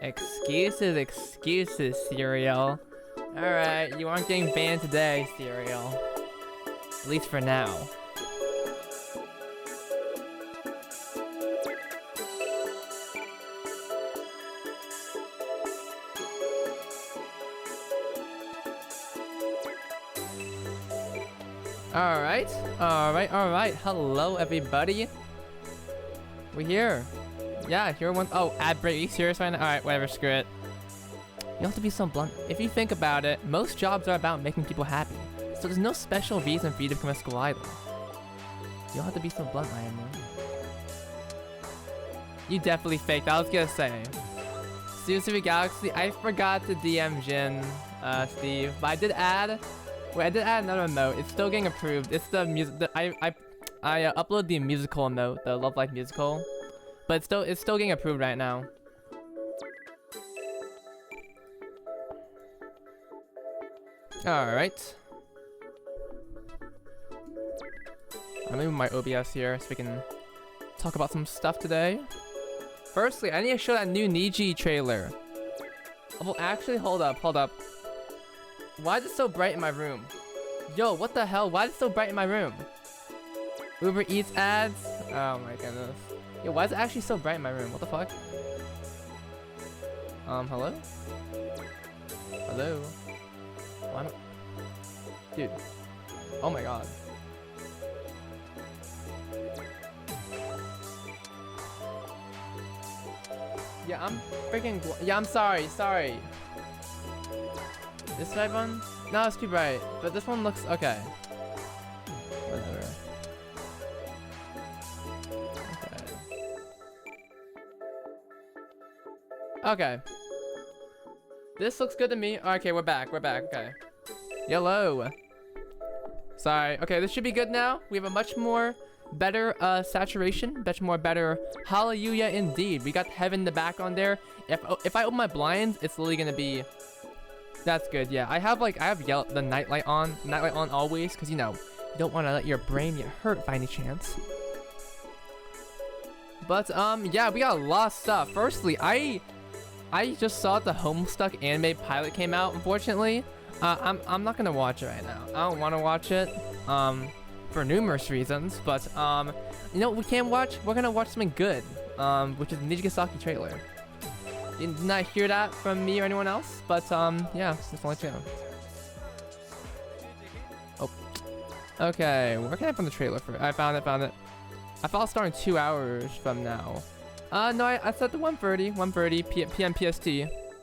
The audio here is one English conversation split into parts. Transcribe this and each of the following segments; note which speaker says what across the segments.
Speaker 1: Excuses, excuses, Cereal. Alright, you aren't getting banned today, Cereal. At least for now. Alright. Hello, everybody. We're here. Yeah, here one. Oh, ad break. Are you serious right now? Alright, whatever, screw it. You don't have to be so blunt. If you think about it, most jobs are about making people happy. So there's no special reason for you to become a school idol. You don't have to be so blunt, I am. You definitely faked. I was gonna say. Super Galaxy, I forgot to DM Jin, Steve. But I did add... Wait, I did add another emote. It's still getting approved. It's the music... I uploaded the musical emote, the Love Life musical. But it's still getting approved right now. Alright. I'm moving my OBS here so we can talk about some stuff today. Firstly, I need to show that new Niji trailer. Well, actually, hold up. Why is it so bright in my room? Yo, what the hell? Why is it so bright in my room? Uber Eats ads? Oh my goodness. Yo, why is it actually so bright in my room? What the fuck? Hello? Hello? Why not? Dude. Oh my god. Yeah, I'm freaking... Yeah, I'm sorry. This red one? No, it's too bright. But this one looks... Okay. Whatever. Okay. This looks good to me. Okay, we're back. Okay. Yellow. Sorry. Okay, this should be good now. We have a much more better saturation. Better. Hallelujah indeed. We got heaven in the background there. If I open my blinds, it's literally gonna be... That's good. Yeah, I have the nightlight on always, because you know you don't want to let your brain get hurt by any chance. But yeah, we got a lot of stuff. Firstly, I just saw the Homestuck anime pilot came out. Unfortunately, I'm not gonna watch it right now. I don't want to watch it for numerous reasons. But you know what we can watch? We're gonna watch something good, which is the Nijigasaki trailer. You did not hear that from me or anyone else, but yeah, just want to let you know. Oh, okay. Where can I find the trailer for it? I found it. I thought it started 2 hours from now. No, I set the 1:30 p.m. PST.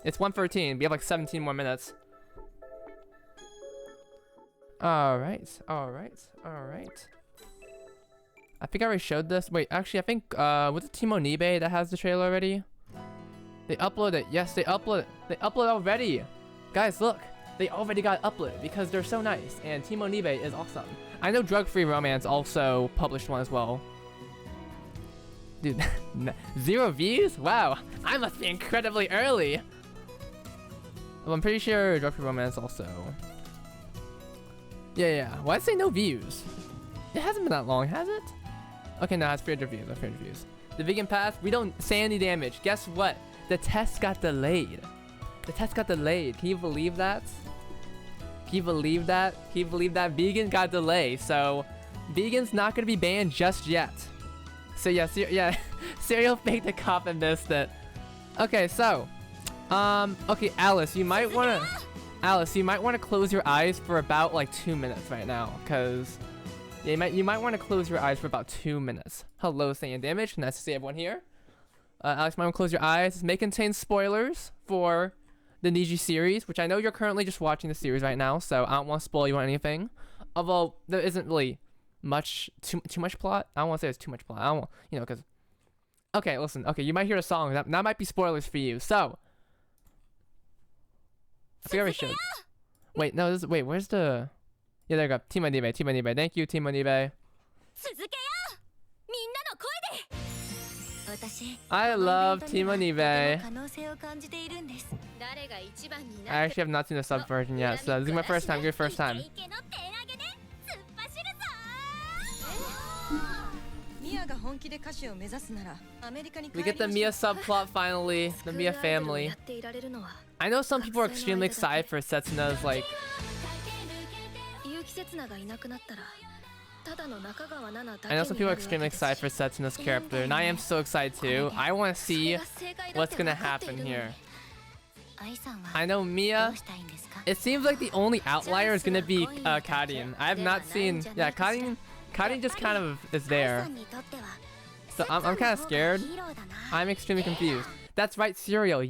Speaker 1: It's 1:13. We have like 17 more minutes. All right. I think I already showed this. Wait, actually, I think was it Timo Nibe that has the trailer already? They uploaded it. Yes, they uploaded already. Guys, look. They already got uploaded because they're so nice. And Timo Nibe is awesome. I know Drug Free Romance also published one as well. Dude, 0 views? Wow. I must be incredibly early. Well, I'm pretty sure Drug Free Romance also. Yeah. Why did it say no views? It hasn't been that long, has it? Okay, no, it's 300 views. The vegan path, we don't say any damage. Guess what? The test got delayed. Can you believe that? Vegan got delayed. So, vegan's not gonna be banned just yet. So yeah, Cereal faked the cop and missed it. Okay, so, okay, Alice, you might wanna close your eyes for about like 2 minutes right now, cause yeah, you might want to close your eyes for about 2 minutes. Hello, Saiyan Damage. Nice to see everyone here. Alex, might want to close your eyes. This may contain spoilers for the Niji series, which I know you're currently just watching the series right now, so I don't want to spoil you on anything. Although there isn't really too much plot. I don't want to say there's too much plot. I don't want, you know, because... Okay, listen. Okay, you might hear a song. That might be spoilers for you. So... I think I already showed. Wait, no, wait, where's the... Yeah, there you go. Timo Nibe. Thank you, Timo Nibe. I love Timo Nibe. I actually have not seen the sub version yet, so this is my first time. Your first time. We get the Mia subplot finally, the Mia family. I know some people are extremely excited for Setsuna's like. I know some people are extremely excited for Setsuna's character, and I am so excited too. I want to see what's gonna happen here. I know Mia. It seems like the only outlier is gonna be Karin. I have not seen. Yeah, Karin just kind of is there. So I'm kind of scared. I'm extremely confused. That's right, Serial.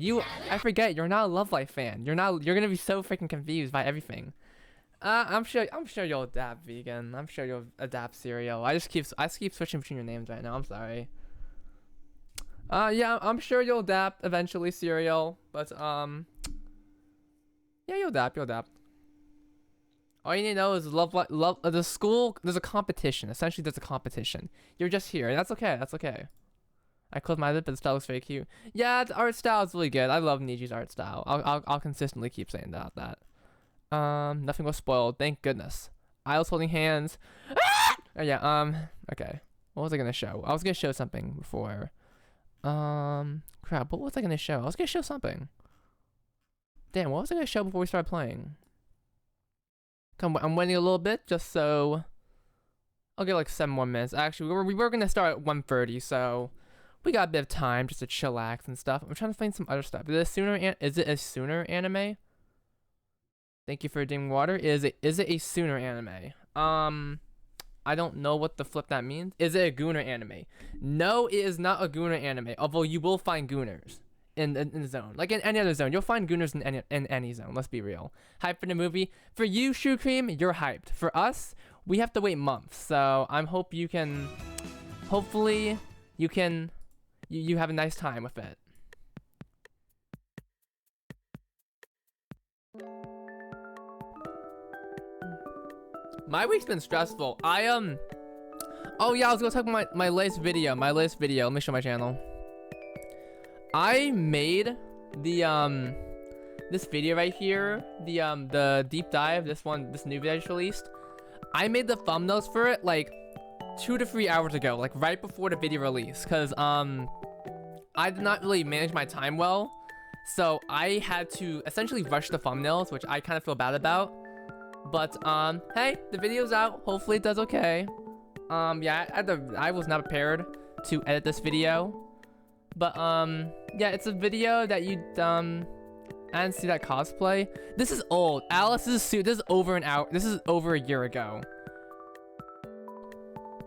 Speaker 1: I forget you're not a Love Life fan. You're gonna be so freaking confused by everything. I'm sure you'll adapt, Vegan. I'm sure you'll adapt, Serial. I keep switching between your names right now. I'm sorry. Yeah, I'm sure you'll adapt eventually, Serial. But yeah, you'll adapt. All you need to know is the school. There's a competition. Essentially, there's a competition. You're just here, and that's okay. That's okay. I closed my lip, but the style looks very cute. Yeah, the art style is really good. I love Niji's art style. I'll consistently keep saying that. Nothing was spoiled. Thank goodness. I was holding hands. Ah! Oh, yeah. Okay. What was I gonna show? I was gonna show something before. Crap. What was I gonna show? I was gonna show something. Damn. What was I gonna show before we started playing? Come. I'm waiting a little bit just so. I'll get like 7 more minutes. Actually, we were gonna start at 1:30, so we got a bit of time just to chillax and stuff. I'm trying to find some other stuff. Is it a sooner anime? Thank you for redeeming water. Is it a sooner anime? I don't know what the flip that means. Is it a Gooner anime? No, it is not a Gooner anime. Although you will find Gooners in the zone. Like in any other zone. You'll find Gooners in any zone. Let's be real. Hype for the movie. For you, Shoe Cream, you're hyped. For us, we have to wait months. So hopefully you have a nice time with it. My week's been stressful. Oh yeah, I was gonna talk about my latest video. Let me show my channel. I made the this video right here, the deep dive, this new video I just released. I made the thumbnails for it like 2 to 3 hours ago, like right before the video release, cause I did not really manage my time well, so I had to essentially rush the thumbnails, which I kind of feel bad about. But hey, the video's out. Hopefully it does okay. Yeah, I was not prepared to edit this video, but yeah, it's a video that I didn't see that cosplay. This is old. Alice, this is over an hour. This is over a year ago.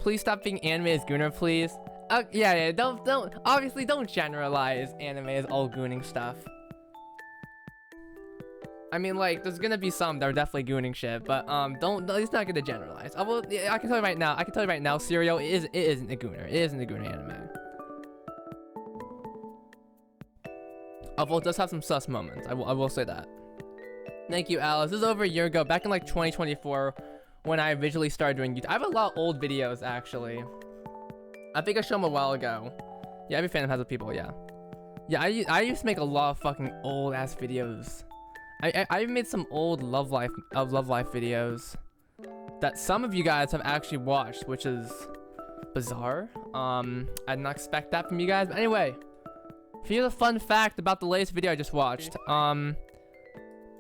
Speaker 1: Please stop being anime as Gooner, please. Yeah. Obviously don't generalize anime as all gooning stuff. I mean, like, there's gonna be some that are definitely gooning shit, but it's not gonna generalize. I can tell you right now, Serial it isn't a gooner. It isn't a gooner anime. Although it does have some sus moments. I will say that. Thank you, Alice. This is over a year ago, back in like 2024, when I originally started doing YouTube. I have a lot of old videos actually. I think I showed them a while ago. Yeah, every fandom has a people. Yeah. Yeah, I used to make a lot of fucking old ass videos. I made some old Love Life videos that some of you guys have actually watched, which is bizarre. I did not expect that from you guys. But anyway, here's a fun fact about the latest video I just watched. I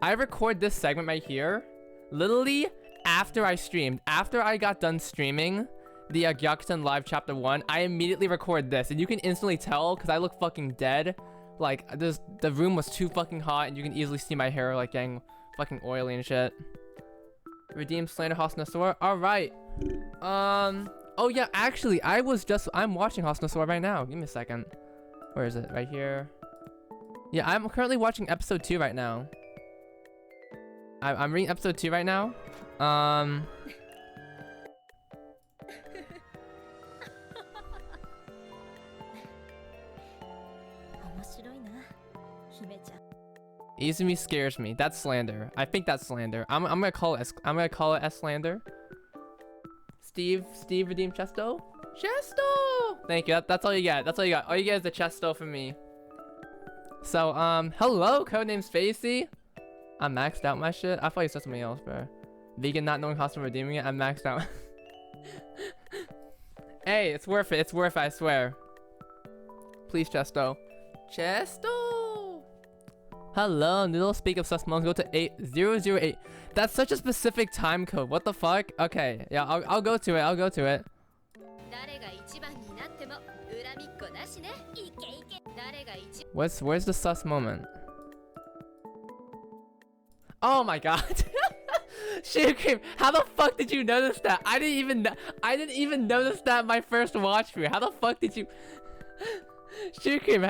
Speaker 1: record this segment right here literally after I streamed. After I got done streaming the Gyakuten Live Chapter 1, I immediately record this, and you can instantly tell because I look fucking dead. Like, the room was too fucking hot, and you can easily see my hair, like, getting fucking oily and shit. Redeem Slander Hosnosaur. Alright. Oh, yeah, actually, I'm watching Hosnosaur right now. Give me a second. Where is it? Right here. Yeah, I'm currently watching episode 2 right now. I'm reading episode 2 right now. Izumi scares me. That's slander. I think that's slander. I'm gonna call it. I'm gonna call it as slander. Steve redeemed Chesto. Chesto. Thank you. That's all you get. That's all you got. All you get is the Chesto from me. So hello, codename Spacey. I'm maxed out my shit. I thought you said something else, bro. Vegan not knowing hostile redeeming it. I'm maxed out. Hey, it's worth it. It's worth it, I swear. Please, Chesto. Chesto! Hello, Noodle. Speak of sus monks. Go to 8008. That's such a specific time code. What the fuck? Okay, yeah, I'll go to it. I'll go to it. Where's the sus moment? Oh my god. Sugar Cream, how the fuck did you notice that? I didn't even notice that my first watch through. How the fuck did you Sugar Cream,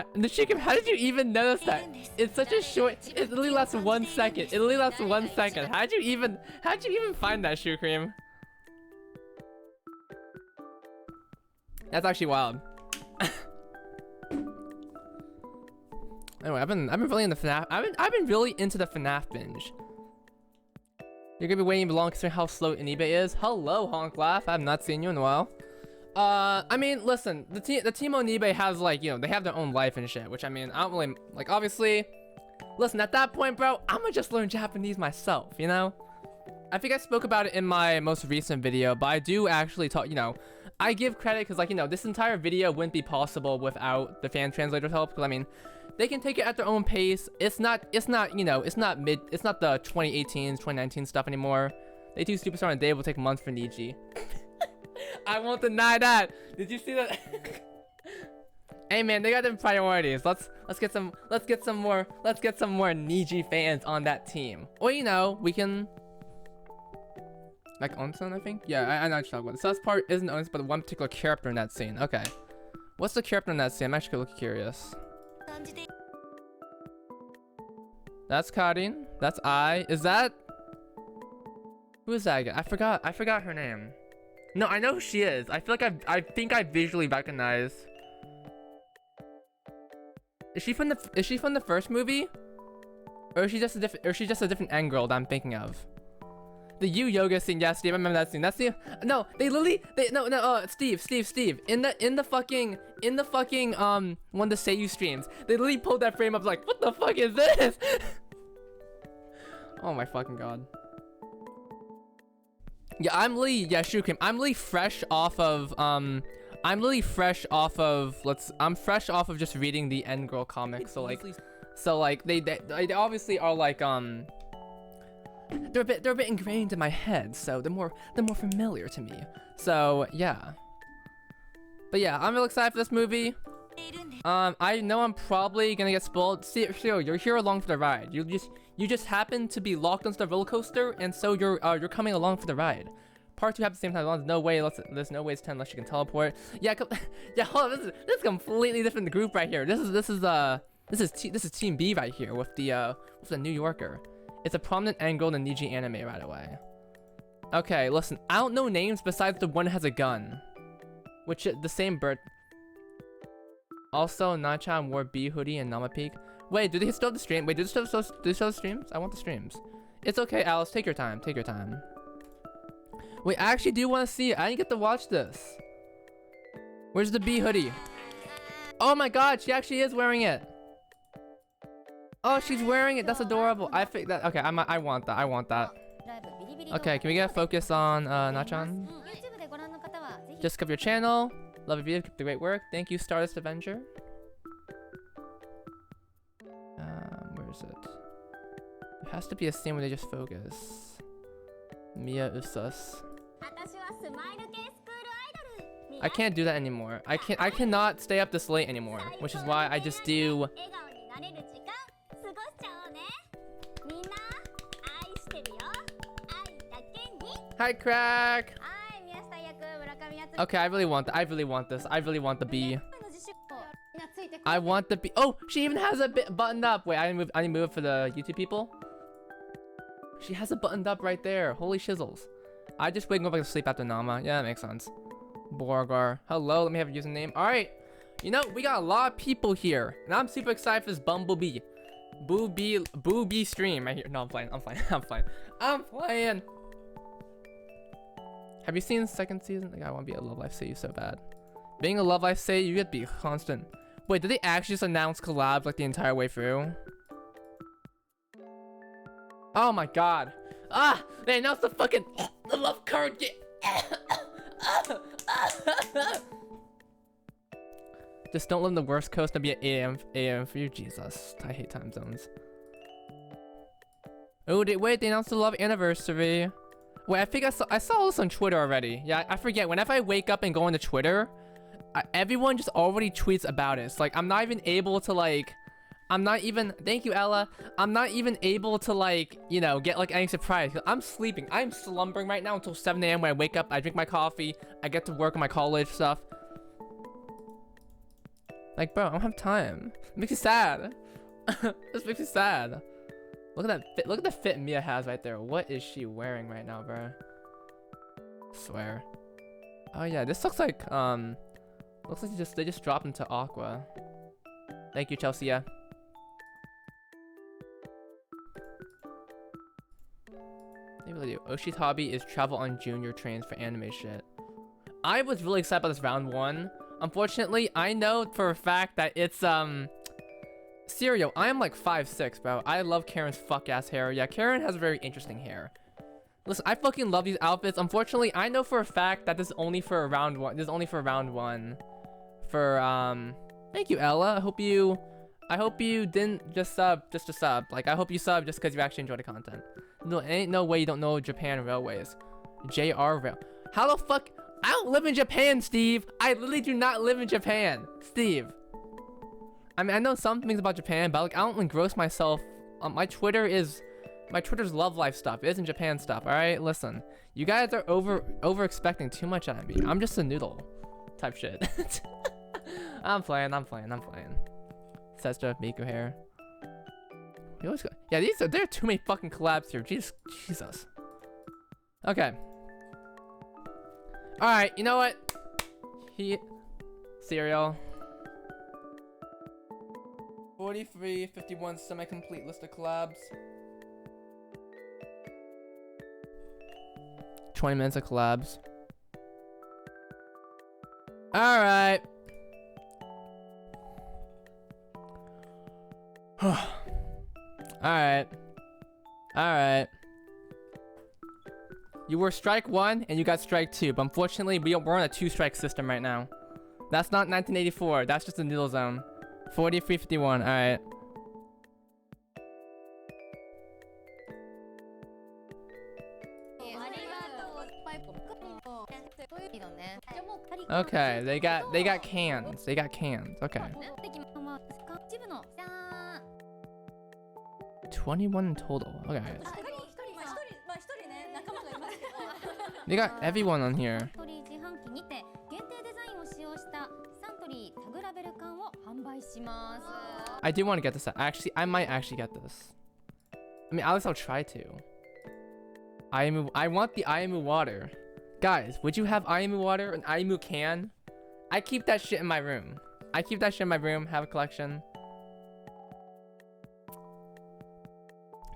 Speaker 1: how did you even notice that? It's such a short, it literally lasts 1 second. It literally lasts 1 second. How'd you even find that, Sugar Cream? That's actually wild. Anyway, I've been really in the FNAF. I've been really into the FNAF binge. You're gonna be waiting long considering how slow eBay is. Hello, Honk Laugh. I have not seen you in a while. I mean, listen, the team on eBay has, like, you know, they have their own life and shit, which, I mean, I don't really, like, obviously, listen, at that point, bro, I'm gonna just learn Japanese myself, you know? I think I spoke about it in my most recent video, but I do actually talk, you know, I give credit because, like, you know, this entire video wouldn't be possible without the fan translator's help, because, I mean, they can take it at their own pace. It's not, you know, it's not the 2018s, 2019 stuff anymore. They do Superstar in a day, will take months for Niji. I won't deny that. Did you see that? Hey man, they got them priorities. Let's get some more Niji fans on that team. Or, you know, we can, like, Onsen, I think. Yeah, I know what you're talking about. The sus part isn't Onsen, but one particular character in that scene. Okay, what's the character in that scene? I'm actually looking curious. That's Karin. That's I. Is that, who is that again? I forgot her name. No, I know who she is. I feel like I think I visually recognize. Is she from the first movie? Or is she just a different end girl that I'm thinking of? The Yu yoga scene, yeah, Steve, I remember that scene. That's the, no, Steve. In the fucking one of the Seiyu streams, they literally pulled that frame up like, what the fuck is this? Oh my fucking god. Yeah, I'm literally fresh off of fresh off of just reading the End Girl comics. So like they obviously are like they're a bit ingrained in my head, so they're more familiar to me. So yeah. But yeah, I'm really excited for this movie. I know I'm probably gonna get spoiled. See, you're here along for the ride. You just happen to be locked onto the roller coaster, and so you're coming along for the ride. Part 2 happens at the same time. There's no way it's 10 unless you can teleport. Yeah, yeah. Hold on, this is a completely different group right here. This is Team B right here with the New Yorker. It's a prominent angle in the Niji anime right away. Okay, listen, I don't know names besides the one that has a gun, which is the same bird. Also, Nachan wore B hoodie and Nama Peak. Wait, do they still have the stream? Wait, do they still have the streams? I want the streams. It's okay, Alice. Take your time. Take your time. Wait, I actually do want to see it. I didn't get to watch this. Where's the B hoodie? Oh my god, she actually is wearing it. Oh, she's wearing it. That's adorable. I think that. Okay, I want that. I want that. Okay, can we get a focus on Nachan? Just cover your channel. Love your video. Keep the great work. Thank you, Stardust Avenger. Where is it? There has to be a scene where they just focus. Mia Usas. I can't do that anymore. I cannot stay up this late anymore, which is why I just do. Hi, Crack. Okay, I really want this. I really want the B. I want the B. Oh, she even has a bit buttoned up. Wait, I didn't move it for the YouTube people. She has it buttoned up right there. Holy shizzles. I just wake up like to sleep after Nama. Yeah, that makes sense. Borgar. Hello, let me have a username. Alright. You know, we got a lot of people here. And I'm super excited for this Bumblebee. Boo-bee stream right here. No, I'm playing. I'm playing. Have you seen the second season? Like, I want to be a Love Life Seiyu so bad. Being a Love Life Seiyu, you get to be constant. Wait, did they actually just announce collabs like the entire way through? Oh my god. Ah! They announced the fucking the love card game. Just don't live in the worst coast and be at 8 a.m. for you. Jesus, I hate time zones. Oh, wait, they announced the love anniversary. Wait, I think I saw this on Twitter already. Yeah, I forget. Whenever I wake up and go into Twitter, everyone just already tweets about it. It's like, I'm not even able to, like... Thank you, Ella. I'm not even able to, like, you know, get, like, any surprise. I'm sleeping. I'm slumbering right now until 7 a.m. when I wake up. I drink my coffee. I get to work on my college stuff. Like, bro, I don't have time. It makes me sad. This makes me sad. Look at that fit. Look at the fit Mia has right there. What is she wearing right now, bro? Swear. Oh yeah, this looks like they just dropped into Aqua. Thank you, Chelsea. Yeah. They really do. Oshi's hobby is travel on junior trains for anime shit. I was really excited about this round 1. Unfortunately, I know for a fact that it's Cereal, I am like 5'6", bro. I love Karen's fuck-ass hair. Yeah, Karen has very interesting hair. Listen, I fucking love these outfits. Unfortunately, I know for a fact that this is only for round 1. This is only for round 1. For, thank you, Ella. I hope you didn't just sub, just to sub. Like, I hope you sub just because you actually enjoy the content. No, ain't no way you don't know Japan Railways. JR Rail. How the fuck? I don't live in Japan, Steve. I literally do not live in Japan, Steve. I mean, I know some things about Japan, but like, I don't engross myself. My Twitter's love life stuff. It isn't Japan stuff. All right, listen. You guys are over expecting too much out of me. I'm just a noodle, type shit. I'm playing. Says to Miku hair. We always go. Yeah, there are too many fucking collabs here. Jesus. Okay. All right. You know what? Cereal. 43, 51 semi-complete list of collabs. 20 minutes of collabs. Alright. Alright. You were strike 1 and you got strike 2, but unfortunately we're on a 2-strike system right now. That's not 1984, that's just a noodle zone. 43, 51, alright. Okay, they got cans. They got cans. Okay. 21 in total. Okay. They got everyone on here. I do want to get this. Actually, I might actually get this. I mean, at least I'll try to. I want the Ayamu water. Guys, would you have Ayamu water? An Ayamu can? I keep that shit in my room. Have a collection.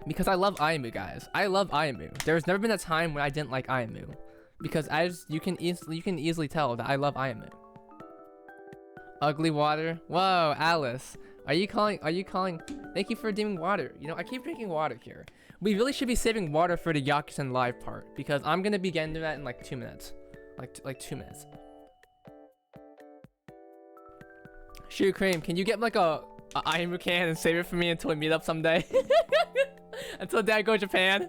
Speaker 1: Because I love Ayamu, guys. I love Ayamu. There's never been a time when I didn't like Ayamu. Because you can easily tell that I love Ayamu. Ugly water. Whoa, Alice. Are you calling? Thank you for doing water. You know, I keep drinking water here. We really should be saving water for the Gyakuten live part. Because I'm going to be getting to that in like 2 minutes. Like 2 minutes. Shoe cream, can you get like a Ayamu can and save it for me until we meet up someday? Until Dad go to Japan.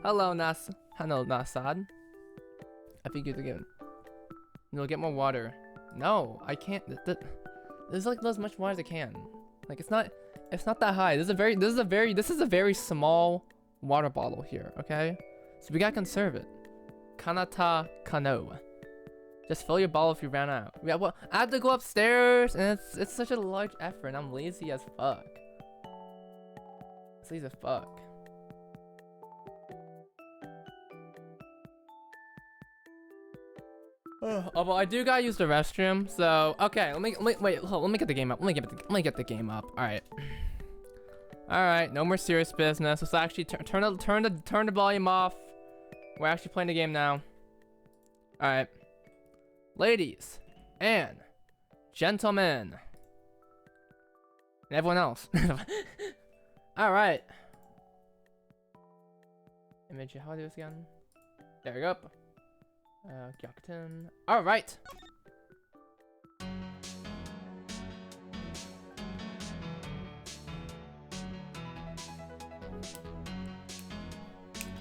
Speaker 1: Hello, Nasad. I think you're good. No, get more water. No, I can't. There's like as much water as I can. Like it's not that high. This is a very small water bottle here. Okay, so we gotta conserve it. Kanata Kano. Just fill your bottle if you ran out. Yeah, well, I have to go upstairs, and it's such a large effort. And I'm lazy as fuck. Lazy as fuck. Well, I do gotta use the restroom, so okay. Let me get the game up. Let me get the game up. All right. No more serious business. Let's actually turn the volume off. We're actually playing the game now. All right, ladies and gentlemen, and everyone else. All right. Image. How do I do this again? There we go. Gyakuten. All right.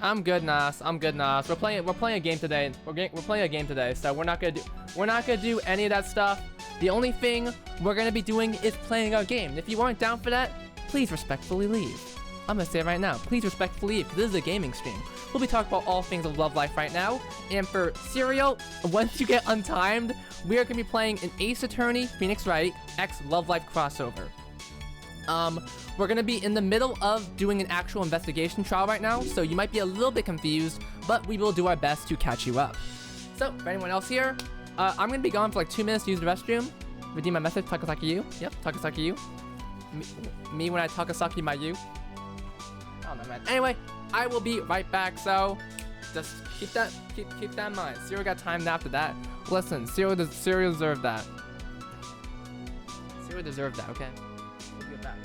Speaker 1: I'm good, Nas. I'm good, Nas. We're playing a game today. We're playing a game today, so we're not gonna do any of that stuff. The only thing we're gonna be doing is playing our game. If you aren't down for that, please respectfully leave. I'm gonna say it right now. Please respectfully leave, because this is a gaming stream. We'll be talking about all things of Love Life right now. And for Serial, once you get untimed, we are gonna be playing an Ace Attorney, Phoenix Wright, X Love Life crossover. We're gonna be in the middle of doing an actual investigation trial right now, so you might be a little bit confused, but we will do our best to catch you up. So, for anyone else here, I'm gonna be gone for like 2 minutes to use the restroom. Redeem my message, Takasaki you. Yep, Takasaki you. Me when I Takasaki my you. Oh no, man. Anyway, I will be right back, so just keep that in mind. Serial got timed after that. Listen, Serial deserved that. Serial deserved that, okay? We'll be back.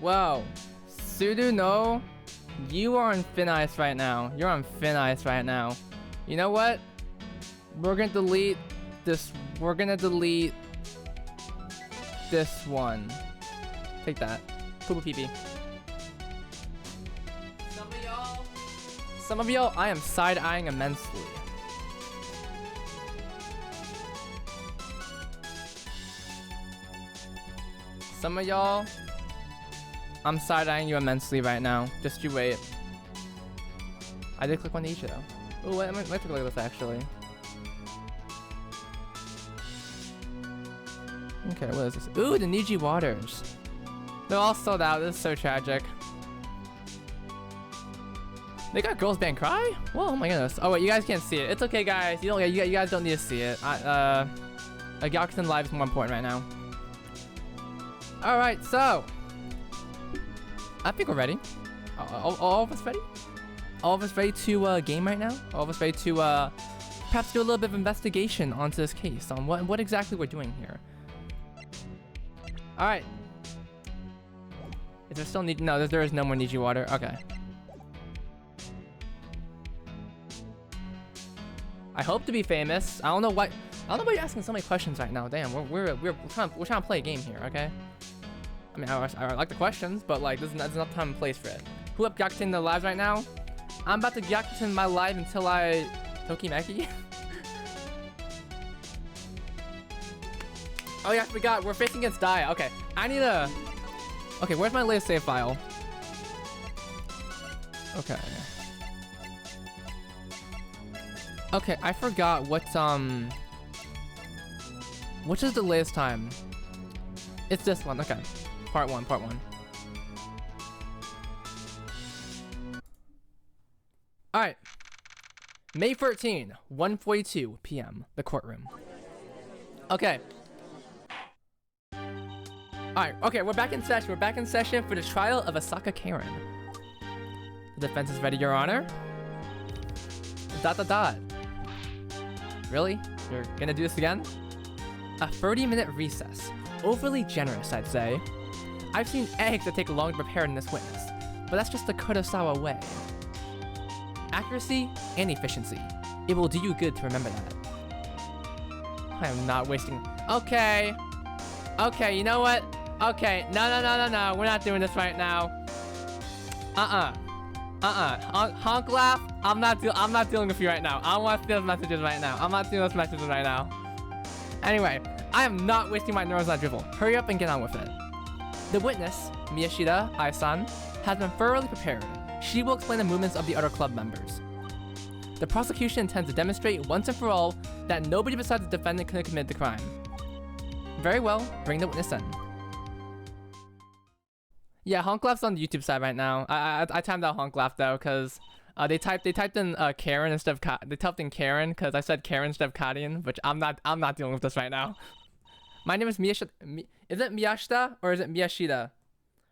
Speaker 1: Whoa, Sudu, no, you are on thin ice right now. You're on thin ice right now. You know what? We're gonna delete this. We're gonna delete this one. Take that. Poo pee pee. Some of y'all, I am side-eyeing immensely. Some of y'all, I'm side-eyeing you immensely right now. Just you wait. I did click on each though. Oh wait, let's take a look at this actually. Okay, what is this? Ooh, the Niji Waters. They're all sold out. This is so tragic. They got Girls Band Cry? Whoa, oh my goodness. Oh wait, you guys can't see it. It's okay, guys. You guys don't need to see it. Gyakuten Live is more important right now. All right, so I think we're ready. All of us ready? All of us ready to game right now? All of us ready to perhaps do a little bit of investigation onto this case on what exactly we're doing here. All right. Is there still no? There is no more Niji Water. Okay. I hope to be famous. I don't know why you're asking so many questions right now. Damn, we're trying to play a game here, okay? I mean, I like the questions, but like, there's not time and place for it. Who up Gyakuten the lives right now? I'm about to Gyakuten my live until I Tokimeki. Oh yeah, I forgot. We're facing against Daya. Okay, I need a. Okay, where's my latest save file? Okay. Okay, I forgot what which is the latest time? It's this one. Okay. Part one. Alright. May 13, 1:42 p.m. The courtroom. Okay. Alright, okay, we're back in session. We're back in session for the trial of Asaka Karen. The defense is ready, Your Honor. ... Really? You're gonna do this again? A 30-minute recess. Overly generous, I'd say. I've seen eggs that take long to prepare in this witness, but that's just the Kurosawa way. Accuracy and efficiency. It will do you good to remember that. I am not wasting... Okay. Okay, you know what? Okay, no. We're not doing this right now. Honk laugh. I'm not dealing with you right now. I don't want to see those messages right now. I'm not doing those messages right now. Anyway, I am not wasting my neurons on drivel. Hurry up and get on with it. The witness, Miyashita Ai-san, has been thoroughly prepared. She will explain the movements of the other club members. The prosecution intends to demonstrate once and for all that nobody besides the defendant could have committed the crime. Very well, bring the witness in. Yeah, Honk Laugh's on the YouTube side right now. I timed out Honk Laugh though, cause they typed in Karen instead of they typed in Karen because I said Karen instead of Karian, which I'm not dealing with this right now. My name is Miyashita. Is it Miyashita or is it Miyashita?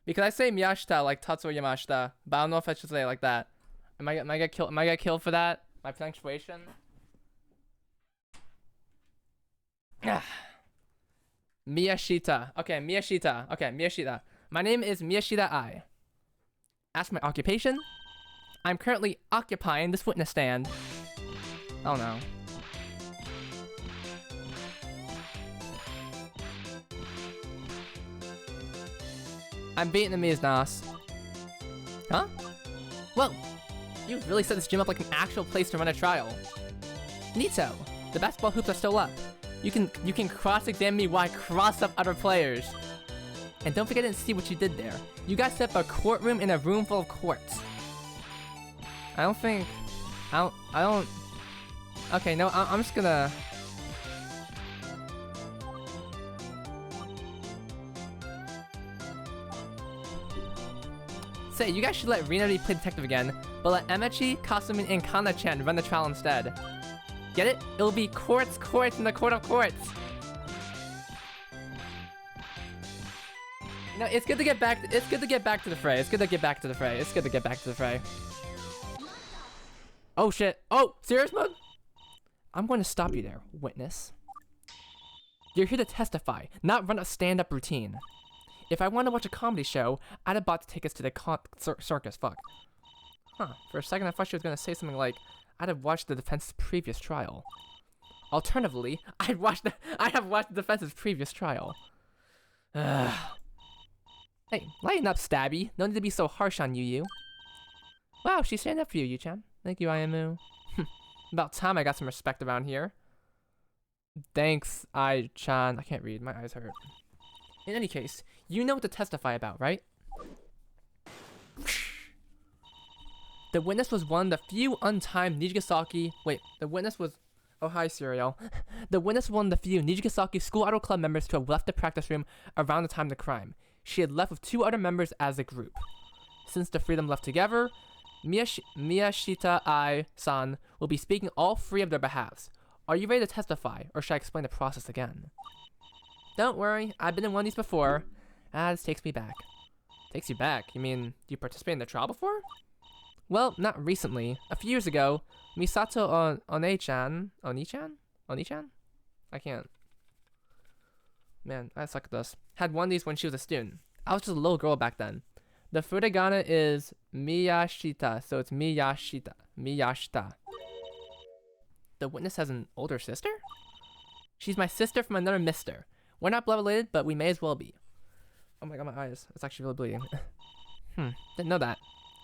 Speaker 1: Because I say Miyashita like Tatsuo Yamashita, but I don't know if I should say it like that. Am I gonna get killed for that? My punctuation. Miyashita. Okay, Miyashita. Okay, Miyashita. My name is Miyashita Ai. Ask my occupation. I'm currently occupying this witness stand. Oh no. I'm Vietnamese, Nas. Huh? Whoa! You really set this gym up like an actual place to run a trial. Neato! The basketball hoops are still up. You can cross-examine me while I cross up other players. And don't forget I didn't see what you did there. You guys set up a courtroom in a room full of courts. I don't... Okay, no, I'm just gonna... Say, you guys should let Rina play detective again, but let Emichi, Kasumi, and Kana-chan run the trial instead. Get it? It'll be courts in the court of courts. No, it's good to get back. It's good to get back to the fray. It's good to get back to the fray. Oh shit! Oh, serious mode? I'm going to stop you there, witness. You're here to testify, not run a stand-up routine. If I want to watch a comedy show, I'd have bought tickets to the circus. Fuck. Huh? For a second, I thought she was gonna say something like, "I'd have watched the defense's previous trial." Alternatively, I'd have watched the defense's previous trial. Hey, lighten up, Stabby. No need to be so harsh on you. Wow, she's standing up for you, Yu-chan. Thank you, Ayamu. About time I got some respect around here. Thanks, I-chan. I can't read. My eyes hurt. In any case, you know what to testify about, right? The witness was one of the few untimed Nijigasaki... Wait, the witness was... Oh, hi, Serial. The witness was one of the few Nijigasaki School Idol Club members to have left the practice room around the time of the crime. She had left with 2 other members as a group. Since the freedom left together, Miyashita Ai-san will be speaking all 3 of their behalves. Are you ready to testify, or should I explain the process again? Don't worry, I've been in one of these before. This takes me back. Takes you back? You mean, you participated in the trial before? Well, not recently. A few years ago, Misato Oni-chan? I can't. Man, I suck at this. Had one of these when she was a student. I was just a little girl back then. The furigana is Miyashita, so it's Miyashita. The witness has an older sister? She's my sister from another mister. We're not blood related, but we may as well be. Oh my god, my eyes. It's actually really bleeding. Didn't know that.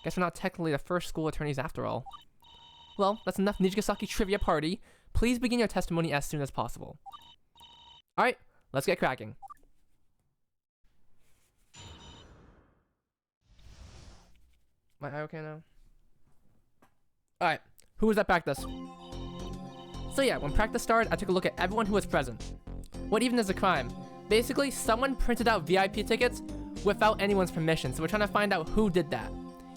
Speaker 1: Guess we're not technically the first school attorneys after all. Well, that's enough Nijigasaki trivia party. Please begin your testimony as soon as possible. Alright, let's get cracking. Am I okay now? Alright, who was at practice? So yeah, when practice started, I took a look at everyone who was present. What even is a crime? Basically, someone printed out VIP tickets without anyone's permission, so we're trying to find out who did that.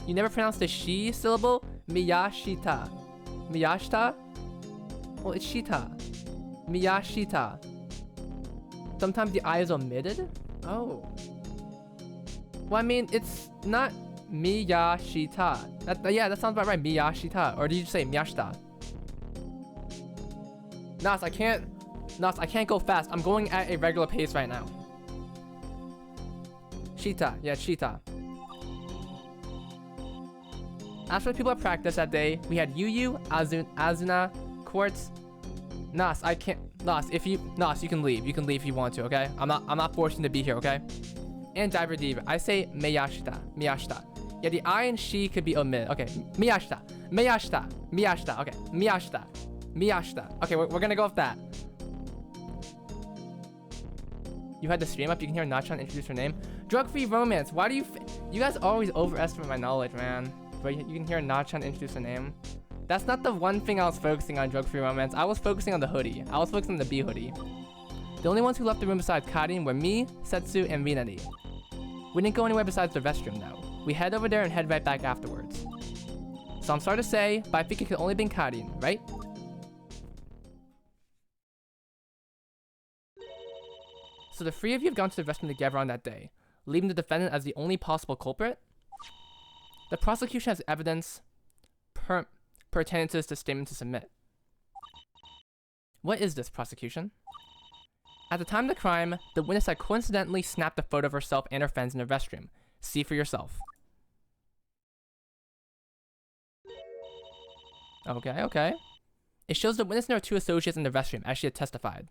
Speaker 1: You never pronounce the she syllable? Miyashita. Miyashita? Well, it's Shita. Miyashita. Sometimes the I is omitted? Oh. Well, I mean, it's not Miyashita. Yeah, that sounds about right. Miyashita. Or did you say Miyashita? Nas, I can't go fast. I'm going at a regular pace right now. Shita. Yeah, Shita. As for the people at practice that day, we had Yu, Azuna, Quartz. Nas, I can't. Nas, you can leave. You can leave if you want to, okay? I'm not forcing to be here, okay? And Diver Diva. I say Miyashita. Yeah, the I and she could be omitted. Okay, Miyashita. Okay, Miyashita. Okay, we're gonna go with that. You had the stream up. You can hear Nachan introduce her name. Drug-free romance. Why do you guys always overestimate my knowledge, man? But you can hear Nachan introduce her name. That's not the one thing I was focusing on, drug-free romance. I was focusing on the hoodie. I was focusing on the B hoodie. The only ones who left the room besides Karin were me, Setsu, and Rinari. We didn't go anywhere besides the restroom, though. We head over there and head right back afterwards. So I'm sorry to say, but I think it could only been Karin, right? So the three of you have gone to the restroom together on that day, leaving the defendant as the only possible culprit? The prosecution has evidence pertaining to the statement to submit. What is this, prosecution? At the time of the crime, the witness had coincidentally snapped a photo of herself and her friends in the restroom. See for yourself. Okay. It shows the witness and her two associates in the restroom, as she had testified.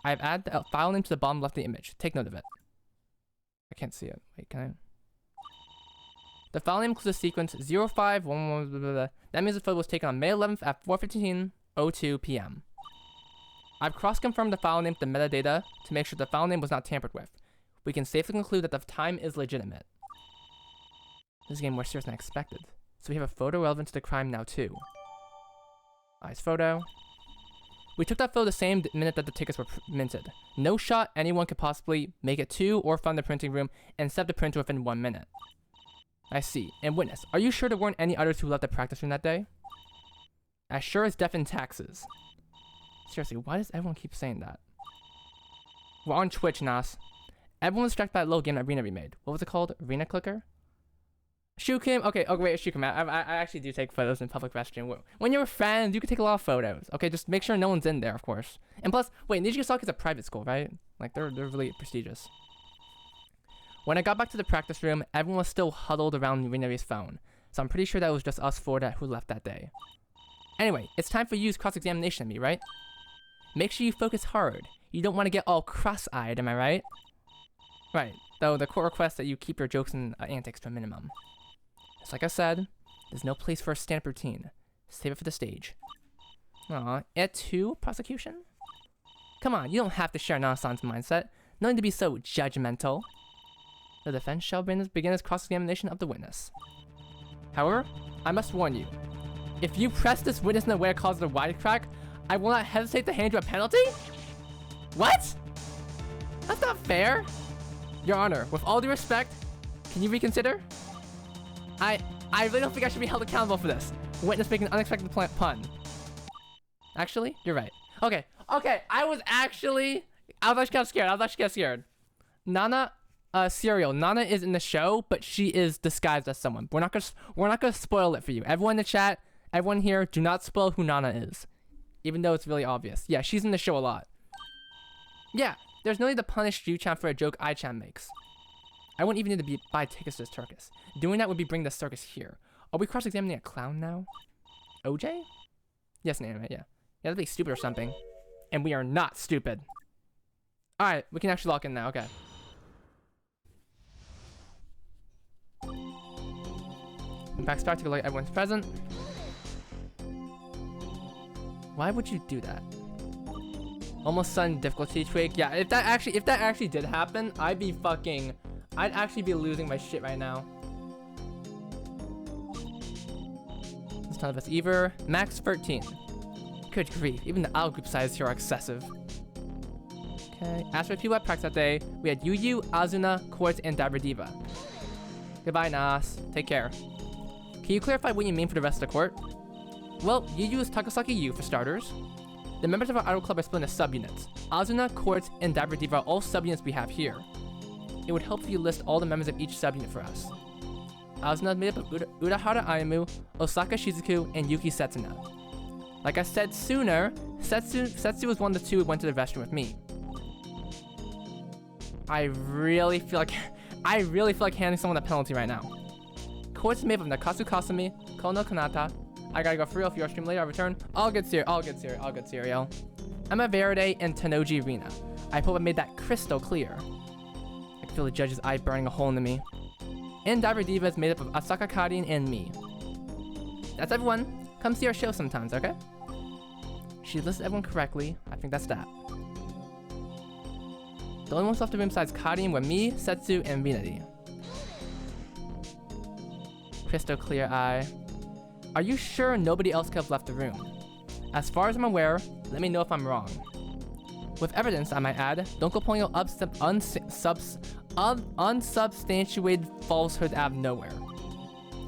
Speaker 1: I have added the file name to the bottom left of the image. Take note of it. I can't see it. Wait, can I? The file name includes the sequence 0511 blah, blah, blah. That means the photo was taken on May 11th at 4:15:02 p.m. I've cross-confirmed the file name with the metadata to make sure the file name was not tampered with. We can safely conclude that the time is legitimate. This is getting more serious than I expected. So we have a photo relevant to the crime now too. Nice photo. We took that photo the same minute that the tickets were minted. No shot anyone could possibly make it to or from the printing room and set the printer within 1 minute. I see. And witness, are you sure there weren't any others who left the practice room that day? As sure as death and taxes. Seriously, why does everyone keep saying that? We're on Twitch, Nas. Everyone was distracted by that little game that Rena remade. What was it called? Rena Clicker? Shukim? Okay, wait, Shukim. I actually do take photos in public restroom. When you're friends, you can take a lot of photos. Okay, just make sure no one's in there, of course. And plus, wait, Nijigasaki is a private school, right? Like, they're really prestigious. When I got back to the practice room, everyone was still huddled around Rinari's phone. So I'm pretty sure that was just us four who left that day. Anyway, it's time for you to use cross-examination of me, right? Make sure you focus hard. You don't want to get all cross-eyed, am I right? Right, though the court requests that you keep your jokes and antics to a minimum. Just like I said, there's no place for a stand-up routine. Save it for the stage. Aw, et tu, prosecution? Come on, you don't have to share Nana-san's mindset. No need to be so judgmental. The defense shall begin its cross-examination of the witness. However, I must warn you. If you press this witness in a way that causes a wisecrack, I will not hesitate to hand you a penalty? What? That's not fair. Your Honor, with all due respect, can you reconsider? I really don't think I should be held accountable for this. Witness making an unexpected pun. Actually, you're right. Okay, I was actually kind of scared. Nana, Serial. Nana is in the show, but she is disguised as someone. We're not gonna spoil it for you. Everyone in the chat, everyone here, do not spoil who Nana is. Even though it's really obvious. Yeah, she's in the show a lot. Yeah, there's no need to punish Yu-chan for a joke I-chan makes. I wouldn't even need to buy tickets to this circus. Doing that would be bring the circus here. Are we cross-examining a clown now? OJ? Yes, an anime, yeah. Yeah, that'd be stupid or something. And we are not stupid. Alright, we can actually lock in now, okay. In fact, start to like everyone's present. Why would you do that? Almost sudden difficulty tweak. Yeah, if that actually did happen, I'd actually be losing my shit right now. Let's tell us either. Max 13. Good grief, even the owl group sizes here are excessive. Okay, as for people at practice that day, we had Yu, Azuna, Quartz, and Diva. Goodbye, Nas. Take care. Can you clarify what you mean for the rest of the court? Well, Yu is Takasaki Yu for starters. The members of our idol club are split into subunits. Azuna, Quartz, and Diva are all subunits we have here. it would help if you list all the members of each subunit for us. Asuna is made up of Urahara Ayumu, Osaka Shizuku, and Yuki Setsuna. Like I said sooner, Setsu was one of the two who went to the restroom with me. I really feel like handing someone a penalty right now. Course is made up of Nakasu Kasumi, Kono Kanata. I gotta go for real. If you're stream later, I'll return. All good cereal. Emma Verde and Tanoji Rina. I hope I made that crystal clear. I can feel the judge's eye burning a hole into me. And Diver Diva is made up of Asaka Karin and me. That's everyone. Come see our show sometimes, okay? She listed everyone correctly. I think that's that. The only ones left in the room besides Karin were me, Setsu, and Rinari. Crystal clear eye. Are you sure nobody else could have left the room? As far as I'm aware, let me know if I'm wrong. With evidence, I might add, don't go pulling out unsubstantiated falsehood out of nowhere.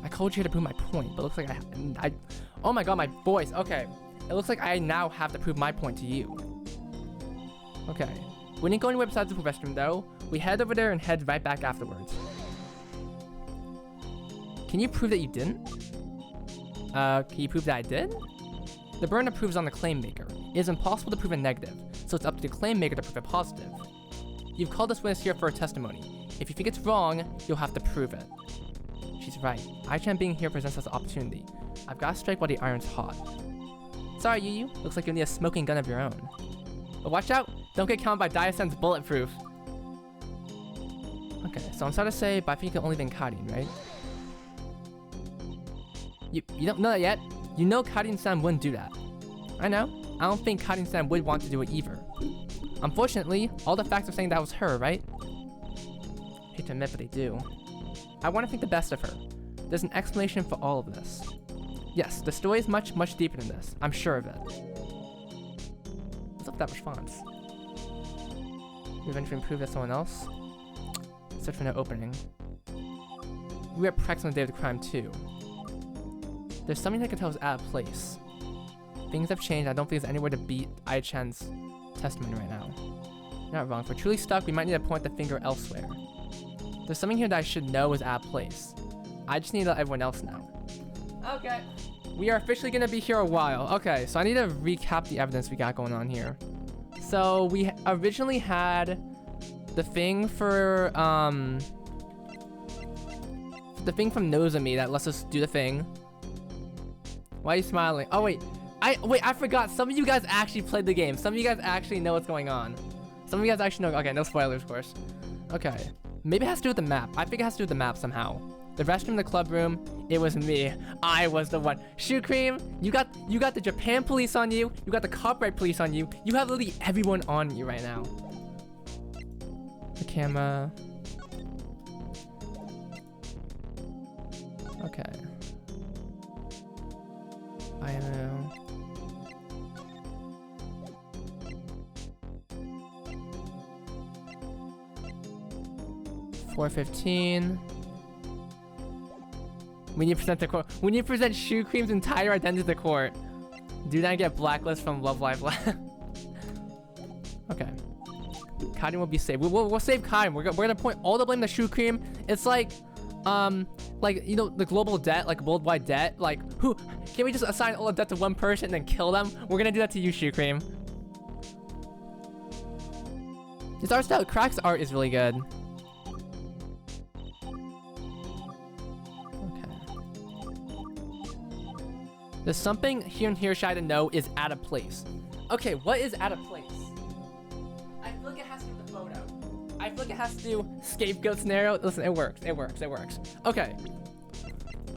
Speaker 1: I called you here to prove my point, but it looks like oh my god, my voice. Okay, it looks like I now have to prove my point to you. Okay, we didn't go anywhere besides the restroom though. We head over there and head right back afterwards. Can you prove that you didn't? Can you prove that I did? The burden approves on the claim maker. It is impossible to prove a negative, so it's up to the claim maker to prove a positive. You've called this witness here for a testimony. If you think it's wrong, you'll have to prove it. She's right. Ai-chan being here presents us an opportunity. I've got to strike while the iron's hot. Sorry, Yu. Looks like you'll need a smoking gun of your own. But watch out! Don't get counted by Diasen's bulletproof. Okay, so I'm sorry to say, but I think you can only think Karin, right? You don't know that yet? You know Karin-san wouldn't do that. I know. I don't think Karin-san would want to do it either. Unfortunately, all the facts are saying that was her, right? Hate to admit, but they do. I want to think the best of her. There's an explanation for all of this. Yes, the story is much, much deeper than this. I'm sure of it. What's up with that response? You eventually improve that someone else? Search for no opening. We were at Prex on the day of the crime too. There's something that can tell us out of place. Things have changed. I don't think there's anywhere to beat Ai-chan's testimony right now. You're not wrong. If we're truly stuck, we might need to point the finger elsewhere. There's something here that I should know is out of place. I just need to let everyone else know. Okay. We are officially going to be here a while. Okay, so I need to recap the evidence we got going on here. So we originally had the thing for, the thing from Nozomi that lets us do the thing. Why are you smiling? Oh, wait. I forgot. Some of you guys actually played the game. Some of you guys actually know what's going on. Some of you guys actually know. Okay, no spoilers, of course. Okay. Maybe it has to do with the map. I think it has to do with the map somehow. The restroom, the club room, it was me. I was the one. Shoe Cream, you got the Japan police on you. You got the copyright police on you. You have literally everyone on you right now. The camera. Okay. I know. $4.15. We need to present the court. We need to present Shoe Cream's entire identity to the court. Do not get blacklisted from Love Live Lab. Okay. Karin will be saved. We'll save Karin. We're gonna point all the blame to Shoe Cream. It's like you know, the global debt, like worldwide debt. Like, who? Can we just assign all the debt to one person and then kill them? We're gonna do that to you, Shoe Cream. His art style, Crack's art is really good. There's something here and here shy to know is out of place. Okay, what is out of place? I feel like it has to do with the photo. I feel like it has to do scapegoat scenario. Listen, it works. Okay.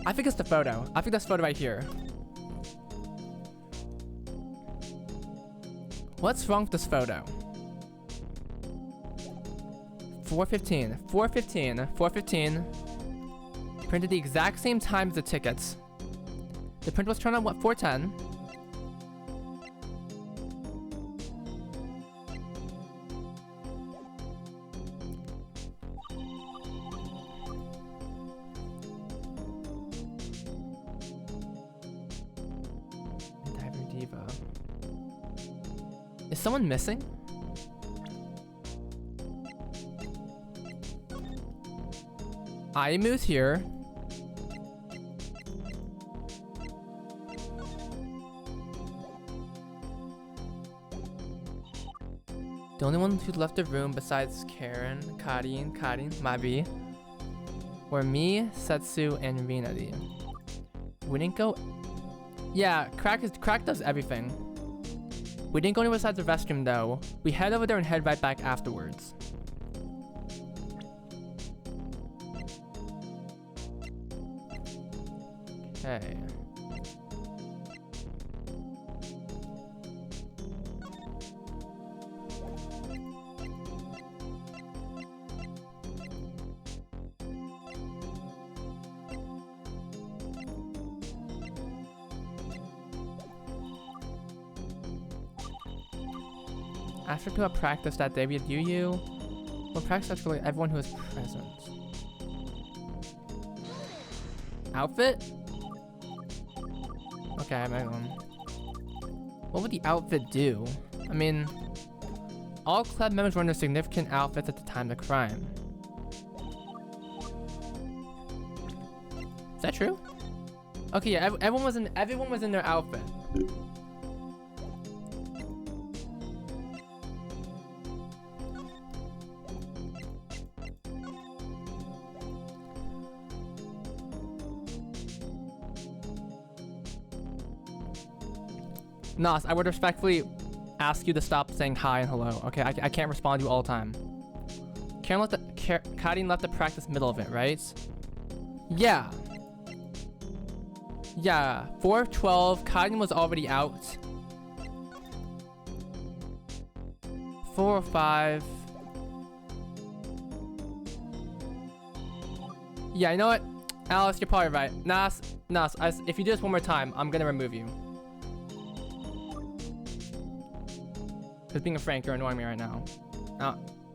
Speaker 1: I think it's the photo. I think that's the photo right here. What's wrong with this photo? 415. Printed the exact same time as the tickets. The print was turned on, what, 410? Diver Diva. Is someone missing? Aimu's here. The only one who left the room besides Karen, Karin, Mabi, were me, Setsu, and Rinari. We didn't go. Yeah, Crack does everything. We didn't go anywhere besides the restroom though. We head over there and head right back afterwards. Okay. After people practice that day, we had Yu. Well, practice actually everyone who was present. Outfit? Okay, I'm going. What would the outfit do? I mean, all club members were in their significant outfits at the time of the crime. Is that true? Okay, yeah, everyone was in their outfit. Nas, I would respectfully ask you to stop saying hi and hello. Okay, I can't respond to you all the time. Karin left the practice middle of it, right? Yeah. Yeah, 4:12, Karin was already out. 4:05. Yeah, you know what? Alice, you're probably right. Nas, if you do this one more time, I'm gonna remove you. Because being a Frank, you're annoying me right now.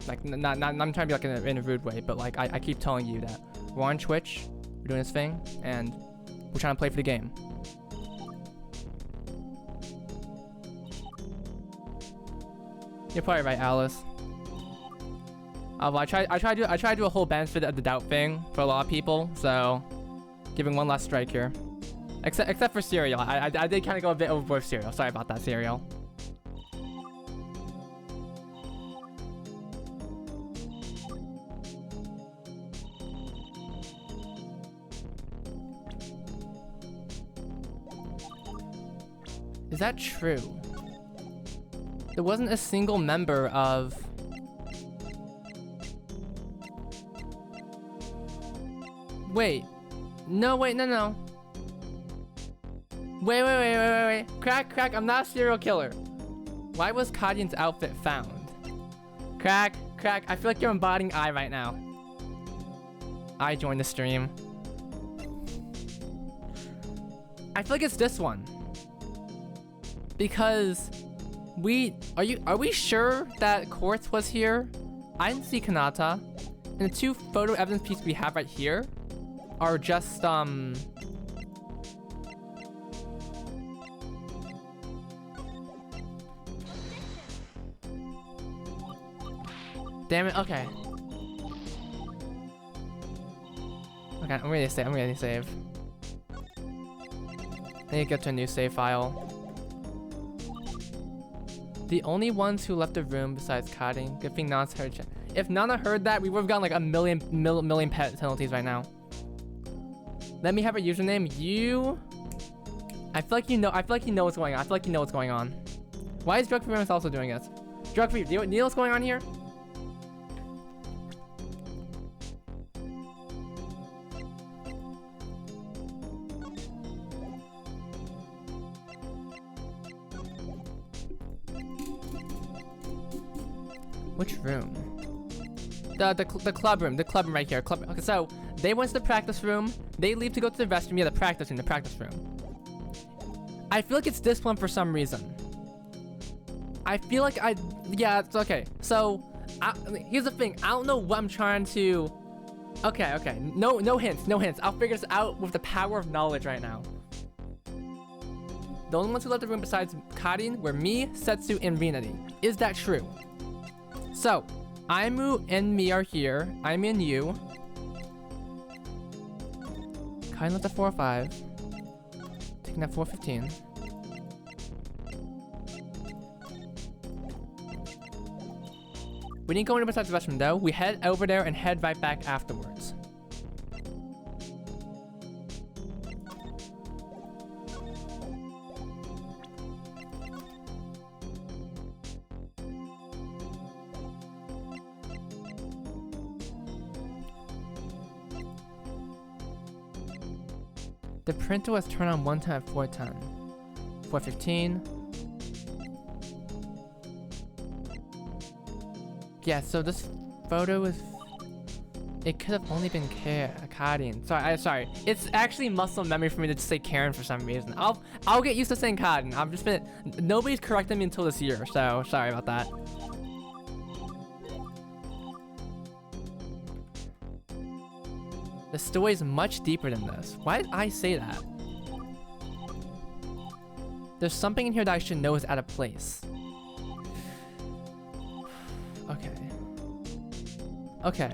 Speaker 1: Like, not I'm trying to be like in a rude way, but like I keep telling you that we're on Twitch, we're doing this thing, and we're trying to play for the game. You're probably right, Alice. I try to do a whole benefit of the doubt thing for a lot of people, so giving one last strike here. Except for Cereal, I did kind of go a bit overboard with Cereal. Sorry about that, Cereal. Is that true? There wasn't a single member of... Wait. No, wait, no. Wait. Crack, I'm not a serial killer. Why was Kadian's outfit found? Crack, I feel like you're embodying I right now. I joined the stream. I feel like it's this one. Because are we sure that Quartz was here? I didn't see Kanata. And the two photo evidence pieces we have right here are just Damn it, okay. Okay, I'm ready to save. I need to get to a new save file. The only ones who left the room besides Karin, good thing Nana's heard. If Nana heard that, we would have gotten like a million pet penalties right now. Let me have a username. I feel like you know what's going on. I feel like you know what's going on. Why is Drug Free also doing this? Drug Free, do you know what's going on here? Which room? The club room. The club room right here. Okay, so they went to the practice room. They leave to go to the restroom. Yeah, the practice room. I feel like it's this one for some reason. I feel like yeah, it's okay. So, here's the thing. I don't know what I'm trying to... Okay. No hints. I'll figure this out with the power of knowledge right now. The only ones who left the room besides Karin were me, Setsu, and Rinari. Is that true? So, Aimu and me are here. Aimu and you. Kaden left at 405. Taking at 415. We didn't go anywhere besides the restroom though. We head over there and head right back afterwards. The printer was turned on one time at 410. 415. Yeah, so this photo is... It could have only been Kaden. Sorry. It's actually muscle memory for me to just say Karen for some reason. I'll get used to saying Kaden. I'm just been... Nobody's corrected me until this year, so sorry about that. The story is much deeper than this. Why did I say that? There's something in here that I should know is out of place. Okay. Okay.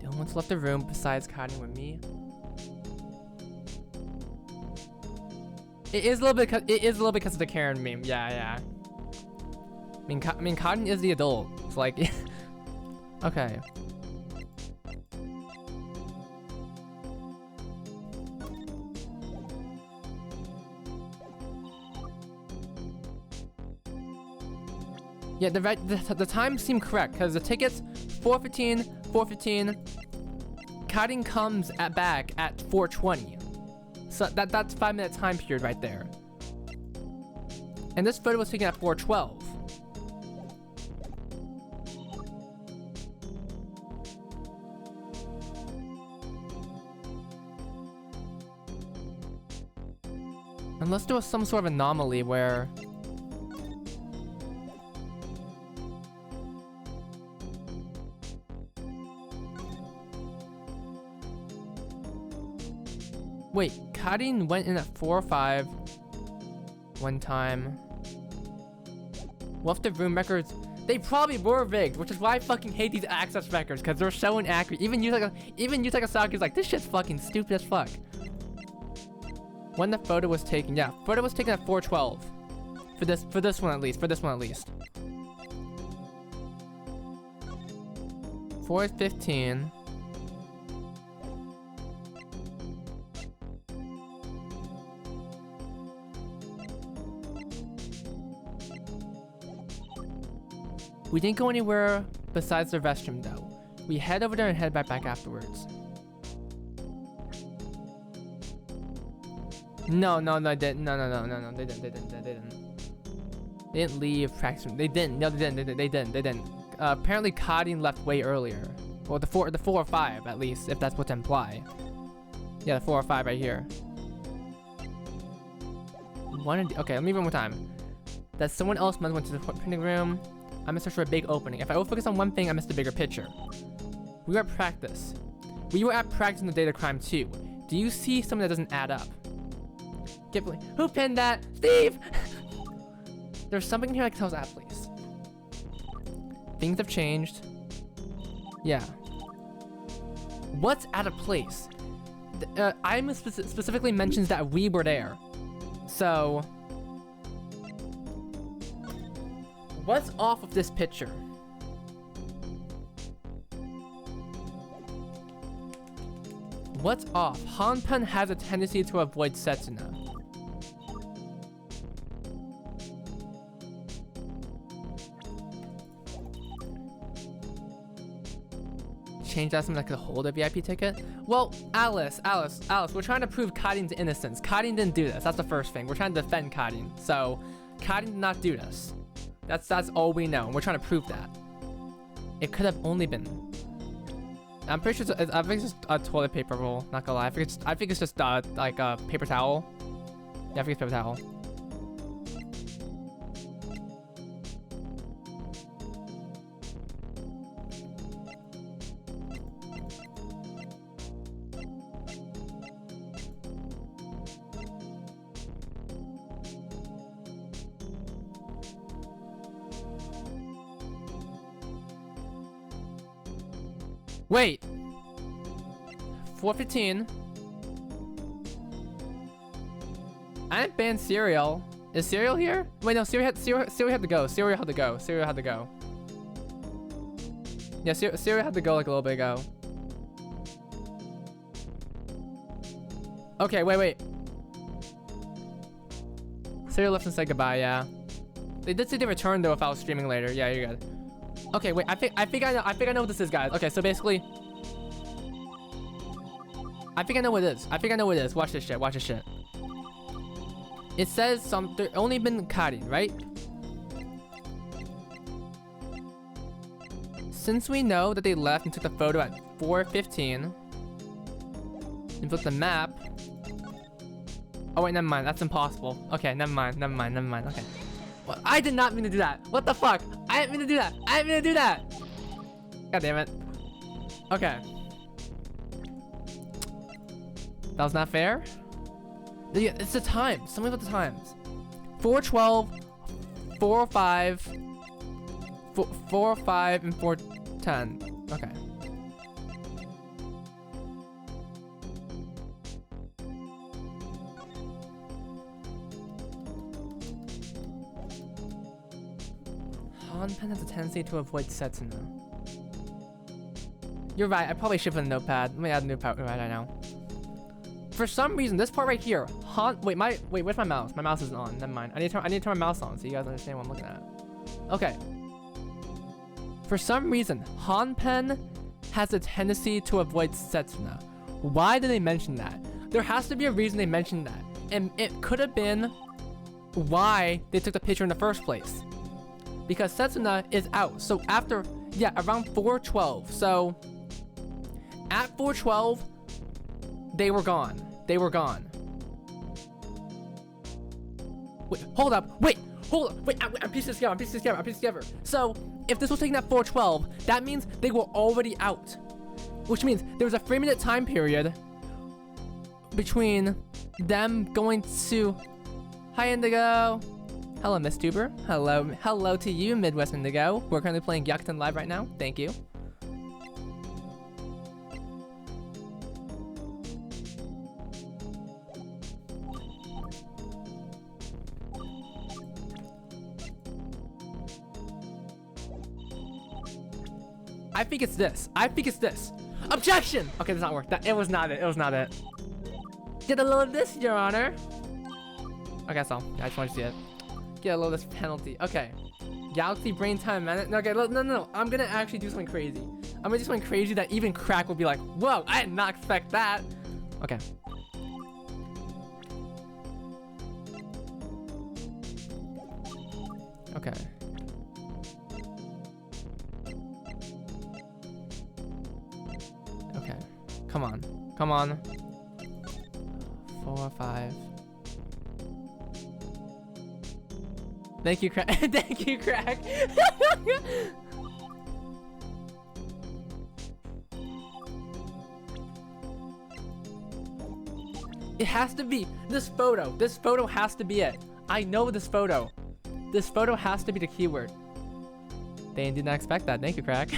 Speaker 1: The only one's left the room besides Kaden with me. It is a little bit because of the Karen meme. Yeah. I mean, Kaden is the adult. It's like, okay. Yeah, the time seemed correct because the tickets 4:15. Kaden comes back at 4:20. So that's 5-minute time period right there. And this photo was taken at 4:12. Unless there was some sort of anomaly where... Wait, Kaden went in at 4 or 5 one time. Left the room records. They probably were rigged, which is why I fucking hate these access records, because they're so inaccurate. Even Yutaka-saki is like, this shit's fucking stupid as fuck. When the photo was taken, yeah, photo was taken at 4:12. For this one at least. 4:15. We didn't go anywhere besides the restroom though. We head over there and head back afterwards. No, they didn't. No, they didn't. They didn't leave practice room. They didn't. No, they didn't. Apparently Kaden left way earlier. Well, the 4 or 5 at least, if that's what's implied. Yeah, the 4 or 5 right here. Okay, let me read one more time. That someone else must have went to the printing room. I missed for a big opening. If I will focus on one thing, I missed the bigger picture. We were at practice. We were at practice in the data crime too. Do you see something that doesn't add up? Who pinned that? Steve! There's something in here that tells that, please. Things have changed. Yeah. What's out of place? I specifically mentions that we were there. So... what's off of this picture? What's off? Hanpen has a tendency to avoid Setsuna. Change that something that could hold a VIP ticket? Well, Alice, we're trying to prove Kaden's innocence. Kaden didn't do this. That's the first thing. We're trying to defend Kaden. So, Kaden did not do this. That's all we know. We're trying to prove that. It could have only been... I'm pretty sure I think it's just a toilet paper roll. Not gonna lie. I think it's just like a paper towel. Yeah, I think it's paper towel. Wait. 4:15. I didn't ban Cereal. Is Cereal here? Wait, no, Cereal had to go. Cereal had to go. Cereal had to go. Yeah, Cereal had to go like a little bit ago. Okay, wait. Cereal left and said goodbye, yeah. They did say they returned though if I was streaming later. Yeah, you're good. Okay, wait, I think I know what this is, guys. Okay, so basically I think I know what it is. Watch this shit. It says there only been Karin, right? Since we know that they left and took the photo at 4:15 and put the map. Oh wait, never mind. That's impossible. Okay, never mind. Okay. Well, I did not mean to do that. What the fuck? I didn't mean to do that. God damn it. Okay. That was not fair. Yeah, it's the time. Tell me about the times. 4:12, 4:05, 4:05, and 4:10. Okay. Hanpen has a tendency to avoid Setsuna. You're right. I probably should put a notepad. Let me add a notepad right now. For some reason, this part right here, wait, where's my mouse? My mouse isn't on. Never mind. I need to turn my mouse on so you guys understand what I'm looking at. Okay. For some reason, Hanpen has a tendency to avoid Setsuna. Why did they mention that? There has to be a reason they mentioned that, and it could have been why they took the picture in the first place. Because Setsuna is out. So after, yeah, around 4:12. So at 4:12. They were gone. Wait, hold up. Wait. I'm piecing this together. So, if this was taken at 4:12, that means they were already out. Which means there was a 3-minute time period between them going to... Hi, Indigo. Hello, Miss Tuber. Hello to you, Midwest Indigo. We're currently playing Gyakuten live right now. Thank you. I think it's this. Objection! Okay, that's not work. It was not it. Get a little of this, Your Honor. Okay, that's all. I just want to see it. Get a little of this penalty. Okay. Galaxy Brain Time Minute. No, okay, no. I'm gonna actually do something crazy. I'm gonna do something crazy that even Crack will be like, whoa, I did not expect that. Okay. Okay. Okay. Come on. 4 or 5. Thank you, Crack. Thank you, Crack. It has to be this photo. This photo has to be it. I know this photo. This photo has to be the keyword. They did not expect that. Thank you, Crack.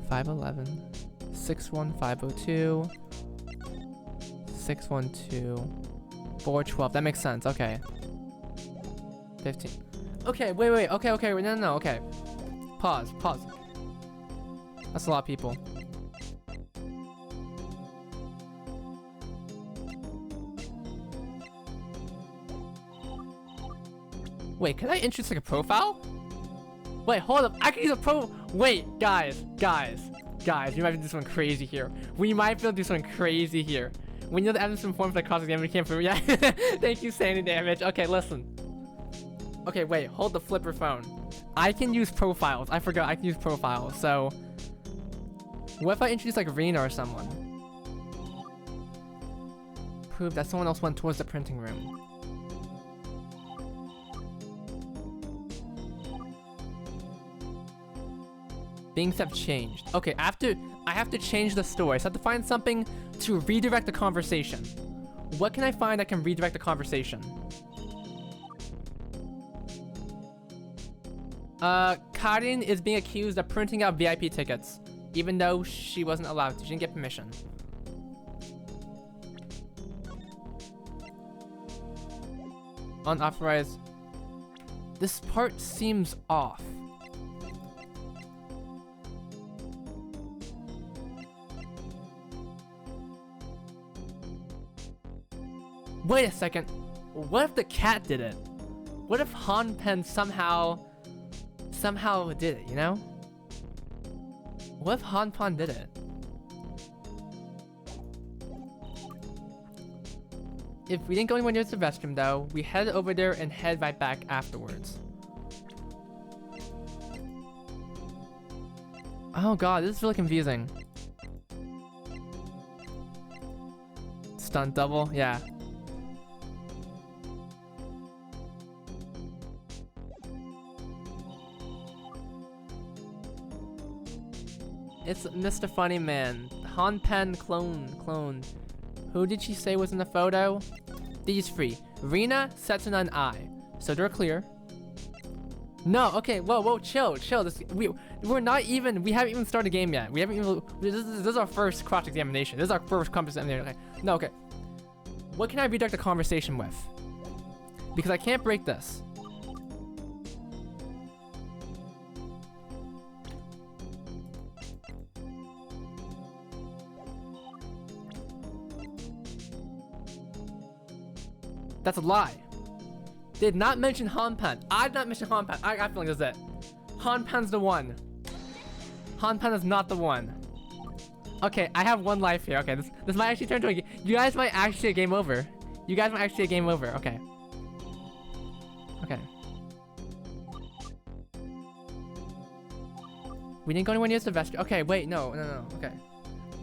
Speaker 1: 511, 61502, 612, 412. That makes sense. Okay. 15. Okay, wait. Okay, no. Okay. Pause. That's a lot of people. Wait, can I introduce like a profile? Wait, hold up. I can use a pro. Wait, guys. We might do something crazy here. We might be able to do something crazy here. We know the evidence informed for the cause of damage came from. Yeah. Thank you, Sandy Damage. Okay, listen. Okay, wait. Hold the flipper phone. I can use profiles. I forgot I can use profiles. So, what if I introduce like Rena or someone? Prove that someone else went towards the printing room. Things have changed. Okay, I have to change the story. So I have to find something to redirect the conversation. What can I find that can redirect the conversation? Karin is being accused of printing out VIP tickets, even though she wasn't allowed to. She didn't get permission. Unauthorized. This part seems off. Wait a second. What if the cat did it? What if Hanpen somehow did it, you know? What if Hanpen did it? If we didn't go anywhere near the restroom though, we head over there and head right back afterwards. Oh god, this is really confusing. Stunt double? Yeah. It's Mr. Funny Man. Hanpen clone. Who did she say was in the photo? These three. Rina, Setsuna, and I. So they're clear. No, okay, whoa, chill. We're not even, we haven't even started the game yet. We haven't even, this is our first cross-examination. This is our first cross-examination. Okay, no, okay. What can I redirect the conversation with? Because I can't break this. That's a lie. Did not mention Hanpen. I've not mentioned Hanpen. I got a feeling this is it. Hanpen's the one. Hanpen is not the one. Okay, I have one life here. Okay, this might actually turn to a. You guys might actually a game over. You guys might actually a game over. Okay. Okay. We didn't go anywhere near the vestry. Okay, wait, no. Okay.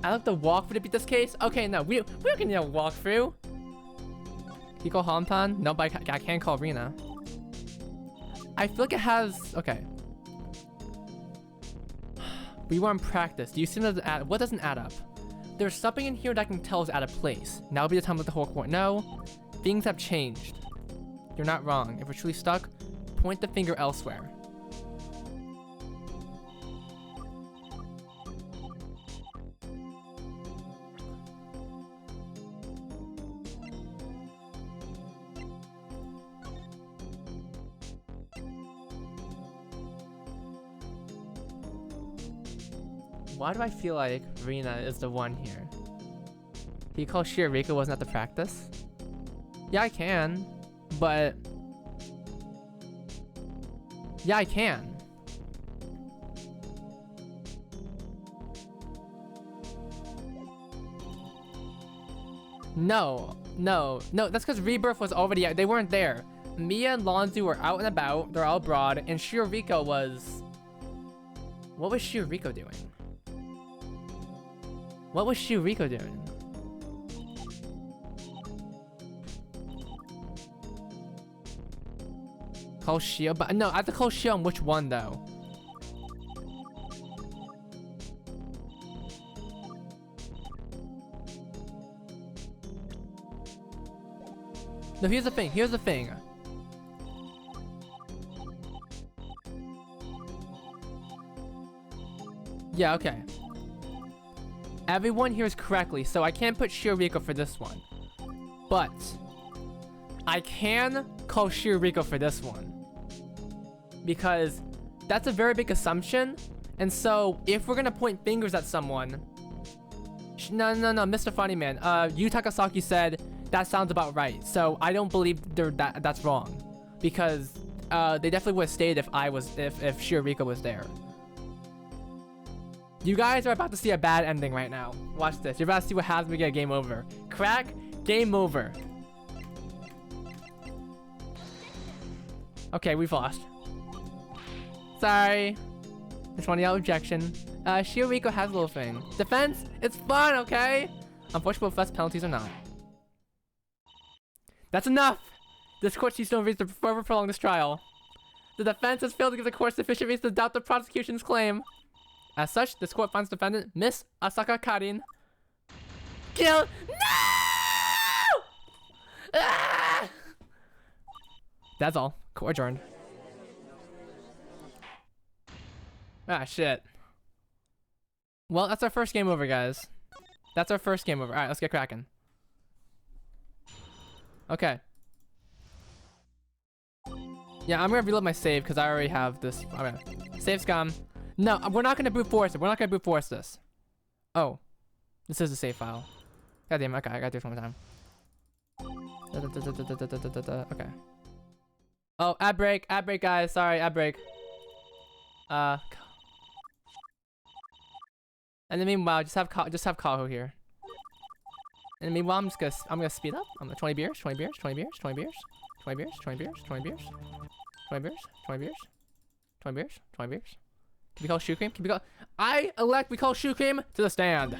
Speaker 1: I like the walkthrough to beat this case. Okay, no, we don't need a walkthrough. You call Hanpen? No, but I can't call Rina. I feel like it has. Okay. We were in practice. Do you see that add? What doesn't add up? There's something in here that can tell us out of place. Now would be the time with the whole court. No, things have changed. You're not wrong. If we're truly stuck, point the finger elsewhere. Why do I feel like Rina is the one here? Can you call Shioriko wasn't at the practice? Yeah, I can. But... yeah, I can. No. That's because Rebirth was already out. They weren't there. Mia and Lonzu were out and about. They're all abroad. And Shioriko was... what was Shioriko doing? What was Shioriko doing? Call Shio? But no, I have to call Shio on which one though? No, here's the thing. Yeah, okay. Everyone hears correctly, so I can't put Shioriko for this one. But I can call Shioriko for this one. Because that's a very big assumption. And so if we're gonna point fingers at someone... No, Mr. Funny Man. Yu Takasaki said that sounds about right. So I don't believe that's wrong. Because they definitely would have stayed if Shioriko was there. You guys are about to see a bad ending right now. Watch this. You're about to see what happens when we get a game over. Crack, game over. Okay, we've lost. Sorry. Just want to yell objection. Shioriko has a little thing. Defense, it's fun, okay? Unfortunately, both less penalties or not. That's enough! This court sees no reason to further prolong this trial. The defense has failed to give the court sufficient reason to doubt the prosecution's claim. As such, this court finds defendant Miss Asaka Karin kill. No! Ah! That's all. Court adjourned. Ah, shit. Well, that's our first game over, guys. That's our first game over. Alright, let's get cracking. Okay. Yeah, I'm gonna reload my save because I already have this. Okay. Save's gone. No, we're not gonna brute force it. We're not gonna brute force this. Oh. This is a save file. God damn it. Okay, I gotta do it one more time. Okay. Oh, ad break, guys. Sorry, ad break. And then meanwhile, just have Kaho here. And meanwhile, I'm gonna speed up. I'm gonna 20 beers, 20 beers, 20 beers, 20 beers, 20 beers, 20 beers, 20 beers, 20 beers, 20 beers, 20 beers, 20 beers. Can we call shoe cream? Can we call? We call shoe cream to the stand.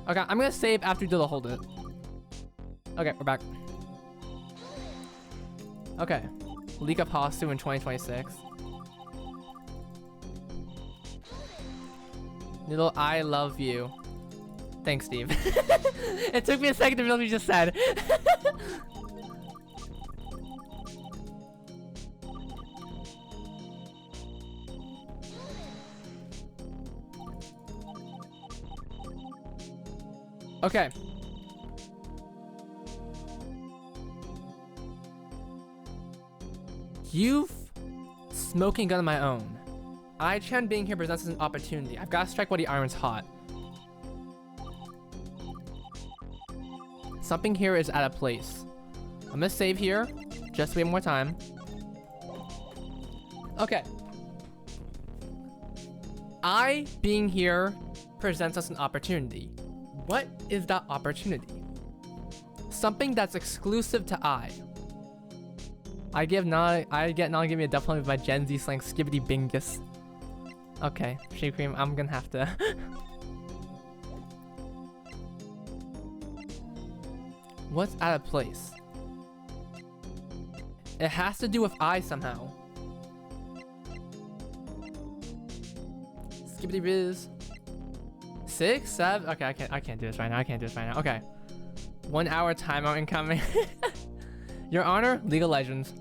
Speaker 1: Okay, I'm gonna save after we do the hold it. Okay, we're back. Okay, League of Hasu in 2026. Little I love you. Thanks, Steve. It took me a second to realize what you just said. Okay. You've smoking gun of my own. I-Chan being here presents an opportunity. I've got to strike while the iron's hot. Something here is out of place. I'm gonna save here, just to wait more time. Okay. I being here presents us an opportunity. What is that opportunity? Something that's exclusive to I. I get not give me a definitely by Gen Z slang skibbity bingus. Okay, Shea Cream, I'm gonna have to. What's out of place? It has to do with I somehow. Skibbity biz. 6, 7. Okay, I can't do this right now. I can't do this right now. Okay. 1 hour timeout incoming. Your Honor, League of Legends.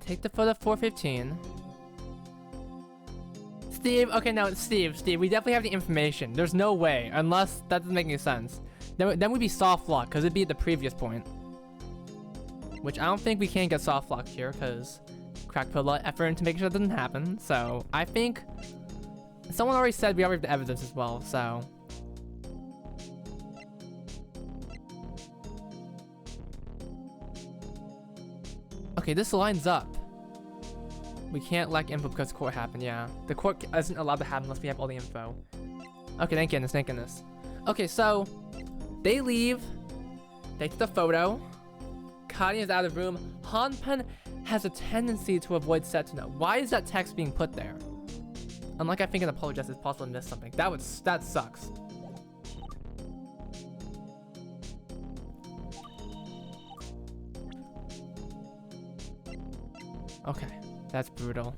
Speaker 1: Take the photo 415. Steve, okay, now Steve, we definitely have the information. There's no way, unless that doesn't make any sense. Then we'd be soft locked, because it'd be at the previous point. Which I don't think we can get soft locked here, because Crack put a lot of effort into making sure that doesn't happen. So I think someone already said we already have the evidence as well, so. Okay, this lines up. We can't lack info because court happened, yeah. The court isn't allowed to happen unless we have all the info. Okay, thank goodness. Okay, so they leave. They take the photo. Kani is out of the room. Hanpen has a tendency to avoid Setsuna. Why is that text being put there? Unlike I think an apologist, it's possible to miss something. That sucks. Okay, that's brutal.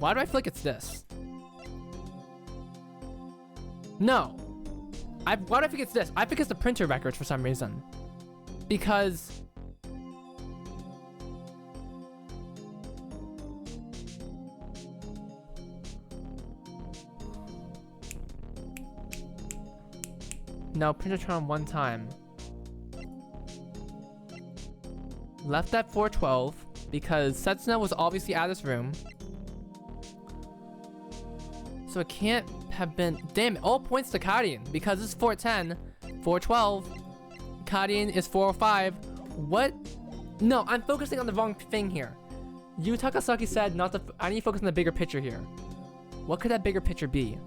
Speaker 1: Why do I feel like it's this? No. Why do I think it's this? I think it's the printer records for some reason. Because... No, printer turn on one time. Left at 412 because Setsuna was obviously out of this room. So it can't have been... Damn it, all points to Karian because it's 410, 412. Gyakuten is 405. What? No, I'm focusing on the wrong thing here. Yu Takasaki said not to. I need to focus on the bigger picture here. What could that bigger picture be?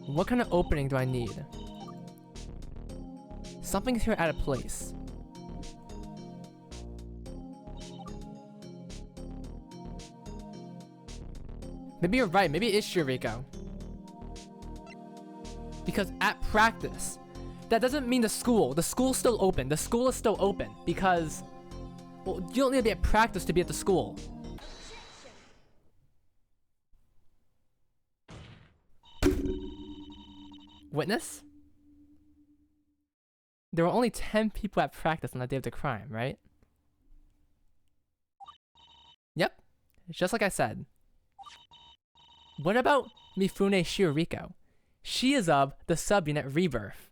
Speaker 1: What kind of opening do I need? Something's here out of place. Maybe you're right. Maybe it is Shiriko. Because at practice, that doesn't mean the school. The school's still open. The school is still open because, well, you don't need to be at practice to be at the school. Witness? There were only 10 people at practice on the day of the crime, right? Yep. Just like I said. What about Mifune Shiriko? She is of the subunit Rebirth.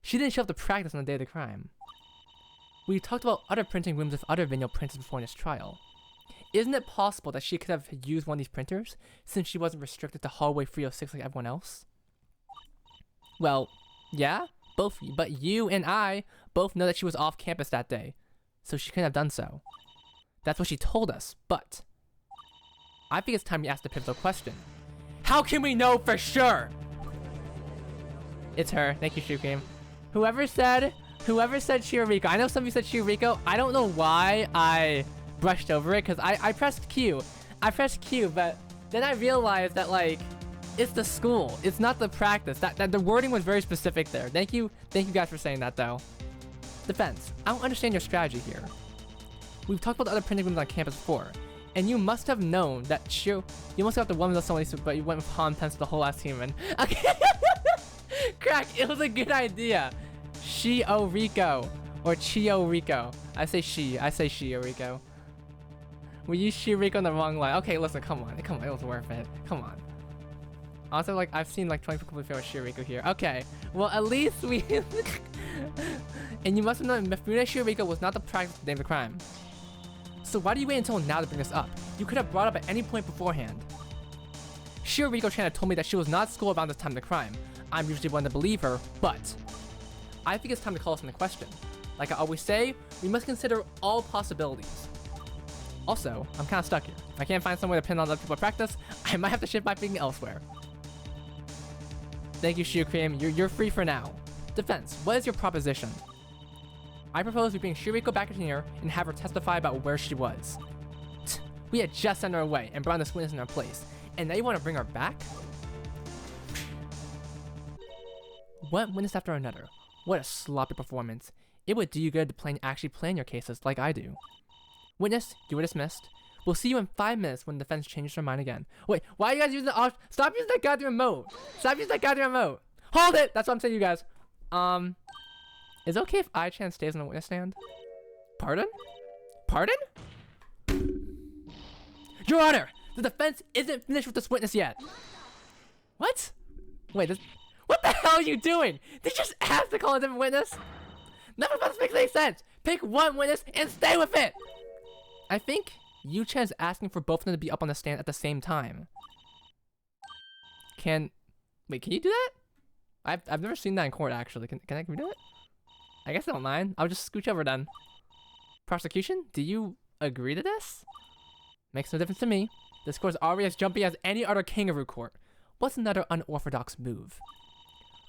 Speaker 1: She didn't show up to practice on the day of the crime. We talked about other printing rooms with other vinyl printers before this trial. Isn't it possible that she could have used one of these printers, since she wasn't restricted to hallway 306 like everyone else? Well, yeah, but you and I both know that she was off campus that day, so she couldn't have done so. That's what she told us, but I think it's time we ask the pivotal question. How can we know for sure? It's her. Thank you, Shukim. Whoever said Shiriko. I know some of you said Shiriko. I don't know why I brushed over it, because I pressed Q. I pressed Q, but then I realized that, like, it's the school. It's not the practice. That the wording was very specific there. Thank you guys for saying that, though. Defense. I don't understand your strategy here. We've talked about the other printing rooms on campus before, and you must have known that you must have the one with somebody, but you went with Han Pencil the whole last team, and okay. Crack, it was a good idea. Shio Rico or Chio Rico. I say Shio Rico. We used Shiriko on the wrong line. Okay, listen, come on, it was worth it. Come on. Also, like, I've seen like 20 people fail Shiriko here. Okay, well, at least we. And you must have known Mifune Shiriko was not the practice name of the crime. So why do you wait until now to bring this up? You could have brought up at any point beforehand. Shiriko-chan had told me that she was not at school around this time of the crime. I'm usually one to believe her, but I think it's time to call us into question. Like I always say, we must consider all possibilities. Also, I'm kind of stuck here. If I can't find some way to pin on other people at practice, I might have to shift my thinking elsewhere. Thank you, Shiu Cream. You're free for now. Defense, what is your proposition? I propose we bring Shiriko back in here and have her testify about where she was. We had just sent her away and brought this witness in her place, and now you want to bring her back? One witness after another. What a sloppy performance. It would do you good to actually plan your cases like I do. Witness, you were dismissed. We'll see you in 5 minutes when the defense changes their mind again. Wait, why are you guys using the stop using that goddamn remote! Stop using that goddamn remote! Hold it! That's what I'm saying, you guys. Is it okay if I-chan stays on the witness stand? Pardon? Pardon? Your Honor! The defense isn't finished with this witness yet! What? Wait, what the hell are you doing? Did you just ask to call a different witness? None of this makes any sense! Pick one witness and stay with it! I think Yu-chan is asking for both of them to be up on the stand at the same time. Wait, can you do that? I've never seen that in court, actually. Can we do it? I guess I don't mind. I'll just scooch over then. Prosecution, do you agree to this? Makes no difference to me. This court is already as jumpy as any other kangaroo court. What's another unorthodox move?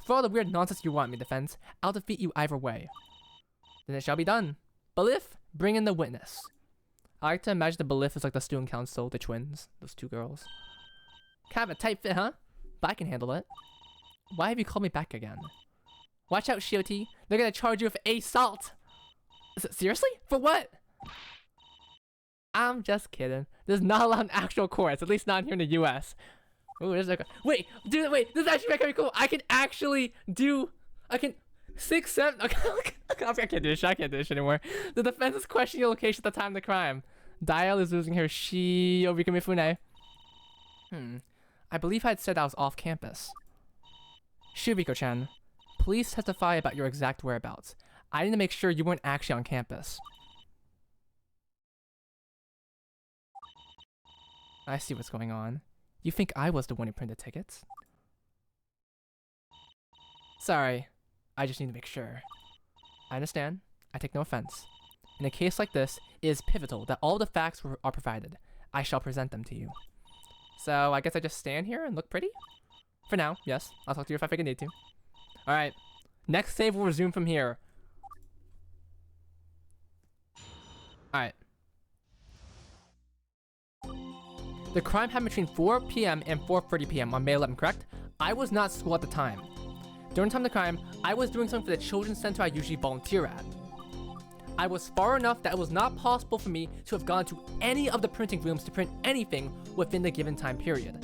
Speaker 1: For all the weird nonsense you want me, defense, I'll defeat you either way. Then it shall be done. Balif, bring in the witness. I like to imagine the Balif is like the student council, the twins, those two girls. Kind of a tight fit, huh? But I can handle it. Why have you called me back again? Watch out, Shioti. They're gonna charge you with assault. Seriously? For what? I'm just kidding. This is not allowed in actual courts, at least not here in the US. Ooh, this is like wait, dude, wait, this is actually kind of cool. I can 6, 7, okay, I can't do this shit anymore. The defense is questioning your location at the time of the crime. Dial is losing her Shiorika Mifune. I believe I had said I was off campus. Shiriko-chan, please testify about your exact whereabouts. I need to make sure you weren't actually on campus. I see what's going on. You think I was the one who printed tickets? Sorry. I just need to make sure. I understand. I take no offense. In a case like this, it is pivotal that all the facts are provided. I shall present them to you. So I guess I just stand here and look pretty? For now, yes. I'll talk to you if I think I need to. Alright. Next save will resume from here. Alright. The crime happened between 4 p.m. and 4:30 p.m. on May 11th, correct? I was not at school at the time. During the time of the crime, I was doing something for the children's center I usually volunteer at. I was far enough that it was not possible for me to have gone to any of the printing rooms to print anything within the given time period.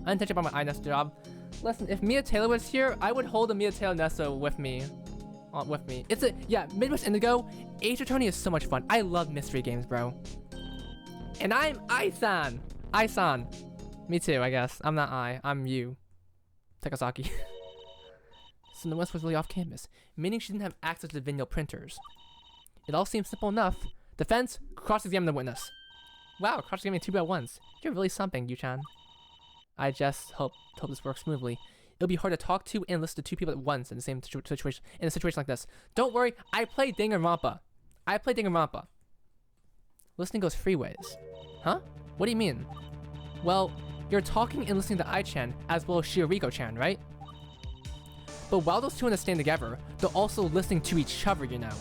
Speaker 1: I didn't touch about my iNesto job. Listen, if Mia Taylor was here, I would hold a Mia Taylor Nesto with me. It's a, yeah, Midwest Indigo, Ace Attorney is so much fun. I love mystery games, bro. And I'm Ai-san. Ai-san. Me too, I guess. I'm not I, I'm you. Takasaki. So the West was really off campus, meaning she didn't have access to the vinyl printers. It all seems simple enough. Defense, cross-examine the witness. Wow, cross-examining 2 at once. You're really something, Yu-chan. I just hope this works smoothly. It'll be hard to talk to and listen to 2 people at once in the same situation. In a situation like this. Don't worry, I play Danganronpa. Listening goes 3 ways. Huh? What do you mean? Well, you're talking and listening to I-chan as well as Shioriko-chan, right? But while those 2 understand together, they're also listening to each other, you know.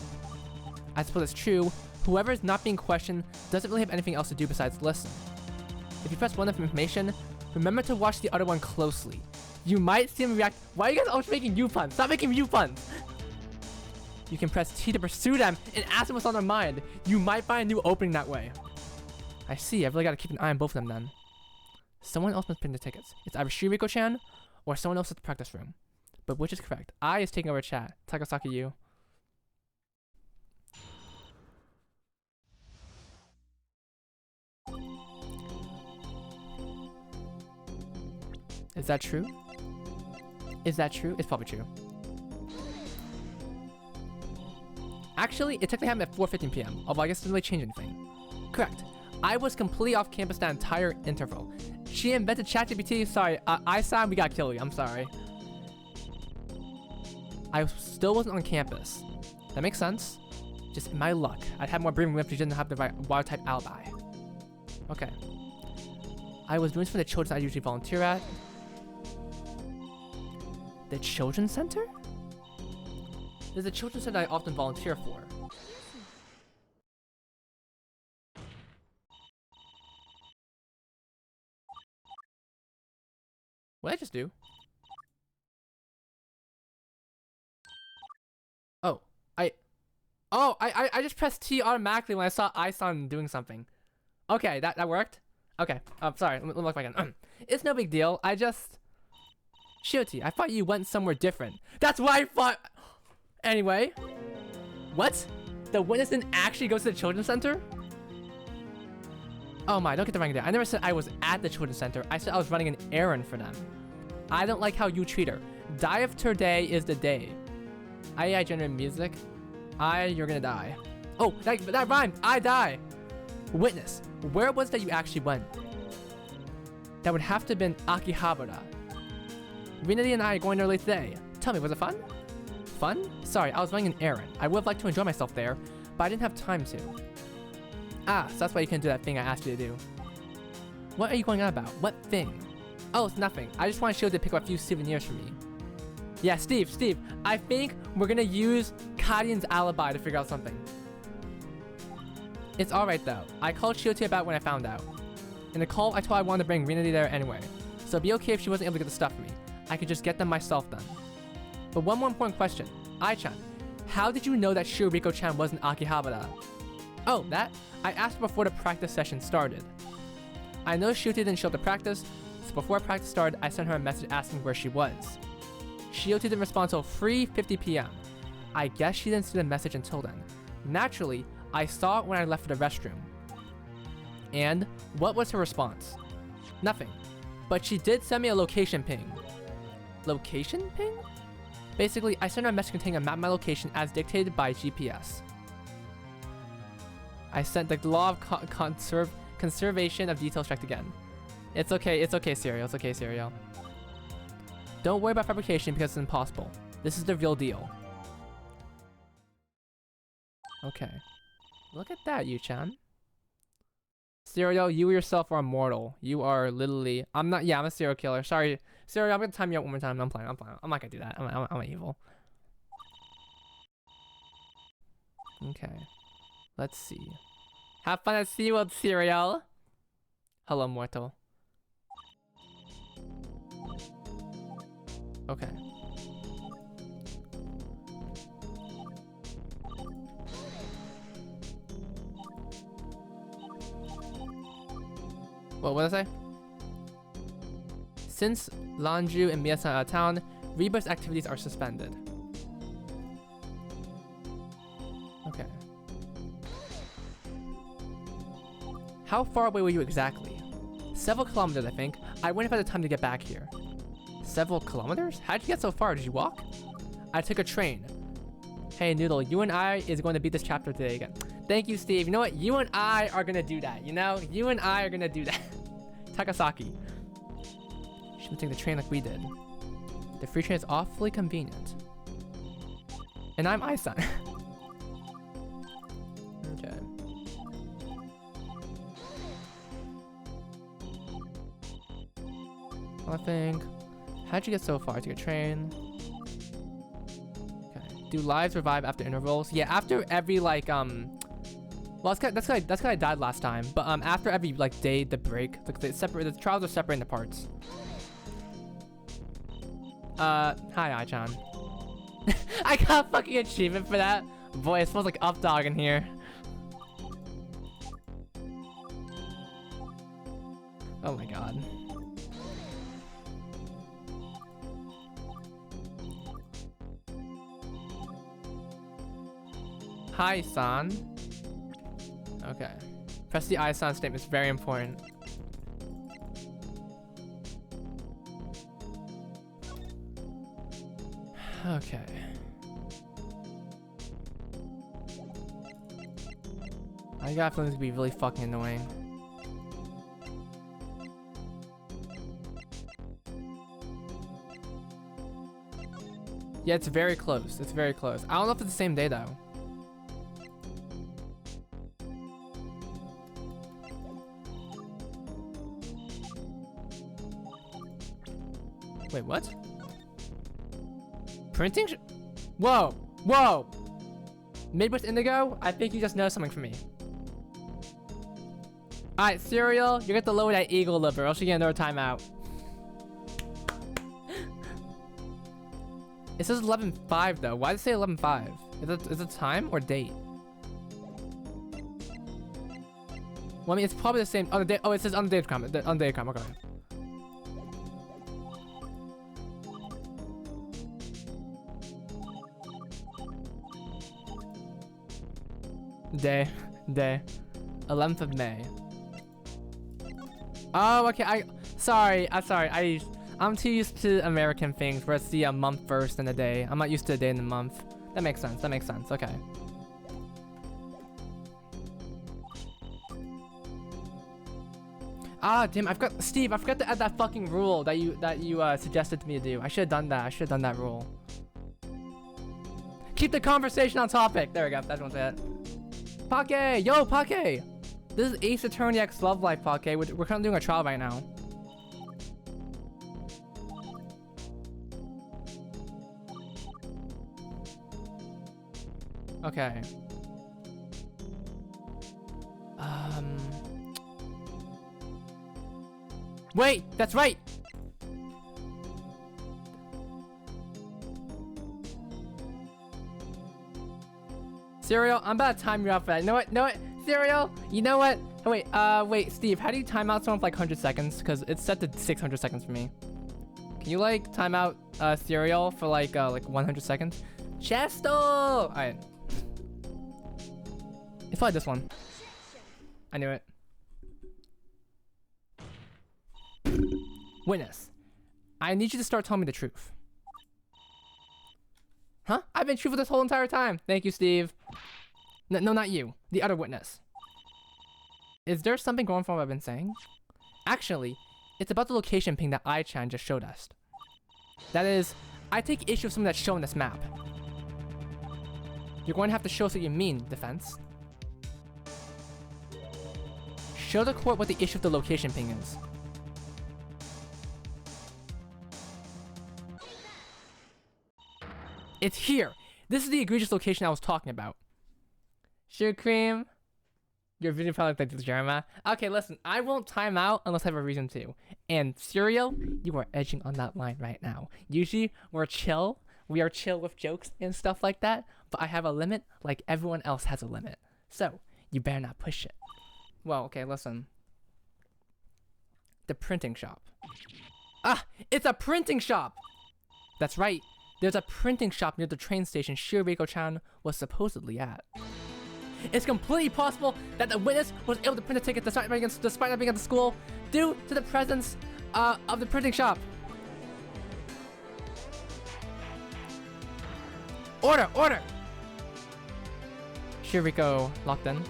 Speaker 1: I suppose it's true, whoever is not being questioned doesn't really have anything else to do besides listen. If you press one of information, remember to watch the other one closely. You might see them react. Why are you guys always making you puns? Stop making you puns! You can press T to pursue them and ask them what's on their mind. You might find a new opening that way. I see, I really gotta keep an eye on both of them then. Someone else must print the tickets. It's either Shiriko-chan or someone else at the practice room. But which is correct? I is taking over chat. Takasaki, you. Is that true? Is that true? It's probably true. Actually, it technically happened at 4:15 p.m. Although I guess it didn't really change anything. Correct. I was completely off campus that entire interval. She invented ChatGPT. Sorry, I-san, we gotta kill you. I'm sorry. I still wasn't on campus. That makes sense. Just my luck. I'd have more breathing if you didn't have the right water type alibi. Okay. I was doing this for the children I usually volunteer at. The children's center? There's a children's center I often volunteer for. What did I just do? I just pressed T automatically when I saw Ai-san doing something. Okay, that worked? Okay, sorry, let me look back again. It's no big deal, I just... Shioti, I thought you went somewhere different. That's what I thought! Anyway. What? The witness didn't actually go to the children's center? Oh my, don't get the wrong idea. I never said I was at the children's center. I said I was running an errand for them. I don't like how you treat her. Die of today is the day. I generate music. You're gonna die. Oh, that rhymed. I die. Witness, where was that you actually went? That would have to have been Akihabara. Rinari and I are going there late today. Tell me, was it fun? Fun? Sorry, I was running an errand. I would have liked to enjoy myself there, but I didn't have time to. Ah, so that's why you couldn't do that thing I asked you to do. What are you going on about? What thing? Oh, it's nothing. I just want Shio to pick up a few souvenirs for me. Yeah, Steve, I think we're gonna use Kadian's alibi to figure out something. It's alright though. I called Shiote about when I found out. In the call, I told her I wanted to bring Rinari there anyway. So it'd be okay if she wasn't able to get the stuff for me. I could just get them myself then. But one more important question. Ai-chan, how did you know that Shioriko-chan wasn't Akihabara? Oh, that? I asked her before the practice session started. I know Shiote didn't show up to practice, so before practice started, I sent her a message asking where she was. Shiote didn't respond until 3:50 p.m. I guess she didn't see the message until then. Naturally, I saw it when I left for the restroom. And what was her response? Nothing. But she did send me a location ping. Location ping? Basically, I sent her a message containing a map of my location as dictated by GPS. I sent the law of conservation of details checked again. It's okay, Serial. It's okay, Serial. Don't worry about fabrication because it's impossible. This is the real deal. Okay. Look at that, Yu-chan. Serial, you yourself are immortal. You are literally... I'm not... Yeah, I'm a serial killer. Sorry. Serial, I'm gonna time you out one more time. I'm playing. I'm not gonna do that. I'm evil. Okay. Let's see. Have fun at SeaWorld, Serial. Hello, mortal. Okay. What did I say? Since Lanju and Miyasan are out of town, Rebirth's activities are suspended. Okay. How far away were you exactly? Several kilometers, I think. I wouldn't have had the time to get back here. Several kilometers? How'd you get so far? Did you walk? I took a train. Hey, Noodle, you and I is going to beat this chapter today again. Thank you, Steve. You know what? You and I are gonna do that, you know? You and I are gonna do that. Takasaki. Shouldn't take the train like we did. The free train is awfully convenient. And I'm Ai-san. Okay. I think. How'd you get so far? Take a train. Okay. Do lives revive after intervals? Yeah, after every like well, that's kind of I died last time. But after every like day, the break, the trials are separated into parts. Hi, Ai-chan. I got a fucking achievement for that. Boy, it smells like up dog in here. Oh my god. Hi, san. Okay. Press the I-san statement. It's very important. Okay. I got a feeling this to be really fucking annoying. Yeah, it's very close. It's very close. I don't know if it's the same day though. Wait, what? Printing? Whoa! Whoa! Midwest Indigo? I think you just know something from me. Alright, Serial, you get to lower that eagle liver, or else you get another timeout. It says 11:05 though. Why does it say 11:05? Is it time or date? Well, I mean, it's probably the same. Oh, the day. Oh, it says on the date comment. On the date comment. Okay. Day. 11th of May. Oh, okay. Sorry. I'm too used to American things where it's the month first and the day. I'm not used to the day and the month. That makes sense. Okay. Ah, damn! Steve. I forgot to add that fucking rule that you suggested to me to do. I should have done that. I should have done that rule. Keep the conversation on topic. There we go. That's what I'm saying. Pake! Yo, Pake! This is Ace Attorney X Love Life, Pake. We're kind of doing a trial right now. Okay. Wait! That's right! Serial, I'm about to time you out for that. You know what? Serial, you know what? Oh, wait, Steve, how do you time out someone for like 100 seconds? Because it's set to 600 seconds for me. Can you like time out Serial for like 100 seconds? Chesto! Alright. It's probably this one. I knew it. Witness. I need you to start telling me the truth. Huh? I've been truthful this whole entire time. Thank you, Steve. No, not you. The other witness. Is there something going from what I've been saying? Actually, it's about the location ping that Ai-chan just showed us. That is, I take issue with something that's shown in this map. You're going to have to show us what you mean, defense. Show the court what the issue with the location ping is. It's here. This is the egregious location I was talking about. Sugar cream. Your video probably like the drama. Okay, listen. I won't time out unless I have a reason to. And cereal, you are edging on that line right now. Usually, we're chill. We are chill with jokes and stuff like that. But I have a limit like everyone else has a limit. So, you better not push it. Well, okay, listen. The printing shop. Ah! It's a printing shop! That's right. There's a printing shop near the train station Shiriko-chan was supposedly at. It's completely possible that the witness was able to print a ticket despite not being at the school due to the presence of the printing shop. Order! Order! Shiriko locked in.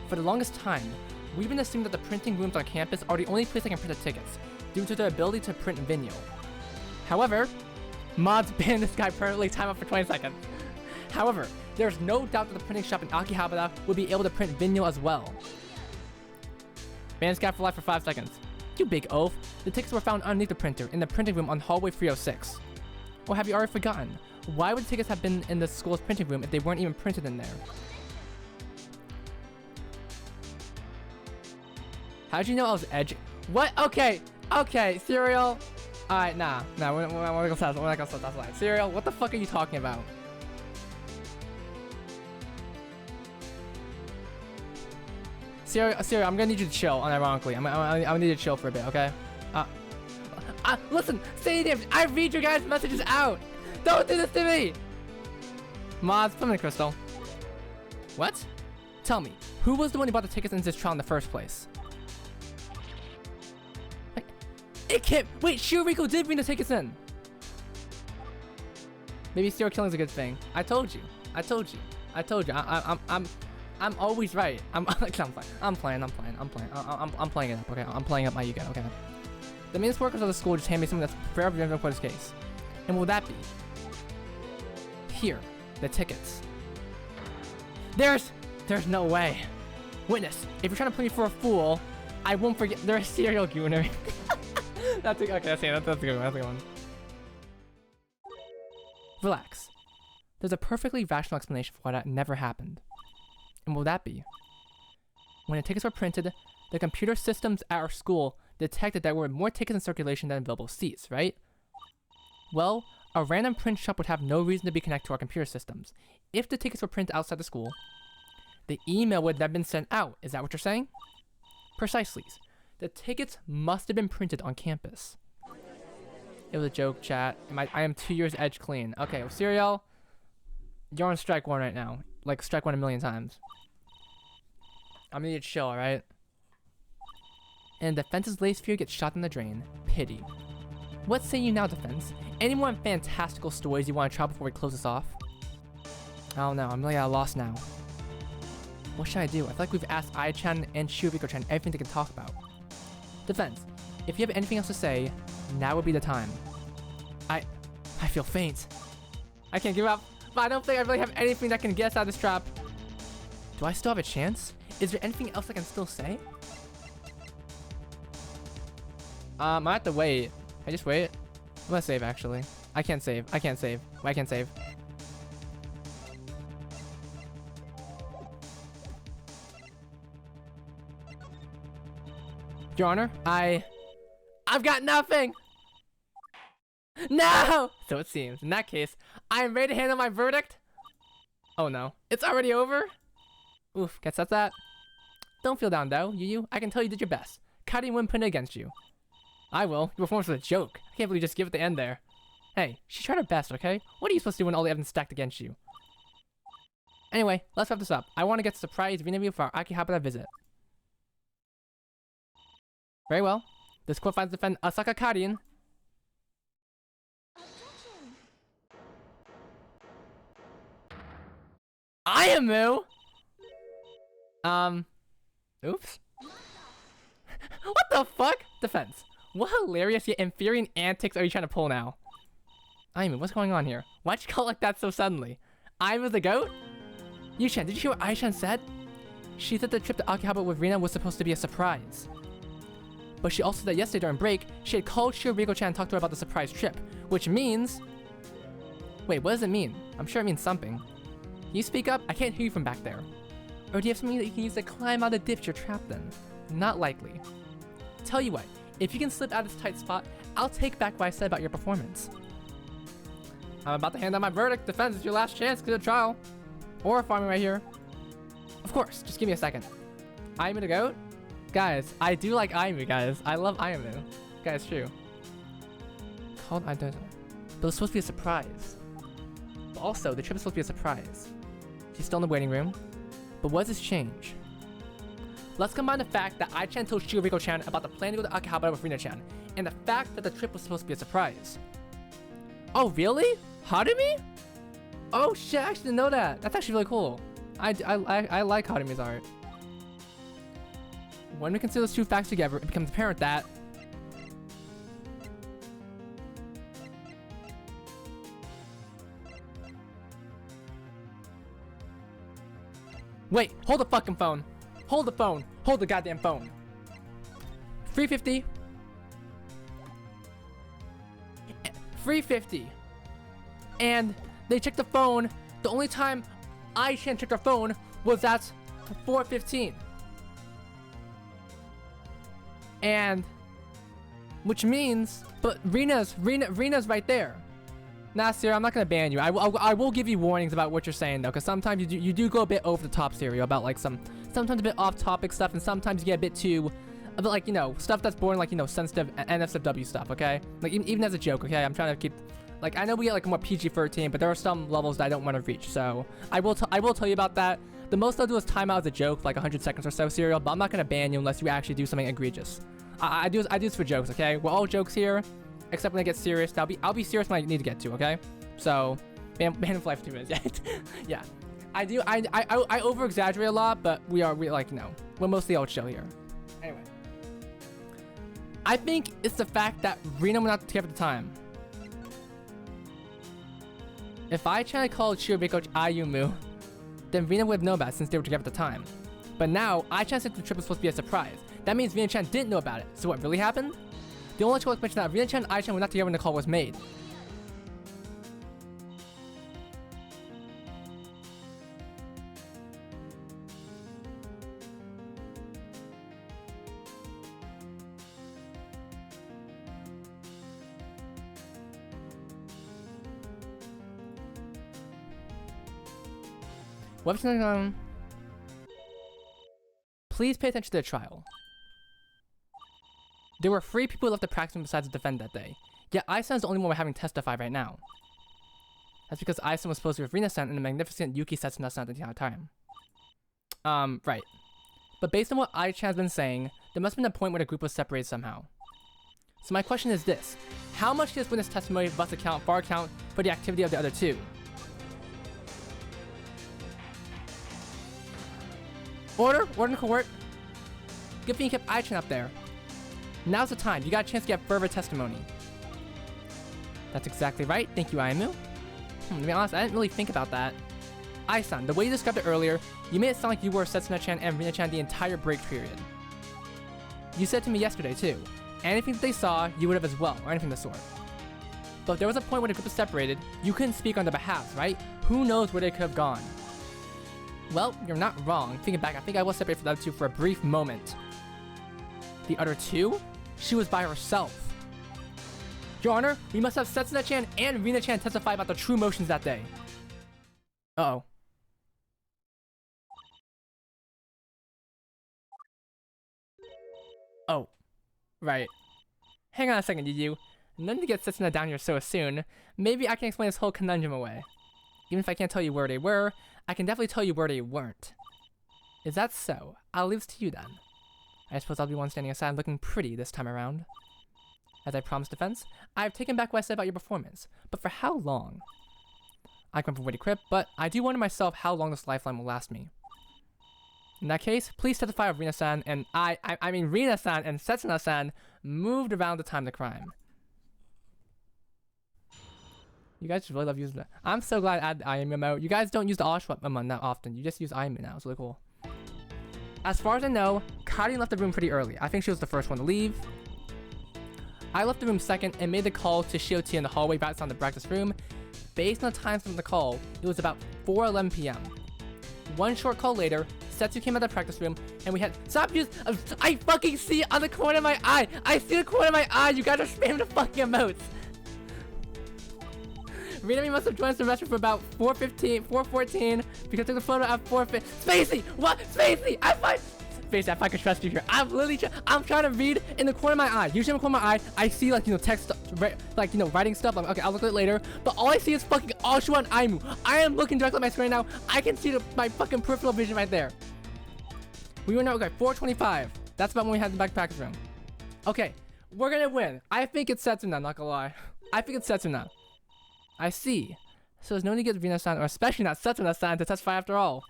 Speaker 1: For the longest time, we've been assuming that the printing rooms on campus are the only place that can print the tickets, due to their ability to print video. However, mods banned this guy permanently, time up for 20 seconds. However, there's no doubt that the printing shop in Akihabara would be able to print video as well. Ban this guy for life for 5 seconds. You big oaf. The tickets were found underneath the printer in the printing room on hallway 306. Or have you already forgotten? Why would the tickets have been in the school's printing room if they weren't even printed in there? How'd you know I was edging? What? Okay, okay, cereal. Alright, nah, we're not gonna stop that line. Cereal, what the fuck are you talking about? Cereal, I'm gonna need you to chill, unironically. I'm gonna need you to chill for a bit, okay? Listen, say it. I read your guys' messages out. Don't do this to me. Mods, put me in Crystal. What? Tell me, who was the one who bought the tickets into this trial in the first place? It can't. Wait, Shiriko did bring the tickets in. Maybe serial killing's a good thing. I told you. I'm always right. I'm playing it up. Okay, I'm playing up my ego. Okay. The main workers of the school just hand me something that's forever relevant for this case. And what would that be? Here, the tickets. There's no way. Witness, if you're trying to play me for a fool, I won't forget. They're a serial gooner. That's a good one. Relax. There's a perfectly rational explanation for why that never happened. And what would that be? When the tickets were printed, the computer systems at our school detected there were more tickets in circulation than available seats, right? Well, a random print shop would have no reason to be connected to our computer systems. If the tickets were printed outside the school, the email would have been sent out. Is that what you're saying? Precisely. The tickets must have been printed on campus. It was a joke, chat. I am 2 years edge clean. Okay, well, Cereal, you're on strike one right now. Like, strike one a million times. I'm gonna need to chill, alright? And Defense's lace sphere gets shot in the drain. Pity. What say you now, Defense? Any more fantastical stories you want to try before we close this off? I don't know. I'm really at a loss now. What should I do? I feel like we've asked Ai-chan and Shiriko-chan everything they can talk about. Defense, if you have anything else to say, now would be the time. I feel faint. I can't give up, but I don't think I really have anything that can get us out of this trap. Do I still have a chance? Is there anything else I can still say? I have to wait. Can I just wait? I'm gonna save, actually. I can't save. I can't save. I can't save. Your Honor, I've got nothing! No! So it seems. In that case, I am ready to handle my verdict. Oh no. It's already over? Oof, guess that's that. Don't feel down though, Yu. I can tell you did your best. Cutting wouldn't put it against you. I will. Your performance was a joke. I can't believe you just give it the end there. Hey, she tried her best, okay? What are you supposed to do when all the evidence stacked against you? Anyway, let's wrap this up. I want to get a surprise interview for our Akihabara visit. Very well. This court finds defend Asaka Karin. Ayamu! Oops. What the fuck? Defense. What hilarious yet infuriating antics are you trying to pull now? Ayamu, what's going on here? Why'd you call it like that so suddenly? Ayamu the goat? Yu-chan, did you hear what Ai-chan said? She said the trip to Akihabara with Rina was supposed to be a surprise. But she also said that yesterday during break, she had called Shiriko-chan and talked to her about the surprise trip. Which means... Wait, what does it mean? I'm sure it means something. Can you speak up? I can't hear you from back there. Or do you have something that you can use to climb out of the ditch you're trapped in? Not likely. Tell you what, if you can slip out of this tight spot, I'll take back what I said about your performance. I'm about to hand out my verdict. Defense is your last chance to get a trial. Or farming right here. Of course, just give me a second. Aimu the goat? Guys, I do like Aimu, guys. I love Aimu. Guys, true. Called I don't know. But it's supposed to be a surprise. But also, the trip is supposed to be a surprise. She's still in the waiting room. But what does this change? Let's combine the fact that Ai-chan told Shiriko-chan about the plan to go to Akihabara with Rina-chan, and the fact that the trip was supposed to be a surprise. Oh, really? Harumi? Oh shit, I actually didn't know that. That's actually really cool. I like Harumi's art. When we consider those two facts together, it becomes apparent that... Wait, hold the fucking phone. Hold the phone. Hold the goddamn phone. 350. 350. And they checked the phone. The only time Ai-chan checked her phone was at 4:15. And which means, but Rina's right there. Nah, Siri, I'm not gonna ban you. I will give you warnings about what you're saying though, because sometimes you do go a bit over the top, Siri, about like sometimes a bit off topic stuff, and sometimes you get a bit too, a bit like, you know, stuff that's born like, you know, sensitive NSFW stuff. Okay, like even as a joke. Okay, I'm trying to keep, like, I know we get like more PG-13, but there are some levels that I don't want to reach. So I will tell you about that. The most I'll do is time out as a joke, like 100 seconds or so, Serial. But I'm not gonna ban you unless you actually do something egregious. I do this for jokes. Okay, we're all jokes here. Except when I get serious, I'll be serious when I need to get to, okay? So, ban him for life for 2 minutes. Yeah. I over exaggerate a lot, but we like, you know, we're mostly all chill here. Anyway. I think it's the fact that Rina went out together at the time. If I called Shirobiko Ayumu, then Rina would have known about it since they were together at the time. But now, I-chan said the trip was supposed to be a surprise. That means Rina-chan didn't know about it. So what really happened? The only logical explanation that Rina-chan and Ai-chan were not together when the call was made. Website, please pay attention to the trial. There were 3 people left to practice besides the defend that day. Yet Ai-san is the only one we're having testify right now. That's because Ai-san was supposed to be with Rina-san and the magnificent Yuki Setsuna-san at the entire time. Right. But based on what Ai-chan has been saying, there must have been a point where the group was separated somehow. So my question is this: how much does witness testimony must account for the activity of the other 2? Order in court. Good thing you kept Ai-chan up there. Now's the time. You got a chance to get further testimony. That's exactly right. Thank you, Aimu. To be honest, I didn't really think about that. Ai-san, the way you described it earlier, you made it sound like you were Setsuna-chan and Rina-chan the entire break period. You said to me yesterday, too. Anything that they saw, you would have as well, or anything of the sort. But if there was a point where the group was separated, you couldn't speak on their behalf, right? Who knows where they could have gone? Well, you're not wrong. Thinking back, I think I was separated from the other 2 for a brief moment. The other 2? She was by herself. Your Honor, we must have Setsuna-chan and Rina-chan testify about the true motions that day. Uh-oh. Oh. Right. Hang on a second, Yu. Nothing to get Setsuna down here so soon. Maybe I can explain this whole conundrum away. Even if I can't tell you where they were, I can definitely tell you where they weren't. Is that so? I'll leave this to you then. I suppose I'll be one standing aside looking pretty this time around. As I promised defense, I've taken back what I said about your performance. But for how long? I come from Witty Crypt, but I do wonder myself how long this lifeline will last me. In that case, please testify of Rina-san and I mean Rina-san and Setsuna-san moved around the time of the crime. You guys just really love using that. I'm so glad I added the IMU mode. You guys don't use the Oshwap emote that often. You just use IMU now. It's really cool. As far as I know, Kari left the room pretty early. I think she was the first one to leave. I left the room second and made the call to Shioti in the hallway right outside the practice room. Based on the time from the call, it was about 4:11 p.m. One short call later, Setsu came out of the practice room and we had— Stop using— I fucking see it on the corner of my eye! I see the corner of my eye! You guys are spamming the fucking emotes! Renami must have joined the restroom for about 4:14 because I took the photo at 4:15. Spacey! What? Spacey! Spacey, if I could trust you here. I'm literally I'm trying to read in the corner of my eye. Usually in the corner of my eye, I see like, you know, text, like, you know, writing stuff. Like, okay, I'll look at it later. But all I see is fucking Oshua and Aimu. I am looking directly at my screen now. I can see my fucking peripheral vision right there. We were now, okay, 4:25. That's about when we had the backpack room. Okay, we're gonna win. I think it's Setsuna, not gonna lie. I think it's Setsuna. I see. So there's no need to get Rina-san, or especially not Setsuna-san, to testify after all.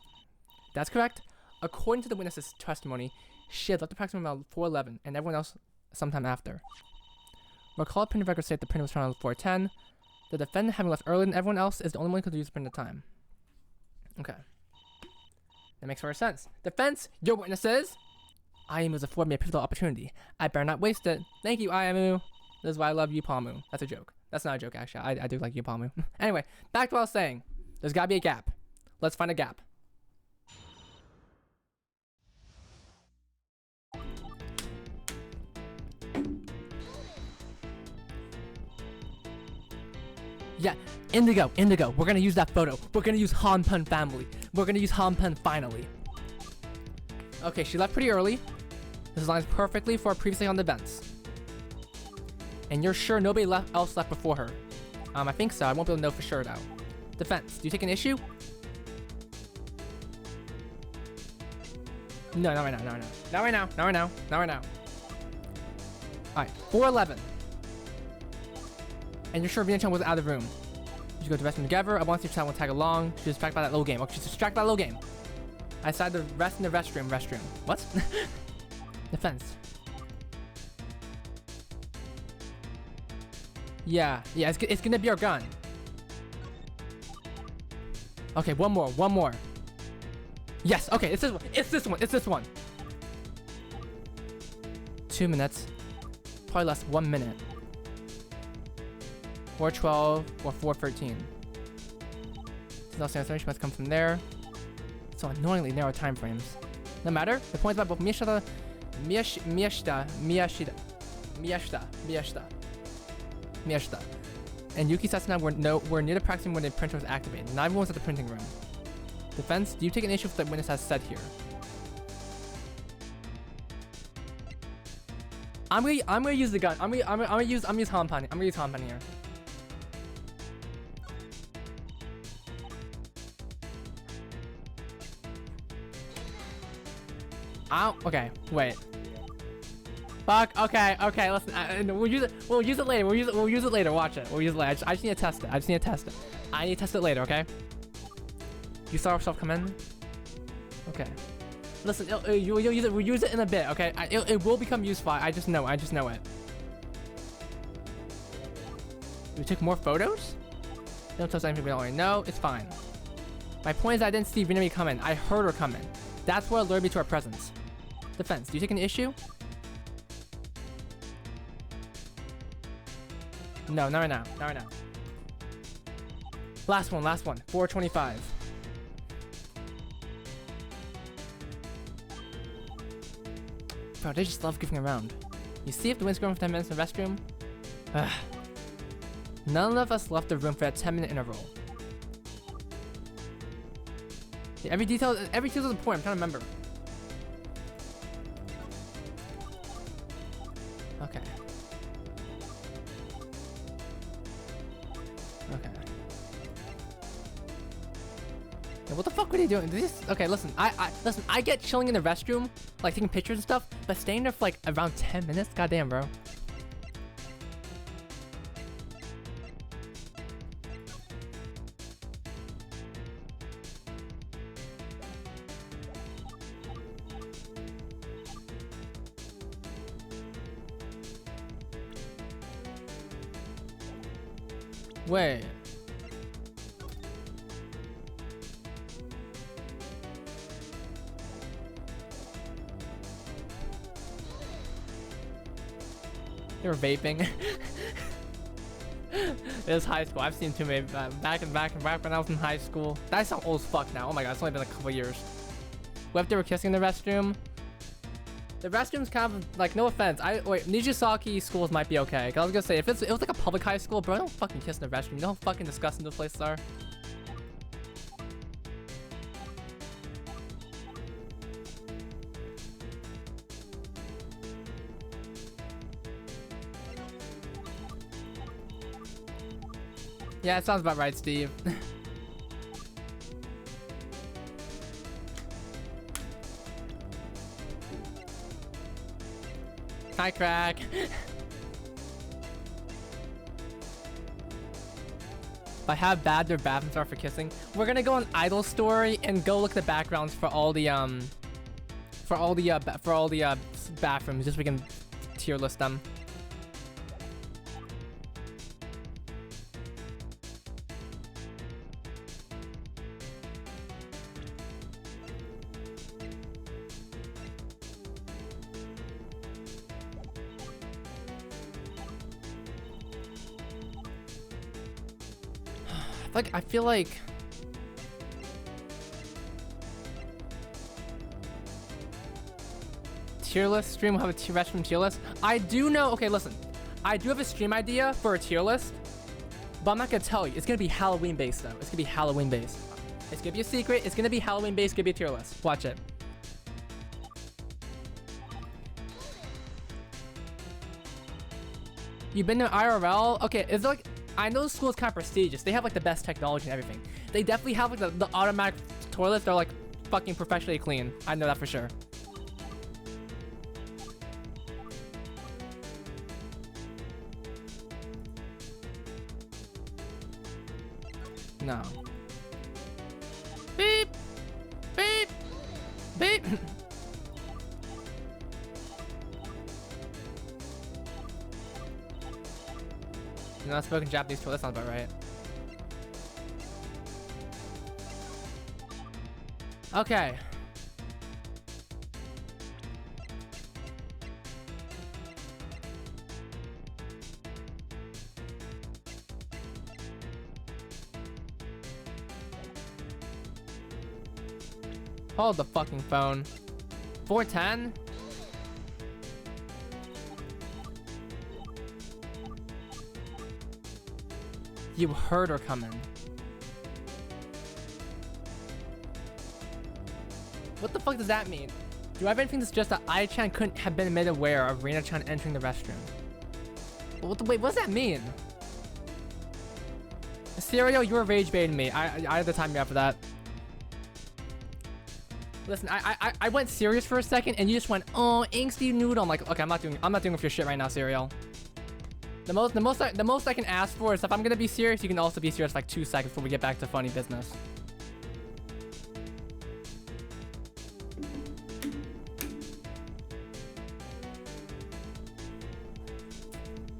Speaker 1: That's correct. According to the witness's testimony, she had left the practice room around 4:11, and everyone else sometime after. Recall printer records say the printer was turned on at 4:10. The defendant, having left earlier than everyone else, is the only one who could use the printer time. Okay. That makes more sense. Defense, your witnesses! IMU was afforded me a pivotal opportunity. I better not waste it. Thank you, IMU. This is why I love you, Palmu. That's a joke. That's not a joke, actually. I do like you, Palmu. Anyway, back to what I was saying. There's gotta be a gap. Let's find a gap. Yeah, Indigo. We're gonna use that photo. We're gonna use Hanpen family. We're gonna use Hanpen finally. Okay, she left pretty early. This aligns perfectly for previously on the events. And you're sure nobody else left before her? I think so. I won't be able to know for sure though. Defense, do you take an issue? No, not right now. Not right now. Alright, 4:11. And you're sure Rina-chan was out of the room. You should go to the restroom together. I want to see if Chan will tag along. She's distracted by that little game. Okay, she's distracted by that little game. I decided to rest in the restroom. What? Defense. Yeah, it's gonna be our gun. Okay, one more. Yes, okay, it's this one. 2 minutes. Probably less 1 minute. 4:12 or 4:13. Since she must come from there. So annoyingly narrow time frames. No matter, the point is about both Miyashita and Yuki Setsuna were near the practice room when the printer was activated. Not everyone was at the printing room. Defense, do you take an issue with what the witness has said here? I'm gonna use the gun. I'm gonna use Hanpan here. Okay, wait. Fuck. Okay. Listen, we'll use it later. We'll use it later. Watch it. We'll use it later. I just need to test it. I need to test it later. Okay. You saw yourself come in. Okay. Listen, we'll use it in a bit. Okay. It will become useful. I just know it. We took more photos. Don't tell anything we don't already know. It's fine. My point is, I didn't see Rinami come in. I heard her come in. That's what alerted me to her presence. Defense, do you take an issue? No, not right now. Last one. 4:25. Bro, they just love goofing around. You see if the wind's going for 10 minutes in the restroom? Ugh. None of us left the room for that 10-minute interval. Yeah, every detail is important. I'm trying to remember. Okay. Yeah, what the fuck were they doing? Okay, listen. I get chilling in the restroom, like taking pictures and stuff, but staying there for like around 10 minutes. Goddamn, bro. Wait. They were vaping. It was high school. I've seen too many back when I was in high school. That sounds old as fuck now. Oh my god, it's only been a couple years. What if they were kissing in the restroom? The restroom's kind of like, no offense. Nijisaki schools might be okay. Cause I was gonna say if it was like a public high school, bro, don't fucking kiss in the restroom. You know how fucking disgusting those places are. Yeah, it sounds about right, Steve. Hi, Crack. If I have bad, their bathrooms are for kissing. We're gonna go on Idol Story and go look at the backgrounds for all the bathrooms, just so we can tier list them. I feel like tier list stream will have a restroom tier list. I do know. Okay, listen. I do have a stream idea for a tier list, but I'm not gonna tell you. It's gonna be Halloween based though. It's gonna be Halloween based. It's gonna be a secret. It's gonna be Halloween based. It's gonna be a tier list. Watch it. You've been to IRL? Okay, it's like, I know the school is kind of prestigious. They have like the best technology and everything. They definitely have like the automatic toilets. They're like fucking professionally clean. I know that for sure. No. Beep! Beep! Beep! You're not spoken Japanese toilet, that sounds about right. Okay. Hold the fucking phone. 410? You heard her coming. What the fuck does that mean? Do I have anything to suggest that I-chan couldn't have been made aware of Rina-chan entering the restroom? Wait, what does that mean? Cereal, you were rage baiting me. I had to time you out for that. Listen, I went serious for a second and you just went, oh, angsty noodle. I'm like, okay, I'm not doing with your shit right now, Cereal. The most I can ask for is if I'm gonna be serious, you can also be serious for like 2 seconds before we get back to funny business.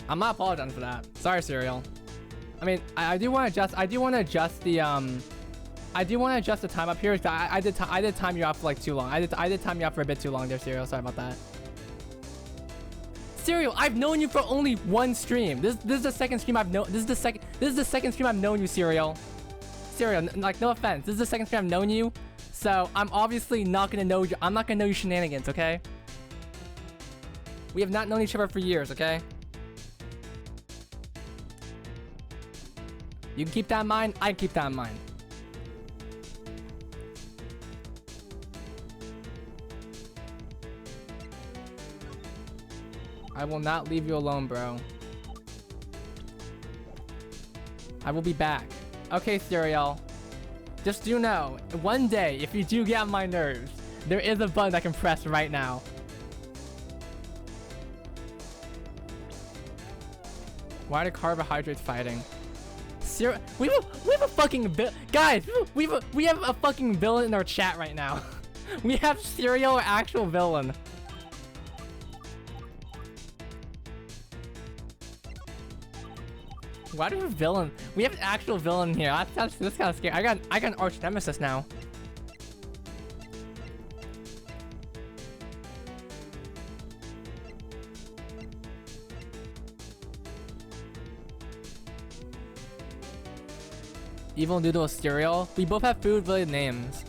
Speaker 1: I'm not apologizing for that. Sorry, Cereal. I mean, I do want to adjust. I do want to adjust the time up here. I did time you out for like too long. I did time you out for a bit too long there, Cereal. Sorry about that. Cereal, I've known you for only one stream. This is the second stream I've known. This is the second stream I've known you, Cereal. Cereal, like no offense. This is the second stream I've known you. So I'm obviously not gonna know you. I'm not gonna know your shenanigans, okay? We have not known each other for years, okay? You can keep that in mind. I can keep that in mind. I will not leave you alone, bro. I will be back. Okay, Cereal. Just do know, one day, if you do get on my nerves, there is a button I can press right now. Why are the carbohydrates fighting? We have a fucking guys. We have a fucking villain in our chat right now. We have Cereal, actual villain. Why do we have a villain? We have an actual villain here. That's kind of scary. I got an arch nemesis now. Evil noodle cereal. We both have food-related names.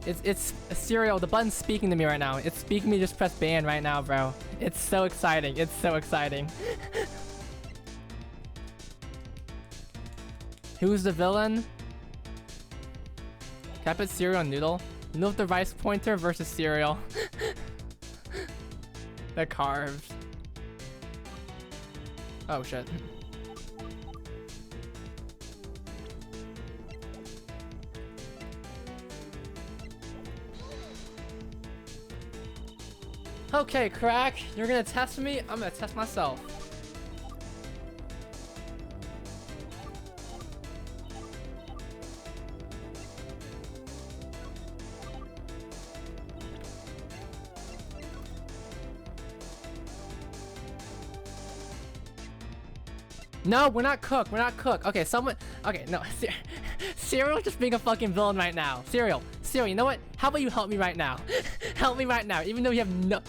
Speaker 1: It's a cereal. The button's speaking to me right now. It's speaking to me. Just press ban right now, bro. It's so exciting. It's so exciting. Who's the villain? Can I put cereal and noodle? Noodle with the rice pointer versus cereal. The carbs. Oh shit. Okay, Crack, you're gonna test me, I'm gonna test myself. No, we're not Cook. We're not Cook. Okay, someone. Okay, no. Cereal just being a fucking villain right now. Cereal. Cereal, you know what? How about you help me right now? Help me right now, even though you have no.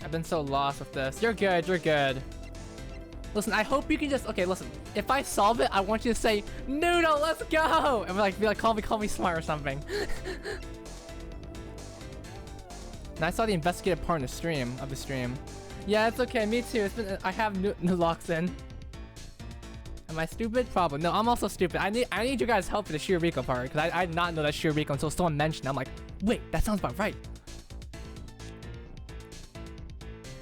Speaker 1: I've been so lost with this. You're good. You're good. Listen, I hope you can just, okay, listen, if I solve it, I want you to say, Noodle, let's go! And be like, call me smart or something. And I saw the investigative part in the stream, Yeah, it's okay, me too. It's been, I have locks in. Am I stupid? Probably. No, I'm also stupid. I need you guys' help for the Shiriko part, because I did not know that Shiriko until someone mentioned it. I'm like, wait, that sounds about right.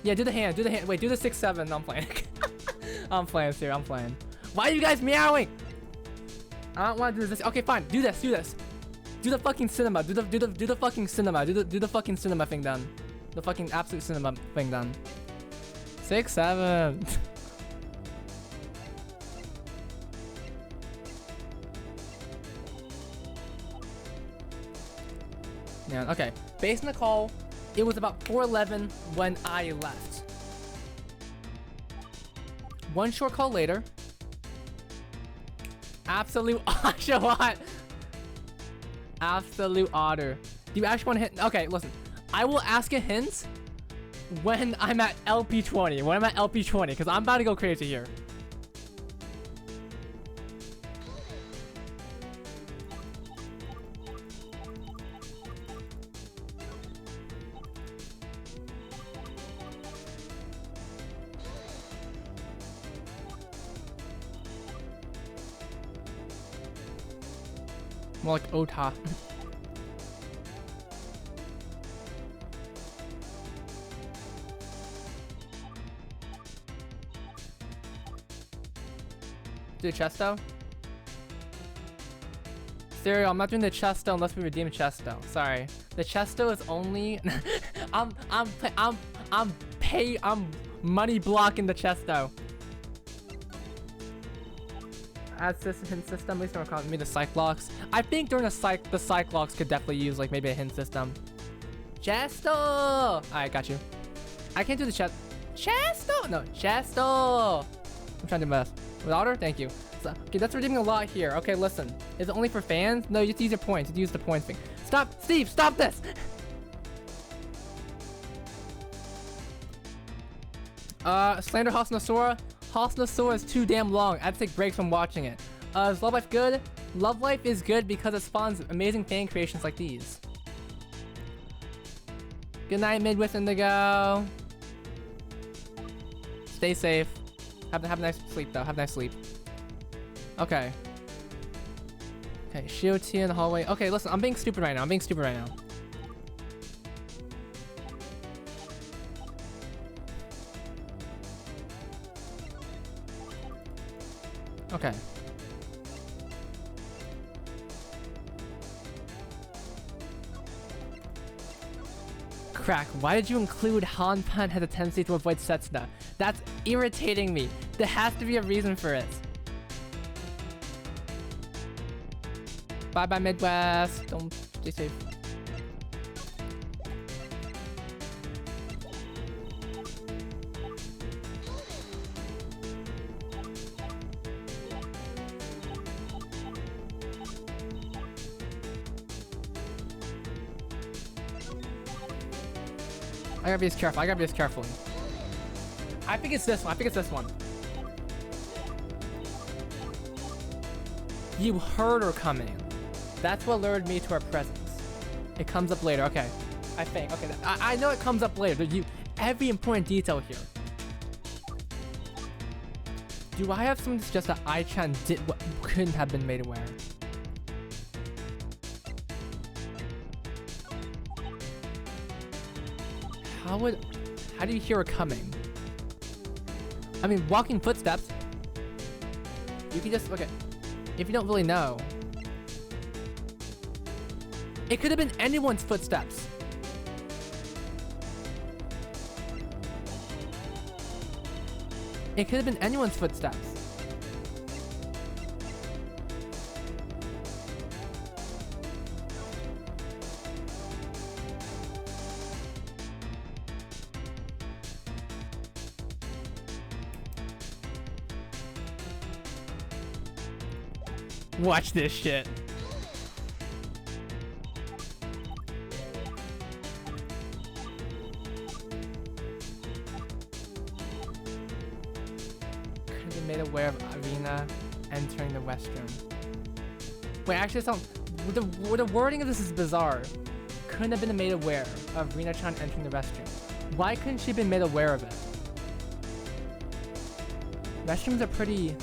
Speaker 1: Yeah, do the hand, wait, do the 6-7, no, I'm playing. I'm playing, Siri, I'm playing. Why are you guys meowing? I don't want to do this. Okay, fine. Do this. Do the fucking cinema. Do the fucking cinema. Do the fucking cinema thing done. The fucking absolute cinema thing done. 6-7. Yeah, okay. Based on the call, it was about 4:11 when I left. One short call later. Absolute Oshawott. Absolute otter. Do you actually want to hint? Okay, listen. I will ask a hint when I'm at LP20. When I'm at LP20, because I'm about to go crazy here. More like Ota. Do the Chesto? Cereal, I'm not doing the Chesto unless we redeem Chesto. Sorry. The Chesto is only I'm money blocking the Chesto. Add system, hint system, at least don't call me the Cyclops. I think during the Cyclops could definitely use like maybe a hint system. Chesto! Alright, got you. I can't do the Chesto! No, Chesto! I'm trying to do my best. Without her? Thank you. So, okay, that's redeeming a lot here. Okay, listen. Is it only for fans? No, you have to use your points. You use the points thing. Stop! Steve, stop this! Slander Hosnosora. Hosnosora is too damn long. I have to take breaks from watching it. Is Love Life good? Love Life is good because it spawns amazing fan creations like these. Good night, Midwest Indigo. Stay safe. Have a nice sleep, though. Have a nice sleep. Okay. Okay, Shio-T in the hallway. Okay, listen, I'm being stupid right now. Okay. Crack, why did you include Hanpan has a tendency to avoid Setsuna? That's irritating me. There has to be a reason for it. Bye-bye, Midwest. Don't stay safe. I gotta be as careful. I gotta be as careful. I think it's this one. I think it's this one. You heard her coming. That's what lured me to her presence. It comes up later. Okay. I think. Okay. I know it comes up later. But every important detail here. Do I have something to suggest that Ai-chan did what couldn't have been made aware? How do you hear her coming? I mean, walking footsteps. You can just, okay. If you don't really know. It could have been anyone's footsteps. It could have been anyone's footsteps. Watch this shit. Could have been made aware of Arena entering the restroom. Wait, actually, the wording of this is bizarre. Couldn't have been made aware of Rina-chan entering the restroom. Why couldn't she have been made aware of it? Restrooms are pretty...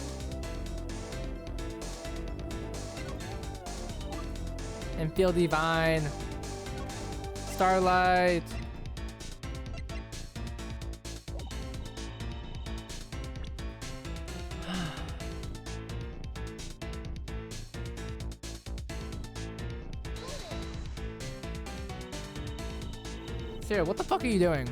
Speaker 1: and feel divine. Starlight. Sarah, what the fuck are you doing?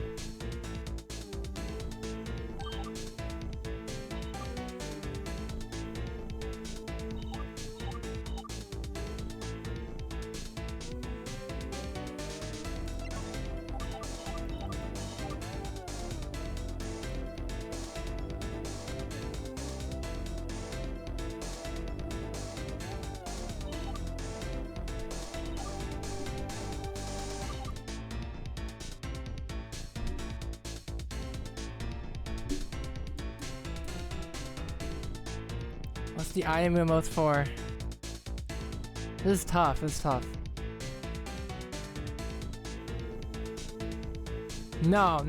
Speaker 1: What's the item emotes for? This is tough. This is tough. No.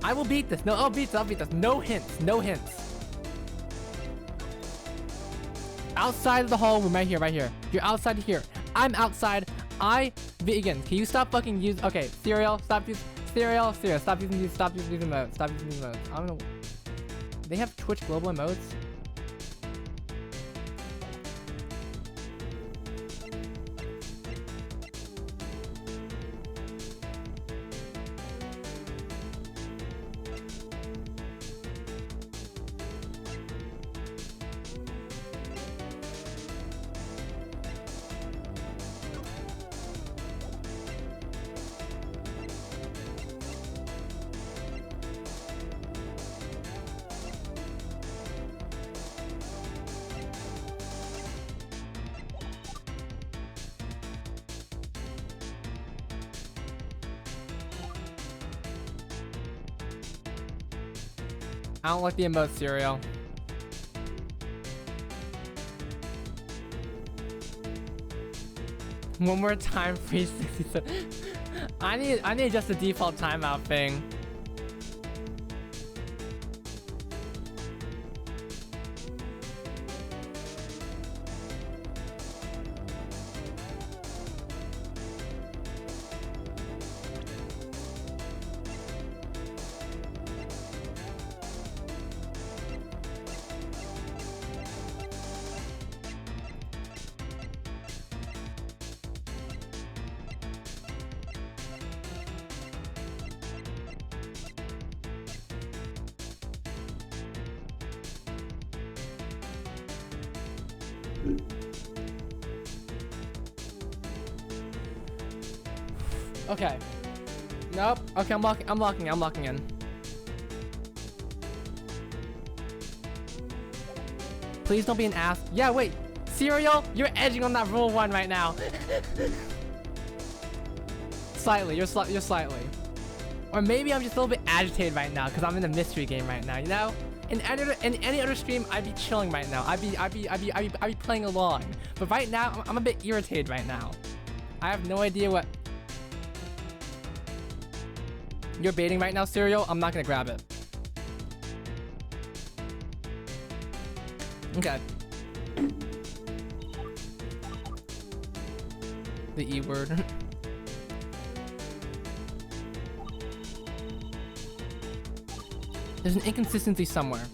Speaker 1: I will beat this. No, I'll beat this. No hints. No hints. Outside of the hall room, right here. You're outside here. I'm outside. Vegan. Can you stop fucking using? Okay, Cereal. Stop using. Cereal. Stop using these. Stop using these emotes. Stop using these emotes. I don't know. They have Twitch global emotes. I don't like the emote, Cereal. One more time, free 67. I need just the default timeout thing. Okay. Nope. Okay, I'm locking in. Please don't be an ass. Yeah, wait. Cereal, you're edging on that rule 1 right now. Slightly, you're slightly. Or maybe I'm just a little bit agitated right now because I'm in a mystery game right now, you know? In any other stream, I'd be chilling right now. I'd be playing along. But right now, I'm a bit irritated right now. I have no idea what... You're baiting right now, Cereal? I'm not gonna grab it. Okay. The E word. There's an inconsistency somewhere.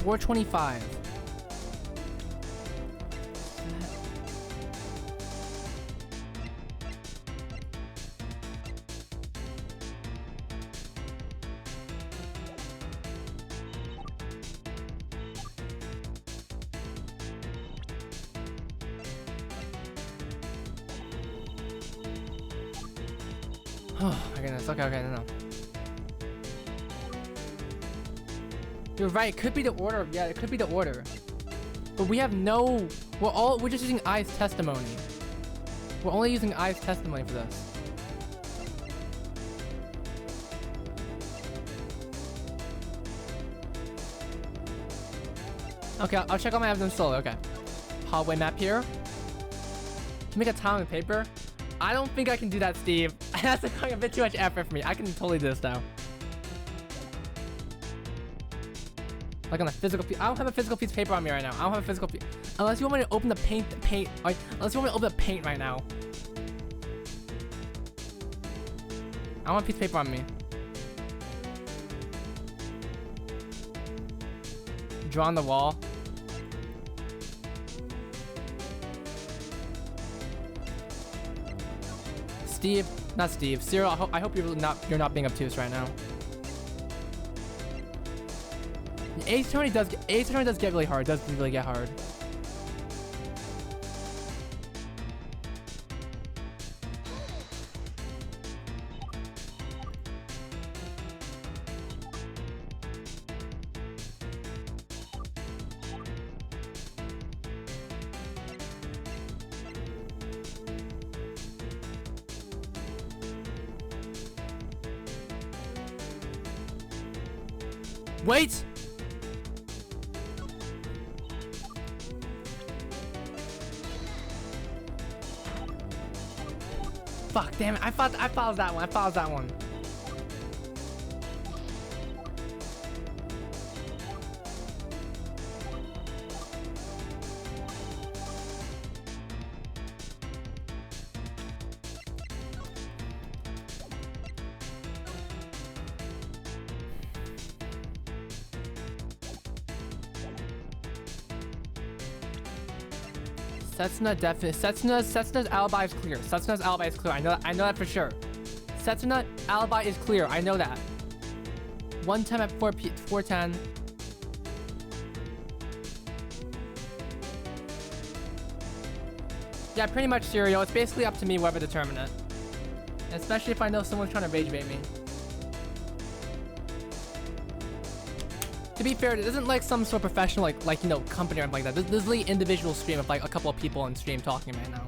Speaker 1: $4.25. Oh my goodness. Okay, no. You're right. It could be the order. Yeah, it could be the order. But we have no. We're just using I's testimony. We're only using I's testimony for this. Okay, I'll check on my evidence solo. Okay. Hallway map here. To make a tile and paper. I don't think I can do that, Steve. That's like a bit too much effort for me. I can totally do this though. Like on a physical piece. I don't have a physical piece of paper on me right now. I don't have a physical piece. Unless you want me to open the paint. Like, unless you want me to open the paint right now. I want a piece of paper on me. Draw on the wall. Steve, not Steve. Cyril, I hope you're not being obtuse right now. Ace Tony does get really hard. Does really get hard. Wait! Fuck, damn it. I thought it was that one. I thought it was that one. Setsuna definitely. Setsuna's alibi is clear. Setsuna's alibi is clear. I know that for sure. Setsuna alibi is clear. I know that. One time at 410. Yeah, pretty much Cereal. It's basically up to me whether to determine it. Especially if I know someone's trying to rage bait me. To be fair, this isn't like some sort of professional like you know company or something like that. This is really individual stream of like a couple of people on stream talking right now.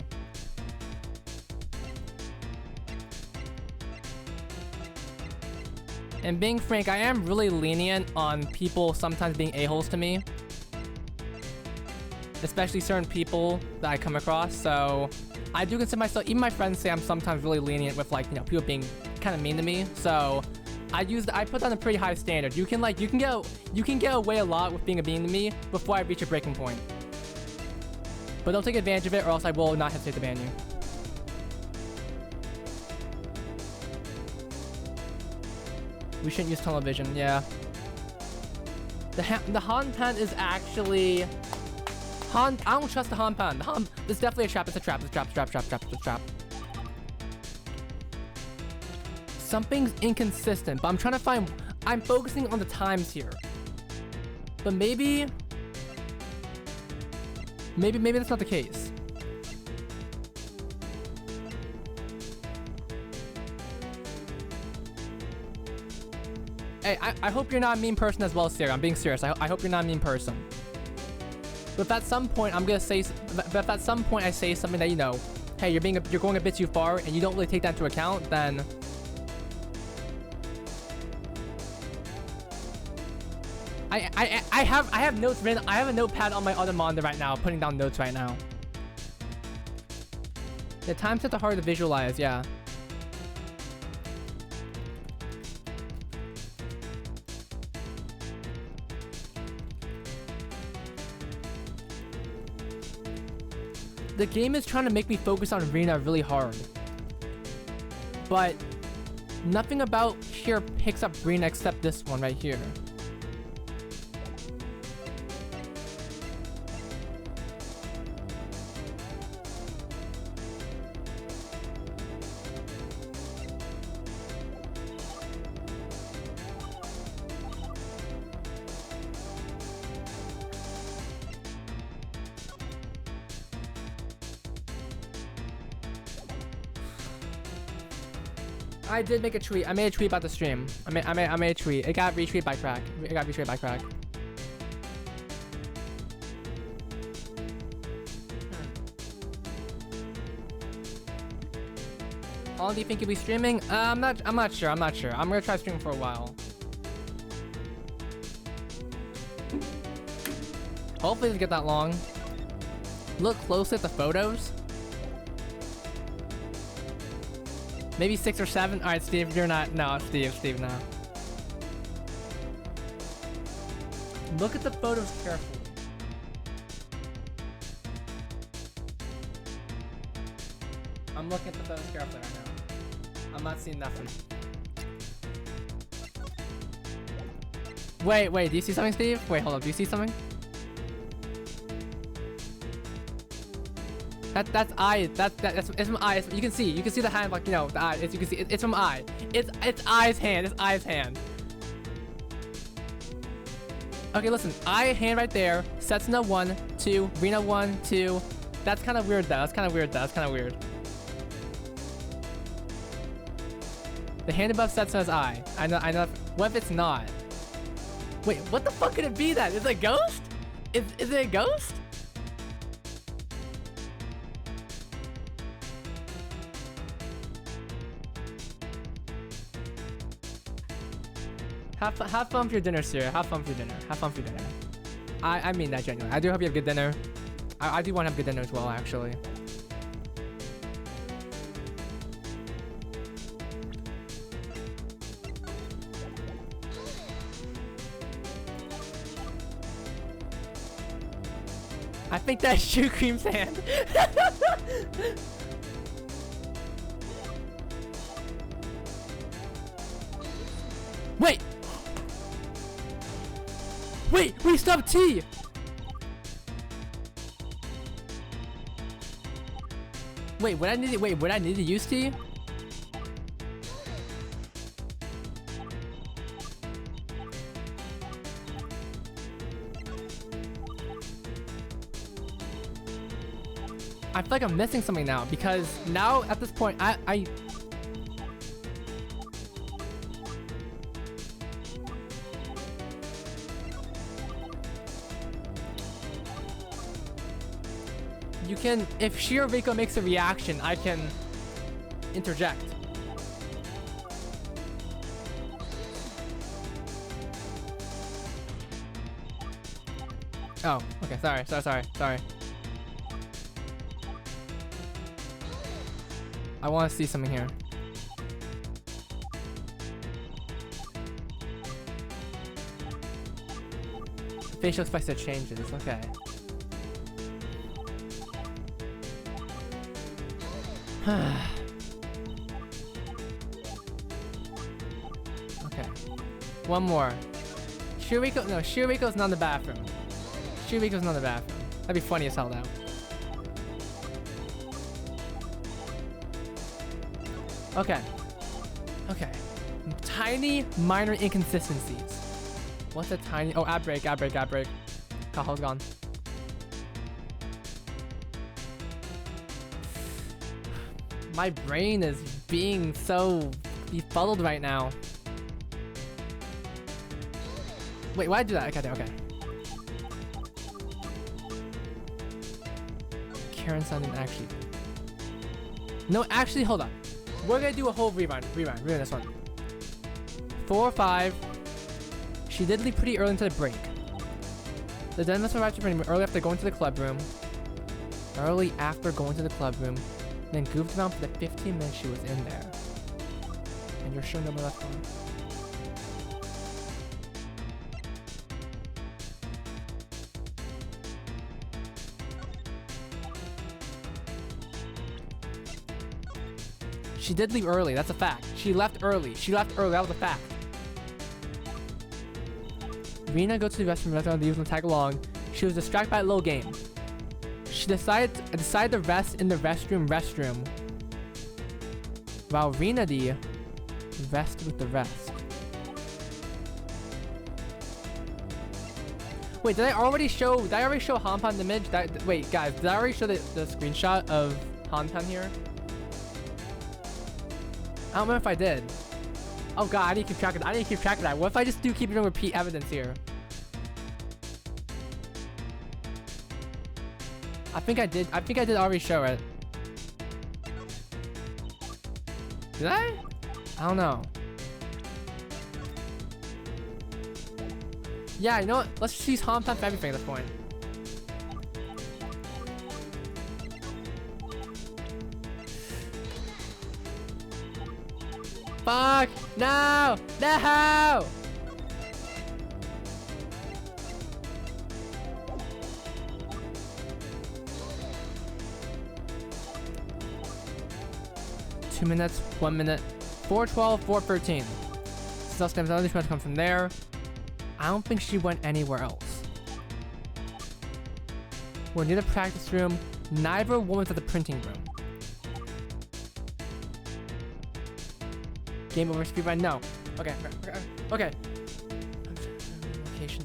Speaker 1: And being frank, I am really lenient on people sometimes being a-holes to me. Especially certain people that I come across. So I do consider myself, even my friends say I'm sometimes really lenient with like, you know, people being kind of mean to me. So I put down a pretty high standard. You can get away a lot with being mean to me before I reach a breaking point. But don't take advantage of it or else I will not hesitate to ban you. We shouldn't use tunnel vision, yeah. The Hanpan is actually... I don't trust the Hanpan. It's definitely a trap. It's a trap. It's a trap. Something's inconsistent, but I'm trying to find... I'm focusing on the times here. But maybe that's not the case. Hey, I hope you're not a mean person as well, Siri. I'm being serious. I hope you're not a mean person. But if at some point I'm gonna say, but if at some point I say something that, you know, hey, you're going a bit too far, and you don't really take that into account, then I have notes written. I have a notepad on my other monitor right now, putting down notes right now. The time sets are hard to visualize, yeah. The game is trying to make me focus on Arena really hard. But nothing about here picks up Arena except this one right here. I did make a tweet. I made a tweet about the stream. I made a tweet. It got retweeted by Crack. It got retweeted by Crack. How long do you think you'll be streaming? I'm not sure. I'm gonna try streaming for a while. Hopefully it doesn't get that long. Look closely at the photos. Maybe 6 or 7. All right, Steve, you're not. No, Steve, no. Look at the photos carefully. I'm looking at the photos carefully right now. I'm not seeing nothing. Wait, do you see something, Steve? Wait, hold up. Do you see something? That's eye. It's from eye. You can see the hand, like, you know, the eye. You can see it's from eye. It's eye's hand. It's eye's hand. Okay, listen. Eye hand right there. Setsuna 1, 2, Rina 1, 2. That's kind of weird though. That's kind of weird. The hand above Setsuna's eye. I know. What if it's not? Wait, what the fuck could it be then? Is it a ghost? Is it a ghost? Have fun for your dinner, Sierra. Have fun for your dinner. I mean that genuinely. I do hope you have good dinner. I do want to have good dinner as well, actually. I think that's Shoe Cream's hand. Wait, stop T! Wait, would I need to use T? I feel like I'm missing something now, because now at this point I you can, if Shirobiko makes a reaction, I can interject. Oh, okay, sorry. I want to see something here. Facial expression changes, okay. Okay. One more. Shiriko's not in the bathroom. That'd be funny as hell though. Okay. I'm tiny minor inconsistencies. What's a tiny? Oh, ad break. Kaho's gone. My brain is being so befuddled right now. Wait, why'd I do that? Okay. Karen sounded actually. No, actually, hold on. We're gonna do a whole rewind this one. 4 or 5. She did leave pretty early into the break. The dentist arrived early after going to the club room. Then goofed around for the 15 minutes she was in there. And you're sure nobody left home? She did leave early, that's a fact. She left early, that was a fact. Rena goes to the restroom, leaves and tag along. She was distracted by a little game. She decided to rest in the restroom. While Rena D rested with the rest. Wait, did I already show Hanpan image? Wait, guys, did I already show the screenshot of Hanpan here? I don't remember if I did. Oh god, I need to keep track of that. What if I just do keep doing repeat evidence here? I think I did already show it. Did I? I don't know. Yeah, you know what? Let's just use Hometown for everything at this point. Fuck! No! No! Two minutes, 1 minute, 4:12, 4:13. Still stands out. She must come from there. I don't think she went anywhere else. We're near the practice room. Neither woman's at the printing room. Game over, speed run, no. Okay. Location,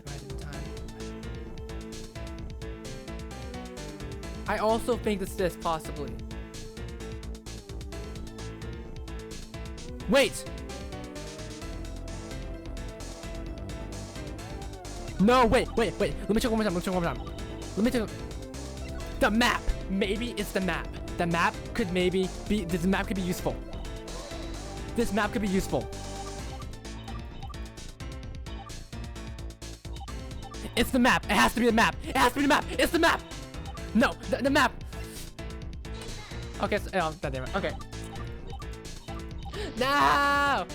Speaker 1: right in time. I also think it's this, possibly. Wait! No, wait. Let me check one more time. Let me check. The map! Maybe it's the map. The map could maybe be, this map could be useful. It's the map. It has to be the map. It's the map. No, the map. Okay, so, oh, damn it. Okay. No.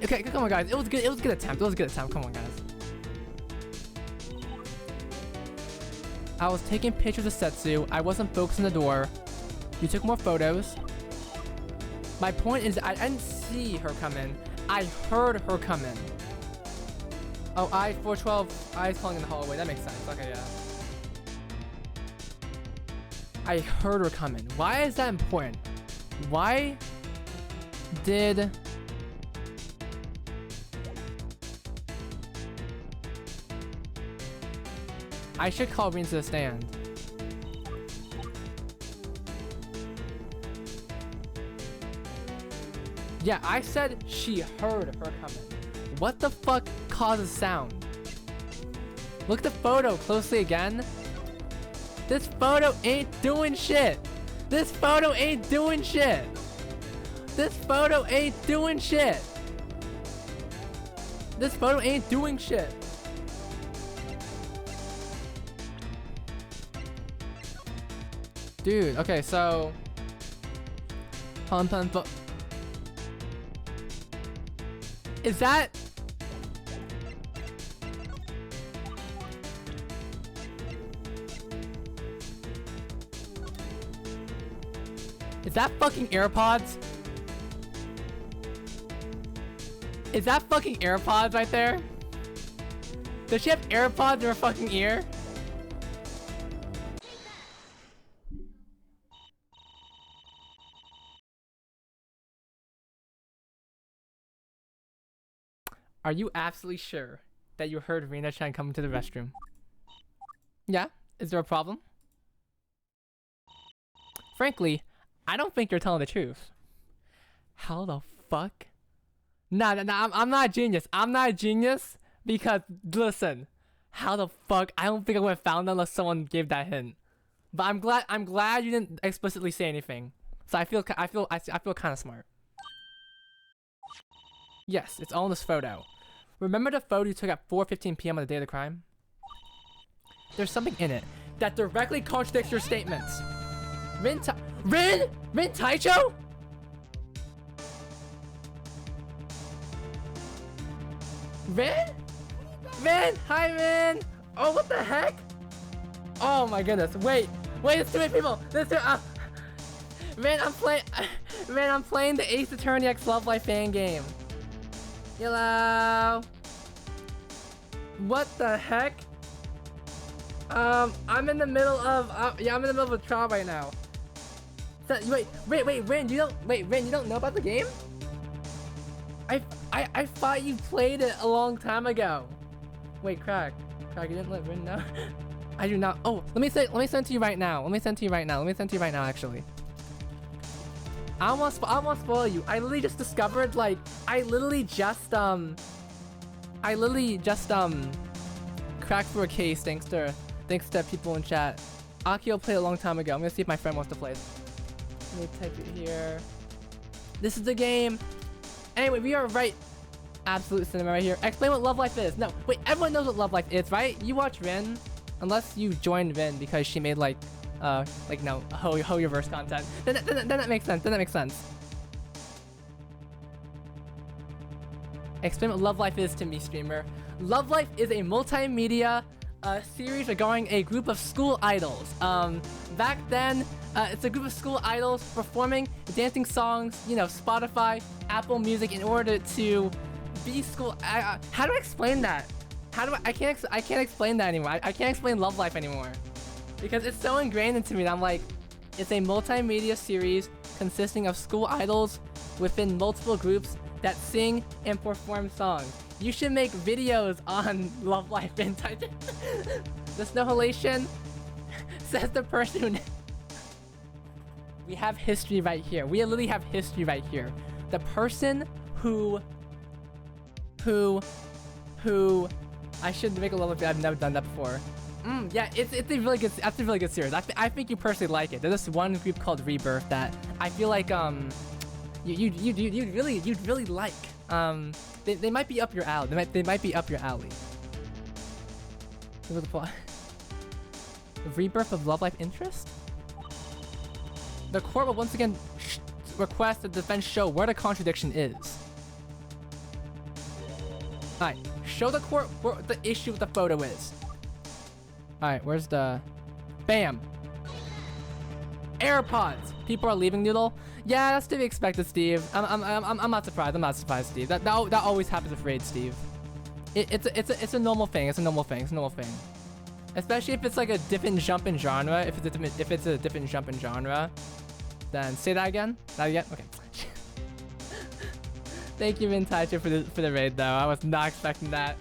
Speaker 1: Okay, come on, guys. It was good. It was a good attempt. Come on, guys. I was taking pictures of Setsu. I wasn't focused on the door. You took more photos. My point is, I didn't see her come in. I heard her come in. Oh, I-412. Eyes calling in the hallway. That makes sense. Okay, yeah. I heard her come in. Why is that important? Why did... I should call Reen to the stand. Yeah, I said she heard her coming. What the fuck causes sound? Look at the photo closely again. This photo ain't doing shit. This photo ain't doing shit. Dude, okay, so... Is that... Is that fucking AirPods? Is that fucking AirPods right there? Does she have AirPods in her fucking ear? Are you absolutely sure that you heard Rena-chan come into the restroom? Yeah? Is there a problem? Frankly, I don't think you're telling the truth. How the fuck? Nah, I'm not a genius. I'm not a genius because, listen, how the fuck? I don't think I would have found them unless someone gave that hint. But I'm glad you didn't explicitly say anything. So I feel kind of smart. Yes, it's all in this photo. Remember the photo you took at 4:15 p.m. on the day of the crime? There's something in it that directly contradicts your statements. Rin Taicho? Rin? Hi, Rin! Oh, what the heck? Oh my goodness, wait, there's too many people! Rin, I'm playing the Ace Attorney X Love Life fan game. Hello? What the heck? I'm in the middle of, a trial right now. So, wait, Rin, you don't know about the game? I thought you played it a long time ago. Wait, Crack, you didn't let Rin know? I do not. Oh, let me send it to you right now. Actually. I don't want to spoil you. I literally just discovered, like, I literally just cracked through a case thanks to people in chat. Akio played a long time ago. I'm gonna see if my friend wants to play it. Let me type it here. This is the game. Anyway, we are right. Absolute cinema right here. Explain what Love Life is. No, wait, everyone knows what Love Life is, right? You watch Rin, unless you joined Rin because she made Hoyoverse content. Then that makes sense. Explain what Love Life is to me, streamer. Love Life is a multimedia series regarding a group of school idols. Back then, it's a group of school idols performing dancing songs, Spotify, Apple Music, in order to be school. How do I explain that? I can't explain that anymore. I can't explain Love Life anymore because it's so ingrained into me that I'm like, it's a multimedia series consisting of school idols within multiple groups that sing and perform songs. You should make videos on Love Life in Titan. The Snow Halation says the person who... We have history right here. We literally have history right here. The person who I should make a Love Life. I've never done that before. Yeah, that's a really good series. I think you personally like it. There's this one group called Rebirth that I feel like you'd really like. They might be up your alley. They might be up your alley. The Rebirth of Love Life interest? The court will once again request that the defense show where the contradiction is. Alright, show the court where the issue with the photo is. Alright, where's the... Bam! AirPods! People are leaving Noodle. Yeah, that's to be expected, Steve. I'm not surprised. I'm not surprised, Steve. That always happens with raids, Steve. It's a normal thing. It's a normal thing. Especially if it's like a different jump in genre. If it's a different jump in genre, then say that again. Okay. Thank you, Mintaicho, for the raid, though. I was not expecting that.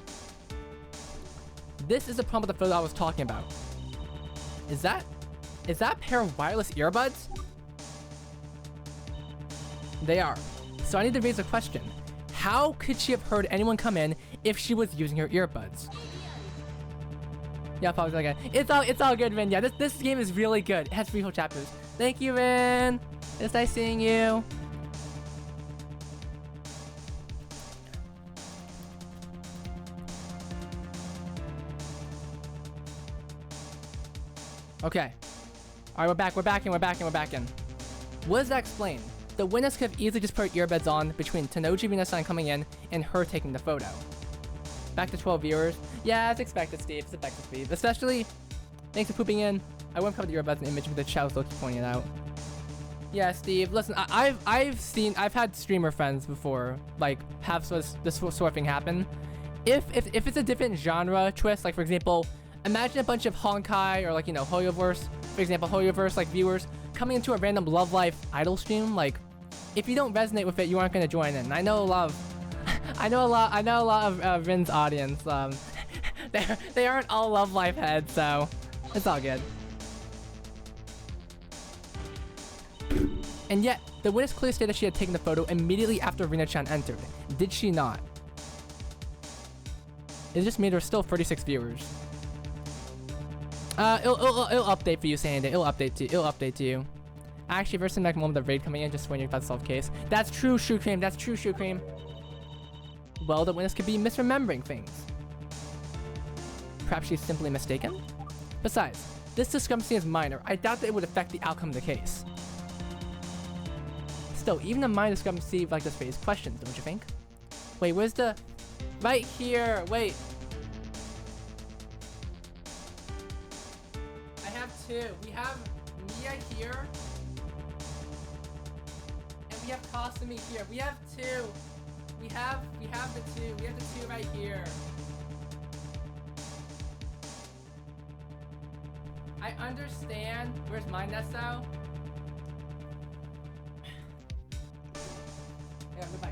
Speaker 1: This is the problem with the photo I was talking about. Is that a pair of wireless earbuds? They are. So I need to raise a question. How could she have heard anyone come in if she was using her earbuds? Yeah, probably okay. It's all good, Rin. Yeah, this game is really good. It has 3 whole chapters. Thank you, Rin. It's nice seeing you. Okay. Alright, we're back in. What does that explain? The witness could have easily just put earbuds on between Tenoji Rina-san coming in and her taking the photo. Back to 12 viewers. Yeah, it's expected, Steve. It's expected, Steve. Especially, thanks for pooping in. I wouldn't cover the earbuds in the image, but the chat was low-key pointing it out. Yeah, Steve. Listen, I've had streamer friends before, like, have this sort of thing happen. If it's a different genre twist, like for example, imagine a bunch of Honkai or like Hoyoverse, for example, Hoyoverse like viewers coming into a random Love Life idol stream. Like, if you don't resonate with it, you aren't gonna join in. I know a lot I know a lot of Rin's audience. They aren't all Love Life heads, so it's all good. And yet, the witness clearly stated she had taken the photo immediately after Rina-chan entered. Did she not? It just made her still 36 viewers. It'll update for you, Sandy. It'll update to you. Actually, versus the next moment of the raid coming in, just wondering if that's solved case. That's true, Shoe Cream. That's true, Shoe Cream. Well, the witness could be misremembering things. Perhaps she's simply mistaken? Besides, this discrepancy is minor. I doubt that it would affect the outcome of the case. Still, even a minor discrepancy like this raises questions, don't you think? Wait, where's the... Right here! Wait! I have two. We have Mia here. And we have Kasumi here. We have two. We have the two. We have the two right here. I understand. Where's my Nesso? Yeah, goodbye.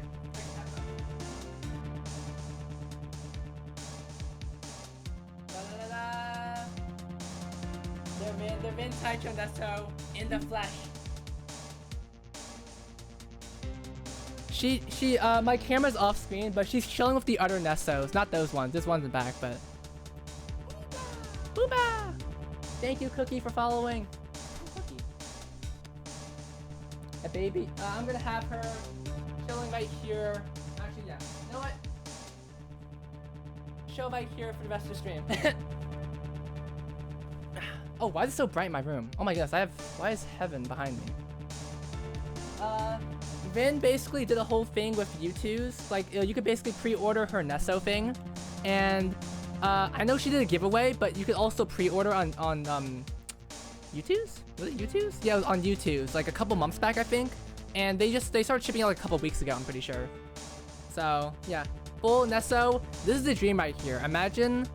Speaker 1: They're in Taichung Nesso in the flesh. My camera's off screen, but she's chilling with the other Nessos. Not those ones. This one's in the back, but... Booba! Thank you, Cookie, for following. Cookie. A baby. I'm gonna have her chilling right here. Actually, yeah. You know what? Show right here for the rest of the stream. Oh, why is it so bright in my room? Oh my goodness, why is heaven behind me? Rin basically did a whole thing with U2's. Like, you could basically pre-order her Nesso thing. And, I know she did a giveaway, but you could also pre-order on U2's? Was it U2's? Yeah, it was on U2's, like a couple months back, I think. And they started shipping out like a couple weeks ago, I'm pretty sure. So, yeah. Full Nesso. This is the dream right here. Imagine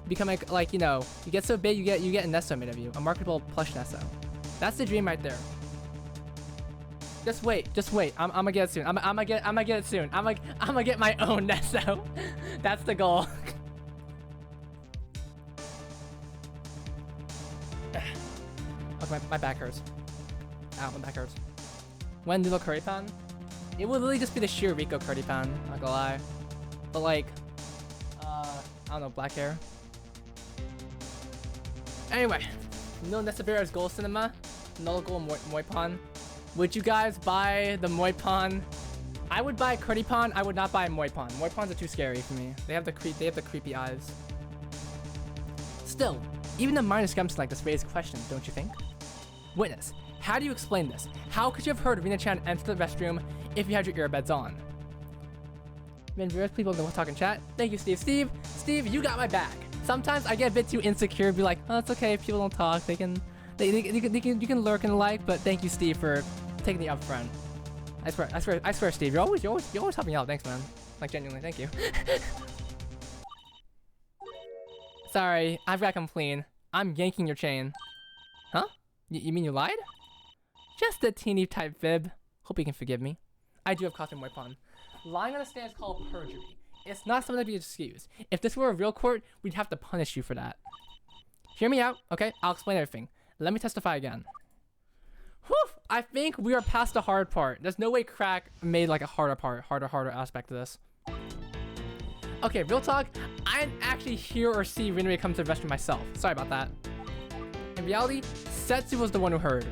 Speaker 1: becoming, like, you know, you get so big, you get a Nesso made of you. A marketable plush Nesso. That's the dream right there. Just wait. I'm gonna get it soon. I'm gonna get it soon. I'm gonna get my own Nesso. That's the goal. Okay, my back hurts. Ow, my back hurts. When do the curry pan? It will literally just be the sheer Rico curry pan, not gonna lie. But like, I don't know, black hair. Anyway, no Nesabira's Gold Cinema, no gold Moipan. Would you guys buy the Moipan? I would buy curry pan. I would not buy Moipan. Moipans are too scary for me. They have the creepy eyes. Still, even the minor scams like this raise questions, don't you think? Witness, how do you explain this? How could you have heard Rina-chan enter the restroom if you had your earbuds on? Been various people in the talking chat. Thank you, Steve. Steve, you got my back. Sometimes I get a bit too insecure, be like, oh, it's okay if people don't talk. You can lurk and the like. But thank you, Steve, for taking the upfront. I swear, Steve, you're always helping out. Thanks, man. Like, genuinely, thank you. Sorry, I've got to come clean. I'm yanking your chain. Huh? You mean you lied? Just a teeny type fib. Hope you can forgive me. I do have costume Moipan. Lying on the stand is called perjury. It's not something to be excused. If this were a real court, we'd have to punish you for that. Hear me out, okay? I'll explain everything. Let me testify again. Whew! I think we are past the hard part. There's no way crack made like a harder aspect of this. Okay, real talk. I didn't actually hear or see Rinri come to the restroom myself. Sorry about that. In reality, Setsu was the one who heard.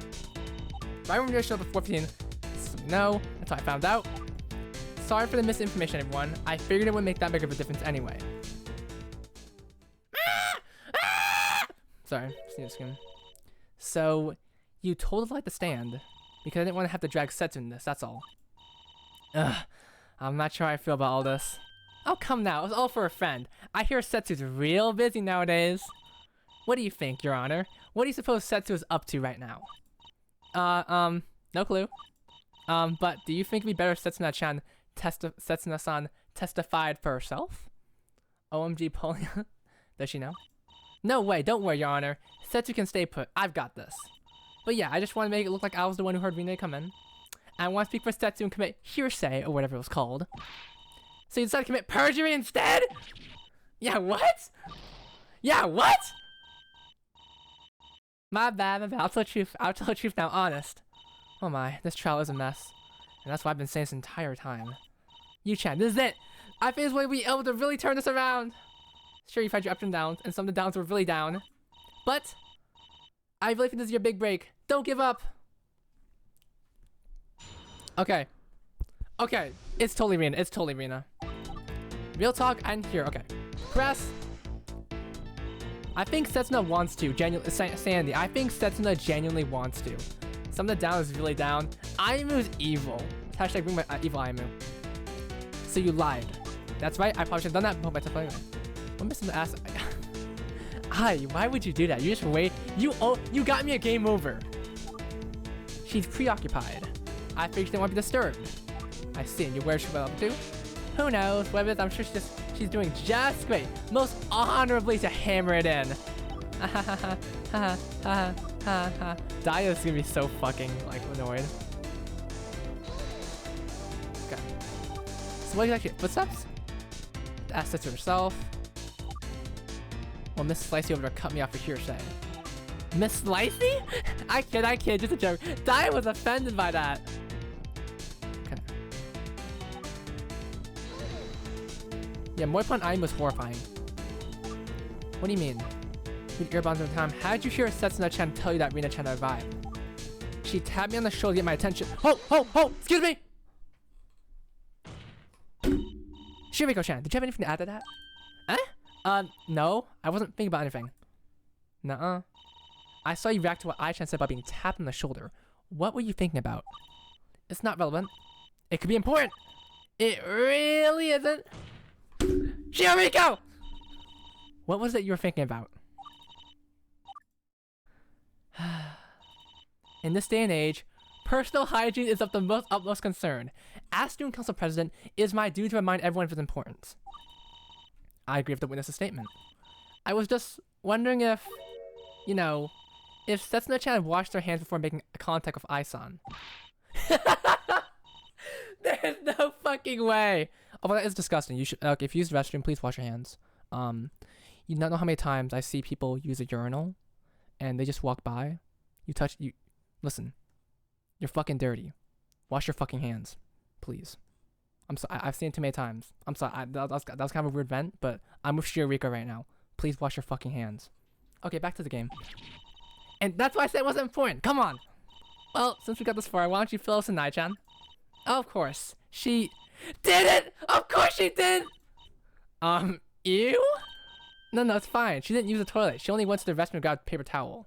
Speaker 1: Right when we showed up at 14, no, that's how I found out. Sorry for the misinformation, everyone. I figured it wouldn't make that big of a difference anyway. Sorry, just need to skim. So, you told the light to stand because I didn't want to have to drag Setsu in this, that's all. Ugh, I'm not sure how I feel about all this. Oh, come now, it was all for a friend. I hear Setsu's real busy nowadays. What do you think, Your Honor? What do you suppose Setsu is up to right now? No clue. But do you think it'd be better if Setsuna-chan Setsuna-san testified for herself? OMG Polia. Does she know? No way, don't worry, Your Honor. Setsu can stay put. I've got this. But yeah, I just want to make it look like I was the one who heard Rina come in. I want to speak for Setsu and commit hearsay, or whatever it was called. So you decided to commit perjury instead? Yeah, what? Yeah, what? My bad, my bad. I'll tell the truth. I'll tell the truth now, honest. Oh my, this trial is a mess. And that's what I've been saying this entire time. Yu-chan, this is it! I think this way we'll be able to really turn this around. Sure, you've had your ups and downs, and some of the downs were really down. But, I really think this is your big break. Don't give up! Okay. Okay, it's totally Rena. It's totally Rena. Real talk, I'm here. Okay. Press. I think Setsuna wants to. Sandy, I think Setsuna genuinely wants to. Some of the down is really down. Aimu's evil. Hashtag bring my evil Aimu. So you lied. That's right, I probably should have done that before my test anyway. I'm missing the ass. Why would you do that? You just wait. You got me a game over. She's preoccupied. I figured she didn't want to be disturbed. I see. And where she went up to? Who knows? Whatever it is, I'm sure she's doing just great. Most honorably to hammer it in. Daya's gonna be so fucking like annoyed. Okay. So what exactly? Footsteps? Ask that to herself. Well, Miss Slicey over there cut me off for hearsay. Miss Slicey? I kid, just a joke. Daya was offended by that. Okay. Yeah, Moipon Aim was horrifying. What do you mean? With earbuds at the time, how did you hear Setsuna-chan tell you that Rina-chan survived? She tapped me on the shoulder to get my attention. Oh! Excuse me! Shiriko-chan, did you have anything to add to that? No. I wasn't thinking about anything. Nuh-uh. I saw you react to what I-chan said about being tapped on the shoulder. What were you thinking about? It's not relevant. It could be important. It really isn't. Shiriko! What was it you were thinking about? In this day and age, personal hygiene is of the utmost concern. As student council president, it is my duty to remind everyone of its importance. I agree with the witness's statement. I was just wondering if, you know, if Setsuna-chan had washed their hands before making contact with Ai-san. There's no fucking way. Oh, that is disgusting. You should, okay, if you use the restroom, please wash your hands. You don't know how many times I see people use a urinal and they just walk by. Listen, you're fucking dirty. Wash your fucking hands, please. I'm sorry, I've seen it too many times. I'm sorry, that was kind of a weird vent, but I'm with Shiriko right now. Please wash your fucking hands. Okay, back to the game. And that's why I said it wasn't important. Come on. Well, since we got this far, why don't you fill us in, Nai-chan? Oh, of course. She did it! Of course she did! Ew? No, it's fine. She didn't use the toilet. She only went to the restroom and got a paper towel.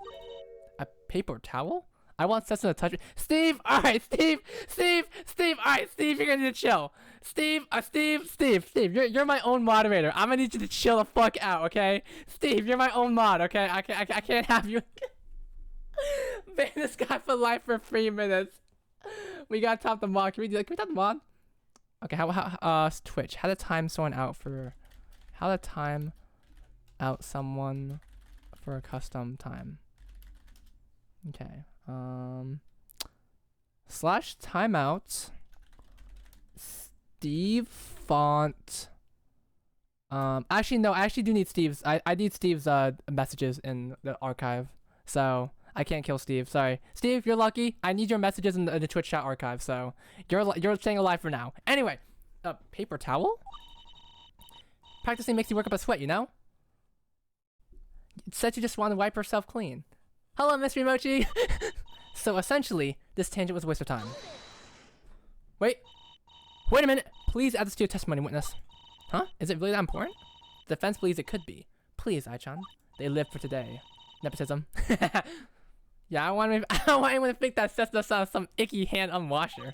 Speaker 1: A paper towel? I want Setsuna to touch me. Steve! Alright, Steve! Alright, Steve, you're gonna need to chill. Steve, you're my own moderator. I'm gonna need you to chill the fuck out, okay? Steve, you're my own mod, okay? I can't have you ban this guy for life for 3 minutes. We gotta top the mod. Can we top the mod? Okay, how Twitch. How to time someone out for a custom time. Okay. Slash timeout. Steve font. Actually no, I actually do need Steve's. I need Steve's messages in the archive. So I can't kill Steve. Sorry, Steve. You're lucky. I need your messages in the Twitch chat archive. So you're staying alive for now. Anyway, paper towel. Practicing makes you work up a sweat, you know. It said you just want to wipe yourself clean. Hello, Miss Mochi. So essentially, this tangent was a waste of time. Wait a minute. Please add this to your testimony, witness. Huh? Is it really that important? The defense believes it could be. Please, Ai-chan. They live for today. Nepotism. Yeah, I don't want anyone to think that sets us on some icky hand unwasher.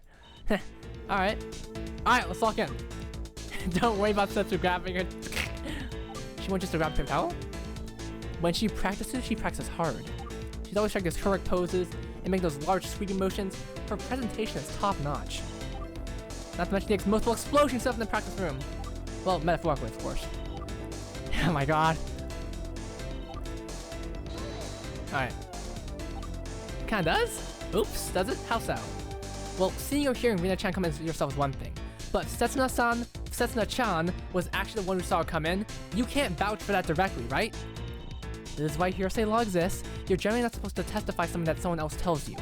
Speaker 1: Alright, let's lock in. Don't worry about Setsu grabbing her. She wants just to grab a paper towel? When she practices hard. She's always trying those correct poses and make those large sweeping motions. Her presentation is top notch. Not to mention the multiple explosion stuff in the practice room. Well, metaphorically, of course. Oh my god. Alright. Kinda does? Oops, does it? How so? Well, seeing or hearing Rina-chan come in yourself is one thing. But Setsuna-chan was actually the one who saw her come in. You can't vouch for that directly, right? This is why hearsay law exists. You're generally not supposed to testify something that someone else tells you.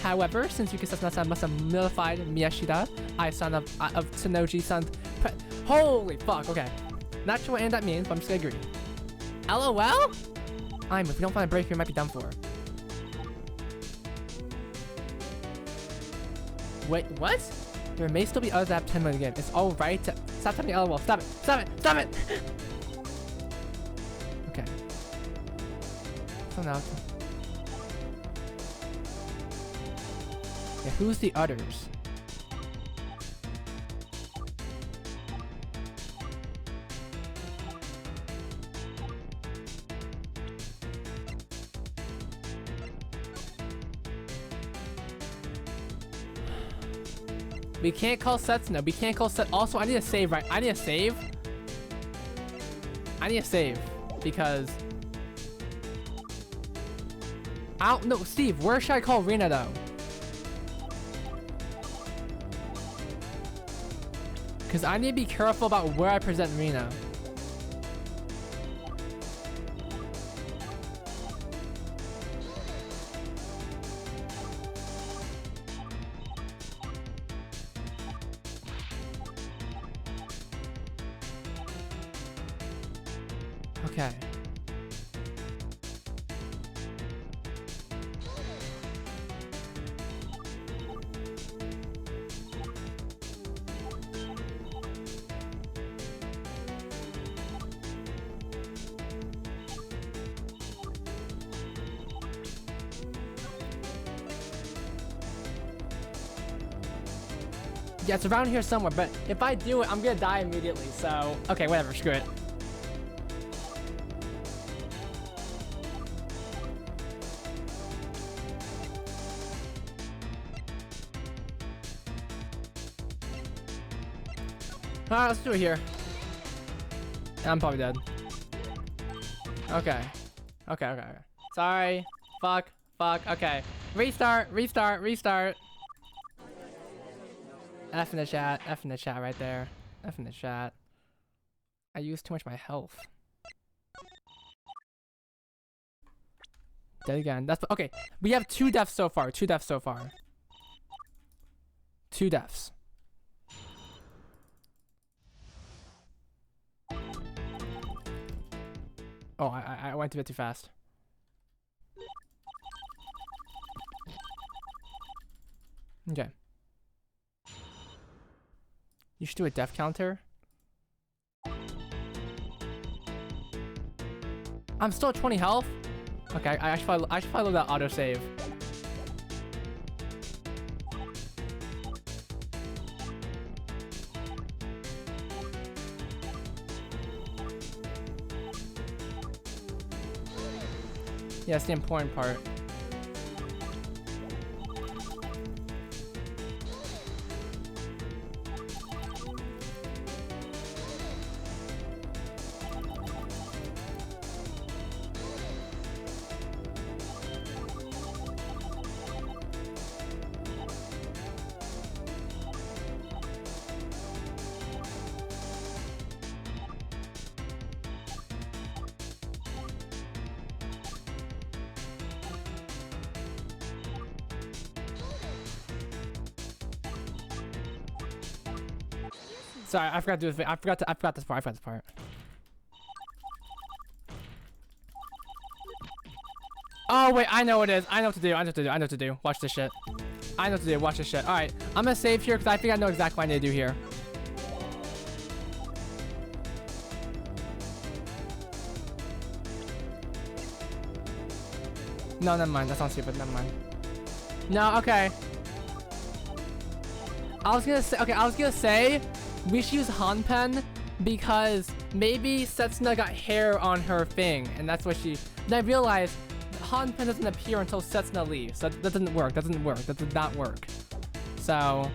Speaker 1: However, since Yuki Setsuna-san must have notified Miyashida, Ai-san of Tsunoji-san's holy fuck, okay. Not sure what any of that means, but I'm just gonna agree. LOL? If we don't find a break here, we might be done for. Wait, what? There may still be others that have 10 million games. It's alright to... Stop telling me LOL. Stop it. Stop it. Stop it! Okay. So now... Yeah, who's the others? We can't call Setsuna. We can't call Set. Also, I need a save, right? I need a save. I need a save. Because... I don't know. Steve, where should I call Rina, though? Because I need to be careful about where I present Rina. Okay. Yeah, it's around here somewhere, but if I do it, I'm gonna die immediately, so... Okay, whatever, screw it. Alright, let's do it here. I'm probably dead. Okay. Okay. Sorry. Fuck. Okay. Restart. F in the chat right there. F in the chat. I used too much of my health. Dead again. That's okay. We have 2 deaths so far. 2 deaths. Oh, I went a bit too fast. Okay. You should do a death counter. I'm still at 20 health. Okay, I should probably load that autosave. Yeah, that's the important part. Sorry, I forgot to do this. I forgot this part. Oh wait, I know what it is. I know what to do. Watch this shit. Watch this shit. All right, I'm gonna save here because I think I know exactly what I need to do here. No, never mind. That's not stupid. Never mind. No, okay. I was gonna say we should use Hanpen because maybe Setsuna got hair on her thing, and that's what she. Then I realized Hanpen doesn't appear until Setsuna leaves. That doesn't work. That did not work. So.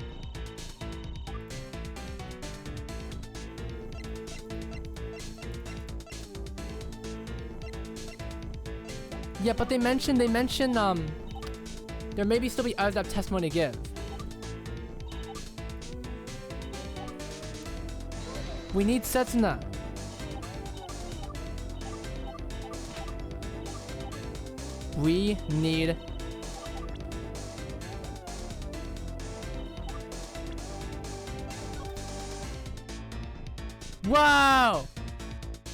Speaker 1: Yeah, but they mentioned there maybe still be others that have testimony to give. We need Setsuna. We need... Wow!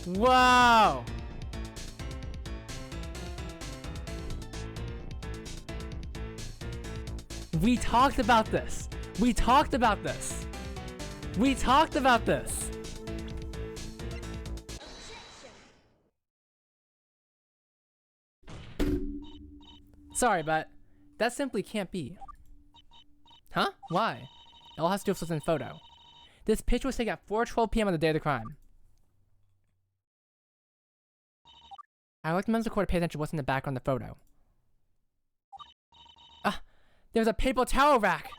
Speaker 1: Wow! We talked about this. We talked about this. We talked about this. Sorry, but that simply can't be. Huh? Why? It all has to do with what's in the photo. This picture was taken at 4:12 p.m. on the day of the crime. I would like the men's recorder to pay attention to what's in the background of the photo. Ah, there's a paper towel rack!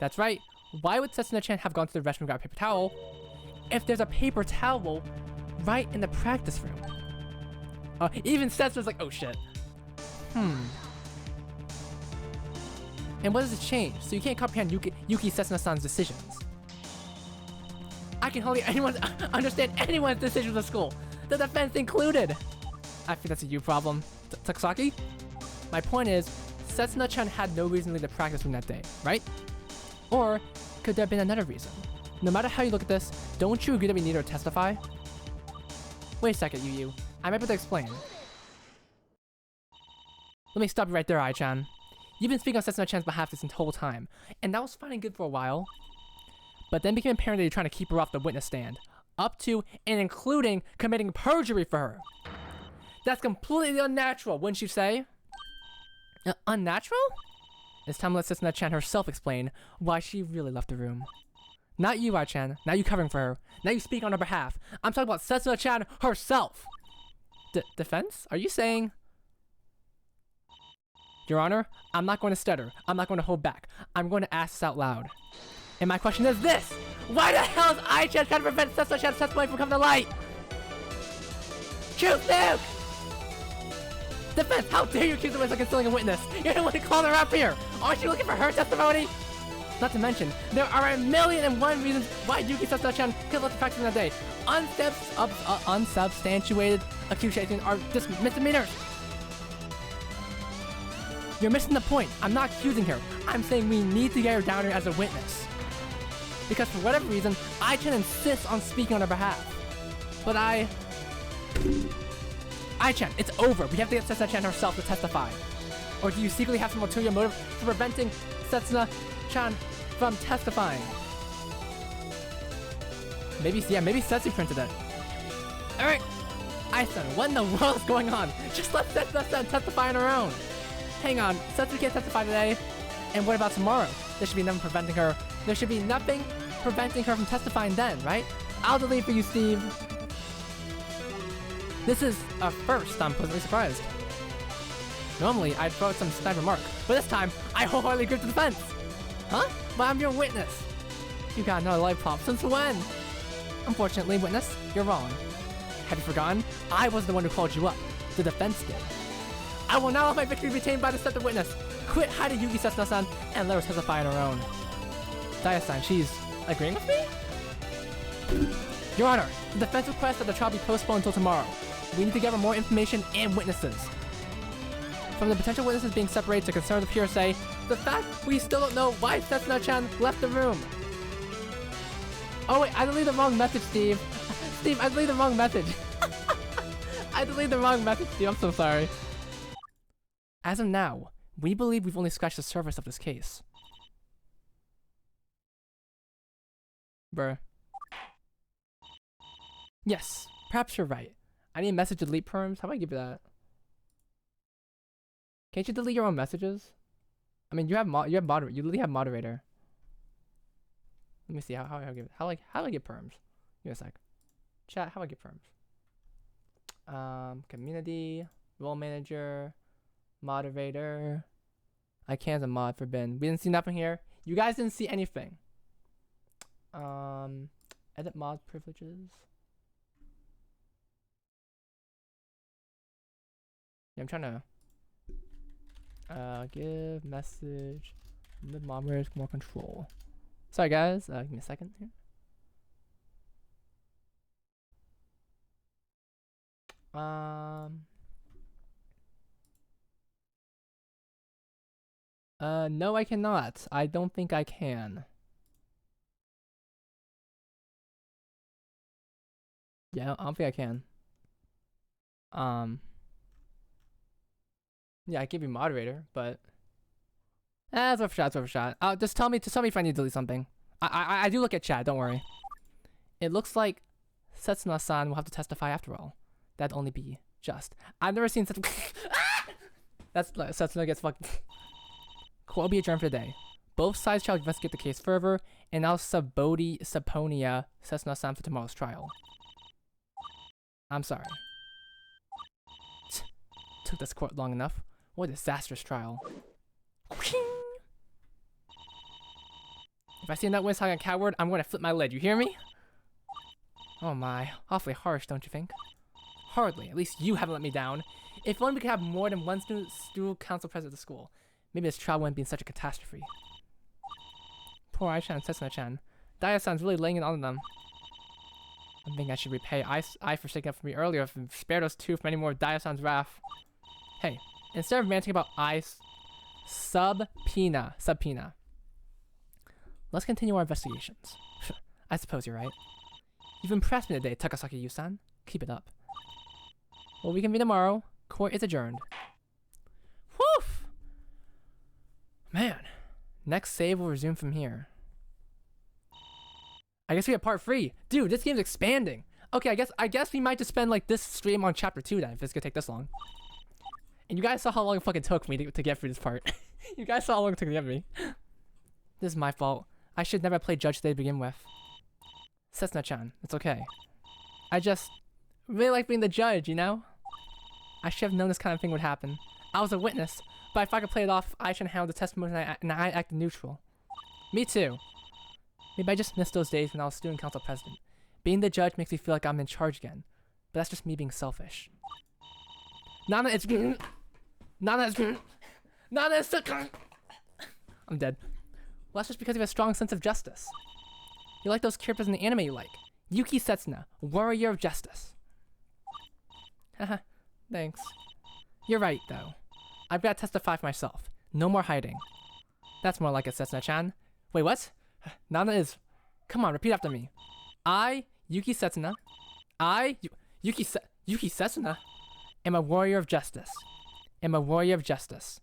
Speaker 1: That's right. Why would Setsuna-chan have gone to the restroom and got a paper towel if there's a paper towel right in the practice room? Even Setsuna's like, oh shit. And what does it change? So you can't comprehend Yuki Setsuna-san's decisions. I can hardly understand anyone's decisions at school, the defense included. I think that's a you problem, Taksaki. My point is, Setsuna-chan had no reason to leave the practice room that day, right? Or could there have been another reason? No matter how you look at this, don't you agree that we need her to testify? Wait a second, Yu. I might be able to explain. Let me stop you right there, Ai-chan. You've been speaking on Setsuna-chan's behalf this whole time, and that was fine and good for a while. But then became apparent that you're trying to keep her off the witness stand, up to and including committing perjury for her. That's completely unnatural, wouldn't you say? Unnatural? It's time to let Setsuna-chan herself explain why she really left the room. Not you, Ai-chan. Now you covering for her. Now you speak on her behalf. I'm talking about Setsuna-chan herself. Defense? Are you saying... Your Honor, I'm not going to stutter. I'm not going to hold back. I'm going to ask this out loud. And my question is this! Why the hell is Ai-chan trying to prevent Setsuna-chan's testimony from coming to light? Truth nuke! Defense, how dare you accuse her of concealing a witness? You're the one who called her up here! Aren't you looking for her testimony? Not to mention, there are 1,000,001 reasons why Yuki Setsuna-chan could have left the practice in that day. Unsubstantiated accusations are just misdemeanors. You're missing the point. I'm not accusing her. I'm saying we need to get her down here as a witness. Because for whatever reason, Ai-chan insists on speaking on her behalf. But Ai-chan, it's over. We have to get Setsuna-chan herself to testify. Or do you secretly have some ulterior motive for preventing Setsuna-chan from testifying? Maybe Setsu printed it. Alright, Ai-san, what in the world is going on? Just let Setsuna-chan testify on her own. Hang on, Setsu can't testify today. And what about tomorrow? There should be nothing preventing her. There should be nothing preventing her from testifying then, right? I'll delete for you, Steve. This is a first. I'm pleasantly surprised. Normally, I'd throw out some snide remark, but this time, I wholeheartedly agree with the defense. Huh? But I'm your witness. You got another lollipop. Since when? Unfortunately, witness, you're wrong. Have you forgotten? I was the one who called you up. The defense did. I will now have my victory retained by the set of witness. Quit hiding Yuki Setsuna-san and let her testify on her own. Daya-san, she's agreeing with me? Your Honor, the defense requests that the trial be postponed until tomorrow. We need to gather more information and witnesses. From the potential witnesses being separated to concerns of hearsay, the fact we still don't know why Setsuna-chan left the room. Oh wait, I deleted the wrong message, Steve. Steve, I deleted the wrong message. I deleted the wrong message, Steve. I'm so sorry. As of now, we believe we've only scratched the surface of this case. Bruh. Yes, perhaps you're right. I need a message to delete perms. How do I give you that? Can't you delete your own messages? I mean, you have moderator. You literally have moderator. Let me see how I give it. How do I get perms? Give me a sec. Chat. How do I get perms? Community, role manager, moderator. I can't as a mod for Ben. We didn't see nothing here. You guys didn't see anything. Edit mod privileges. Yeah, I'm trying to give message mid moderators more control. Sorry guys, give me a second here. Um. No, I cannot. I don't think I can. Yeah, I don't think I can. Um. Yeah, I give you moderator, but it's worth a shot. It's worth a shot. Just tell me if I need to delete something. I do look at chat. Don't worry. It looks like Setsuna-san will have to testify after all. That'd only be just. I've never seen such. That's Setsuna gets fucked. Court will be adjourned for the day. Both sides shall investigate the case further, and I'll Saponia Setsuna-san for tomorrow's trial. I'm sorry. Took this court long enough. What a disastrous trial. If I see a nut talking a coward, I'm going to flip my lid. You hear me? Oh my, awfully harsh, don't you think? Hardly. At least you haven't let me down. If only we could have more than one student council president at the school, maybe this trial wouldn't be such a catastrophe. Poor Aisha and Setsuna-chan. Daya-san's really laying it on them. I think I should repay I for sticking up for me earlier and spare those two from any more of Daya-san's wrath. Hey, instead of ranting about subpoena, let's continue our investigations. I suppose you're right. You've impressed me today, Takasaki-Yu-san. Keep it up. Well, we can meet tomorrow. Court is adjourned. Woof! Man, next save will resume from here. I guess we have part 3. Dude, this game's expanding. Okay, I guess we might just spend like this stream on chapter 2 then, if it's gonna take this long. And you guys saw how long it fucking took me to get through this part. You guys saw how long it took to get me. This is my fault. I should never play judge today to begin with. Setsuna-chan, it's okay. I just really like being the judge, you know? I should have known this kind of thing would happen. I was a witness, but if I could play it off, I should handle the testimony and I acted neutral. Me too. Maybe I just missed those days when I was student council president. Being the judge makes me feel like I'm in charge again. But that's just me being selfish. Nana, it's... Nana, it's... Nana, it's... I'm dead. Well, that's just because you have a strong sense of justice. You like those characters in the anime you like. Yuki Setsuna, warrior of justice. Haha, thanks. You're right, though. I've got to testify for myself. No more hiding. That's more like it, Setsuna-chan. Wait, what? Nana is... Come on, repeat after me. I, Yuki Setsuna. Yuki Setsuna, am a warrior of justice. Am a warrior of justice.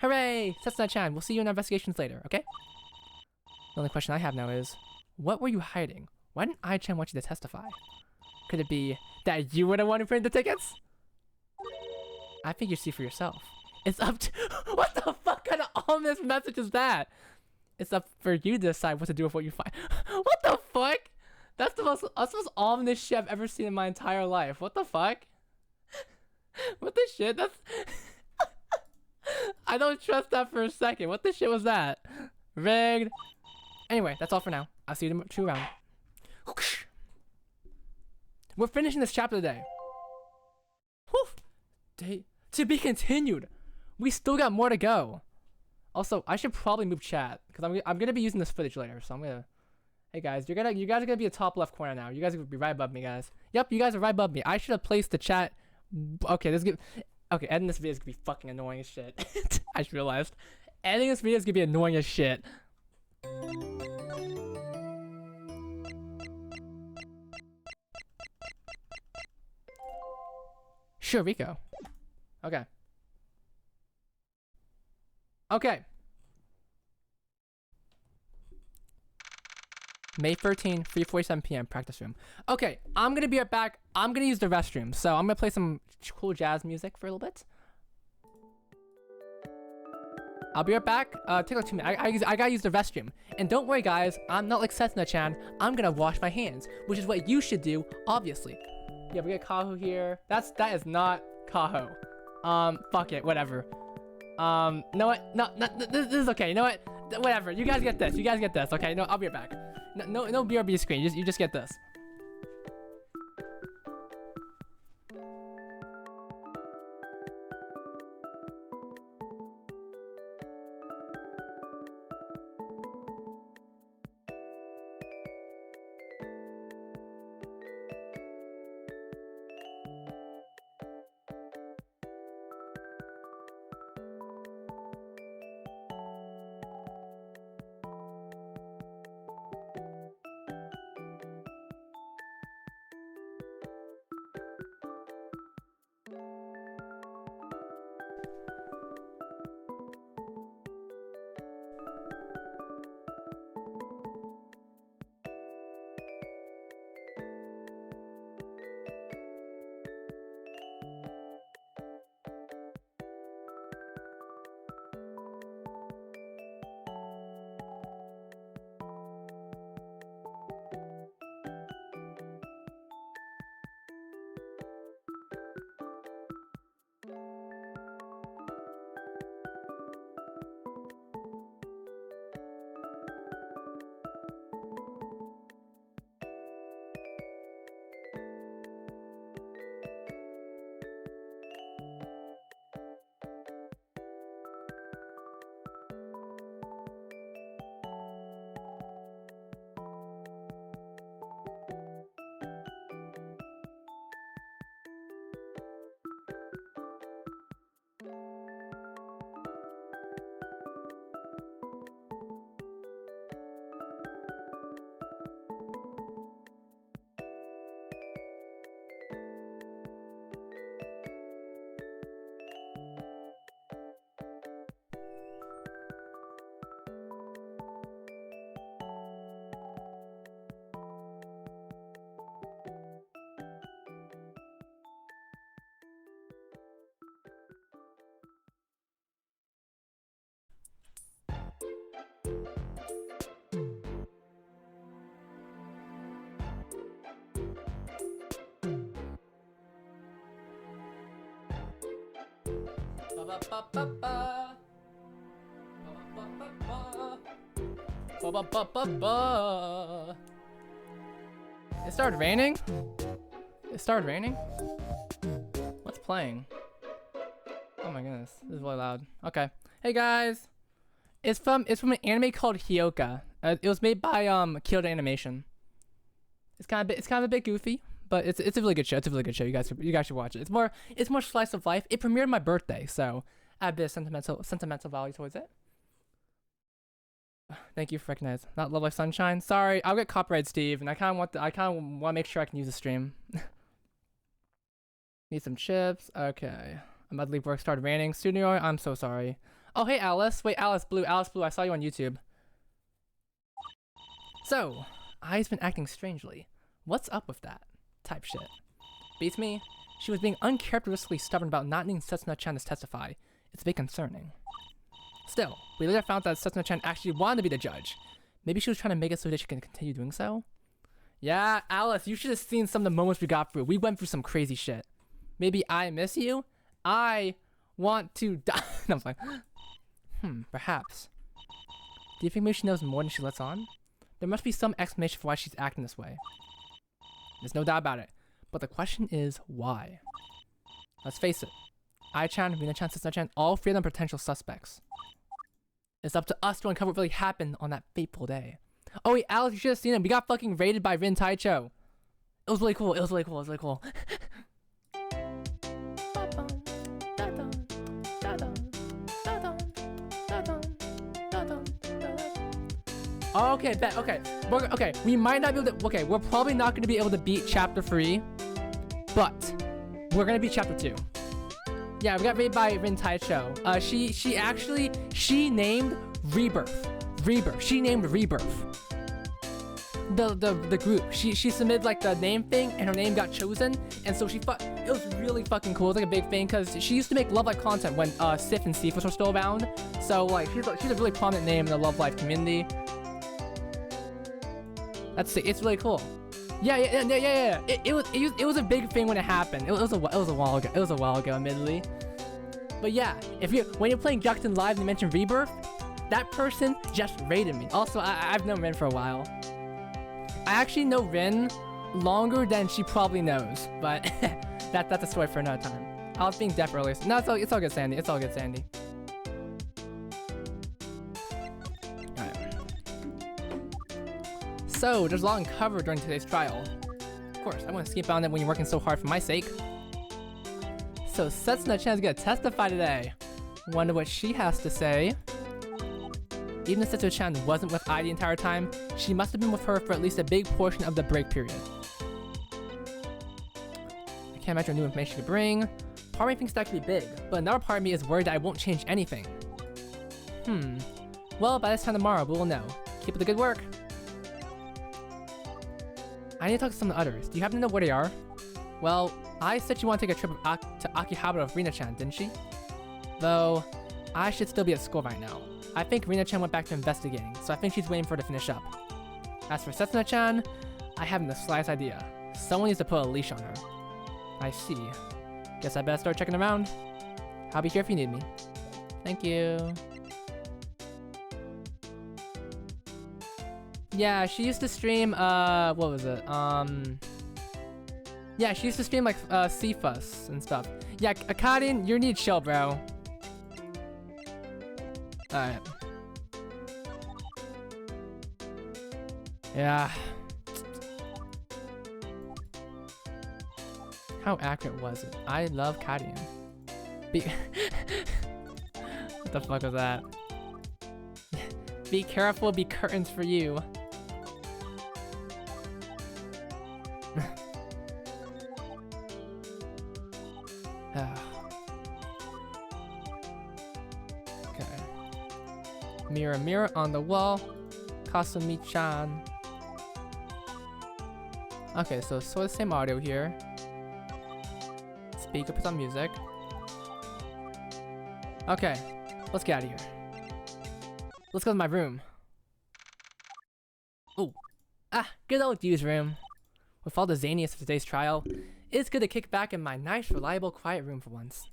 Speaker 1: Hooray! Setsuna-chan, we'll see you in our investigations later, okay? The only question I have now is, what were you hiding? Why didn't I-chan want you to testify? Could it be that you were the one who printed the tickets? I think you see for yourself. It's up to... What the fuck kind of ominous message is that? It's up for you to decide what to do with what you find. What the fuck? That's the most ominous shit I've ever seen in my entire life. What the fuck? What the shit? That's... I don't trust that for a second. What the shit was that? Rigged. Anyway, that's all for now. I'll see you in 2 rounds. We're finishing this chapter today. Whew. Day to be continued. We still got more to go. Also, I should probably move chat because I'm gonna be using this footage later. So I'm gonna. Hey guys, you guys are gonna be a top left corner now. You guys are gonna be right above me, guys. Yep, you guys are right above me. I should have placed the chat. Okay, editing this video is gonna be fucking annoying as shit. I just realized. Editing this video is gonna be annoying as shit. Sure, Rico. Okay. Okay. May 13, 3:47 p.m. practice room. Okay, I'm gonna be right back. I'm gonna use the restroom, so I'm gonna play some cool jazz music for a little bit. I'll be right back. Take like 2 minutes. I gotta use the restroom. And don't worry, guys. I'm not like Setsuna-chan. I'm gonna wash my hands, which is what you should do, obviously. Yeah, we got Kaho here. That is not Kaho. Fuck it, whatever. You know what? No, this is okay. You know what? Whatever. You guys get this. You guys get this. Okay. No, I'll be right back. No BRB screen. You just get this. It started raining? It started raining? What's playing? Oh my goodness, this is really loud. Okay. Hey guys! It's from an anime called Hyoka. It was made by Kyoto Animation. It's kind of a bit goofy, but it's a really good show. It's a really good show. You guys should watch it. It's more slice of life. It premiered my birthday, so I have a bit of sentimental value towards it. Thank you for recognizing. Not Love Life Sunshine. Sorry, I'll get copyright, Steve, and I kind of want to make sure I can use the stream. Need some chips. Okay. I'm about to leave work. Started raining. Studio. I'm so sorry. Oh hey Alice. Wait, Alice Blue. I saw you on YouTube. So, I's been acting strangely. What's up with that? Type shit. Beats me. She was being uncharacteristically stubborn about not needing Setsuna-chan to testify. It's a bit concerning. Still, we later found that Setsuna-chan actually wanted to be the judge. Maybe she was trying to make it so that she can continue doing so? Yeah, Alice, you should have seen some of the moments we got through. We went through some crazy shit. Maybe I miss you? I want to die. No, I'm fine. Perhaps. Do you think maybe she knows more than she lets on? There must be some explanation for why she's acting this way. There's no doubt about it. But the question is, why? Let's face it. I-chan, Rina-chan, Setsuna-chan, all three of them potential suspects. It's up to us to uncover what really happened on that fateful day. Oh wait, Alex, you should have seen it. We got fucking raided by Rin Taicho. It was really cool. It was really cool. Okay, bet. Okay, we might not be able to. Okay, we're probably not going to be able to beat Chapter 3, but we're going to beat Chapter 2. Yeah, we got raided by Rin Taicho. She named Rebirth. She named Rebirth. The group. She submitted like the name thing, and her name got chosen, and so it was really fucking cool. It was like a big thing because she used to make Love Life content when Sif and Cephas were still around. So like she's a really prominent name in the Love Life community. It's really cool. Yeah. It was a big thing when it happened. It was a while ago. It was a while ago, admittedly. But yeah, when you're playing Gyakuten Live and you mention Rebirth, that person just raided me. Also, I've known Rin for a while. I actually know Rin longer than she probably knows, but that's a story for another time. I was being deaf earlier. No, it's all good, Sandy. It's all good, Sandy. So, there's a lot uncovered during today's trial. Of course, I want to skip on it when you're working so hard for my sake. So, Setsuna-chan's gonna testify today. Wonder what she has to say. Even if Setsuna-chan wasn't with I the entire time, she must have been with her for at least a big portion of the break period. I can't imagine what new information she could bring. Part of me thinks that could be big, but another part of me is worried that I won't change anything. Well, by this time tomorrow, we will know. Keep up the good work. I need to talk to some of the others. Do you happen to know where they are? Well, I said you want to take a trip to Akihabara with Rina-chan, didn't she? Though, I should still be at school right now. I think Rina-chan went back to investigating, so I think she's waiting for her to finish up. As for Setsuna-chan, I haven't the slightest idea. Someone needs to put a leash on her. I see. Guess I better start checking around. I'll be here if you need me. Thank you. Yeah, she used to stream, what was it? Yeah, she used to stream, like, Cephas and stuff. Yeah, Akadin, you need to chill, bro. Alright. Yeah. How accurate was it? I love Kadian. What the fuck was that? Be careful, be curtains for you. Okay. Mirror, mirror on the wall. Kasumi-chan. Okay, so the same audio here. Speaker, put on music. Okay, let's get out of here. Let's go to my room. Ooh. Good old dude's room. With all the zaniness of today's trial, it's good to kick back in my nice, reliable, quiet room for once.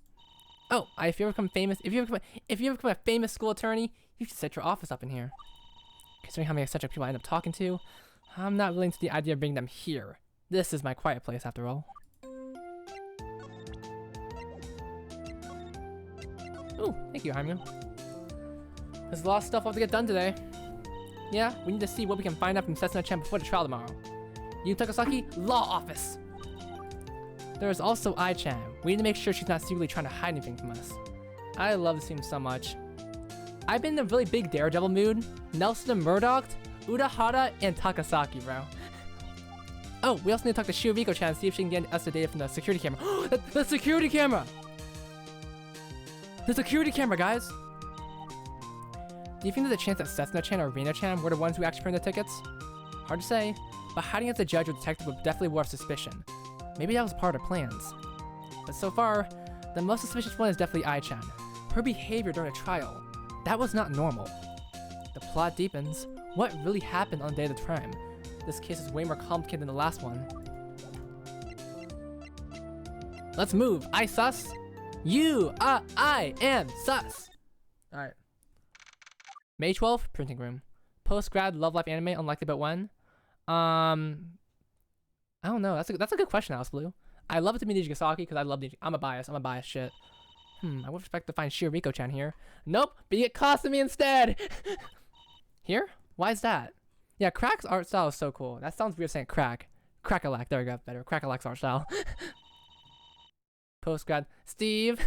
Speaker 1: Oh, if you ever become famous, if you ever become a famous school attorney, you should set your office up in here. Considering how many eccentric people I end up talking to, I'm not willing to the idea of bringing them here. This is my quiet place, after all. Ooh, thank you, Jaime. There's a lot of stuff I have to get done today. Yeah, we need to see what we can find out from Setsuna-chan before the trial tomorrow. Yu Takasaki, Law Office. There is also Ai-chan. We need to make sure she's not secretly trying to hide anything from us. I love this team so much. I've been in a really big Daredevil mood. Nelson and Murdoch, Urahara, and Takasaki, bro. Oh, we also need to talk to Shioriko-chan and see if she can get us the data from the security camera. the security camera! The security camera, guys! Do you think there's a chance that Setsuna-chan or Rina-chan were the ones who actually printed the tickets? Hard to say, but hiding as a judge or detective would definitely warrant suspicion. Maybe that was part of their plans. But so far, the most suspicious one is definitely Ai-chan. Her behavior during the trial. That was not normal. The plot deepens. What really happened on the day of the crime? This case is way more complicated than the last one. Let's move. I sus. I am sus. Alright. May 12th, printing room. Post-grad love life anime, unlikely but when? I don't know. That's a good question, Alice Blue. I love it to be Nijigasaki because I love Niji. I'm a bias shit. I would expect to find Shioriko-chan here. Nope, but you get Kasumi instead. Here? Why is that? Yeah, Crack's art style is so cool. That sounds weird saying crack. Crack-a-lack. There we go. Better. Crack-a-lack's art style. Post-grad. Steve,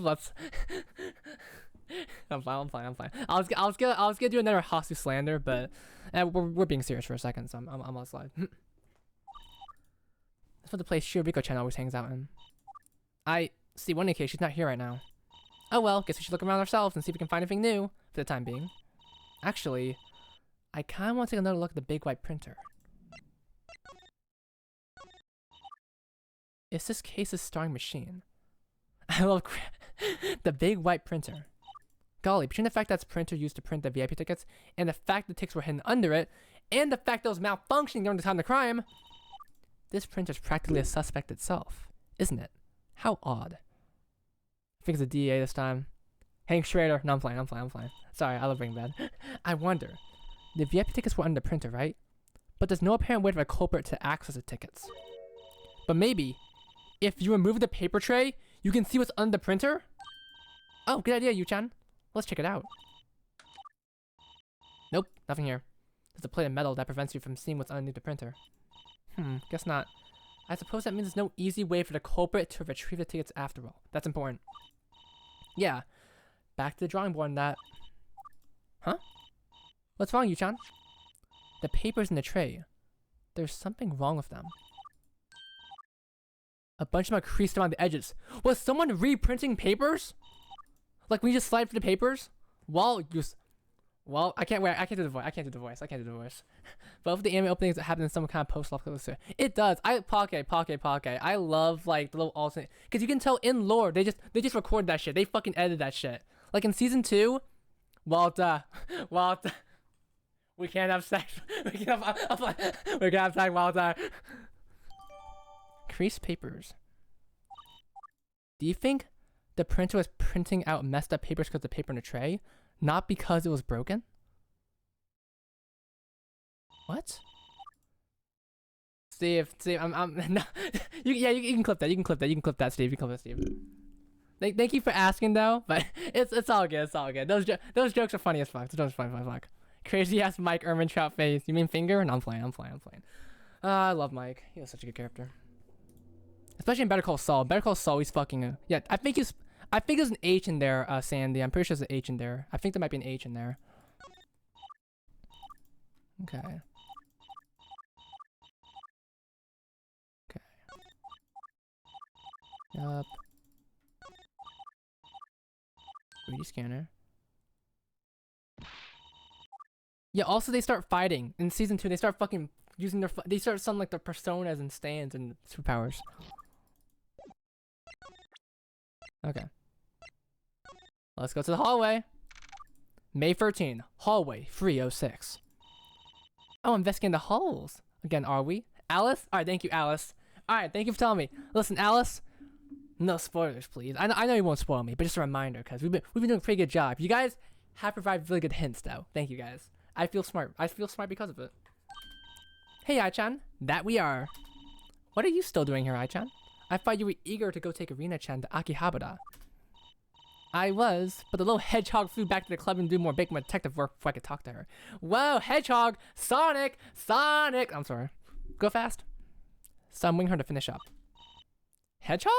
Speaker 1: let's... I'm fine. I was gonna do another Hasu slander, but we're being serious for a second, so I'm on slide. That's what the place Shioriko-chan always hangs out in. I see one case she's not here right now. Oh well, guess we should look around ourselves and see if we can find anything new for the time being. Actually, I kinda want to take another look at the big white printer. Is this case's starring machine? I love the big white printer. Golly, between the fact that it's printer used to print the VIP tickets, and the fact the tickets were hidden under it, and the fact that it was malfunctioning during the time of the crime, this printer's practically a suspect itself, isn't it? How odd. I think it's a DEA this time. Hank Schrader. No, I'm playing. Sorry, I love Breaking Bad. I wonder. The VIP tickets were under the printer, right? But there's no apparent way for a culprit to access the tickets. But maybe, if you remove the paper tray, you can see what's under the printer? Oh, good idea, Yu-chan. Let's check it out. Nope, nothing here. There's a plate of metal that prevents you from seeing what's underneath the printer. Guess not. I suppose that means there's no easy way for the culprit to retrieve the tickets after all. That's important. Yeah. Back to the drawing board on that. Huh? What's wrong, Yu-chan? The papers in the tray. There's something wrong with them. A bunch of them are creased around the edges. Was someone reprinting papers? Like when you just slide through the papers? Well, I can't do the voice. Both of the anime openings that happen in some kind of post-love. It does. Poke. I love like the little alternate, because you can tell in lore they just recorded that shit. They fucking edited that shit. Like in season 2, Walter, we can't have sex. We can have sex, Walter. Creased papers. Do you think the printer was printing out messed up papers because of the paper in the tray, not because it was broken? What? Steve, I'm no, you can clip that. You can clip that, Steve. You can clip that, Steve. Thank you for asking though, but it's all good. Those jokes are funny as fuck. Those jokes are funny as fuck. Crazy ass Mike Ehrmantraut face. You mean finger? No, I'm playing. I love Mike. He was such a good character. Especially in Better Call Saul. Better Call Saul, he's fucking yeah. I think there's an H in there, Sandy. I'm pretty sure there's an H in there. I think there might be an H in there. Okay. 3D scanner. Yeah, also they start fighting. In season 2, they start fucking using their... They start something like their personas and stands and superpowers. Okay. Let's go to the hallway. May 13, hallway 306. Oh, investigating the halls. Again, are we? Alice? Alright, thank you, Alice. Alright, thank you for telling me. Listen, Alice. No spoilers, please. I know you won't spoil me, but just a reminder, because we've been doing a pretty good job. You guys have provided really good hints, though. Thank you, guys. I feel smart. I feel smart because of it. Hey, Ai-chan. That we are. What are you still doing here, Ai-chan? I thought you were eager to go take Arena-chan to Akihabara. I was, but the little hedgehog flew back to the club and do more big detective work before I could talk to her. Whoa, hedgehog! Sonic! Sonic! I'm sorry. Go fast. So I'm waiting her to finish up. Hedgehog?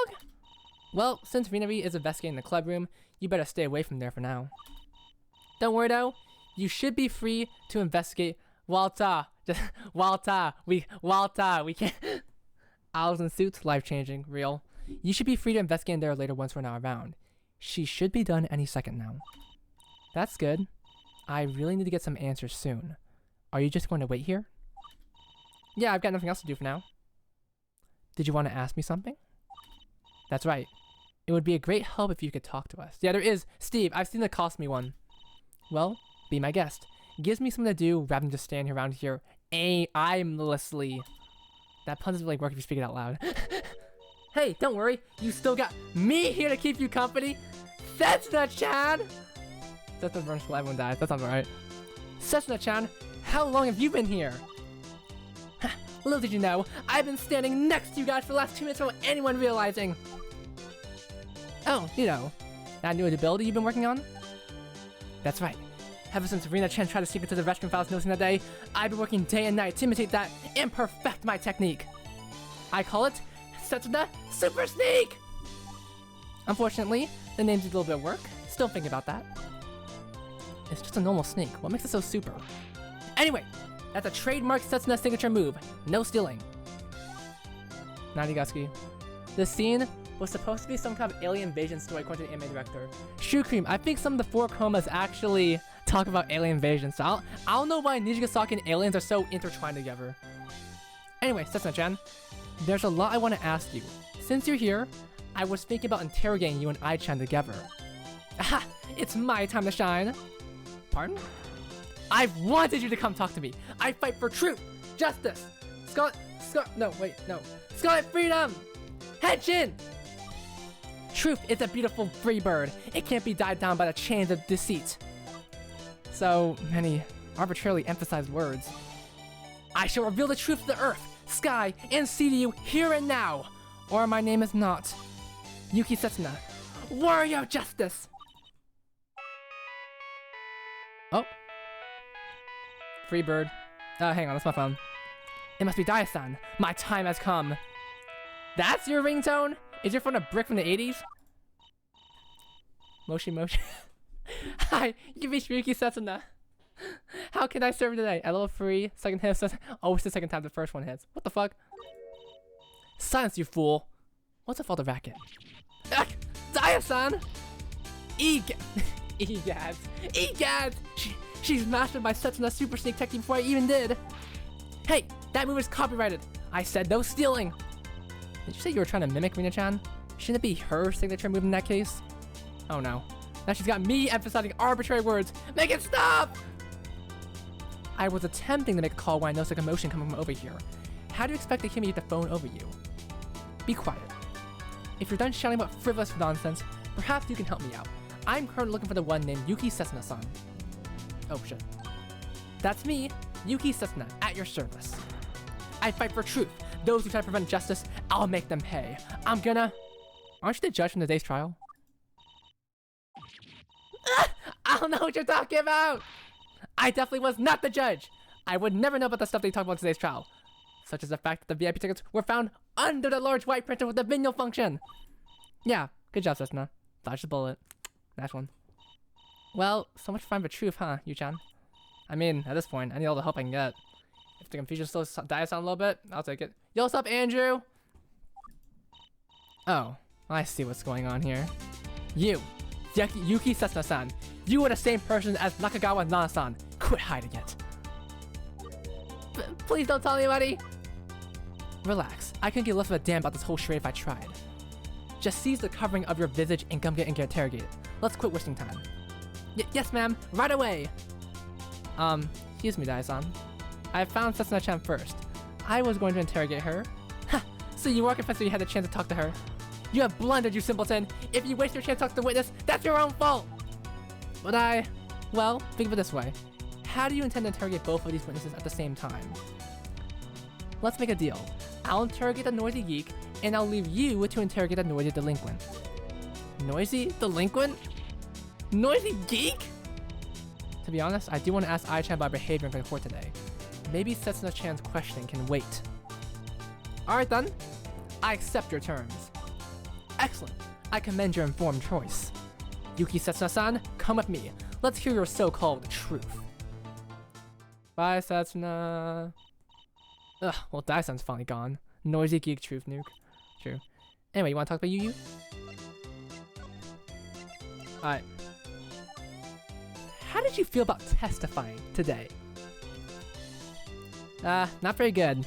Speaker 1: Well, since Rinari is investigating the club room, you better stay away from there for now. Don't worry though, you should be free to investigate Walta. Just Walta. We can't. Owls in suits, life-changing, real. You should be free to investigate in there later once we're not around. She should be done any second now. That's good. I really need to get some answers soon. Are you just going to wait here? Yeah, I've got nothing else to do for now. Did you want to ask me something? That's right. It would be a great help if you could talk to us. Yeah, there is. Steve, I've seen it cost me one. Well, be my guest. Gives me something to do rather than just standing around here aimlessly. That pun doesn't really work if you speak it out loud. Hey, don't worry. You still got me here to keep you company. Setsuna-chan! That's the verse where everyone dies. That sounds alright. Setsuna-chan, how long have you been here? Little did you know, I've been standing next to you guys for the last 2 minutes without anyone realizing. Oh, you know, that new ability you've been working on? That's right. Ever since Rina-chan tried to sneak into the restroom files noticing that day, I've been working day and night to imitate that and perfect my technique. I call it Setsuna Super Sneak! Unfortunately, the name needs a little bit of work. Still thinking about that. It's just a normal sneak. What makes it so super? Anyway, that's a trademark Setsuna signature move. No stealing. Nanigaski. This scene was supposed to be some kind of alien invasion story according to the anime director. Shoe Cream, I think some of the 4 chromas actually talk about alien invasion, so I don't know why Nijigasaki and aliens are so intertwined together. Anyway, Setsuna-chan, there's a lot I want to ask you. Since you're here, I was thinking about interrogating you and Ai-chan together. Aha! It's my time to shine! Pardon? I've wanted you to come talk to me! I fight for truth! Justice! Scarlet Freedom! Henshin! Truth is a beautiful free bird. It can't be tied down by the chains of deceit. So many arbitrarily emphasized words. I shall reveal the truth to the earth, sky, and sea to you here and now, or my name is not Yuki Setsuna, warrior of justice. Oh. Free bird. Hang on, that's my phone. It must be Dia-san. My time has come. That's your ringtone? Is your phone a brick from the 80s? Moshi. Hi, you can reach Yuki Setsuna. How can I serve today? I level 3, second hit, always the second time the first one hits. What the fuck? Silence, you fool. What's up with all the racket? Dia-san! Egads! She's mastered my Setsuna Super Sneak technique before I even did. Hey, that move is copyrighted. I said no stealing. Did you say you were trying to mimic Rina-chan? Shouldn't it be her signature move in that case? Oh no. Now she's got me emphasizing arbitrary words. Make it stop! I was attempting to make a call when I noticed a commotion coming from over here. How do you expect to hear me with the phone over you? Be quiet. If you're done shouting about frivolous nonsense, perhaps you can help me out. I'm currently looking for the one named Yuki Setsuna-san. Oh shit. That's me, Yuki Setsuna, at your service. I fight for truth. Those who try to prevent justice, I'll make them pay. Aren't you the judge from today's trial? I don't know what you're talking about! I definitely was not the judge! I would never know about the stuff they talk about in today's trial. Such as the fact that the VIP tickets were found under the large white printer with the vinyl function. Yeah, good job, Setsuna. Dodge the bullet. Nice one. Well, so much fun for truth, huh, Yu-chan? I mean, at this point, I need all the help I can get. If the confusion slows Dia-san a little bit, I'll take it. Yo, what's up, Andrew? Oh, I see what's going on here. You, Yuki Setsuna-san, you are the same person as Nakagawa Nana-san. Quit hiding it. Please don't tell anybody. Relax, I couldn't give less of a damn about this whole charade if I tried. Just seize the covering of your visage and come get interrogated. Let's quit wasting time. Yes, ma'am, right away. Excuse me, Dia-san. I found Setsuna-chan first. I was going to interrogate her. Ha! So you are confessing you had the chance to talk to her. You have blundered, you simpleton. If you waste your chance to talk to the witness, that's your own fault. But well, think of it this way. How do you intend to interrogate both of these witnesses at the same time? Let's make a deal. I'll interrogate the noisy geek, and I'll leave you to interrogate the noisy delinquent. Noisy delinquent? Noisy geek? To be honest, I do want to ask Ai-chan about behavior in court today. Maybe Setsuna-chan's questioning can wait. Alright then. I accept your terms. Excellent. I commend your informed choice. Yuki Setsuna-san, come with me. Let's hear your so-called truth. Bye, Setsuna. Ugh, well, Daisan's finally gone. Noisy geek truth nuke. True. Anyway, you want to talk about Yu? Alright. How did you feel about testifying today? Not very good.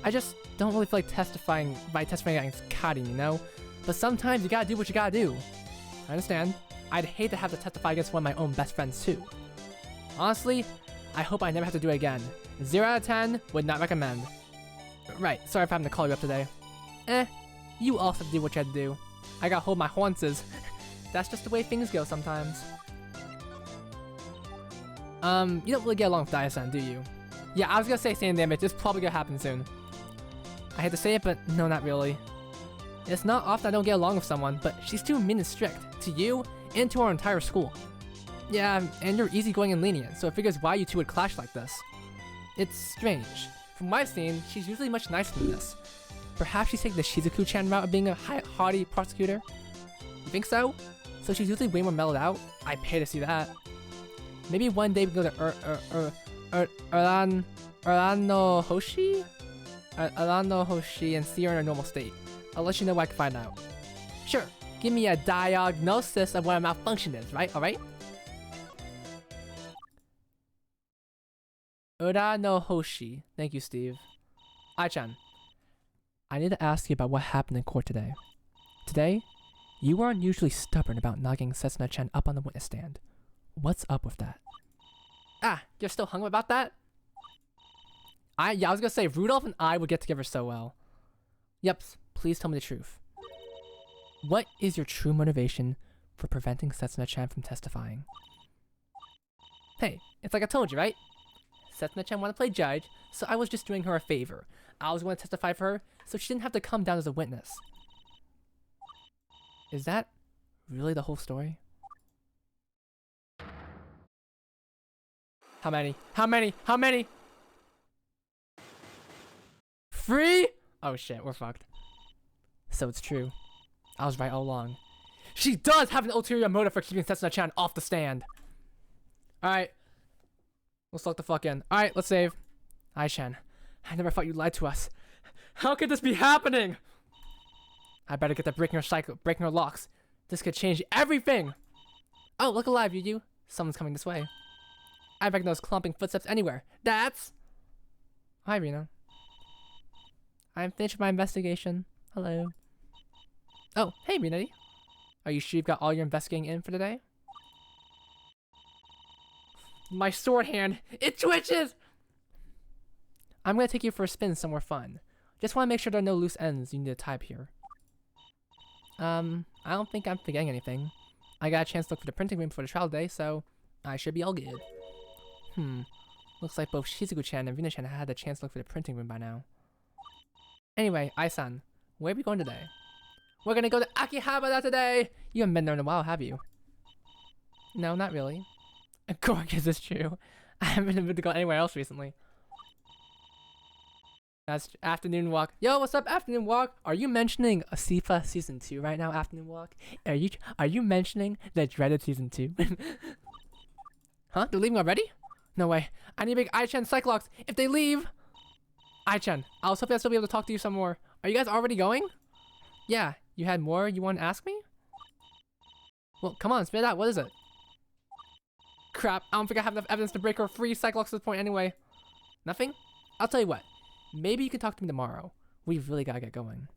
Speaker 1: I just don't really feel like testifying against Karin, you know? But sometimes you gotta do what you gotta do. I understand. I'd hate to have to testify against one of my own best friends too. Honestly, I hope I never have to do it again. 0 out of 10, would not recommend. Right, sorry for having to call you up today. You also have to do what you had to do. I gotta hold my horns. That's just the way things go sometimes. You don't really get along with Daisan, do you? Yeah, I was gonna say same damage, it's probably gonna happen soon. I hate to say it, but no, not really. It's not often I don't get along with someone, but she's too mean and strict. To you, and to our entire school. Yeah, and you're easygoing and lenient, so it figures why you two would clash like this. It's strange. From what I've seen, she's usually much nicer than this. Perhaps she's taking the Shizuku-chan route of being a haughty prosecutor? You think so? So she's usually way more mellowed out? I'd pay to see that. Maybe one day we can go to Urano Hoshi? Urano Hoshi and see her in her normal state. I'll let you know what I can find out. Sure, give me a diagnosis of what a malfunction is, right? Alright? Urano Hoshi. Thank you, Steve. Ai-chan. I need to ask you about what happened in court today. Today, you were unusually stubborn about not getting Setsuna-chan up on the witness stand. What's up with that? Ah, you're still hung up about that? Yeah, I was gonna say, Rudolph and I would get together so well. Yep, please tell me the truth. What is your true motivation for preventing Setsuna-chan from testifying? Hey, it's like I told you, right? Setsuna-chan wanted to play judge, so I was just doing her a favor. I was going to testify for her, so she didn't have to come down as a witness. Is that really the whole story? How many? How many? How many? 3? Oh shit, we're fucked. So it's true. I was right all along. She does have an ulterior motive for keeping Setsuna-chan off the stand. Alright. Let's lock the fuck in. Alright, let's save. Ai-chan, I never thought you lied to us. How could this be happening? I better get to breaking her locks. This could change everything. Oh, look alive, Yu. Someone's coming this way. I recognize clumping footsteps anywhere. That's... Hi, Rena. I'm finished with my investigation. Hello. Oh, hey, Rena. Are you sure you've got all your investigating in for today? My sword hand, it twitches! I'm gonna take you for a spin somewhere fun. Just want to make sure there are no loose ends you need to tie up here. I don't think I'm forgetting anything. I got a chance to look for the printing room for the trial day, so I should be all good. Looks like both Shizuku-chan and Rina-chan had a chance to look for the printing room by now. Anyway, Ai-san, where are we going today? We're gonna go to Akihabara today! You haven't been there in a while, have you? No, not really. Gorgeous is true. I haven't been able to go anywhere else recently. That's afternoon walk. Yo, what's up, afternoon walk? Are you mentioning a SIFA season 2 right now, afternoon walk? Are you mentioning the dreaded season 2? Huh? They're leaving already? No way. I need to make Ai-chan Cyclops. If they leave... Ai-chan, I was hoping I'd still be able to talk to you some more. Are you guys already going? Yeah. You had more you want to ask me? Well, come on, spit it out. What is it? Crap. I don't think I have enough evidence to break her free Cyclops at this point anyway. Nothing? I'll tell you what. Maybe you can talk to me tomorrow. We really gotta get going.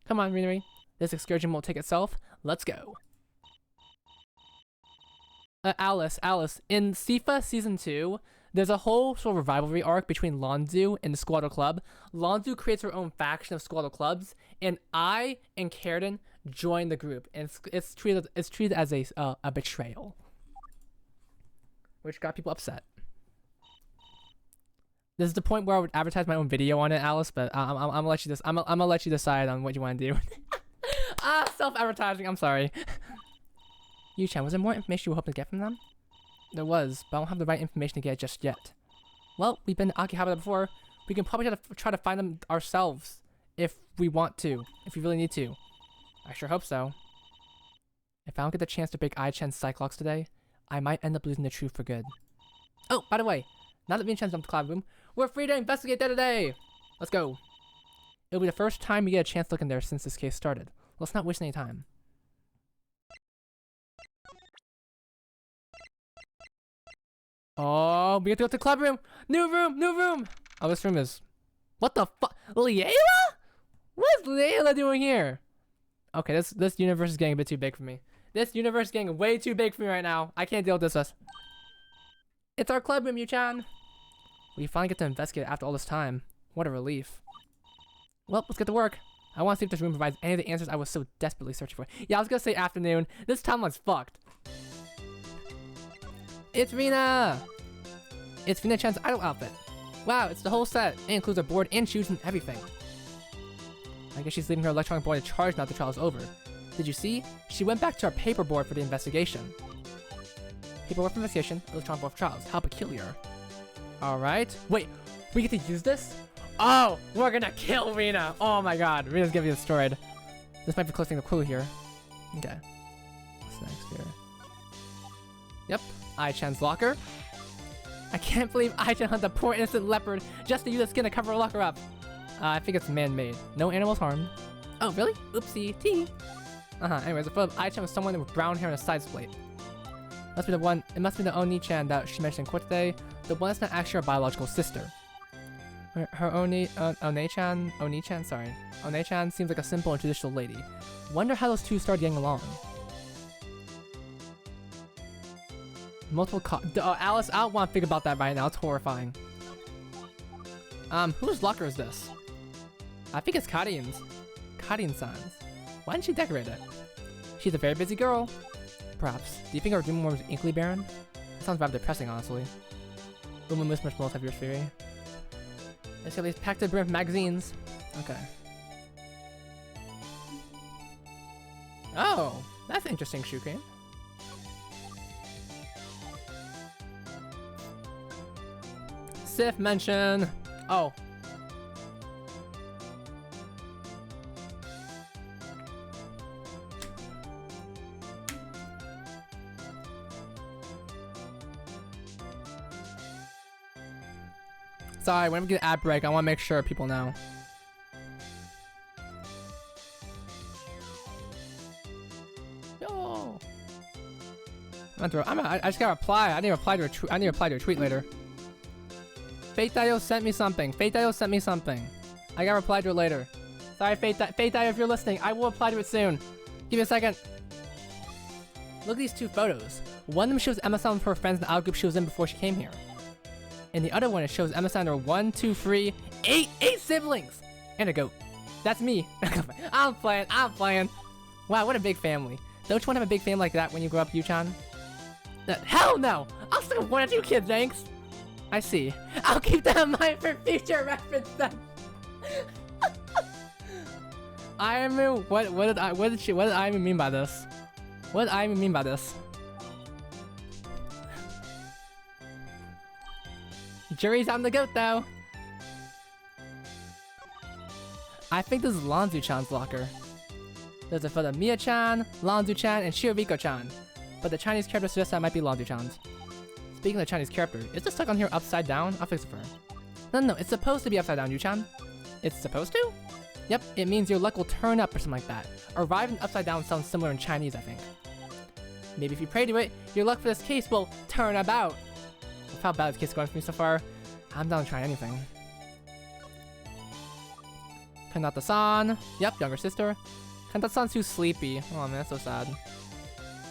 Speaker 1: Come on, Rinari. This excursion won't take itself. Let's go. Alice. In SIFA Season 2, There's a whole sort of rivalry arc between Lonzu and the Squaddle Club. Lonzu creates her own faction of Squaddle Clubs, and I and Gyakuten join the group, and it's treated as a betrayal, which got people upset. This is the point where I would advertise my own video on it, Alice. But I'm gonna let you I'm gonna let you decide on what you want to do. Self-advertising. I'm sorry. Yu-chan, was there more information you were hoping to get from them? There was, but I don't have the right information to get just yet. Well, we've been to Akihabara before. We can probably try to find them ourselves if we want to, if we really need to. I sure hope so. If I don't get the chance to break Ai-chan's Cyclops today, I might end up losing the truth for good. Oh, by the way, now that me and Chen jumped the cloud room, we're free to investigate there today! Let's go. It'll be the first time we get a chance to look in there since this case started. Let's not waste any time. Oh, we get to go to the club room! New room! New room! Oh, this room is... What the fuck? Layla? What's Layla doing here? Okay, this universe is getting a bit too big for me. This universe is getting way too big for me right now. I can't deal with this. It's our club room, Yu-chan. We finally get to investigate after all this time. What a relief. Well, let's get to work. I want to see if this room provides any of the answers I was so desperately searching for. Yeah, I was gonna say afternoon. This timeline's fucked. It's Rina! It's Rina-chan's idol outfit. Wow, it's the whole set. It includes a board and shoes and everything. I guess she's leaving her electronic board in charge now the trial is over. Did you see? She went back to her paper board for the investigation. Paperwork for investigation, electronic board for trials. How peculiar. Alright. Wait, we get to use this? Oh, we're gonna kill Rina! Oh my god, Rina's gonna be destroyed. This might be closing the clue here. Okay. What's next here? Yep, Ai-chan's locker. I can't believe Ai-chan hunted a poor innocent leopard just to use the skin to cover her locker up. I think it's man-made. No animals harmed. Oh, really? Oopsie. Tea. Anyways, the photo of Ai-chan with someone with brown hair and a side split. Must be the one. It must be the Oni-chan that she mentioned in court today. The one that's not actually her biological sister. Her Oni-chan, sorry. Oni-chan seems like a simple and traditional lady. Wonder how those two started getting along. Multiple Alice, I don't want to think about that right now. It's horrifying. Whose locker is this? I think it's Karin's. Karin-san's. Why didn't she decorate it? She's a very busy girl. Perhaps. Do you think her room was inkly barren? That sounds rather depressing, honestly. Uma Moose much more have your theory. Let's get these packed to the brim magazines. Okay. Oh, that's interesting, shoe cream. Sif mention. Oh. Sorry, whenever we get an ad break, I want to make sure people know. Yo. I just gotta reply. I need to reply to a tweet. I need to reply to a tweet later. Fate Dio sent me something. Fate Dio sent me something. I gotta reply to it later. Sorry, Fate Dio, if you're listening, I will reply to it soon. Give me a second. Look at these two photos. One of them shows Emma-san with her friends in the out group she was in before she came here. And the other one, it shows Emma-san her 1, 2, 3, 8 siblings! And a goat. That's me. I'm playing. Wow, what a big family. Don't you want to have a big family like that when you grow up, Yu-chan? Hell no! I'll stick with 1 or 2 kids, thanks! I see. I'll keep that in mind for future reference then. Iron Man, what did Iron Man mean by this? What did Iron Man mean by this? Jury's on the goat though. I think this is Lanzu-chan's locker. There's a photo of Mia-chan, Lanzu-chan, and Shirobiko-chan. But the Chinese character suggests that might be Lanzu-chan's. Speaking of the Chinese character, is this stuck on here upside down? I'll fix it for her. No, it's supposed to be upside down, Yu-chan. It's supposed to? Yep, it means your luck will turn up or something like that. Arriving upside down sounds similar in Chinese, I think. Maybe if you pray to it, your luck for this case will turn about. With how bad this case is going for me so far, I'm down to try anything. Kanata-san. Yep, younger sister. Kanata-san's too sleepy. Oh man, that's so sad.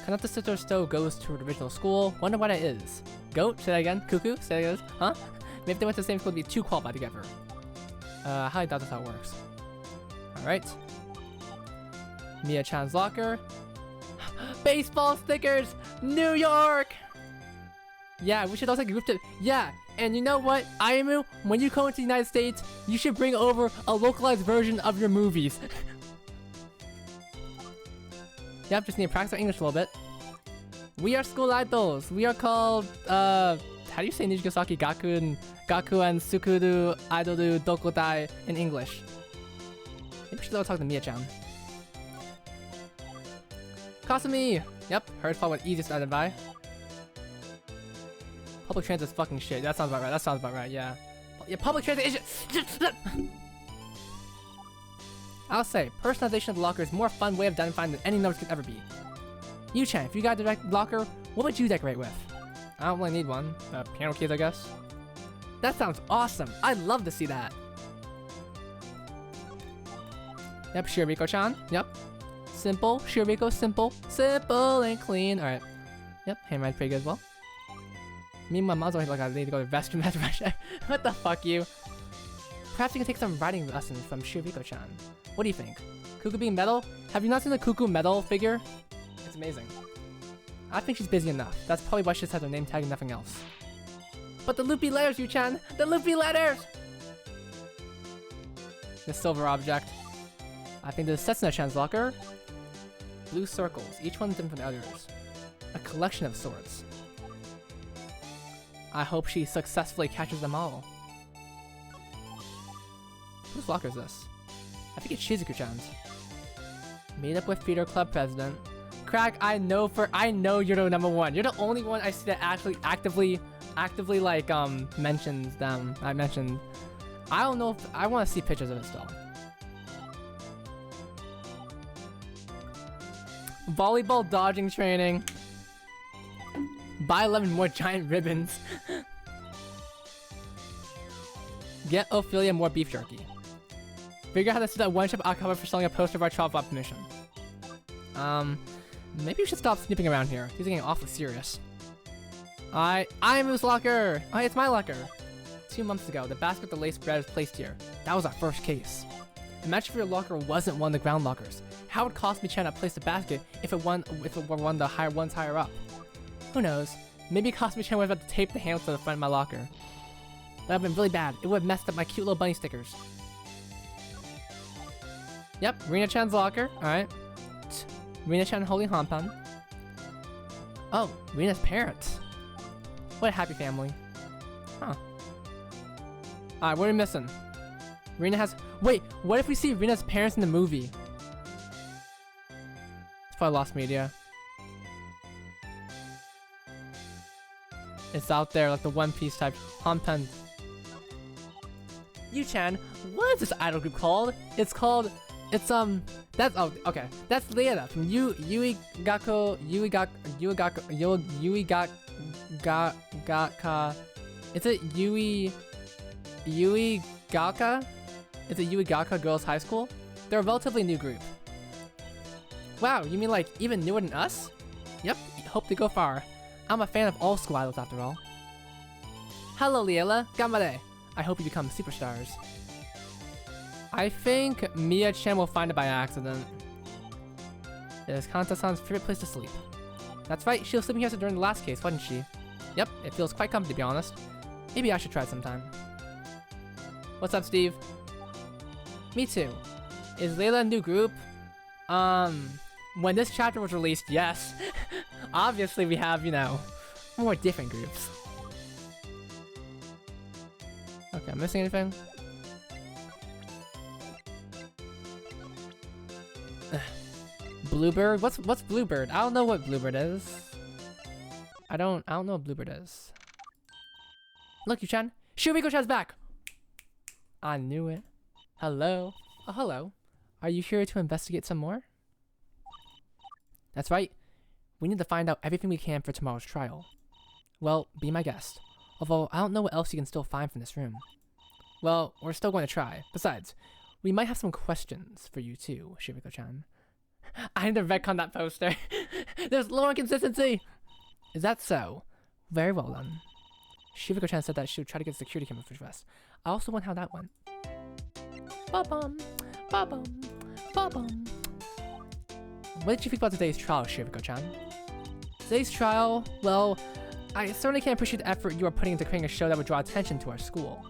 Speaker 1: Kanata sister still goes to her original school. Wonder what it is. Goat? Say that again. Cuckoo? Say that again. Huh? Maybe if they went to the same school, they'd be too qualified together. Highly doubt that's how it works. Alright. Mia-chan's locker. Baseball stickers! New York! Yeah, we should also group it. Yeah, and you know what, Ayumu? When you come into the United States, you should bring over a localized version of your movies. Yep, just need to practice our English a little bit. We are school idols. We are called, how do you say Nijigasaki Gakuen Sukuru Idoru Dokodai in English? Maybe we should talk to Mia-chan. Kasumi! Yep, hers probably easiest to identify. Public transit is fucking shit. That sounds about right. That sounds about right, yeah. Yeah, public transit is shit. I'll say, personalization of the locker is a more fun way of identifying than any numbers could ever be. Yu-chan, if you got a direct locker, what would you decorate with? I don't really need one. Piano keys, I guess. That sounds awesome. I'd love to see that. Yep, Shiriko-chan. Yep. Simple. Shiriko, simple. Simple and clean. Alright. Yep, handwriting's pretty good as well. Me and my mom's always like, I need to go to restroom. What the fuck, you? Perhaps you can take some writing lessons from Shiriko-chan. What do you think? Cuckoo being metal? Have you not seen the Cuckoo metal figure? It's amazing. I think she's busy enough. That's probably why she just has her name tag and nothing else. But the loopy letters, Yu-chan! The loopy letters! The silver object. I think this is Setsuna-chan's locker. Blue circles, each one different from the others. A collection of sorts. I hope she successfully catches them all. Whose locker is this? I think it's Shizuku-chan's. Meet up with Theater Club President. Crack, I know you're the number one. You're the only one I see that actually actively like mentions them. I don't know if I want to see pictures of it still. Volleyball dodging training. Buy 11 more giant ribbons. Get Ophelia more beef jerky. Figure out how to set that one ship I'll cover for selling a poster of our travel flop mission. Maybe we should stop snooping around here. He's getting awfully serious. I'm Moose Locker! Oh, hey, it's my locker! 2 months ago, the basket with the lace bread was placed here. That was our first case. Imagine if your locker wasn't one of the ground lockers. How would Cosme-chan have placed the basket if it were one of the ones higher up? Who knows? Maybe Cosme-chan would have had to tape the handles to the front of my locker. That would have been really bad. It would have messed up my cute little bunny stickers. Yep, Rina-chan's locker. Alright. Rina-chan holding Hanpan. Oh, Rina's parents. What a happy family. Huh. Alright, what are we missing? Rina has... Wait, what if we see Rina's parents in the movie? It's probably lost media. It's out there, like the One Piece type. Hanpan. Yu-chan, what is this idol group called? That's, oh, okay. That's Leona from Gaka. Is it Gaka? Is it Gaka Girls High School? They're a relatively new group. Wow, you mean like even newer than us? Yep, hope to go far. I'm a fan of all school idols after all. Hello, Liela. Gamare. I hope you become superstars. I think Mia-chan will find it by accident. It is Kanta-san's favorite place to sleep. That's right, she was sleeping here during the last case, wasn't she? Yep, it feels quite comfy to be honest. Maybe I should try it sometime. What's up, Steve? Me too. Is Layla a new group? When this chapter was released, yes. Obviously we have, you know, more different groups. Okay, I'm missing anything? Bluebird? What's Bluebird? I don't know what Bluebird is. I don't know what Bluebird is. Look, Yu-chan. Shiriko-chan's back! I knew it. Hello. Oh, hello. Are you here to investigate some more? That's right. We need to find out everything we can for tomorrow's trial. Well, be my guest. Although, I don't know what else you can still find from this room. Well, we're still going to try. Besides, we might have some questions for you too, Shiriko-chan. I need to retcon that poster. There's low inconsistency! Is that so? Very well done. Shiviko-chan said that she would try to get security camera for West. I also wonder how that went. Ba-bum, ba-bum, ba-bum. What did you think about today's trial, Shiviko-chan? Today's trial, well, I certainly can't appreciate the effort you are putting into creating a show that would draw attention to our school.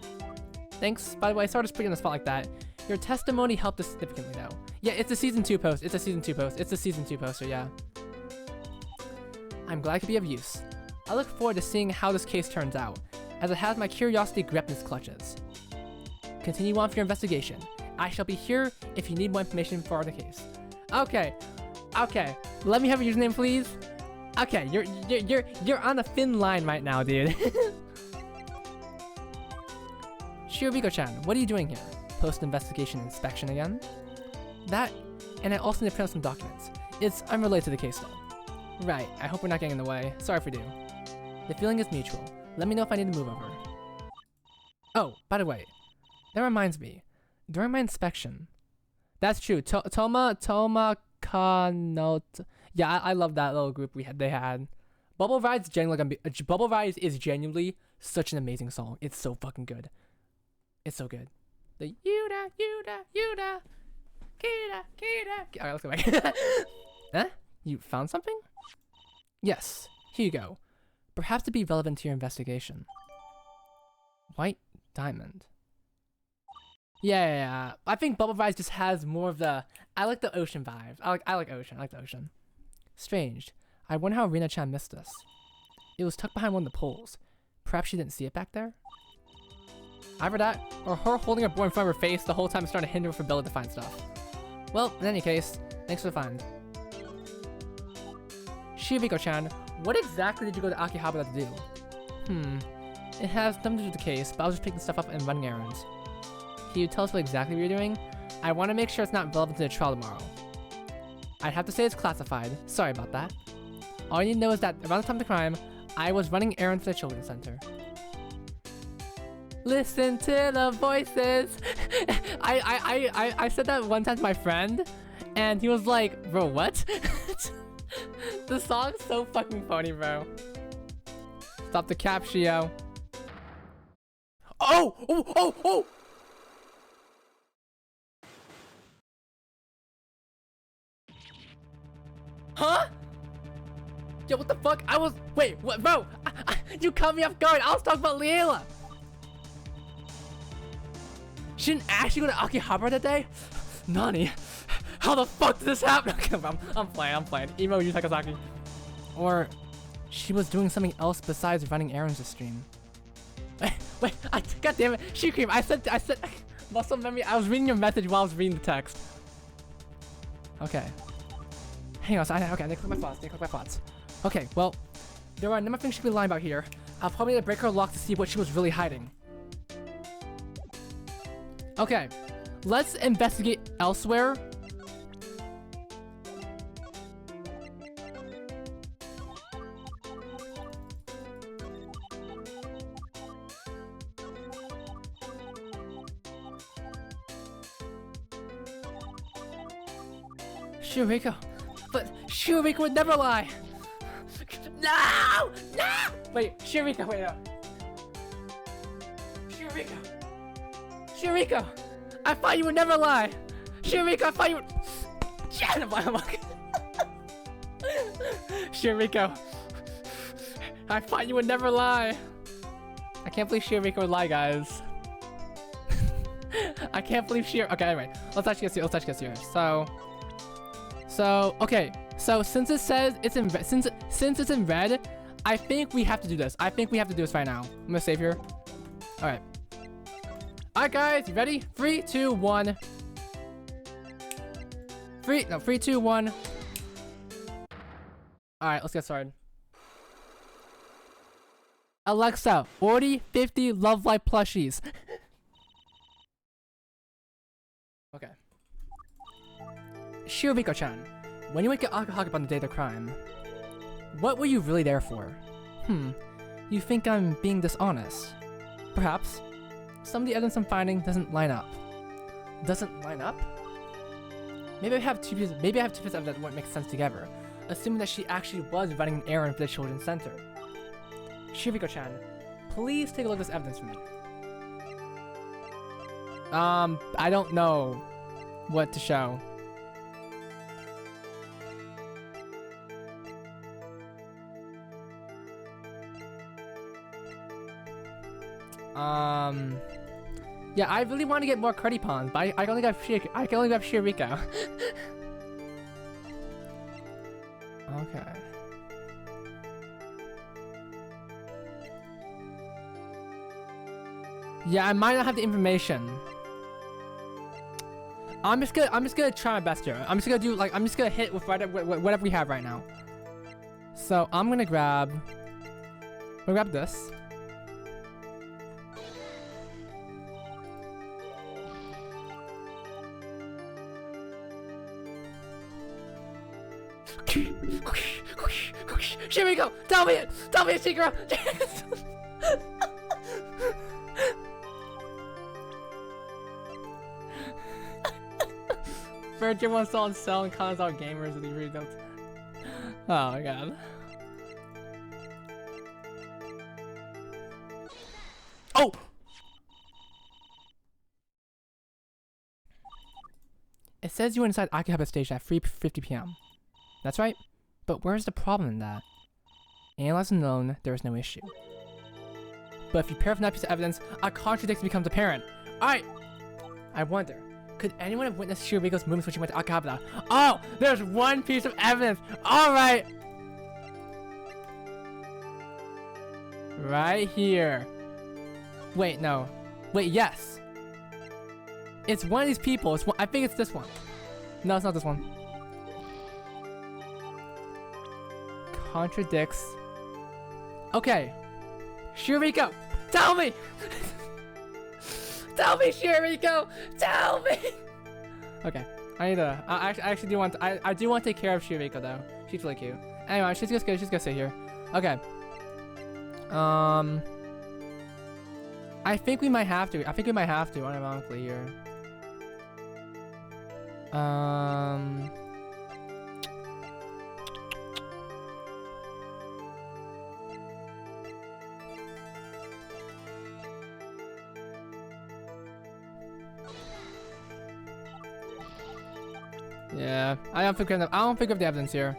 Speaker 1: Thanks. By the way, sorry to put you on the spot like that. Your testimony helped us significantly, though. Yeah, it's a season 2 post. It's a season 2 post. It's a season 2 poster, yeah. I'm glad I could be of use. I look forward to seeing how this case turns out, as it has my curiosity gripped in its clutches. Continue on with your investigation. I shall be here if you need more information for the case. Okay. Okay. Let me have your username, please. Okay, you're on a thin line right now, dude. Shirobiko-chan, what are you doing here? Post-investigation inspection again? That, and I also need to print out some documents. It's unrelated to the case though. Right, I hope we're not getting in the way. Sorry if we do. The feeling is mutual. Let me know if I need to move over. Oh, by the way, that reminds me. During my inspection... That's true, Toma Kanot... Yeah, I love that little group they had. Bubble Ride's genuinely Bubble Ride is genuinely such an amazing song. It's so fucking good. It's so good. The Yuda, Kita. Alright, let's go back. Huh? You found something? Yes, here you go. Perhaps to be relevant to your investigation. White diamond. Yeah. I think Bubble Rise just has more of the... I like the ocean vibes. I like the ocean. Strange. I wonder how Rina-chan missed this. It was tucked behind one of the poles. Perhaps she didn't see it back there? Either that, or her holding her board in front of her face the whole time is starting to hinder her ability to find stuff. Well, in any case, thanks for the find. Shirobiko-chan, what exactly did you go to Akihabara to do? It has nothing to do with the case, but I was just picking stuff up and running errands. Can you tell us what exactly you're doing? I want to make sure it's not relevant to the trial tomorrow. I'd have to say it's classified. Sorry about that. All you need to know is that around the time of the crime, I was running errands for the children's center. Listen to the voices. I said that one time to my friend, and he was like, "Bro, what?" The song's so fucking funny, bro. Stop the cap, Shio. Oh! Huh? Yo, what the fuck? Wait, what, bro? You caught me off guard. I was talking about Leela. She didn't actually go to Akihabara that day? Nani? How the fuck did this happen? I'm playing. Emo Yu Takasaki. Or she was doing something else besides running errands this stream. Wait, god damn it. She-Cream, I said, muscle memory. I was reading your message while I was reading the text. Okay. Hang on, okay, I need to click my thoughts. Okay, well, there are a number of things she could be lying about here. I'll probably need to break her lock to see what she was really hiding. Okay, let's investigate elsewhere. Shiriko. But Shiriko would never lie! No! Wait, Shiriko, wait up. Shiriko! I thought you would never lie! Shiriko, I thought you would... Shiriko. I thought you would never lie! I can't believe Shiriko would lie, guys. I can't believe Okay, anyway. Let's actually get serious. So, okay. So, since it says it's in red, since it's in red, I think we have to do this. I think we have to do this right now. I'm gonna save here. Alright. Alright, guys. You ready? 3, 2, 1. 3, 2, 1. Alright, let's get started. Alexa, order 50 Love Life plushies. Okay. Shirobiko-chan, when you went to Akihabara on the day of the crime, what were you really there for? You think I'm being dishonest? Perhaps. Some of the evidence I'm finding doesn't line up. Doesn't line up? Maybe I have two pieces of evidence that won't make sense together. assuming that she actually was running an errand for the children's center. Shiriko-chan, please take a look at this evidence for me. I don't know what to show. Yeah, I really want to get more Cruddy Pawns, but I can only grab Shiriko. Okay. Yeah, I might not have the information. I'm just gonna try my best here. I'm just gonna hit with whatever we have right now. So I'm gonna grab this. Here we go. Tell me it, Shikara. Virgin wants to on sell and cons out gamers and he really don't. Oh my god. Oh! It says you were inside Akihabara station at 3:50 p.m. That's right, but where's the problem in that? Analyzing alone, there is no issue. But if you pair up enough piece of evidence, a contradiction becomes apparent. Alright! I wonder, could anyone have witnessed Shiriko's movements when she went to Akihabara? Oh! There's one piece of evidence! Alright! Right here. Wait, no. Wait, yes! It's one of these people. It's one, I think it's this one. No, it's not this one. Contradicts. Okay. Shiriko, tell me! Tell me, Shiriko! Tell me! Okay. I need to. I actually do want to, I do want to take care of Shiriko though. She's really cute. Anyway, she's gonna sit here. Okay. I think we might have to. Unironically here. Yeah, I don't think of the evidence here.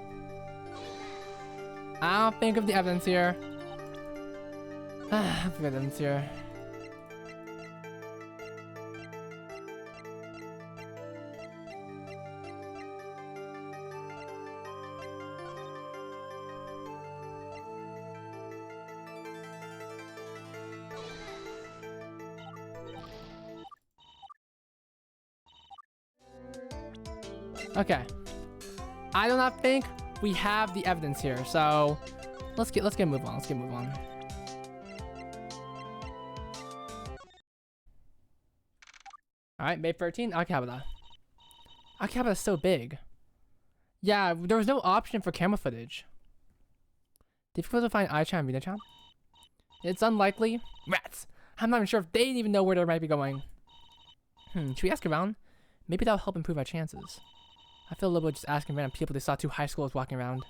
Speaker 1: I don't think of the evidence here. Okay. I do not think we have the evidence here, so let's get move on. Alright, May 13, Akihabara. Akihabara is so big. Yeah, there was no option for camera footage. Difficult to find Ai-chan and Rina-chan? It's unlikely. Rats! I'm not even sure if they even know where they might be going. Should we ask around? Maybe that'll help improve our chances. I feel a little bit just asking random people they saw two high schoolers walking around.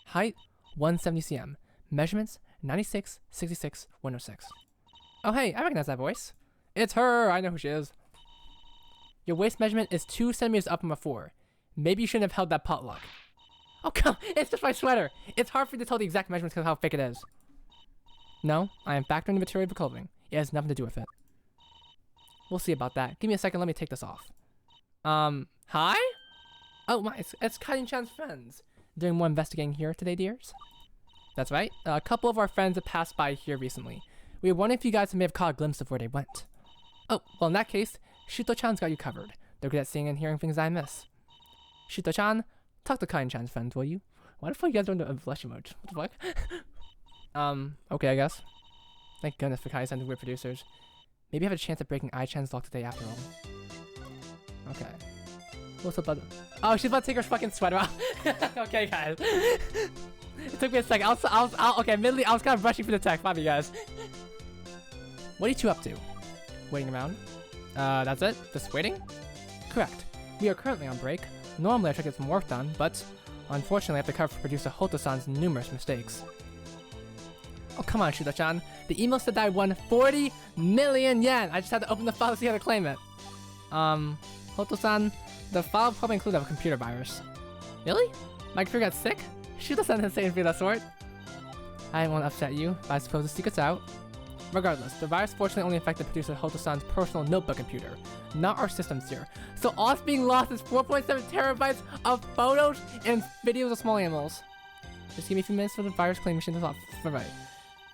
Speaker 1: Height, 170 cm. Measurements, 96, 66, 106. Oh hey, I recognize that voice. It's her, I know who she is. Your waist measurement is 2 centimeters up from before. Maybe you shouldn't have held that potluck. Oh come, it's just my sweater. It's hard for you to tell the exact measurements because of how thick it is. No, I am factoring the material of the clothing. It has nothing to do with it. We'll see about that. Give me a second, let me take this off. Hi? Oh my, it's Karin-chan's friends. Doing more investigating here today, dears? That's right. A couple of our friends have passed by here recently. We were wondering if you guys may have caught a glimpse of where they went. Oh, well in that case, Shuto-chan's got you covered. They're good at seeing and hearing things I miss. Shuto-chan, talk to Karin-chan's friends, will you? Why the fuck you guys don't do a blush emoji? What the fuck? Okay, I guess. Thank goodness for Karin-chan's weird producers. Maybe I have a chance at breaking Ai-chan's lock today after all. Okay. What's up, bud? Oh, she's about to take her fucking sweater off. Okay, guys. It took me a second. Okay, admittedly, I was kind of rushing for the text. Bye, you guys. What are you two up to? Waiting around? That's it? Just waiting? Correct. We are currently on break. Normally, I try to get some work done, but Unfortunately, I have to cover for producer Hoto-san's numerous mistakes. Oh, come on, Shuto-chan. The email said that I won 40 million yen! I just had to open the file to see how to claim it. Hoto-san, the file probably included a computer virus. Really? My computer got sick? Shuto-san didn't say anything of that sort. I didn't want to upset you, but I suppose the secret's out. Regardless, the virus fortunately only affected producer Hoto-san's personal notebook computer, not our systems here. So all that's being lost is 4.7 terabytes of photos and videos of small animals. Just give me a few minutes for the virus cleaning machine to off. Right.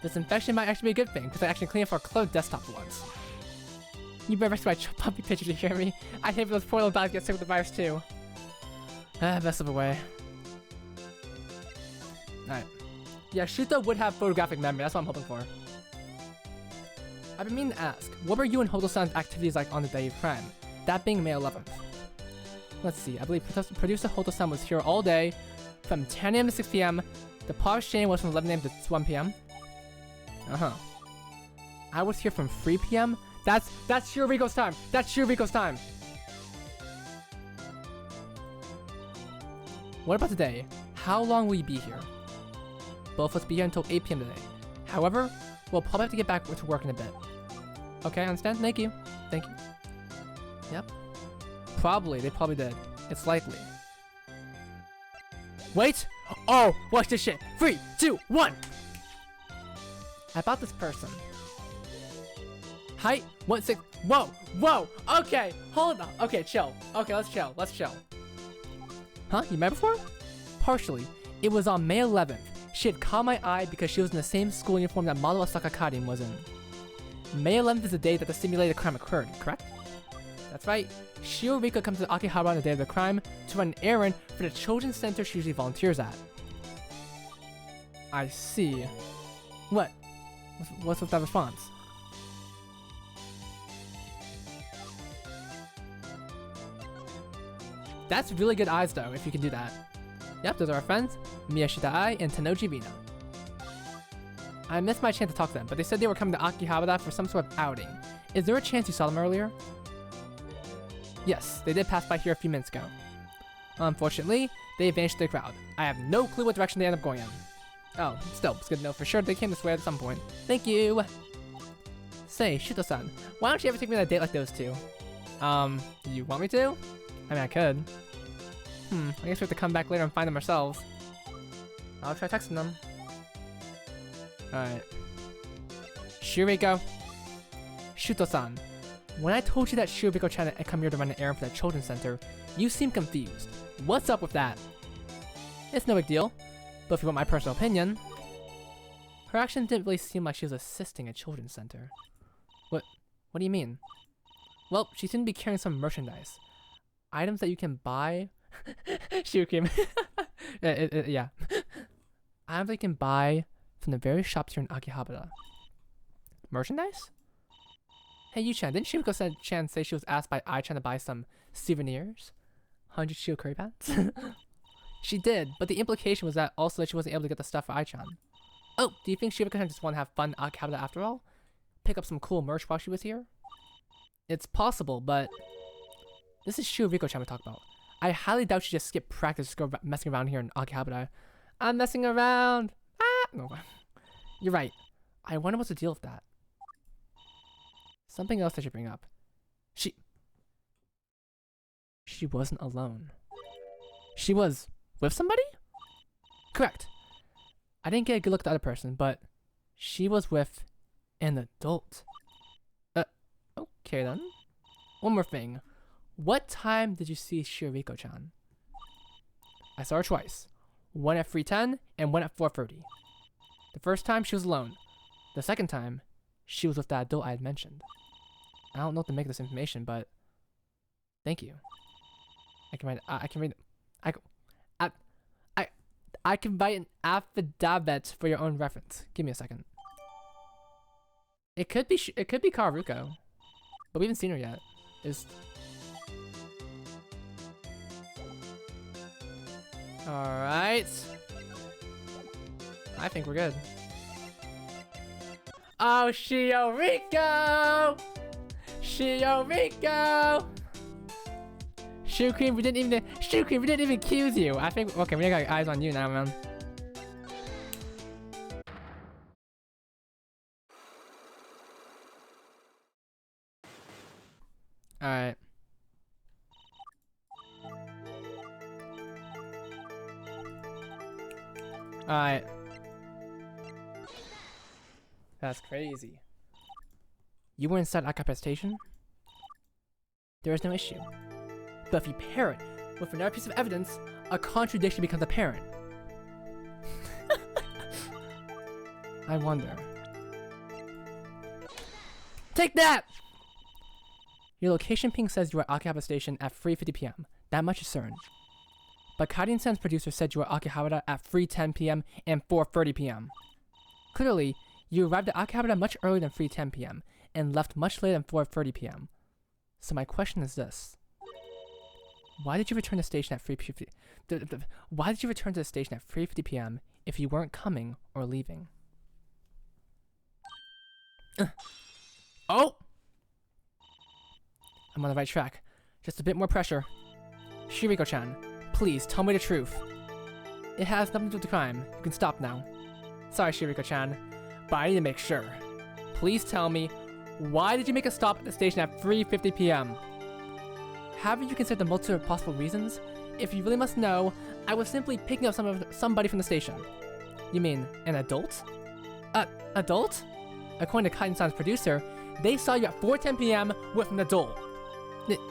Speaker 1: This infection might actually be a good thing, because I actually cleaned up our closed desktop for once. You better rescue my puppy pictures, you hear me? I hate when those poor little dogs get sick with the virus too. Best of a way. Alright. Yeah, Shuto would have photographic memory, that's what I'm hoping for. I've been meaning to ask, what were you and Hoto-san's activities like on the day of crime? That being May 11th. Let's see, I believe producer Hoto-san was here all day, from 10 AM to 6 PM. The Posh Shane was from 11 AM to 1 PM. I was here from 3 PM? That's Shiroriko's time! That's Shiroriko's time! What about today? How long will you be here? Both of us be here until 8 PM today. However, we'll probably have to get back to work in a bit. Okay, I understand. Thank you. Thank you. Yep. Probably. They probably did. It's likely. Wait! Oh! Watch this shit! 3, 2, 1! About this person. Height? 1.6. Whoa! Whoa! Okay! Hold on. Okay, chill. Okay, let's chill. Let's chill. Huh? You met before? Partially. It was on May 11th. She had caught my eye because she was in the same school uniform that Madoa Sakakarin was in. May 11th is the day that the simulated crime occurred, correct? That's right. Shiroriko comes to Akihabara on the day of the crime to run an errand for the children's center she usually volunteers at. I see. What? What's with that response? That's really good eyes though, if you can do that. Yep, those are our friends, Miyashita Ai and Tanoji Rina. I missed my chance to talk to them, but they said they were coming to Akihabara for some sort of outing. Is there a chance you saw them earlier? Yes, they did pass by here a few minutes ago. Unfortunately, they vanished to the crowd. I have no clue what direction they ended up going in. Oh, still, it's good to know for sure they came this way at some point. Thank you! Say, Shuto-san, why don't you ever take me on a date like those two? You want me to? I mean, I could. I guess we have to come back later and find them ourselves. I'll try texting them. Alright. Shiroriko. Shuto-san. When I told you that Shiroriko tried to come here to run an errand for the children's center, you seemed confused. What's up with that? It's no big deal, but if you want my personal opinion, her actions didn't really seem like she was assisting a children's center. What do you mean? Well, she seemed to be carrying some merchandise. Items that you can buy. Shirokime. Yeah. Items that you can buy from the various shops here in Akihabara. Merchandise? Hey, Yu-chan, didn't Shiroko-chan say she was asked by Ai-chan to buy some souvenirs? 100 Shio curry pants? She did, but the implication was that also that she wasn't able to get the stuff for Ai-chan. Oh, do you think Shiroko-chan just want to have fun in Akihabara after all? Pick up some cool merch while she was here? It's possible, but this is Shiroriko-chan we talk about. I highly doubt she just skipped practice to go messing around here in Akihabara. I'm messing around! Ah! No. You're right. I wonder what's the deal with that. Something else I should bring up. She wasn't alone. She was with somebody? Correct. I didn't get a good look at the other person, but she was with an adult. Okay then. One more thing. What time did you see Shiroriko-chan? I saw her twice. One at 3:10 and one at 4:30. The first time she was alone. The second time, she was with that adult I had mentioned. I don't know what to make of this information, but thank you. I can write an affidavit for your own reference. Give me a second. It could be Karuko, but we haven't seen her yet. Alright. I think we're good. Oh, Shioriko! Shioriko! Shoe Cream, we didn't even accuse you. I think, okay, we got eyes on you now, man. Alright. Alright. That's crazy. You were inside Akapa Station? There is no issue. But if you pair it with another piece of evidence, a contradiction becomes apparent. I wonder. Take that! Your location ping says you are at Akihabara Station at 3:50 p.m. That much is certain. But Kaiden-san's producer said you were at Akihabara at 3:10 p.m. and 4:30 p.m. Clearly, you arrived at Akihabara much earlier than 3:10 p.m. and left much later than 4:30 p.m. So my question is this. Why did you return to the station at 3:50? Why did you return to the station at 3:50 p.m. if you weren't coming or leaving? Oh! I'm on the right track. Just a bit more pressure. Shiriko-chan, please tell me the truth. It has nothing to do with the crime. You can stop now. Sorry, Shiriko-chan, but I need to make sure. Please tell me, why did you make a stop at the station at 3:50 p.m.? Haven't you considered the multitude of possible reasons? If you really must know, I was simply picking up somebody from the station. You mean an adult? Adult? According to Kaiden-san's producer, they saw you at 4:10 p.m. with an adult.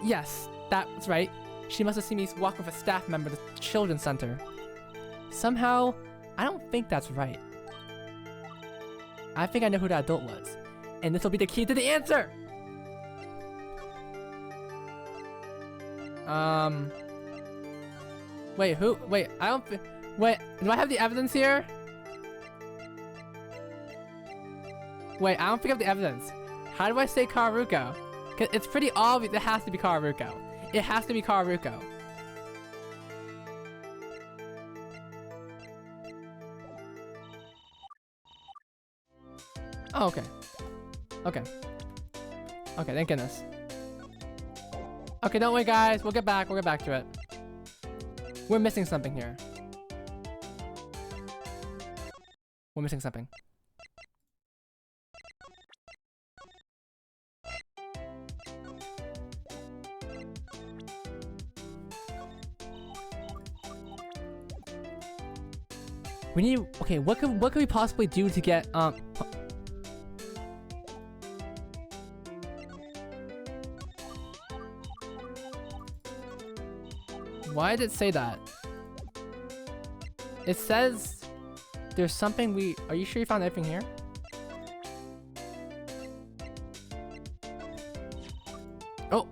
Speaker 1: Yes, that's right. She must have seen me walk with a staff member at the children's center. Somehow, I don't think that's right. I think I know who that adult was, and this will be the key to the answer! Wait, who? Wait, I don't wait, do I have the evidence here? Wait, I don't think I have the evidence. How do I say Karuko? Cause it's pretty obvious it has to be Karuko. It has to be Karuko. Oh, okay. Okay. Okay, thank goodness. Okay, don't worry guys, we'll get back to it. We're missing something here. We're missing something. We need, okay, what could we possibly do to get, why did it say that? It says there's something are you sure you found everything here? Oh!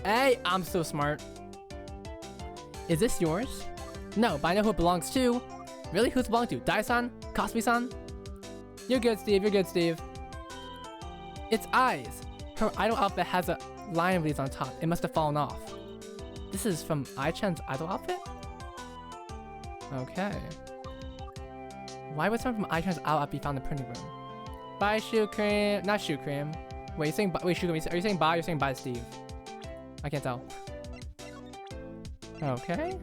Speaker 1: Hey, I'm so smart. Is this yours? No, but I know who it belongs to. Really? Who's it belong to? Dai-san? Kasumi-san? You're good, Steve. You're good, Steve. It's eyes. Her idol outfit has a lion leaves on top. It must have fallen off. This is from Ai-chan's idol outfit? Okay. Why would someone from Ai-chan's idol outfit be found in the printing room? Bye, Shoe Cream. Not Shoe Cream. Wait, you're saying bye? Wait, Shoe Cream. Are you saying bye? Or you're saying bye, Steve? I can't tell. Okay.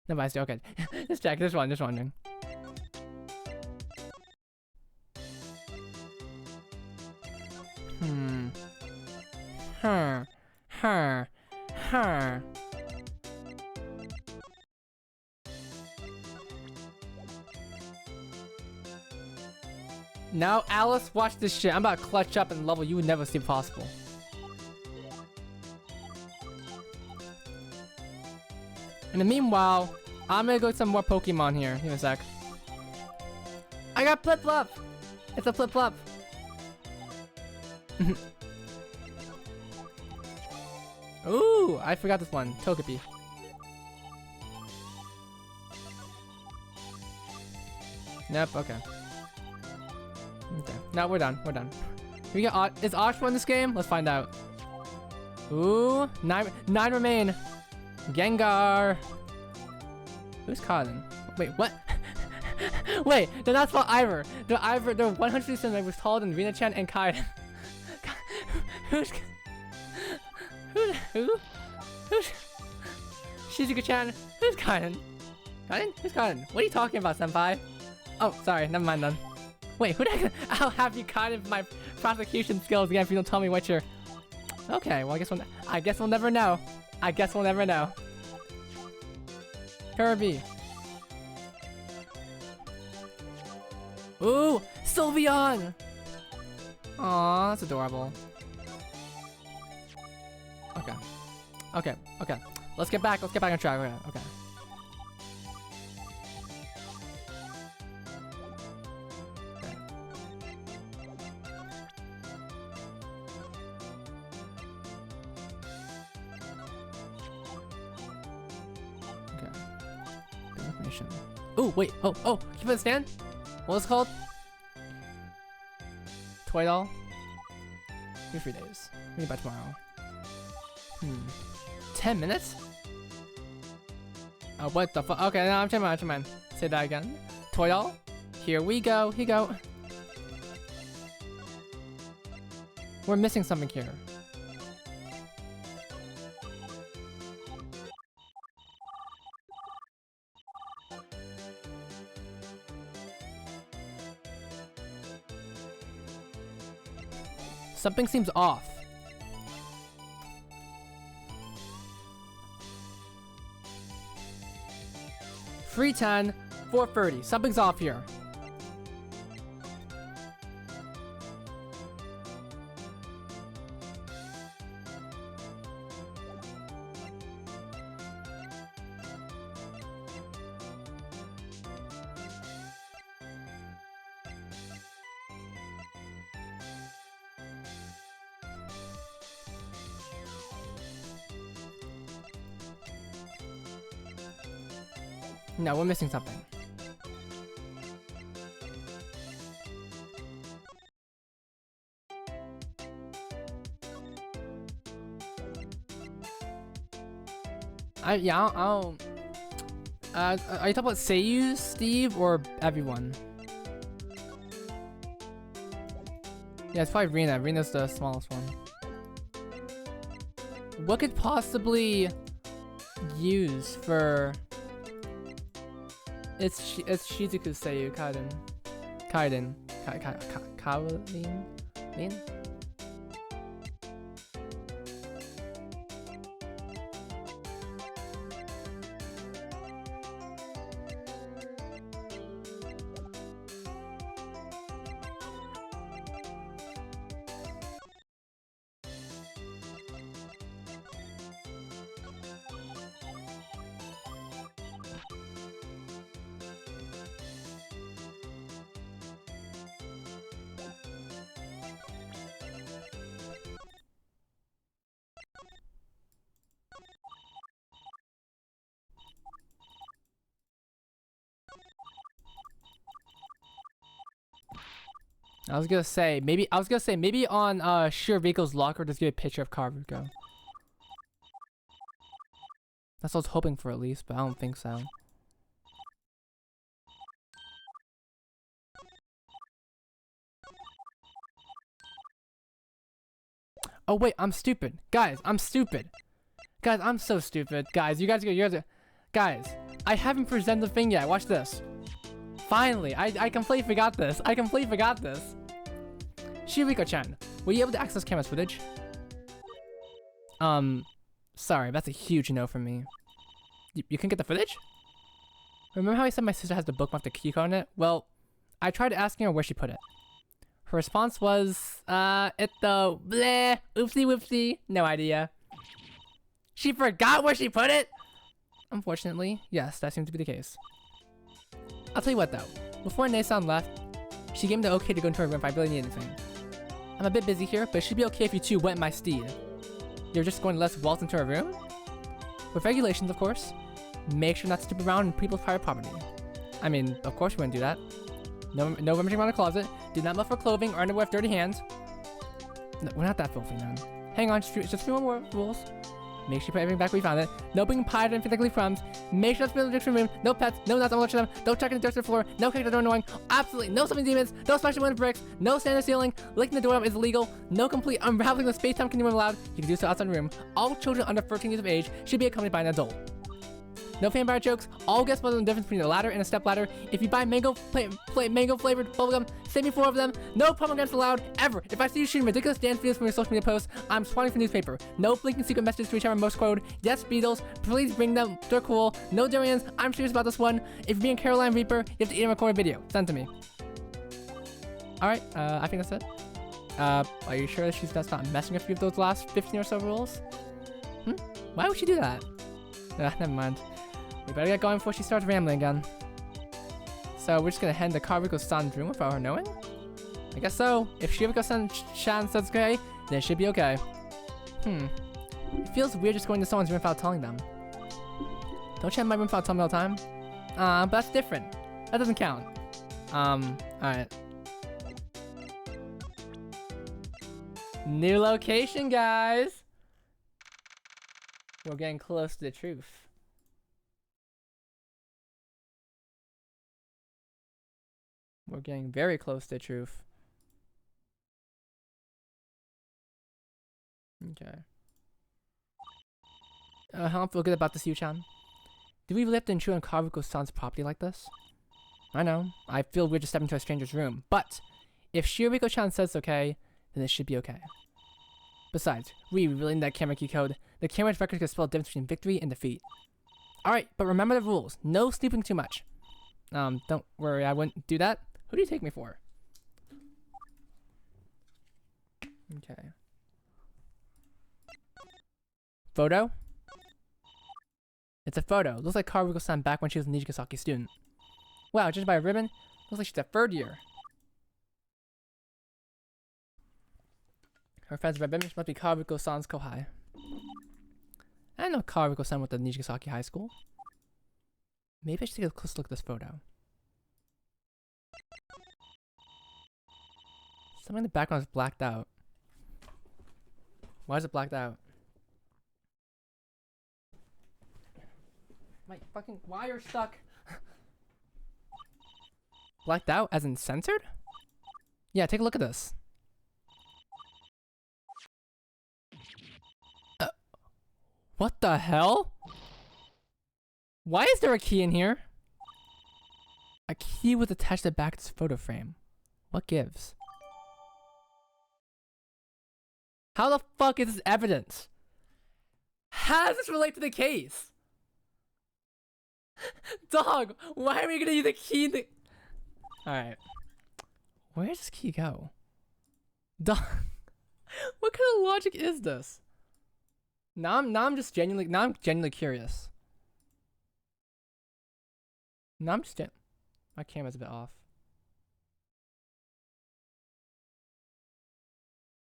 Speaker 1: No, bye, Steve. Okay. Just check. Just wondering. Now, Alice, watch this shit. I'm about to clutch up and level you would never see possible. In the meanwhile, I'm gonna go get some more Pokemon here. Give me a sec. I got Flip-Flop! It's a Flip-Flop! Ooh, I forgot this one. Togepi. Nope, okay. Okay, now we're done. We're done. We got is Oshwa in this game? Let's find out. Ooh, nine remain. Gengar. Who's Kaiden? Wait, what? Wait, they're not spelled Ivor. They're 100% like was taller than Rina-chan and Kaiden. Who's who? Who's Shizuka-chan? Who's Kaiden? Kaiden? Who's Kaiden? What are you talking about, senpai? Oh, sorry, never mind then. Wait, who the heck? I'll have you Kaiden for my prosecution skills again if you don't tell me what you're... Okay, well I guess we'll never know. I guess we'll never know. Kirby. Ooh, Sylveon! Aw, that's adorable. Okay. Okay, okay. Let's get back on track. Okay, okay. Oh wait! Oh! Keep it stand. What was it called? Toy doll. Give me 3 days. Maybe by tomorrow. 10 minutes? Oh, what the fuck? Okay, no, I'm changing mind. Say that again. Toy doll. Here we go. Here you go. We're missing something here. Something seems off. Free 10, 430. Something's off here. No, we're missing something. I don't. Are you talking about Seiyu, Steve, or everyone? Yeah, it's probably Rena. Rena's the smallest one. What could possibly use for? It's Shizuku's Seiyu, Kaiden. Lin? I was gonna say maybe on Shirobiko's locker just get a picture of Karuko. That's what I was hoping for at least, but I don't think so. Oh wait, I'm stupid. Guys, I'm stupid. Guys, I'm so stupid. Guys, you guys guys, I haven't presented the thing yet. Watch this. Finally, I completely forgot this. Shiriko-chan, were you able to access camera's footage? Sorry, that's a huge no from me. You can get the footage? Remember how I said my sister has the bookmark the key code on it? Well, I tried asking her where she put it. Her response was, it the bleh, oopsie whoopsie, no idea. She forgot where she put it? Unfortunately, yes, that seems to be the case. I'll tell you what though, before Nason left, she gave me the okay to go into her room if I really need anything. I'm a bit busy here, but it should be okay if you two wet my steed. You're just going to let us waltz into her room? With regulations, of course. Make sure not to step around in people's private property. I mean, of course we wouldn't do that. No rummaging around the closet. Do not look for clothing or underwear with dirty hands. No, we're not that filthy, man. Hang on, just a few more rules. Make sure you put everything back where you found it. No bringing pies or anything like leaf crumbs. Make sure not to be in the different room. No pets. No nuts. Don't touch them. Don't check in the dirt to the floor. No kicking the door annoying. Absolutely no summoning demons. No smashing window bricks. No standing on the ceiling. Licking the door up is illegal. No complete unraveling the space-time continuum allowed. You can do so outside the room. All children under 13 years of age should be accompanied by an adult. No vampire jokes. All guests know the difference between a ladder and a step ladder. If you buy mango flavored bubblegum, send me 4 of them. No pomegranates allowed ever. If I see you shooting ridiculous dance videos from your social media posts, I'm swatting for newspaper. No blinking secret messages to each other most code. Yes, Beatles, please bring them. They're cool. No durians. I'm serious about this one. If you're being Caroline Reaper, you have to eat and record a video. Send to me. All right. I think that's it. Are you sure that's not messing with you with those last 15 or so rules? Why would she do that? Never mind. We better get going before she starts rambling again. So we're just gonna head into Karuko-san's room without her knowing? I guess so. If Shiriko-chan says okay, then it should be okay. It feels weird just going to someone's room without telling them. Don't you have my room without telling me all the time? But that's different. That doesn't count. Alright. New location, guys! We're getting close to the truth. We're getting very close to the truth. Okay. I don't feel good about this, Yu-chan. Do we really have to intrude on Karuko-san's property like this? I know. I feel weird just stepping into a stranger's room. But if Shiriko-chan says it's okay, then it should be okay. Besides, we really need that camera key code. The camera's records can spell the difference between victory and defeat. Alright, but remember the rules. No sleeping too much. Don't worry, I wouldn't do that. Who do you take me for? Okay. Photo? It's a photo. Looks like Karuko-san back when she was a Nijigasaki student. Wow, judged by a ribbon, looks like she's a 3rd year. Her friend's red ribbon must be Karuko-san's kohai. I know Karuko-san went to Nijigasaki High School. Maybe I should take a close look at this photo. Something in the background is blacked out. Why is it blacked out? My fucking wire stuck. Blacked out as in censored? Yeah, take a look at this. What the hell? Why is there a key in here? A key was attached to the back of this photo frame. What gives? How the fuck is this evidence? How does this relate to the case? Dog, why are we gonna use the key in the... Alright. Where does this key go? Dog, what kind of logic is this? Now I'm genuinely curious. Now I'm just... My camera's a bit off.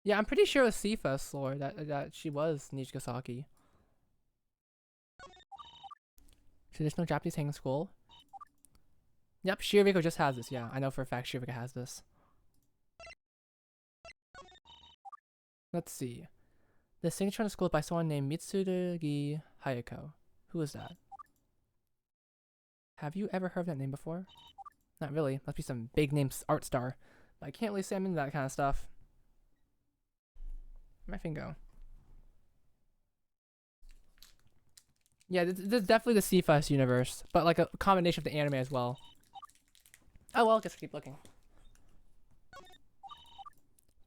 Speaker 1: Yeah, I'm pretty sure it was Sifa's lore that she was Nijigasaki. Traditional Japanese hanging school. Yep, Shiriko just has this. Yeah, I know for a fact Shiriko has this. Let's see. The signature on the school is by someone named Mitsurugi Hayako. Who is that? Have you ever heard of that name before? Not really. Must be some big name art star. But I can't really say I'm into that kind of stuff. Where'd my thing go? Yeah, this is definitely the Cephas universe, but like a combination of the anime as well. Oh well, I guess I'll keep looking.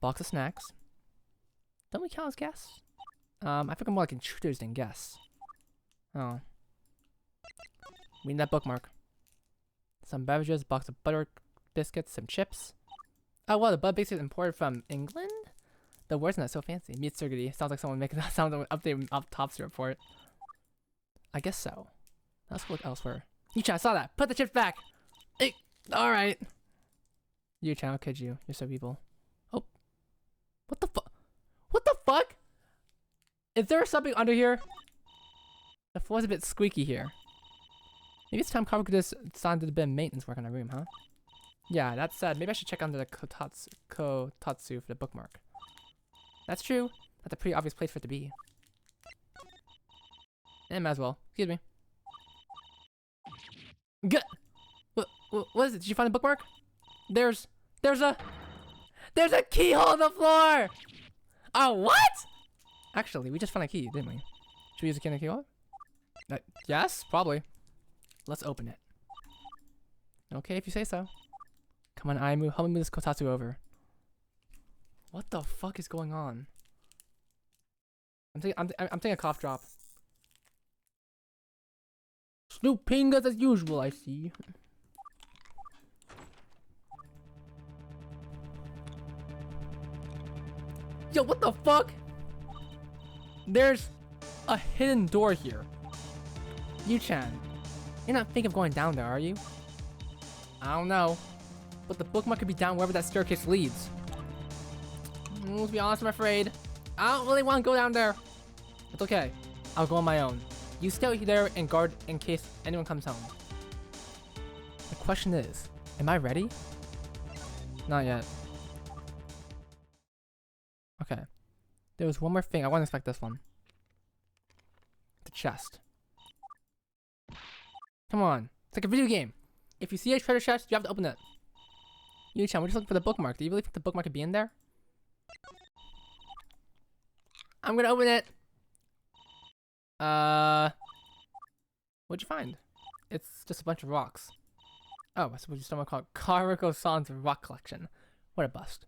Speaker 1: Box of snacks. Don't we count as guests? I think I'm more like intruders than guests. Oh. We need that bookmark. Some beverages, box of butter biscuits, some chips. Oh well, the butter biscuits imported from England? The words in that so fancy. Mitsurgiri. Sounds like someone making that sound like an update autopsy report. I guess so. Let's look elsewhere. Yu-chan, I saw that. Put the chips back. Hey, all right. Yu-chan, how could you? You're so evil. Oh, what the fuck? What the fuck? Is there something under here? The floor's a bit squeaky here. Maybe it's time Karuko-san did a bit of maintenance work on our room, huh? Yeah, that said, maybe I should check under the kotatsu for the bookmark. That's true. That's a pretty obvious place for it to be. Eh, might as well. Excuse me. Good. What is it? Did you find a bookmark? There's a keyhole in the floor. Oh, what? Actually, we just found a key, didn't we? Should we use a keyhole? Yes, probably. Let's open it. Okay, if you say so. Come on, Aimu, help me move this kotatsu over. What the fuck is going on? I'm taking a cough drop. Snoopingas as usual, I see. Yo, what the fuck? There's a hidden door here. Yu-chan, you're not thinking of going down there, are you? I don't know. But the bookmark could be down wherever that staircase leads. To be honest, I'm afraid. I don't really want to go down there. It's okay. I'll go on my own. You stay there and guard in case anyone comes home. The question is, am I ready? Not yet. Okay. There was one more thing. I wasn't expect this one. The chest. Come on. It's like a video game. If you see a treasure chest, you have to open it. Yu-chan, we're just looking for the bookmark. Do you really think the bookmark could be in there? I'm gonna open it. What'd you find? It's just a bunch of rocks. Oh, I suppose you someone called Kariko-san's rock collection. What a bust.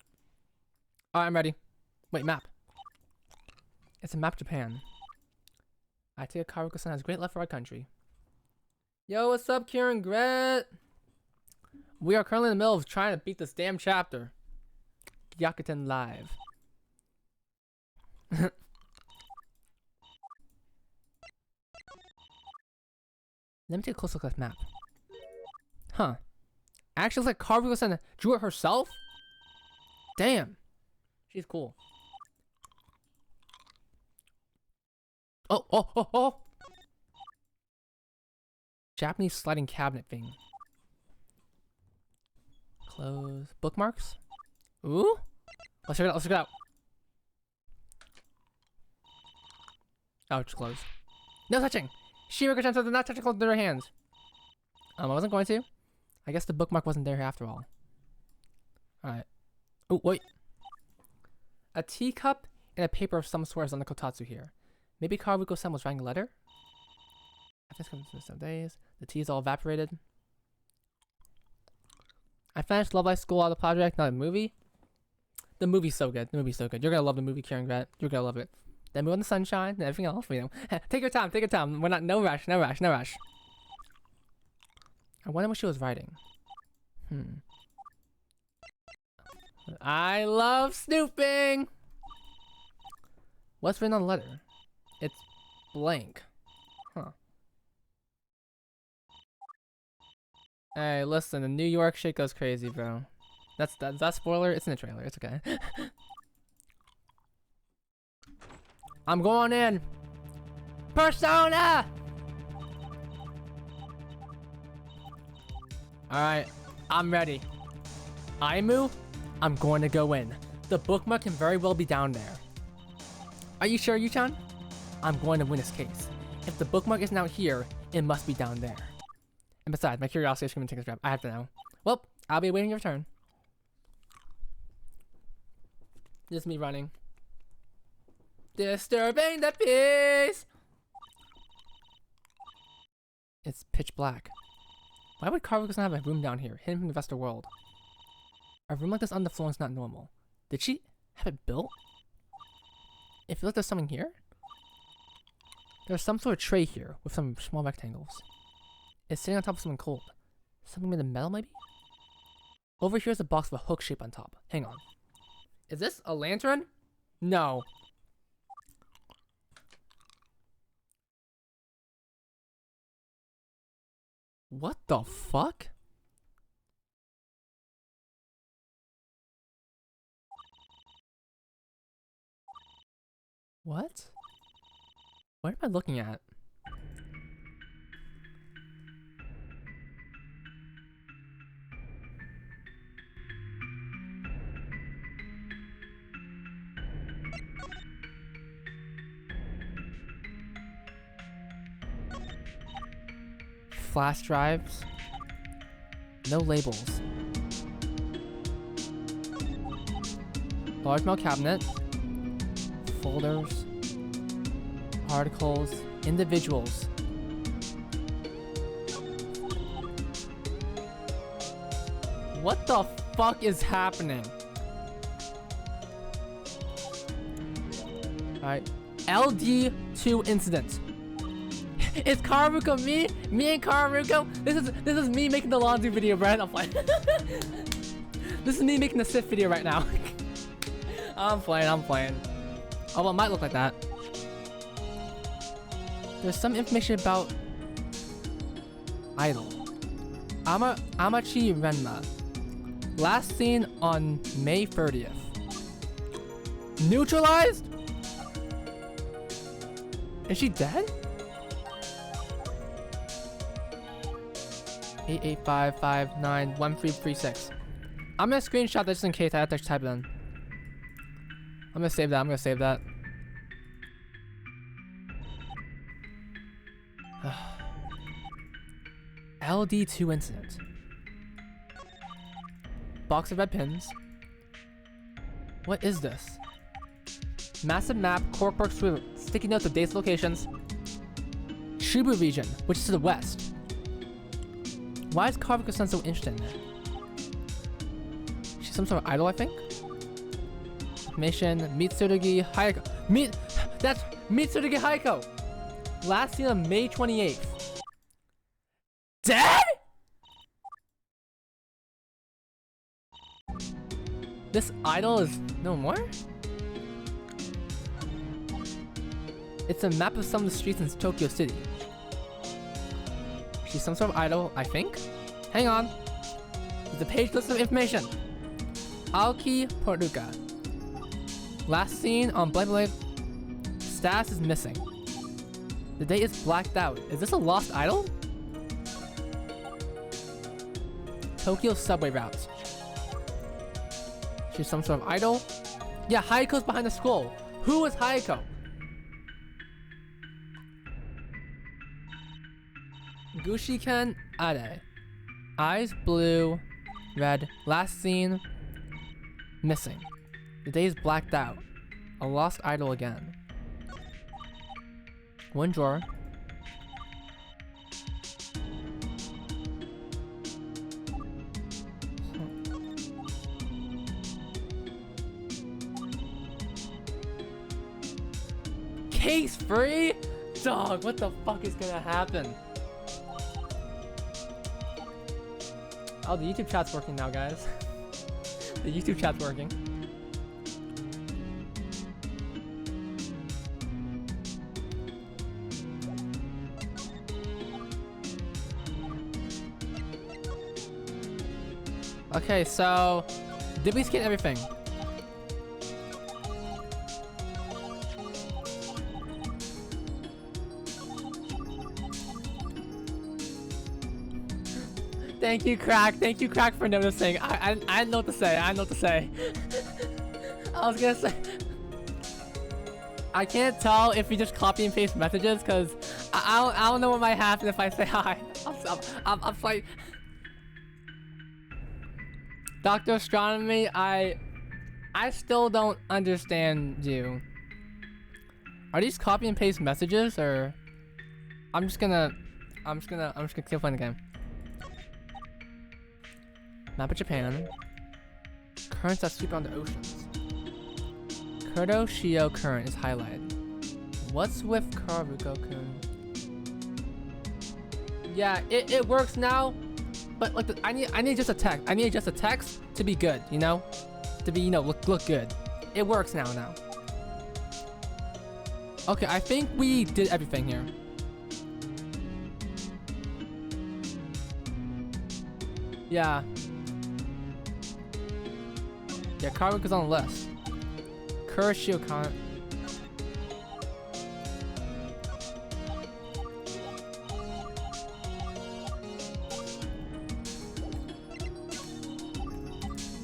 Speaker 1: Alright, I'm ready. Wait, map. It's a map of Japan. I take it Kariko-san has great love for our country. Yo, what's up, Kieran Gret? We are currently in the middle of trying to beat this damn chapter. Gyakuten live. Let me take a close look at this map. Huh. Actually looks like Kariko-san drew it herself? Damn. She's cool. Oh. Japanese sliding cabinet thing. Close. Bookmarks? Ooh? Let's check it out. Oh, it's closed. No touching! Shiriko-chan said not touching with their hands. I wasn't going to. I guess the bookmark wasn't there after all. Alright. Oh, wait. A teacup and a paper of some sort is on the kotatsu here. Maybe Kariko-san was writing a letter? After some days, the tea is all evaporated. I finished Love Life School Auto Project, not a movie. The movie's so good. You're gonna love the movie, Karen Grat. You're gonna love it. Then move on the sunshine and everything else. Take your time. We're not no rush. I wonder what she was writing. I love snooping. What's written on the letter? It's blank. Huh. Hey, listen, the New York shit goes crazy, bro. That's spoiler. It's in the trailer. It's okay. I'm going in. Persona. All right, I'm ready. Aimu, I'm going to go in. The bookmark can very well be down there. Are you sure, Yu-chan? I'm going to win this case. If the bookmark isn't out here, it must be down there. And besides, my curiosity is going to take a grab. I have to know. Well, I'll be waiting your turn. Just me running. Disturbing the peace! It's pitch black. Why would Kariko-san have a room down here, hidden from the rest of the world? A room like this on the floor is not normal. Did she have it built? It feels like there's something here. There's some sort of tray here with some small rectangles. It's sitting on top of something cold. Something made of metal, maybe? Over here is a box with a hook shape on top. Hang on. Is this a lantern? No. What the fuck? What? What am I looking at? flash drives. No labels. Large mail cabinet. Folders. Articles. Individuals. What the fuck is happening? Alright. LD2 incident. It's Kararuko, me and Kararuko. This is me making the laundry video, Brad. I'm playing. This is me making the Sith video right now. I'm playing. Oh, well, it might look like that. There's some information about Idol. Amachi Renma. Last seen on May 30th. Neutralized? Is she dead? 8855913336. I'm gonna screenshot this in case I have to type it in. I'm gonna save that. LD2 incident. Box of red pins. What is this? Massive map, core perks, sticky notes of dates, locations. Shibu region, which is to the west. Why is Kararuko-san so interested in it? She's some sort of idol, I think? Information, meet Tsurugi Hayako. That's Tsurugi Hayako! Last seen on May 28th. Dead?! This idol is no more? It's a map of some of the streets in Tokyo City. She's some sort of idol, I think. Hang on. There's a page list of information. Aoki Poruka. Last seen on blank. Status is missing. The date is blacked out. Is this a lost idol? Tokyo subway routes. She's some sort of idol. Yeah, Hayako's behind the scroll. Who is Hayako? Gushiken Ade. Eyes blue, red. Last seen missing. The day is blacked out. A lost idol again. One drawer. Case free? Dog, what the fuck is gonna happen? Oh, the YouTube chat's working now, guys. The YouTube chat's working. Okay, so did we scan everything? Thank you, Crack. Thank you, Crack, for noticing. I didn't know what to say. I was gonna say. I can't tell if you just copy and paste messages because I don't know what might happen if I say hi. I'm like, Dr. Astronomy. I still don't understand you. Are these copy and paste messages or? I'm just gonna keep playing the game. Map of Japan. Currents that sweep around the oceans. Kuroshio current is highlighted. What's with Kararuko-kun? Yeah, it works now, but like I need just a text. I need just a text to be good, you know, to be look good. It works now. Okay, I think we did everything here. Yeah. Yeah, Kararuko's on the list. Kuroshio current.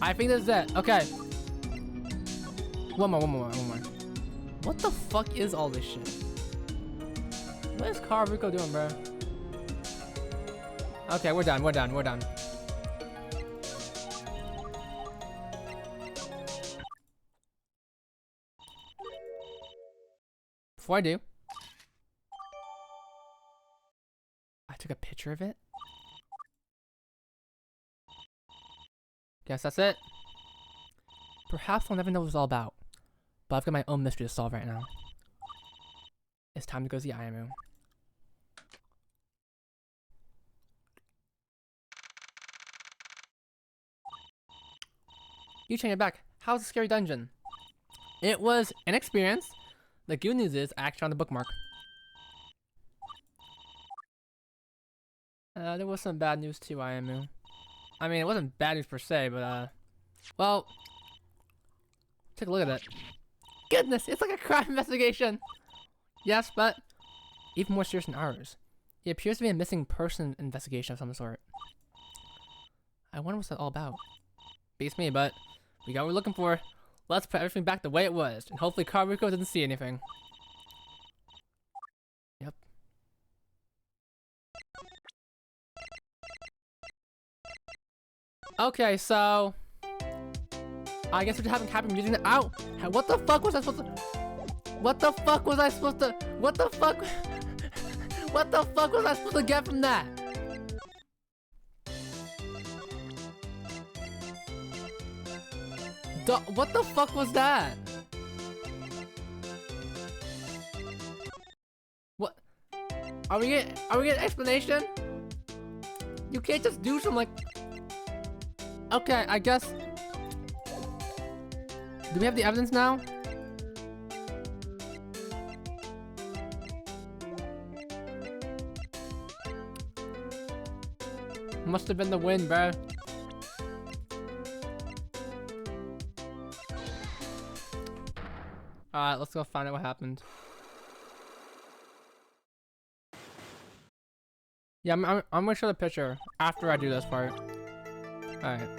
Speaker 1: I think that's it. Okay. One more. What the fuck is all this shit? What is Kararuko doing, bro? Okay, we're done. We're done. We're done. Before I do, I took a picture of it. Guess that's it. Perhaps I'll never know what it's all about, but I've got my own mystery to solve right now. It's time to go see Ayamu. You change it back. How's the scary dungeon? It was an experience. The good news is I actually found the bookmark. There was some bad news too, Ayamu. I mean, it wasn't bad news per se, but well, take a look at it. Goodness, it's like a crime investigation. Yes, but even more serious than ours. It appears to be a missing person investigation of some sort. I wonder what's that all about. Beats me, but we got what we're looking for. Let's put everything back the way it was, and hopefully Karuko doesn't see anything. Yep. Okay, so I guess we're just having Captain using the out. What the fuck was I supposed to? What the fuck was I supposed to? What the fuck? What the fuck was I supposed to get from that? What the fuck was that? What? Are we getting an explanation? You can't just do some like. Okay, I guess. Do we have the evidence now? Must have been the wind, bro. Alright, let's go find out what happened. Yeah, I'm gonna show the picture after I do this part. Alright.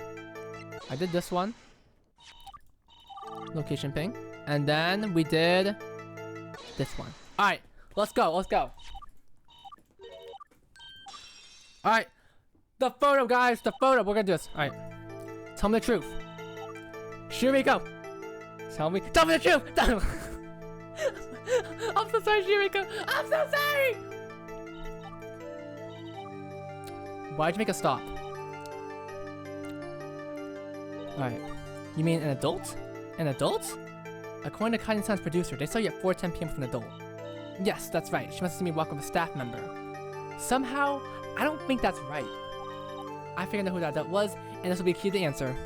Speaker 1: I did this one. Location ping. And then we did this one. Alright, let's go, let's go. Alright. The photo, guys, the photo. We're gonna do this. Alright. Tell me the truth. Shiriko. Tell me the truth! I'm so sorry, Shiriko! I'm so sorry! Why'd you make a stop? Alright. You mean an adult? An adult? According to Kaiden-san's producer, they saw you at 4:10 p.m. with an adult. Yes, that's right. She must have seen me walk with a staff member. Somehow, I don't think that's right. I figured out who that adult was, and this will be key to the answer.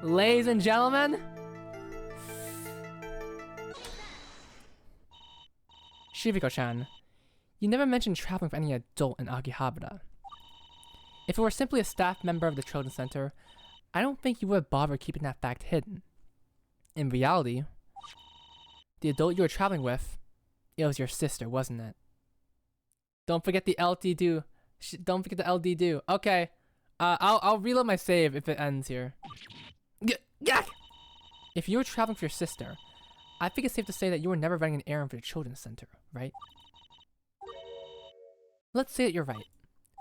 Speaker 1: Ladies and gentlemen, Shiriko-chan, you never mentioned traveling with any adult in Akihabara. If it were simply a staff member of the Children's Center, I don't think you would have bothered keeping that fact hidden. In reality, the adult you were traveling with, it was your sister, wasn't it? Don't forget the LD do. Don't forget the LD do. Okay, I'll reload my save if it ends here. If you were traveling for your sister, I think it's safe to say that you were never running an errand for the Children's Center, right? Let's say that you're right.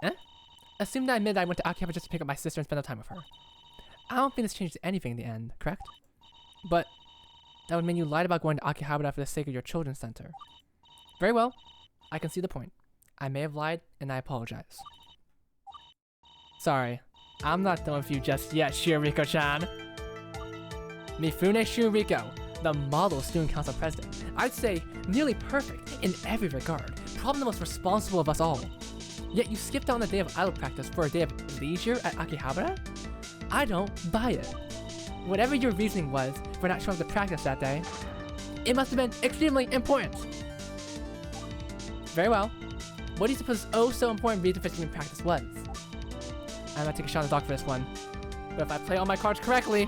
Speaker 1: Eh? Assume that I admitted I went to Akihabara just to pick up my sister and spend time with her. I don't think this changes anything in the end, correct? But that would mean you lied about going to Akihabara for the sake of your Children's Center. Very well. I can see the point. I may have lied, and I apologize. Sorry. I'm not done with you just yet, Shiriko-chan. Mifune Shiriko, the model student council president. I'd say nearly perfect in every regard. Probably the most responsible of us all. Yet you skipped out on the day of idol practice for a day of leisure at Akihabara? I don't buy it. Whatever your reasoning was for not showing up to practice that day, it must have been extremely important. Very well. What do you suppose oh so important reason for skipping practice was? I'm gonna take a shot in the dark for this one. But if I play all my cards correctly,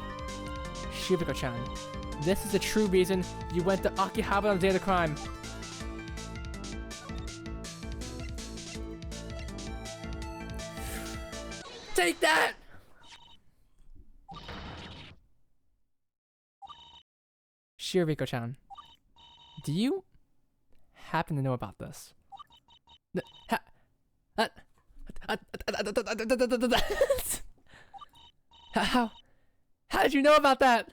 Speaker 1: Shiriko-chan, this is the true reason you went to Akihabara on the day of the crime. Take that! Shiriko-chan, do you happen to know about this? Ha- uh, How? How did you know about that?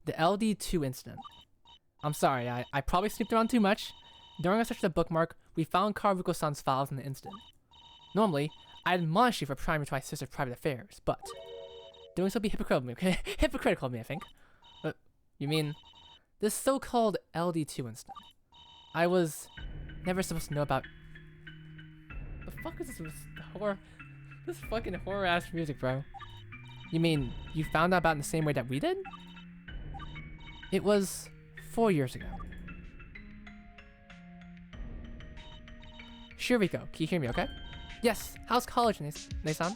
Speaker 1: The LD2 incident. I'm sorry, I probably snooped around too much. During our search of the bookmark, we found Karuko-san's files in the incident. Normally, I'd admonish you for prying into my sister's private affairs, but doing so would be hypocritical of me, okay? Hypocritical of me, I think. But you mean this so-called LD2 incident? I was never supposed to know about. The fuck is this horror? This fucking horror-ass music, bro. You mean you found out about it in the same way that we did? It was 4 years ago. Sure we go. Can you hear me okay? Yes. How's college, Nason?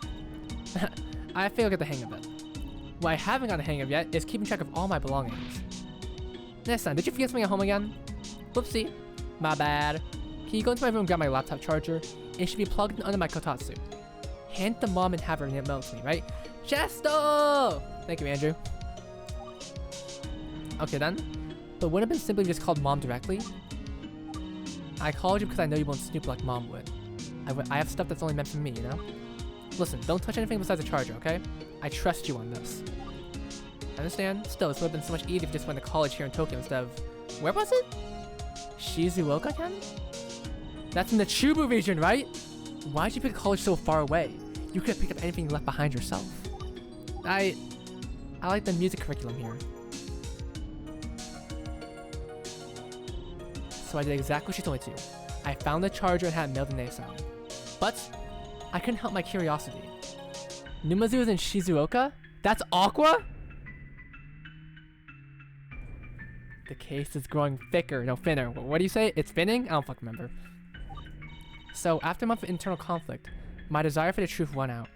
Speaker 1: I think I'll get the hang of it. What I haven't got the hang of yet is keeping track of all my belongings. Nason, did you forget something at home again? Whoopsie. My bad. Can you go into my room and grab my laptop charger? It should be plugged in under my kotatsu. Hand it to mom and have her mail it to me, right? Chesto! Thank you, Andrew. Okay then. But wouldn't it have been simply just called mom directly? I called you because I know you won't snoop like mom would. I have stuff that's only meant for me, you know? Listen, don't touch anything besides the charger, okay? I trust you on this. Understand? Still, this would have been so much easier if you just went to college here in Tokyo instead of... Where was it? Shizuoka-ken? That's in the Chubu region, right? Why'd you pick a college so far away? You could have picked up anything left behind yourself. I like the music curriculum here. So I did exactly what she told me to. I found the charger and had it mailed to Nason. But I couldn't help my curiosity. Numazu is in Shizuoka? That's Aqua? The case is growing thicker. No, thinner. What do you say? It's thinning? I don't fucking remember. So, after a month of internal conflict, my desire for the truth won out.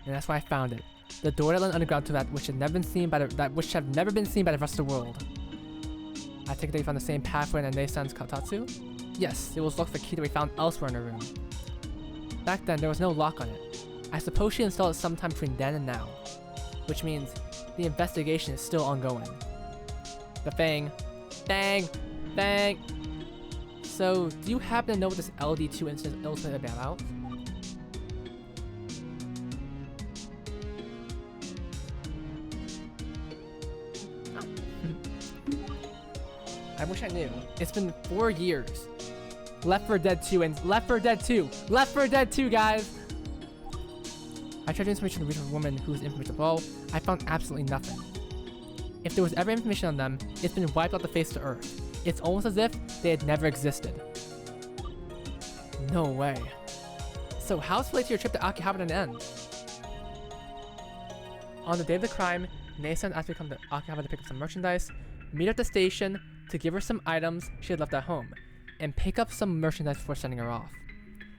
Speaker 1: And that's why I found it. The door that led underground to that which had never been seen by the rest of the world. I take it that you found the same pathway in Nasan's kotatsu? Yes, it was locked with the key that we found elsewhere in her room. Back then, there was no lock on it. I suppose she installed it sometime between then and now. Which means the investigation is still ongoing. The thing. Bang! Bang! So, do you happen to know what this LD2 incident is ultimately about? I wish I knew. It's been 4 years. Left 4 Dead 2 and Left 4 Dead 2! Left 4 Dead 2, guys! I tried information to reach a woman who was infamous. Well, I found absolutely nothing. If there was ever information on them, it's been wiped off the face of Earth. It's almost as if they had never existed. No way. So how's late to your trip to Akihabara gonna end? On the day of the crime, Nason asked me to come to Akihabara to pick up some merchandise, meet at the station to give her some items she had left at home, and pick up some merchandise before sending her off.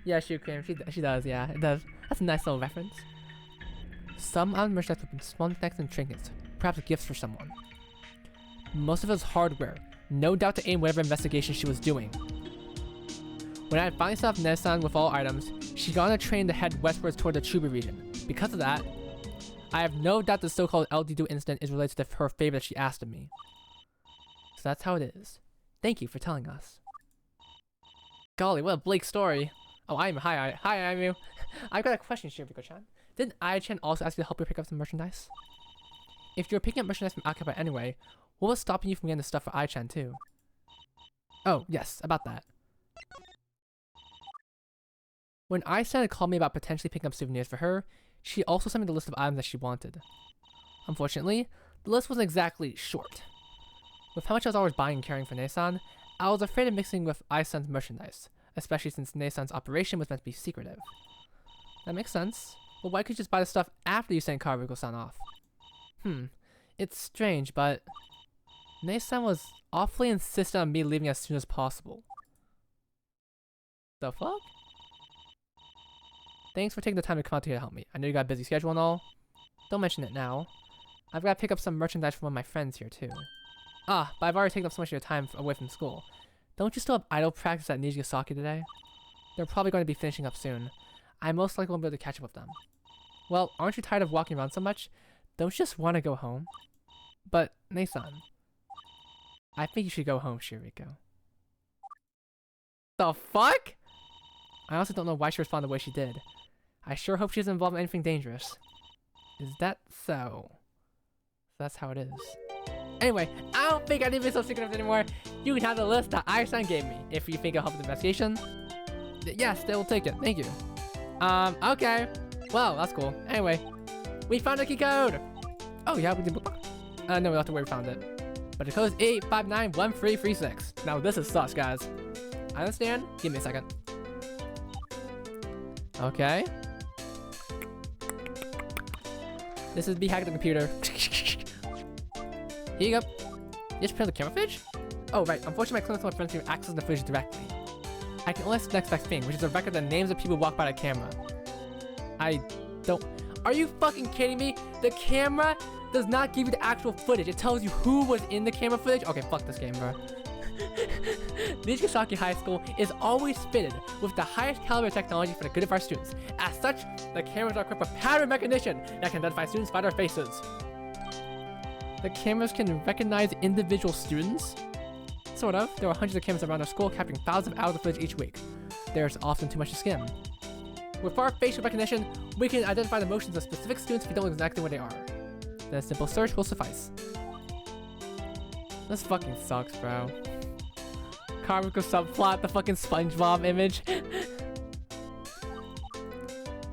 Speaker 1: Yeah, she does, yeah, it does. That's a nice little reference. Some of the merchandise with small knickknacks and trinkets, perhaps gifts for someone. Most of it was hardware, no doubt to aid whatever investigation she was doing. When I had finally stopped Nason with all items, she got on a train to head westwards toward the Chubu region. Because of that, I have no doubt the so-called LD2 incident is related to her favor that she asked of me. So that's how it is. Thank you for telling us. Golly, what a bleak story. Oh, hi, Aimu. I've got a question, Shirobiko-chan. Didn't Ai-chan also ask you to help her pick up some merchandise? If you were picking up merchandise from Akihabara anyway, what was stopping you from getting the stuff for Ai-chan too? Oh, yes, about that. When Ai-chan had called me about potentially picking up souvenirs for her, she also sent me the list of items that she wanted. Unfortunately, the list wasn't exactly short. With how much I was always buying and carrying for Nason, I was afraid of mixing with Ai-san's merchandise, especially since Nason's operation was meant to be secretive. That makes sense. But why could you just buy the stuff after you sent Karuko-san off? It's strange, but Nason was awfully insistent on me leaving as soon as possible. The fuck? Thanks for taking the time to come out here to help me. I know you got a busy schedule and all. Don't mention it now. I've got to pick up some merchandise from one of my friends here too. Ah, but I've already taken up so much of your time away from school. Don't you still have idol practice at Nijigasaki today? They're probably going to be finishing up soon. I most likely won't be able to catch up with them. Well, aren't you tired of walking around so much? Don't you just want to go home? But, Nasan, I think you should go home, Shiriko. The fuck? I also don't know why she responded the way she did. I sure hope she isn't involved in anything dangerous. Is that so? That's how it is. Anyway, I don't think I need to be so secretive anymore. You can have the list that Einstein gave me. If you think it'll help with the investigation, yes, they will take it. Thank you. Okay. Well, that's cool. Anyway, we found a key code. Oh, yeah, we did. No, we don't have to where we found it. But the code is 8591336. Now, this is sus, guys. I understand. Give me a second. Okay. This is behind the computer. Here you go. You just print the camera footage? Oh, right. Unfortunately, my clinical friends can access the footage directly. I can only see the next best thing, which is a record of the names of people who walk by the camera. I don't... Are you fucking kidding me? The camera does not give you the actual footage. It tells you who was in the camera footage. Okay, fuck this game, bro. Nijigasaki High School is always fitted with the highest caliber technology for the good of our students. As such, the cameras are equipped with pattern recognition that can identify students by their faces. The cameras can recognize individual students? Sort of. There are hundreds of cameras around our school capturing thousands of hours of footage each week. There's often too much to skim. With our facial recognition, we can identify the motions of specific students if we don't know exactly where they are. Then a simple search will suffice. This fucking sucks, bro. Karmical subplot, the fucking SpongeBob image.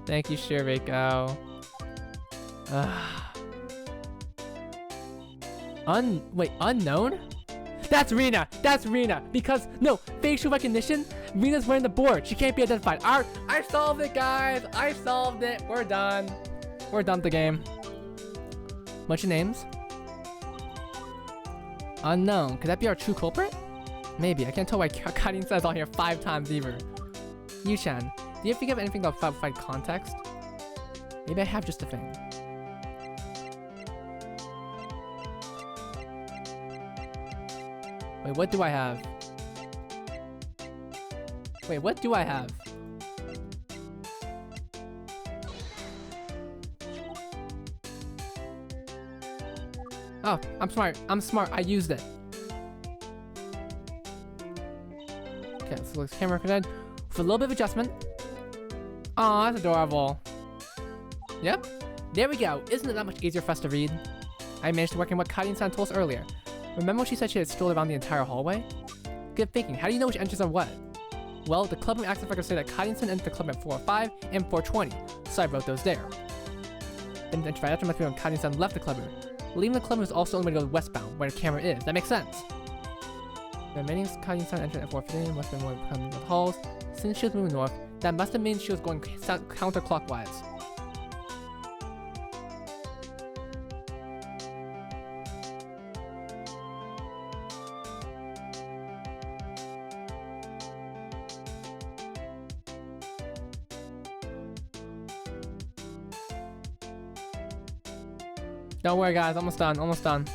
Speaker 1: Thank you, Shiriko. Wait, unknown? That's Rina! That's Rina! Because, no, facial recognition, Rina's wearing the board. She can't be identified. I solved it, guys! I solved it! We're done. We're done with the game. What's your names? Unknown. Could that be our true culprit? Maybe. I can't tell why Karin says on here 5 times either. Yu-chan, do you think of anything about provide context? Maybe I have just a thing. Wait, what do I have? Wait, what do I have? Oh, I'm smart. I'm smart. I used it. Okay, let's look at the camera for with a little bit of adjustment. Aw, that's adorable. Yep. There we go. Isn't it that much easier for us to read? I managed to work in what Karin-san told us earlier. Remember when she said she had strolled around the entire hallway? Good thinking. How do you know which entries are what? Well, the club room access records say that Karin-san entered the club at 405 and 420, so I wrote those there. Then the entry right after must be when Karin-san left the club room. Leaving the club room is also only way to go westbound, where the camera is. That makes sense. The remaining Karin-san entered at 415, must have been more coming the halls. Since she was moving north, that must have meant she was going counterclockwise. Don't worry, guys. Almost done. Almost done.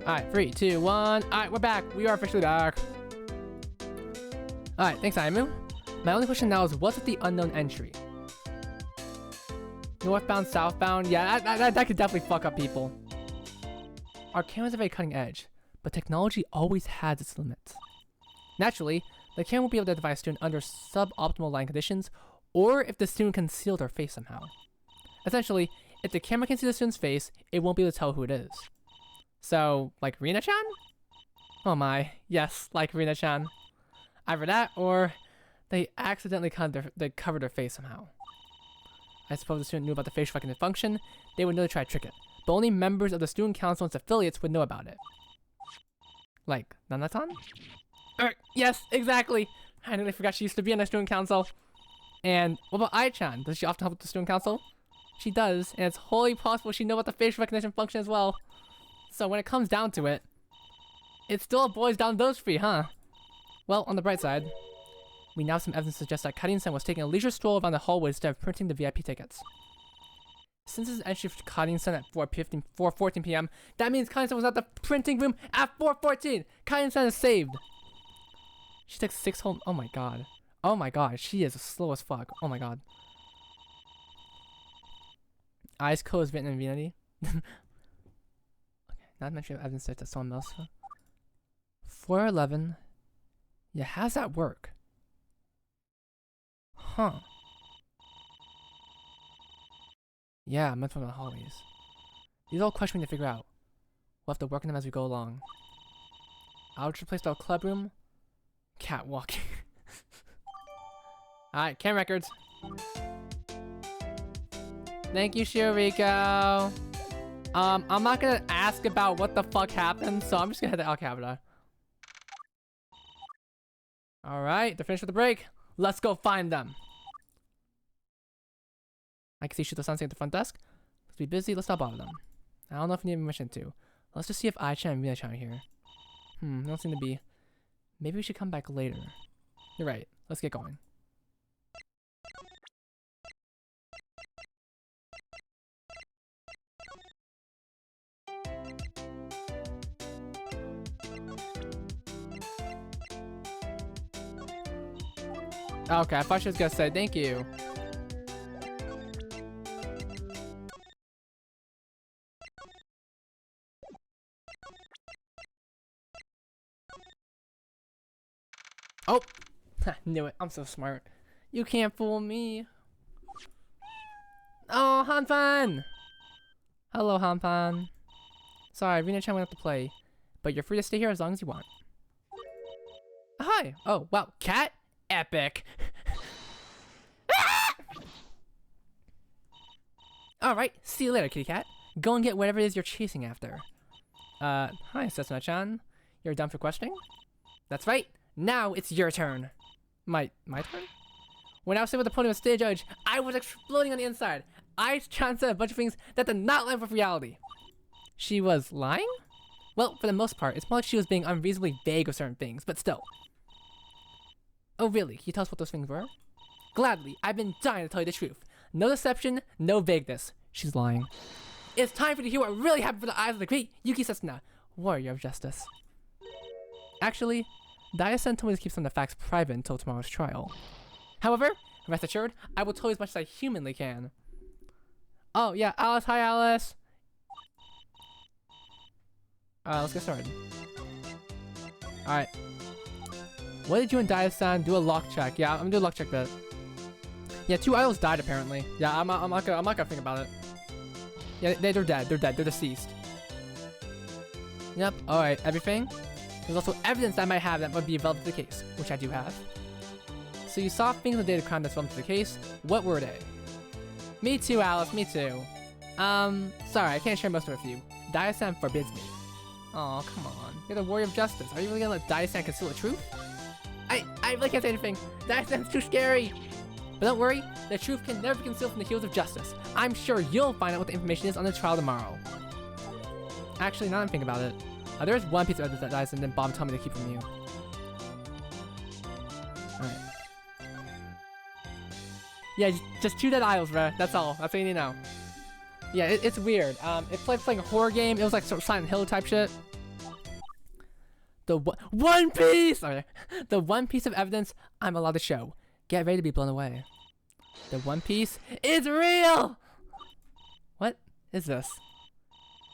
Speaker 1: Alright, 3, 2, 1. Alright, we're back. We are officially back. Alright, thanks, Aimu. My only question now is, what's with the unknown entry? Northbound, southbound? Yeah, that could definitely fuck up people. Our cameras are very cutting edge, but technology always has its limits. Naturally, the camera won't be able to identify a student under suboptimal lighting conditions, or if the student concealed their face somehow. Essentially, if the camera can see the student's face, it won't be able to tell who it is. So, like Rina-chan? Oh my, yes, like Rina-chan. Either that, or they accidentally covered their face somehow. I suppose the student knew about the facial recognition function, they would know to try to trick it. But only members of the student council and its affiliates would know about it. Like, Nana-san? Yes, exactly! I nearly forgot she used to be in the student council. And what about Ai-chan? Does she often help with the student council? She does, and it's wholly possible she knows about the facial recognition function as well. So when it comes down to it, it still boils down to those 3, huh? Well, on the bright side, we now have some evidence to suggest that Karin-san was taking a leisure stroll around the hallway instead of printing the VIP tickets. Since this is entry for Gyakuten at 4:14 p.m., that means Gyakuten was at the printing room at 4:14. Gyakuten is saved. She took 6 whole. Oh my god. Oh my god. She is slow as fuck. Oh my god. Eyes closed, written in Viennese. Okay. Not mention of evidence that someone else. 4:11. Yeah, how's that work? Huh. Yeah, I'm from the hallways. These are all questions we need to figure out. We'll have to work on them as we go along. I'll just replace the club room. Catwalking. Alright, cam records. Thank you, Shiriko. I'm not gonna ask about what the fuck happened, so I'm just gonna head to El Capita. Alright, they're finished with the break. Let's go find them. I can see shoot the something at the front desk. Let's be busy, let's not bother them. I don't know if we need permission to. Let's just see if I-chan and Rina-chan are here. They don't seem to be. Maybe we should come back later. You're right, let's get going. Okay, I thought she was gonna say thank you. Oh! I knew it. I'm so smart. You can't fool me. Oh, Hanpan! Hello, Hanpan. Sorry, Rina-chan went up to play, but you're free to stay here as long as you want. Hi! Oh, wow. Cat? Epic. Alright, see you later, kitty cat. Go and get whatever it is you're chasing after. Hi, Setsuna-chan. You're done for questioning? That's right. Now it's your turn. My turn? When I was sitting with the podium as stage judge, I was exploding on the inside. I-chan said a bunch of things that did not line up with reality. She was lying? Well, for the most part, it's more like she was being unreasonably vague with certain things, but still. Oh really? Can you tell us what those things were? Gladly, I've been dying to tell you the truth. No deception, no vagueness. She's lying. It's time for you to hear what really happened for the eyes of the great Yuki Setsuna, warrior of justice. Actually, Dia-san told me to keep some of the facts private until tomorrow's trial. However, rest assured, I will tell you as much as I humanly can. Oh yeah, Alice, hi Alice! Let's get started. Alright. What did you and Dia-san do a lock check? Yeah, I'm gonna do a lock check that. Yeah, 2 idols died apparently. Yeah, I'm not gonna think about it. Yeah, they're dead. They're dead. They're deceased. Yep. All right. Everything. There's also evidence that I might have that would be relevant to the case, which I do have. So you saw things on the day of the crime that's relevant to the case. What were they? Me too, Alice. Me too. Sorry, I can't share most of it with you. Dia-san forbids me. Oh, come on. You're the warrior of justice. Are you really gonna let Dia-san conceal the truth? I really can't say anything. Dia-san's too scary. But don't worry, the truth can never be concealed from the heels of justice. I'm sure you'll find out what the information is on the trial tomorrow. Actually, now I'm thinking about it. There's one piece of evidence that dies and then Bob told me to keep from you. Alright. Yeah, just 2 dead idols, bro. That's all. That's what you need to know. Yeah, it's weird. It's like a horror game. It was like sort of Silent Hill type shit. The one piece! Okay. The one piece of evidence I'm allowed to show. Get ready to be blown away. The One Piece is real! What is this?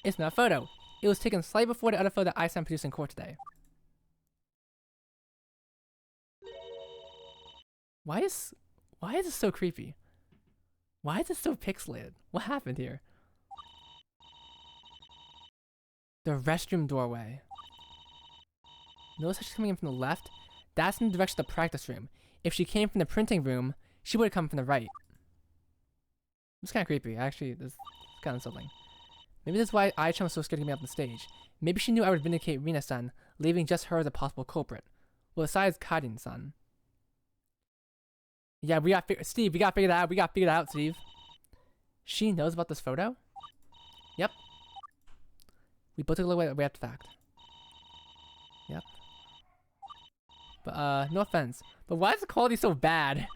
Speaker 1: It's not a photo. It was taken slightly before the other photo that I-san produced in court today. Why is this so creepy? Why is it so pixelated? What happened here? The restroom doorway. Notice how she's coming in from the left? That's in the direction of the practice room. If she came from the printing room, she would have come from the right. It's kind of creepy. Actually, this is kind of something. Maybe that's why I-chan was so scared to get me up on stage. Maybe she knew I would vindicate Rina-san, leaving just her as a possible culprit. Well, besides Karin-san. Yeah, Steve, we gotta figure that out. We gotta figure that out, Steve. She knows about this photo? Yep. We both took a look at it right after the fact. Yep. But, no offense. But why is the quality so bad?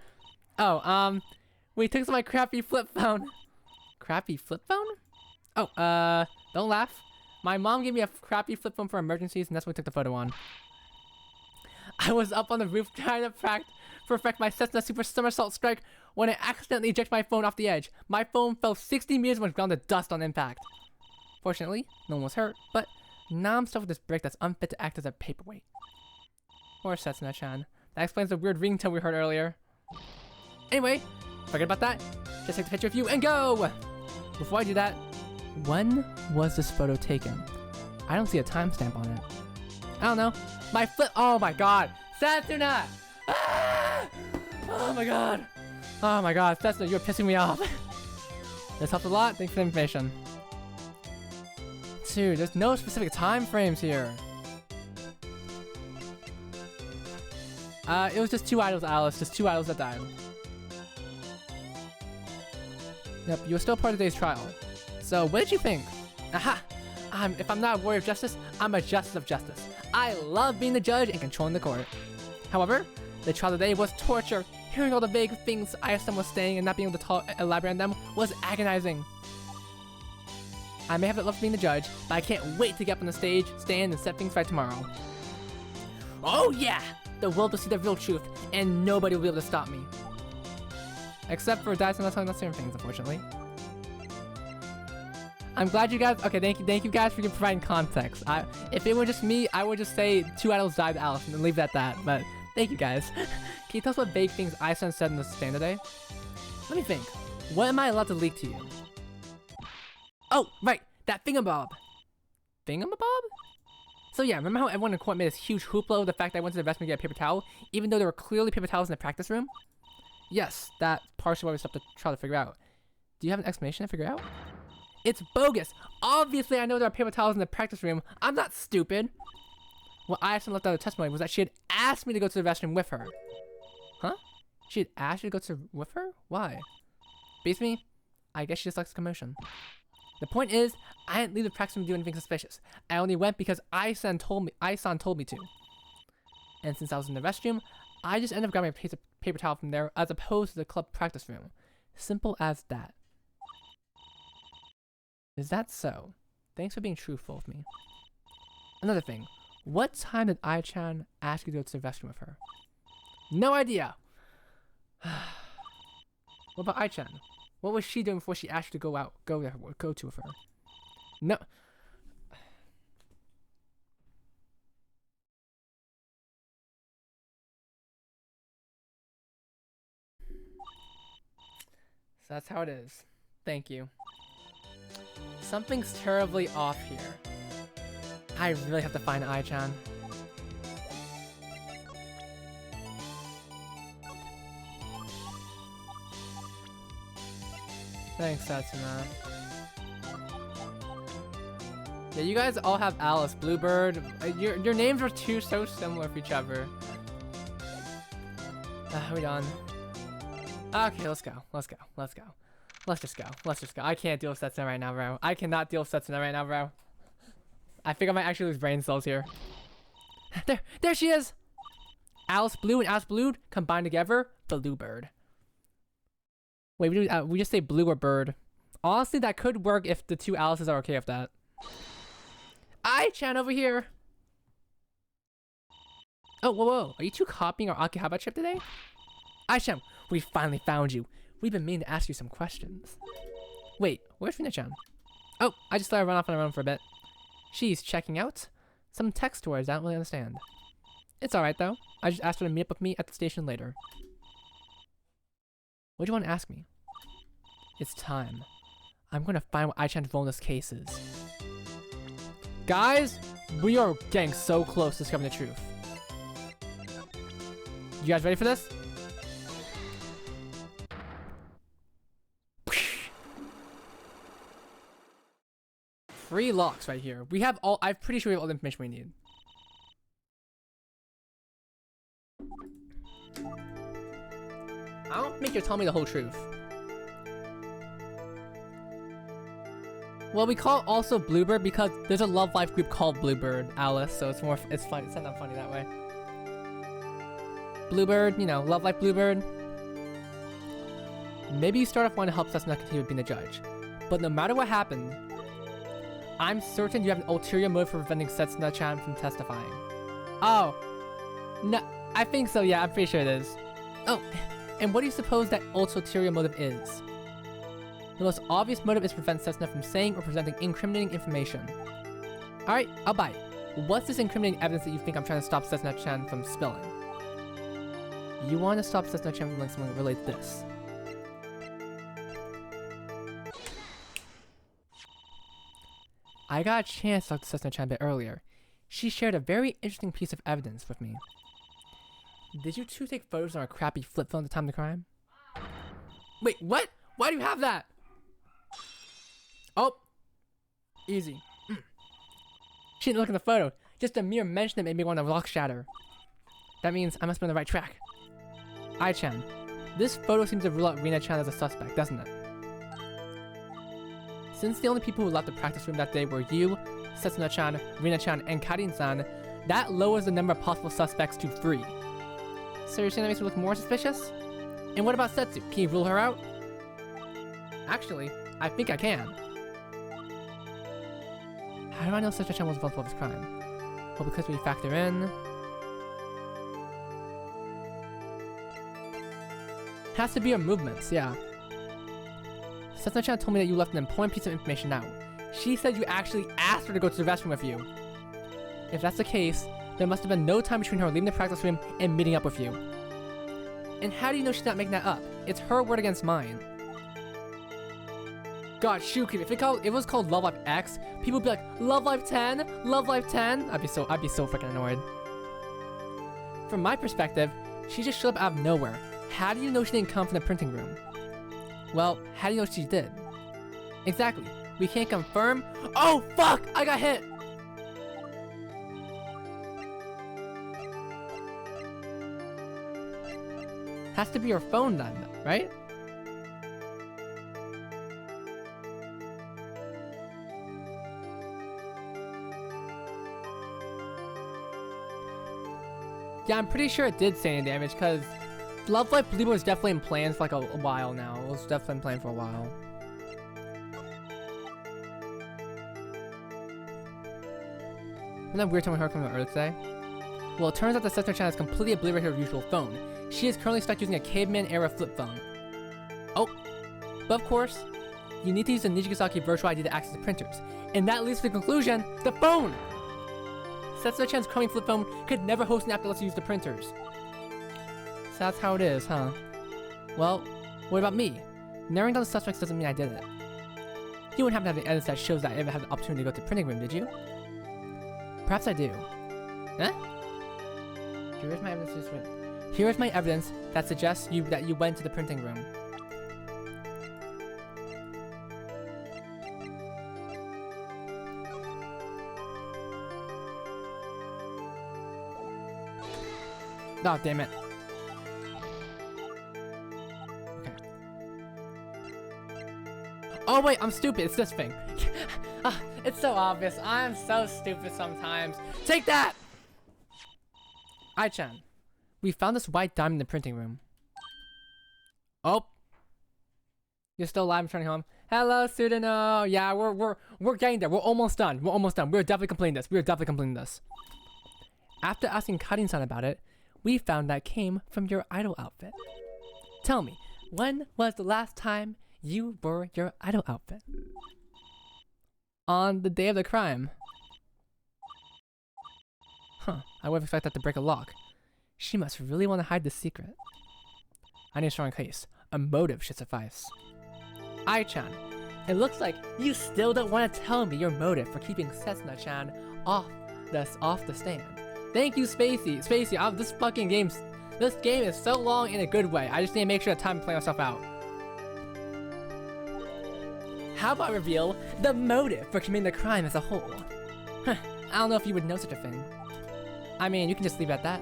Speaker 1: Oh, we took some of my crappy flip phone. crappy flip phone? Oh, don't laugh. My mom gave me a crappy flip phone for emergencies, and that's what we took the photo on. I was up on the roof trying to perfect my Cessna Super Somersault Strike when I accidentally ejected my phone off the edge. My phone fell 60 meters and was ground to dust on impact. Fortunately, no one was hurt, but now I'm stuck with this brick that's unfit to act as a paperweight. Poor Setsuna-chan. That explains the weird ringtone we heard earlier. Anyway, forget about that. Just take the picture of you and go! Before I do that, when was this photo taken? I don't see a timestamp on it. I don't know. My flip. Oh my god. Setsuna! Ah! Oh my god. Oh my god. Setsuna, you're pissing me off. This helped a lot. Thanks for the information. Dude, there's no specific time frames here. It was just 2 idols, Alice. Just 2 idols that died. Yep, you were still part of today's trial. So, what did you think? Aha! If I'm not a warrior of justice, I'm a justice of justice. I love being the judge and controlling the court. However, the trial today was torture. Hearing all the vague things ISM was saying and not being able to elaborate on them was agonizing. I may have the love of being the judge, but I can't wait to get up on the stage, stand, and set things right tomorrow. Oh yeah! The world will see the real truth, and nobody will be able to stop me. Except for Dyson not telling us certain things, unfortunately. I'm glad you guys. Okay, thank you guys for providing context. If it were just me, I would just say 2 idols died to Alice and leave it at that. But thank you guys. Can you tell us what vague things Ison said in the stand today? Let me think. What am I allowed to leak to you? Oh, right, that thingamabob. Thingamabob? So yeah, remember how everyone in court made this huge hoopla with the fact that I went to the restroom to get a paper towel, even though there were clearly paper towels in the practice room? Yes, that's partially why we stopped to try to figure out. Do you have an explanation to figure out? It's bogus! Obviously I know there are paper towels in the practice room. I'm not stupid! What I actually left out of the testimony was that she had asked me to go to the restroom with her. Huh? She had asked you to go with her? Why? Beats me? I guess she just likes commotion. The point is, I didn't leave the practice room to do anything suspicious. I only went because Ai-san told me to. And since I was in the restroom, I just ended up grabbing a paper towel from there as opposed to the club practice room. Simple as that. Is that so? Thanks for being truthful with me. Another thing. What time did Ai-chan ask you to go to the restroom with her? No idea! What about Ai-chan? What was she doing before she asked you to go to with her? No. So that's how it is. Thank you. Something's terribly off here. I really have to find Ai-chan. Thanks, Satsuma. Yeah, you guys all have Alice, Bluebird. Your names are so similar for each other. Are we done? Okay, let's go. Let's just go. I can't deal with Setsuna right now, bro. I cannot deal with Setsuna right now, bro. I think I might actually lose brain cells here. There she is! Alice Blue and Alice Blue combined together, Bluebird. Wait, we just say blue or bird. Honestly, that could work if the 2 Alices are okay with that. Ai-chan over here! Oh, whoa. Are you 2 copying our Akihabara trip today? Ai-chan, we finally found you. We've been meaning to ask you some questions. Wait, where's Rina-chan? Oh, I just let her run off on her own for a bit. She's checking out. Some text words I don't really understand. It's alright though. I just asked her to meet up with me at the station later. What do you want to ask me? It's time. I'm going to find what Ai-chan's role in this case is. Guys, we are getting so close to discovering the truth. You guys ready for this? 3 locks right here. We have all. I'm pretty sure we have all the information we need. I don't think you're telling me the whole truth. Well, we call it also Bluebird because there's a Love Life group called Bluebird, Alice, so it's more. It's funny. It's not funny that way. Bluebird, you know, Love Life Bluebird. Maybe you start off wanting to help Setsuna continue being the judge. But no matter what happened, I'm certain you have an ulterior motive for preventing Setsuna-chan from testifying. Oh. No, I think so, yeah, I'm pretty sure it is. Oh, and what do you suppose that ulterior motive is? The most obvious motive is to prevent Setsuna from saying or presenting incriminating information. Alright, I'll bite. What's this incriminating evidence that you think I'm trying to stop Setsuna-chan from spilling? You want to stop Setsuna-chan from doing something related to this. I got a chance to talk to Setsuna-chan a bit earlier. She shared a very interesting piece of evidence with me. Did you two take photos on a crappy flip phone at the time of the crime? Wait, what? Why do you have that? Oh. Easy. She didn't look at the photo. Just a mere mention that made me want to rock shatter. That means I must be on the right track. Ai-chan, this photo seems to rule out Rina-chan as a suspect, doesn't it? Since the only people who left the practice room that day were you, Setsuna-chan, Rina-chan, and Karin-san, that lowers the number of possible suspects to 3. So you're saying that makes her look more suspicious? And what about Setsu? Can you rule her out? Actually, I think I can. How do I know Setsuna-chan was involved with this crime? Well, because we factor in... Has to be her movements, yeah. Setsuna-chan told me that you left an important piece of information out. She said you actually asked her to go to the restroom with you. If that's the case, there must have been no time between her leaving the practice room and meeting up with you. And how do you know she's not making that up? It's her word against mine. God, Shuki, if it was called Love Life X, people would be like, Love Life 10? Love Life 10? I'd be so freaking annoyed. From my perspective, she just showed up out of nowhere. How do you know she didn't come from the printing room? Well, how do you know she did? Exactly. We can't confirm. Oh, fuck! I got hit! Has to be your phone then, right? Yeah, I'm pretty sure it did say any damage, because Love Life Believer was definitely in plans for like a while now. It was definitely in plan for a while. Isn't that weird telling her coming on Earth today? Well, it turns out that Setsuna-chan has completely obliterated her usual phone. She is currently stuck using a caveman-era flip phone. Oh, but of course, you need to use the Nijigasaki virtual ID to access the printers. And that leads to the conclusion, the phone! Setsuna-chan's crummy flip phone could never host an app that lets you use the printers. So that's how it is, huh? Well, what about me? Narrowing down the suspects doesn't mean I did it. You wouldn't happen to have any evidence that shows that I ever had the opportunity to go to the printing room, did you? Perhaps I do. Huh? Here is my evidence that suggests that you went to the printing room. Oh, damn it. Okay. Oh wait, I'm stupid. It's this thing. It's so obvious. I'm so stupid sometimes. Take that! Ai-chan, we found this white diamond in the printing room. Oh. You're still alive. I'm turning home. Hello, Sudano. Yeah, we're getting there. We're almost done. We're almost done. We're definitely completing this. We're definitely completing this. After asking Karin-san about it, we found that came from your idol outfit. Tell me, when was the last time you wore your idol outfit? On the day of the crime. Huh, I would expect that to break a lock. She must really want to hide the secret. I need a strong case. A motive should suffice. Ai-chan, it looks like you still don't want to tell me your motive for keeping Setsuna-chan off the stand. Thank you, Spacey. Spacey, this game is so long in a good way. I just need to make sure that time to play myself out. How about I reveal the motive for committing the crime as a whole? I don't know if you would know such a thing. I mean, you can just leave it at that.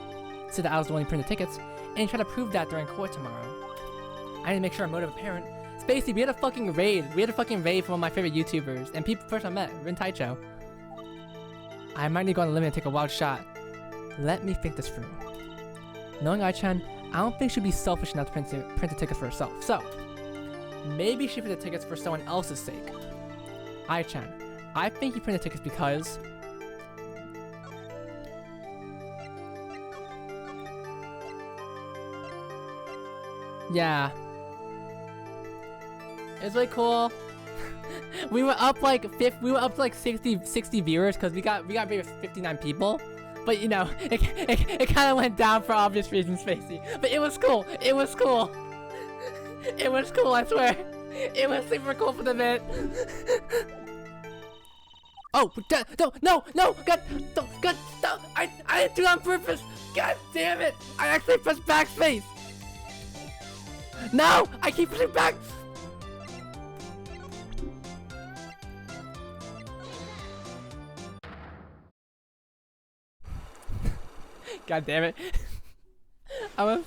Speaker 1: Say that I was the one who printed tickets, and try to prove that during court tomorrow. I need to make sure our motive apparent. Spacey, we had a fucking raid. We had a fucking raid from one of my favorite YouTubers, and people first I met, Rin Taicho. I might need to go on the limit and take a wild shot. Let me think this through. Knowing Ai-chan, I don't think she'd be selfish enough to print a ticket for herself. So, maybe she printed the tickets for someone else's sake. I-chan, I think he printed tickets because... Yeah. It's really cool. we were up like we were up to like 60 viewers because we got maybe 59 people. But you know, it kind of went down for obvious reasons, Spacey. But it was cool. It was cool. It was cool, I swear. It was super cool for the bit. Oh, no, God, no, I didn't do it on purpose. God damn it. I actually pressed backspace. No, I keep pushing back. God damn it. I'm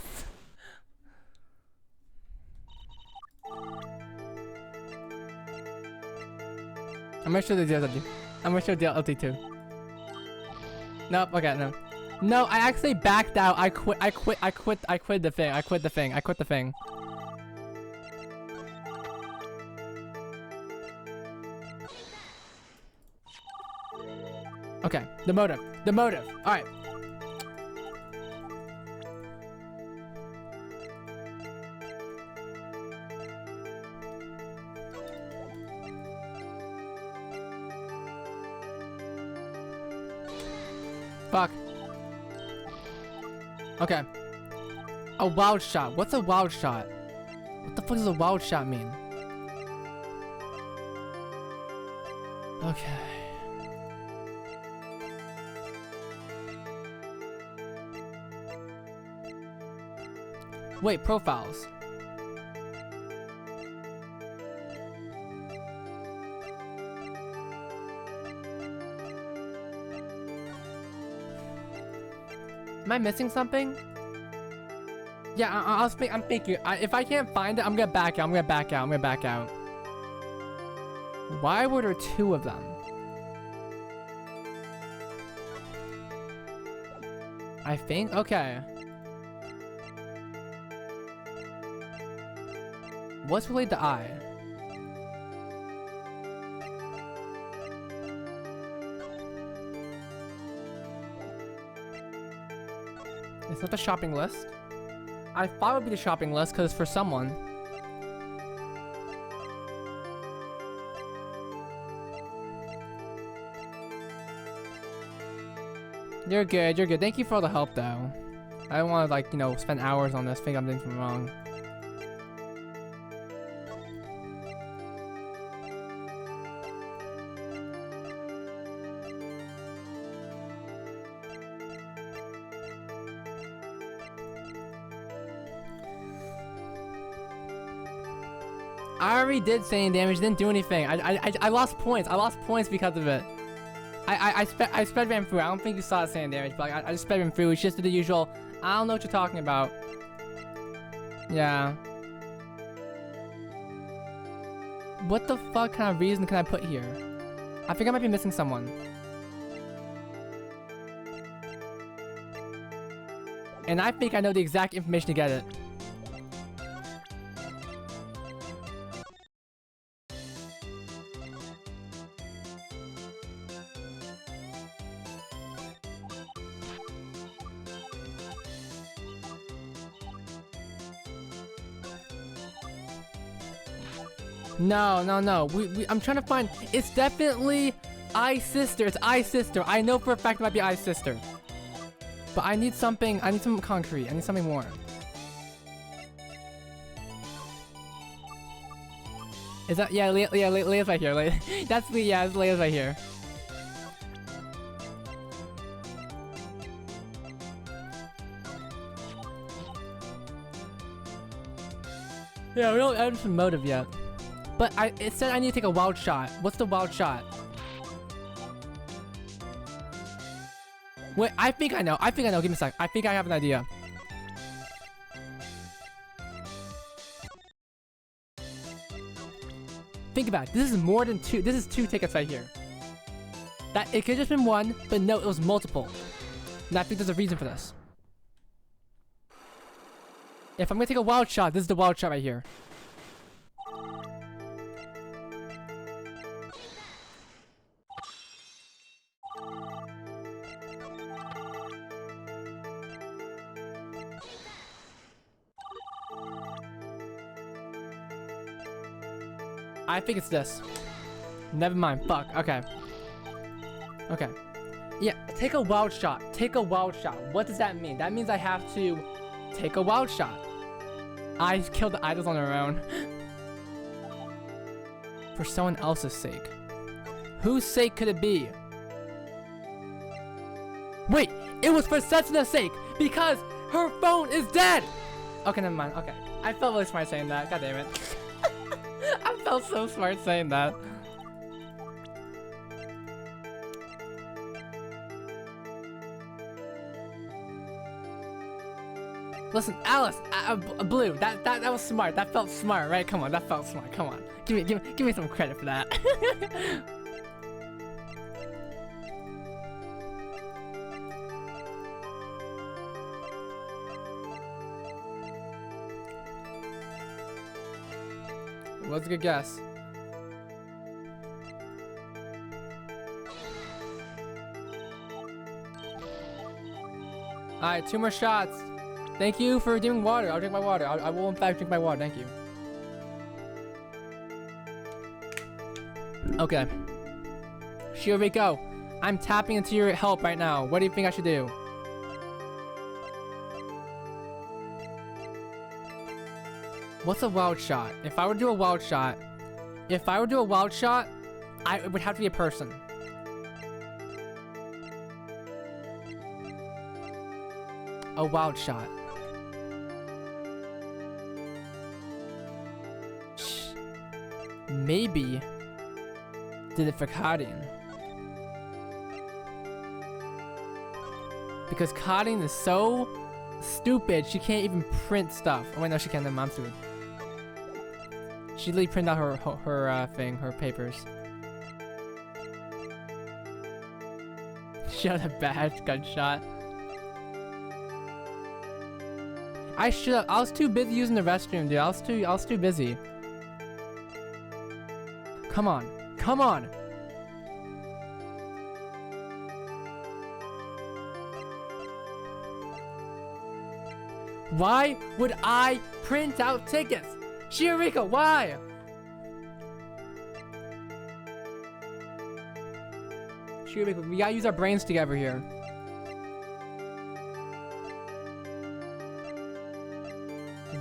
Speaker 1: gonna show the DLC. I'm gonna show DLC too. Nope, okay, no. No, I actually backed out. I quit the thing. Okay, the motive. Alright. Fuck. Okay. A wild shot. What's a wild shot? What the fuck does a wild shot mean? Okay. Wait, profiles. Am I missing something? Yeah, I'm thinking. If I can't find it, I'm gonna back out. Why were there two of them? I think. Okay. What's related to I? It's not the shopping list. I thought it would be the shopping list because it's for someone. You're good. Thank you for all the help though. I don't want to like, you know, spend hours on this, think I'm doing something wrong. I already did saying damage, didn't do anything. I lost points. I lost points because of it. I sped ran through. I don't think you saw it saying damage, but I just sped ran through. It's just the usual. I don't know what you're talking about. Yeah. What the fuck kind of reason can I put here? I think I might be missing someone. And I think I know the exact information to get it. No. I'm trying to find. It's definitely I's sister. It's I's sister. I know for a fact it might be I's sister. But I need something. I need something concrete. I need something more. Is that Leia's right here. That's Leia's right here. Yeah, we don't have some motive yet. But it said I need to take a wild shot. What's the wild shot? Wait, I think I know. Give me a sec. I think I have an idea. Think about it. This is more than two. This is two tickets right here. That it could have just been one, but no, it was multiple. And I think there's a reason for this. If I'm gonna take a wild shot, this is the wild shot right here. I think it's this. Never mind. Fuck. Okay. Okay. Yeah, take a wild shot. Take a wild shot. What does that mean? That means I have to take a wild shot. I killed the idols on their own. For someone else's sake. Whose sake could it be? Wait, it was for Setsuna's sake because her phone is dead. Okay, never mind. Okay, I felt really smart saying that. God damn it. I felt so smart saying that. Listen, Alice, Blue, that was smart. That felt smart, right? Come on, that felt smart. Come on, give me some credit for that. What's a good guess? All right, 2 more shots. Thank you for doing water. I'll drink my water. I will in fact drink my water. Thank you. Okay. Shioriko, I'm tapping into your help right now. What do you think I should do? What's a wild shot? If I were to do a wild shot, it would have to be a person. A wild shot. Maybe did it for Karin. Because Karin is so stupid, she can't even print stuff. Oh wait, no, she can't. Then mom's stupid. She literally printed out her papers. She had a bad gunshot. I was too busy using the restroom, dude. I was too busy. Come on. Come on. Why would I print out tickets? Shioriko, why? Shioriko, we gotta use our brains together here.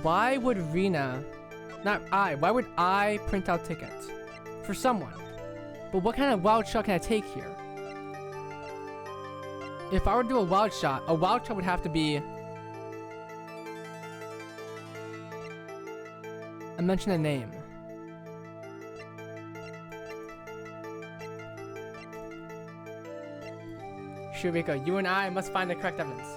Speaker 1: Why would why would I print out tickets? For someone. But what kind of wild shot can I take here? If I were to do a wild shot would have to be... I mention a name. Shioriko, you and I must find the correct evidence.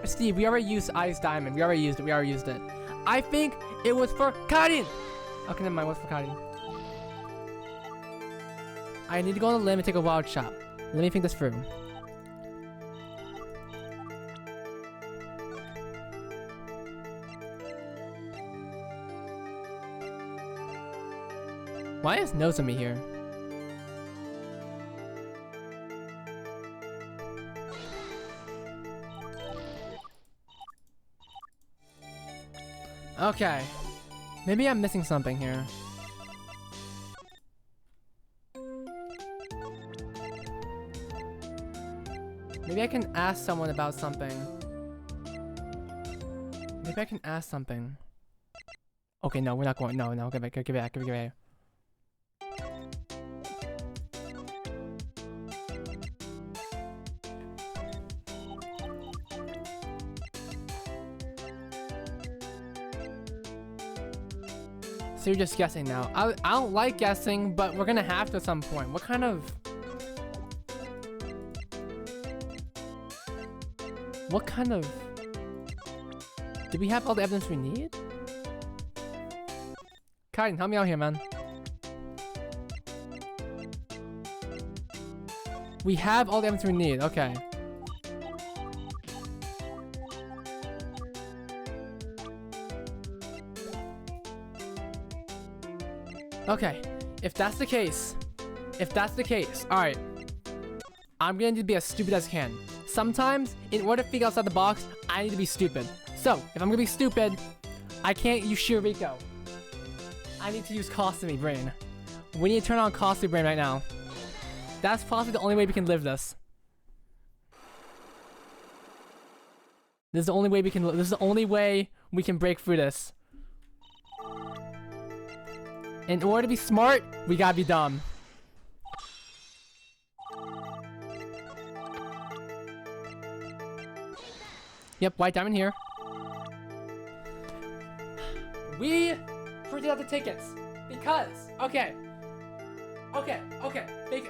Speaker 1: Steve, we already used Ice Diamond. We already used it. I think it was for Karin! Okay, never mind, what's for Karin? I need to go on the limb and take a wild shot. Let me think this through. Why is Nozomi here? Okay. Maybe I'm missing something here. Maybe I can ask someone about something. Maybe I can ask something. Okay, no, we're not going. No, give it back. So you're just guessing now. I don't like guessing, but we're gonna have to at some point. What kind of... Do we have all the evidence we need? Karin, help me out here, man. We have all the evidence we need. Okay. Okay, if that's the case, alright. I'm gonna need to be as stupid as I can. Sometimes, in order to think outside the box, I need to be stupid. So, if I'm gonna be stupid, I can't use Shiriko. I need to use Costly Brain. We need to turn on Costly Brain right now. That's possibly the only way we can live this. This is the only way we can. This is the only way we can break through this. In order to be smart, we gotta be dumb. Yep, white diamond here. We printed out the tickets because okay.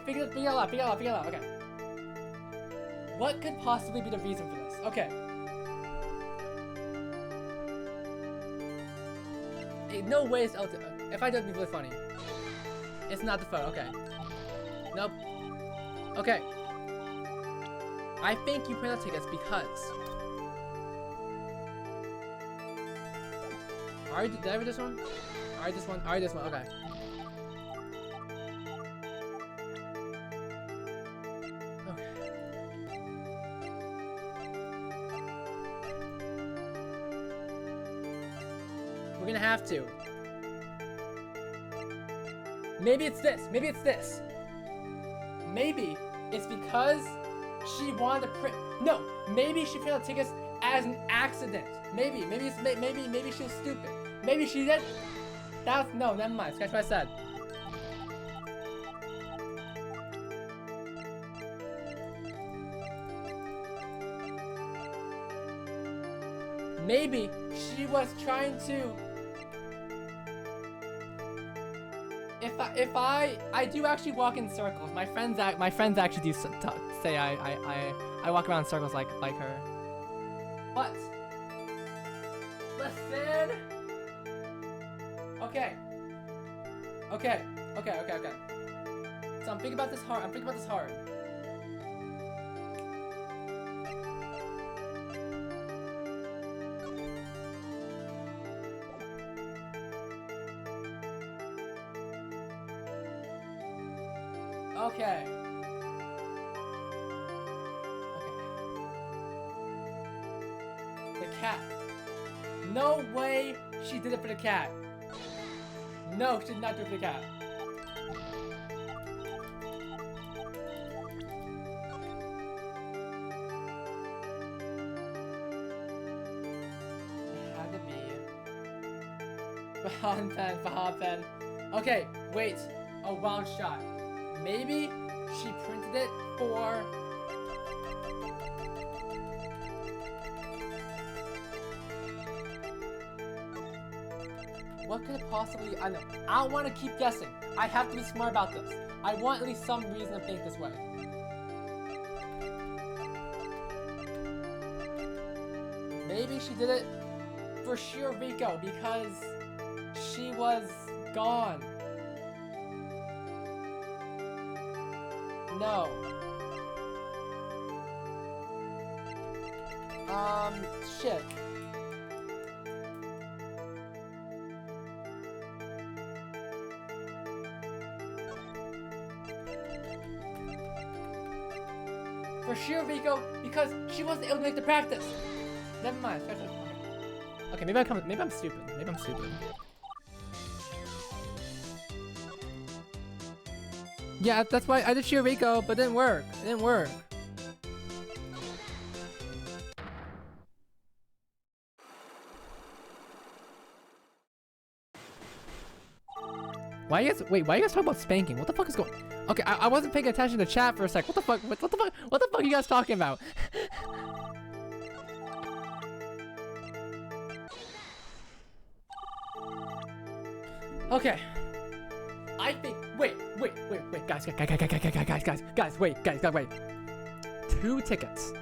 Speaker 1: Figure it out. Okay. What could possibly be the reason for this? Okay. No way it's LT. If I do, it'd be really funny. It's not the photo. Okay. Nope. Okay. I think you print out tickets because. Did I ever this one? Alright, this one. Okay. We're gonna have to. Maybe it's this. Maybe it's because she wanted to print. No, maybe she printed out tickets as an accident. Maybe she was stupid. Maybe she did. No, never mind. Scratch what I said. Maybe she was trying to. If I do actually walk in circles. My friends actually do say I walk around in circles like her. But listen. Okay. So I'm thinking about this hard. Okay. The cat. No way she did it for the cat. No, she did not do it for the cat. It had to be. Bahan pen. Okay, wait. A wild shot. Maybe she printed it for. What could it possibly? I know. I don't want to keep guessing. I have to be smart about this. I want at least some reason to think this way. Maybe she did it for Shiriko because she was gone. No. Shit. For Shiriko, because she wasn't able to make the practice. Never mind. Okay, maybe I'm stupid. Yeah, that's why I did Shiriko, but it didn't work. Why you guys talking about spanking? What the fuck is going? Okay, I wasn't paying attention to chat for a sec. What the fuck are you guys talking about? Okay. I think wait, guys, wait. 2 tickets.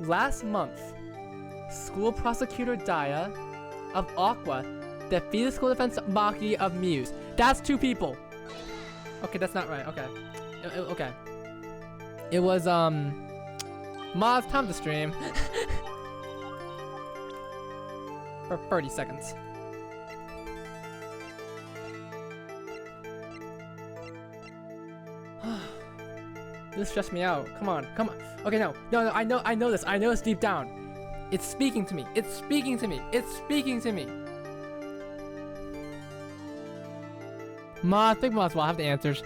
Speaker 1: Last month, School Prosecutor Daya of Aqua defeated School Defense Maki of Muse. That's 2 people. Okay, that's not right. Okay. Okay. It was Maz, time to stream. For 30 seconds. This stressed me out. Come on, come on. Okay, no, I know this. I know this deep down. It's speaking to me. It's speaking to me. It's speaking to me. Ma, think about well, I have the answers.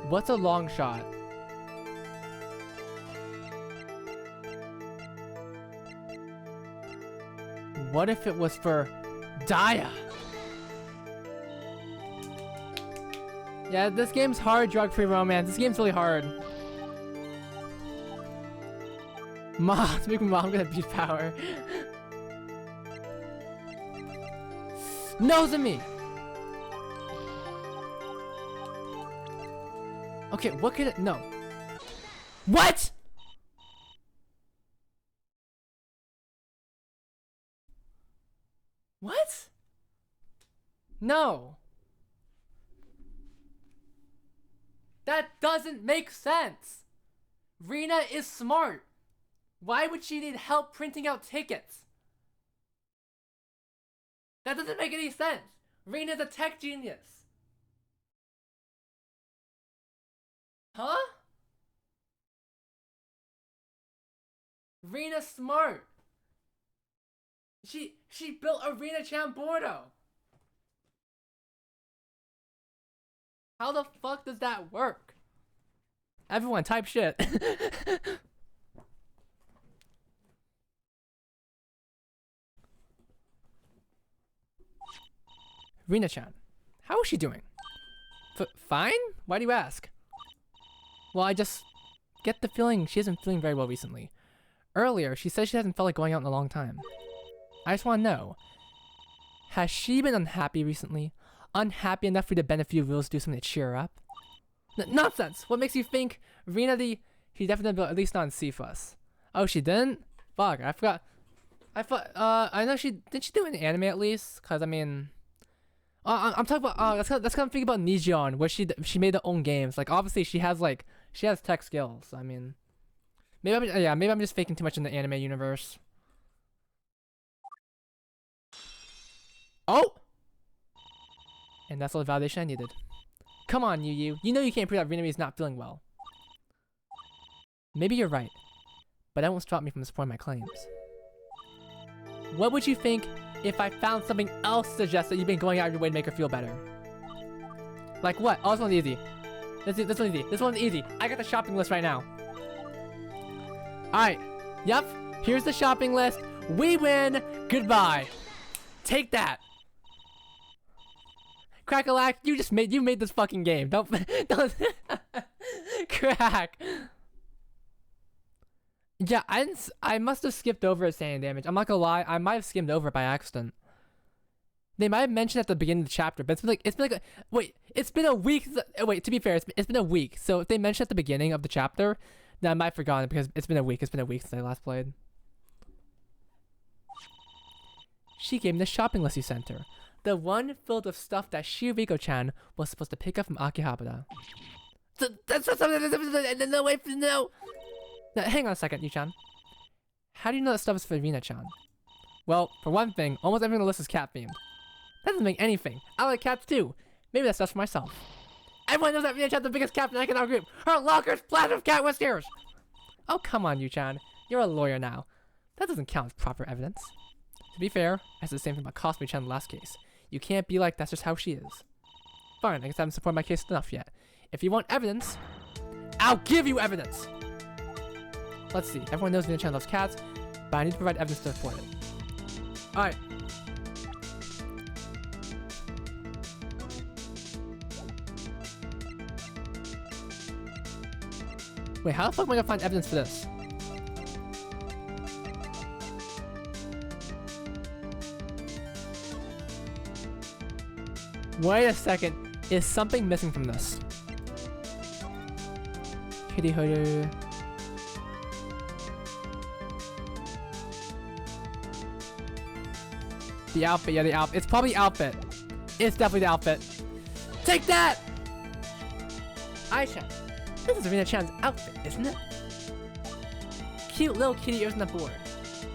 Speaker 1: What's a long shot? What if it was for Daya? Yeah, this game's hard, drug-free romance. This game's really hard. Mom, make me mom gonna beat power. Nose at me! Okay, what could it? No. What? What? No. That doesn't make sense. Rena is smart. Why would she need help printing out tickets? That doesn't make any sense. Rena's a tech genius. Huh? Rena's smart. She built Arena Chambordo. How the fuck does that work? Everyone type shit. Rena-chan, how is she doing? Fine? Why do you ask? Well, I just get the feeling she isn't feeling very well recently. Earlier, she said she hasn't felt like going out in a long time. I just want to know, has she been unhappy recently? Unhappy enough for you to bend a few rules to do something to cheer her up? Nonsense! What makes you think she definitely at least not in C-Fuss? Oh, she didn't? Fuck, I forgot. I know didn't she do an anime at least? Cause I mean, I'm talking about, that's kind of thinking about Nijion, where she made her own games. Like, obviously she has tech skills. I mean, maybe I'm just faking too much in the anime universe. Oh! And that's all the validation I needed. Come on, Yu. You know you can't prove that Rina is not feeling well. Maybe you're right, but that won't stop me from supporting my claims. What would you think if I found something else to suggest that you've been going out of your way to make her feel better? Like what? Oh, this one's easy. This one's easy. This one's easy. I got the shopping list right now. Alright. Yep. Here's the shopping list. We win. Goodbye. Take that. Crackalack, you made this fucking game. Don't Crack. Yeah, I must have skipped over Sand Damage. I'm not gonna lie, I might have skimmed over it by accident. They might have mentioned at the beginning of the chapter, but it's been a week. Wait, to be fair, it's been a week. So if they mentioned at the beginning of the chapter, then I might have forgotten because it's been a week. It's been a week since I last played. She gave me the shopping list you sent her. The one filled with stuff that Shiriko-chan was supposed to pick up from Akihabara. No, wait, no. Now, hang on a second, Yu-chan. How do you know that stuff is for Rina-chan? Well, for one thing, almost everything on the list is cat-themed. That doesn't make anything. I like cats too. Maybe that stuff's for myself. Everyone knows that Rina-chan's the biggest cat in our group. Her locker's flat of cat whiskers. Oh, come on, Yu-chan. You're a lawyer now. That doesn't count as proper evidence. To be fair, I said the same thing about Cosme-chan in the last case. You can't be like that's just how she is. Fine, I guess I haven't supported my case enough yet. If you want evidence, I'll give you evidence! Let's see, everyone knows Rina-chan loves cats, but I need to provide evidence to support it. Alright. Wait, how the fuck am I gonna find evidence for this? Wait a second. Is something missing from this? Kitty hoodie. The outfit, yeah, the outfit. It's probably outfit. It's definitely the outfit. Take that! Aisha, this is Rina-chan's outfit, isn't it? Cute little kitty ears on the board.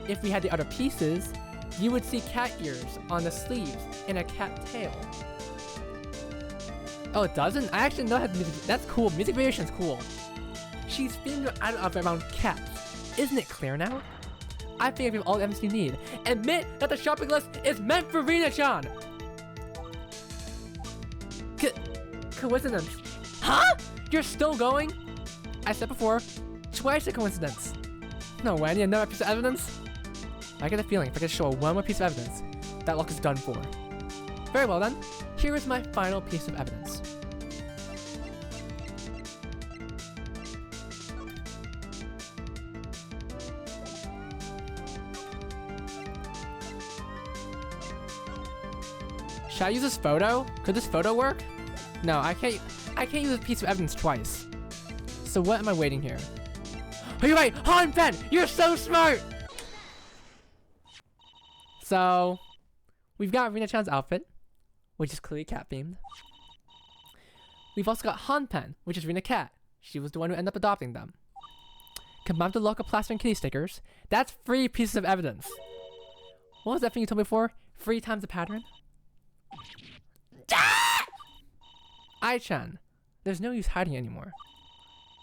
Speaker 1: If we had the other pieces, you would see cat ears on the sleeves and a cat tail. Oh, it doesn't? I actually know how to music. That's cool. Music variation is cool. She's feeling out around cats. Isn't it clear now? I think we have all the evidence you need. Admit that the shopping list is meant for Rina-chan! Coincidence. Huh? You're still going? I said before, twice a coincidence. No way, I need another piece of evidence? I get the feeling if I can show one more piece of evidence, that luck is done for. Very well then, here is my final piece of evidence. Should I use this photo? Could this photo work? No, I can't use a piece of evidence twice. So what am I waiting here? Oh, you're right! Han-pen! You're so smart! So, we've got Rina-chan's outfit, which is clearly cat-themed. We've also got Han-pen, which is Rina-cat. She was the one who ended up adopting them. Combined with the local plaster and kitty stickers, that's 3 pieces of evidence. What was that thing you told me before? 3 times the pattern? Ai-chan, there's no use hiding anymore.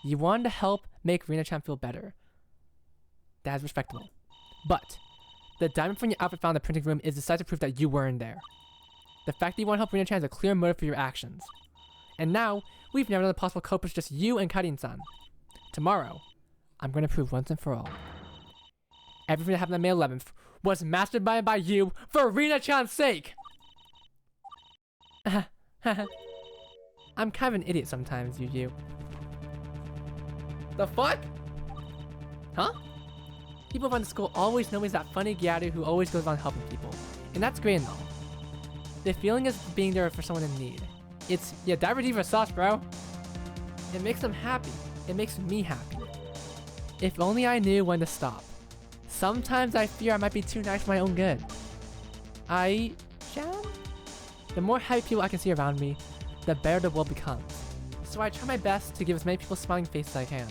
Speaker 1: You wanted to help make Rina-chan feel better. That is respectable. But the diamond from your outfit found in the printing room is decisive proof that you weren't there. The fact that you want to help Rina-chan is a clear motive for your actions. And now, we've narrowed down the possible culprits, just you and Karin-san. Tomorrow, I'm going to prove once and for all. Everything that happened on May 11th was masterminded by you for Rina-chan's sake! I'm kind of an idiot sometimes, Yu. The fuck? Huh? People around the school always know me as that funny Gyadu who always goes around helping people. And that's great and all. The feeling is being there for someone in need. It's, yeah, Diver sauce, bro. It makes them happy. It makes me happy. If only I knew when to stop. Sometimes I fear I might be too nice for my own good. Ai-chan? The more happy people I can see around me, the better the world becomes. So I try my best to give as many people smiling faces as I can.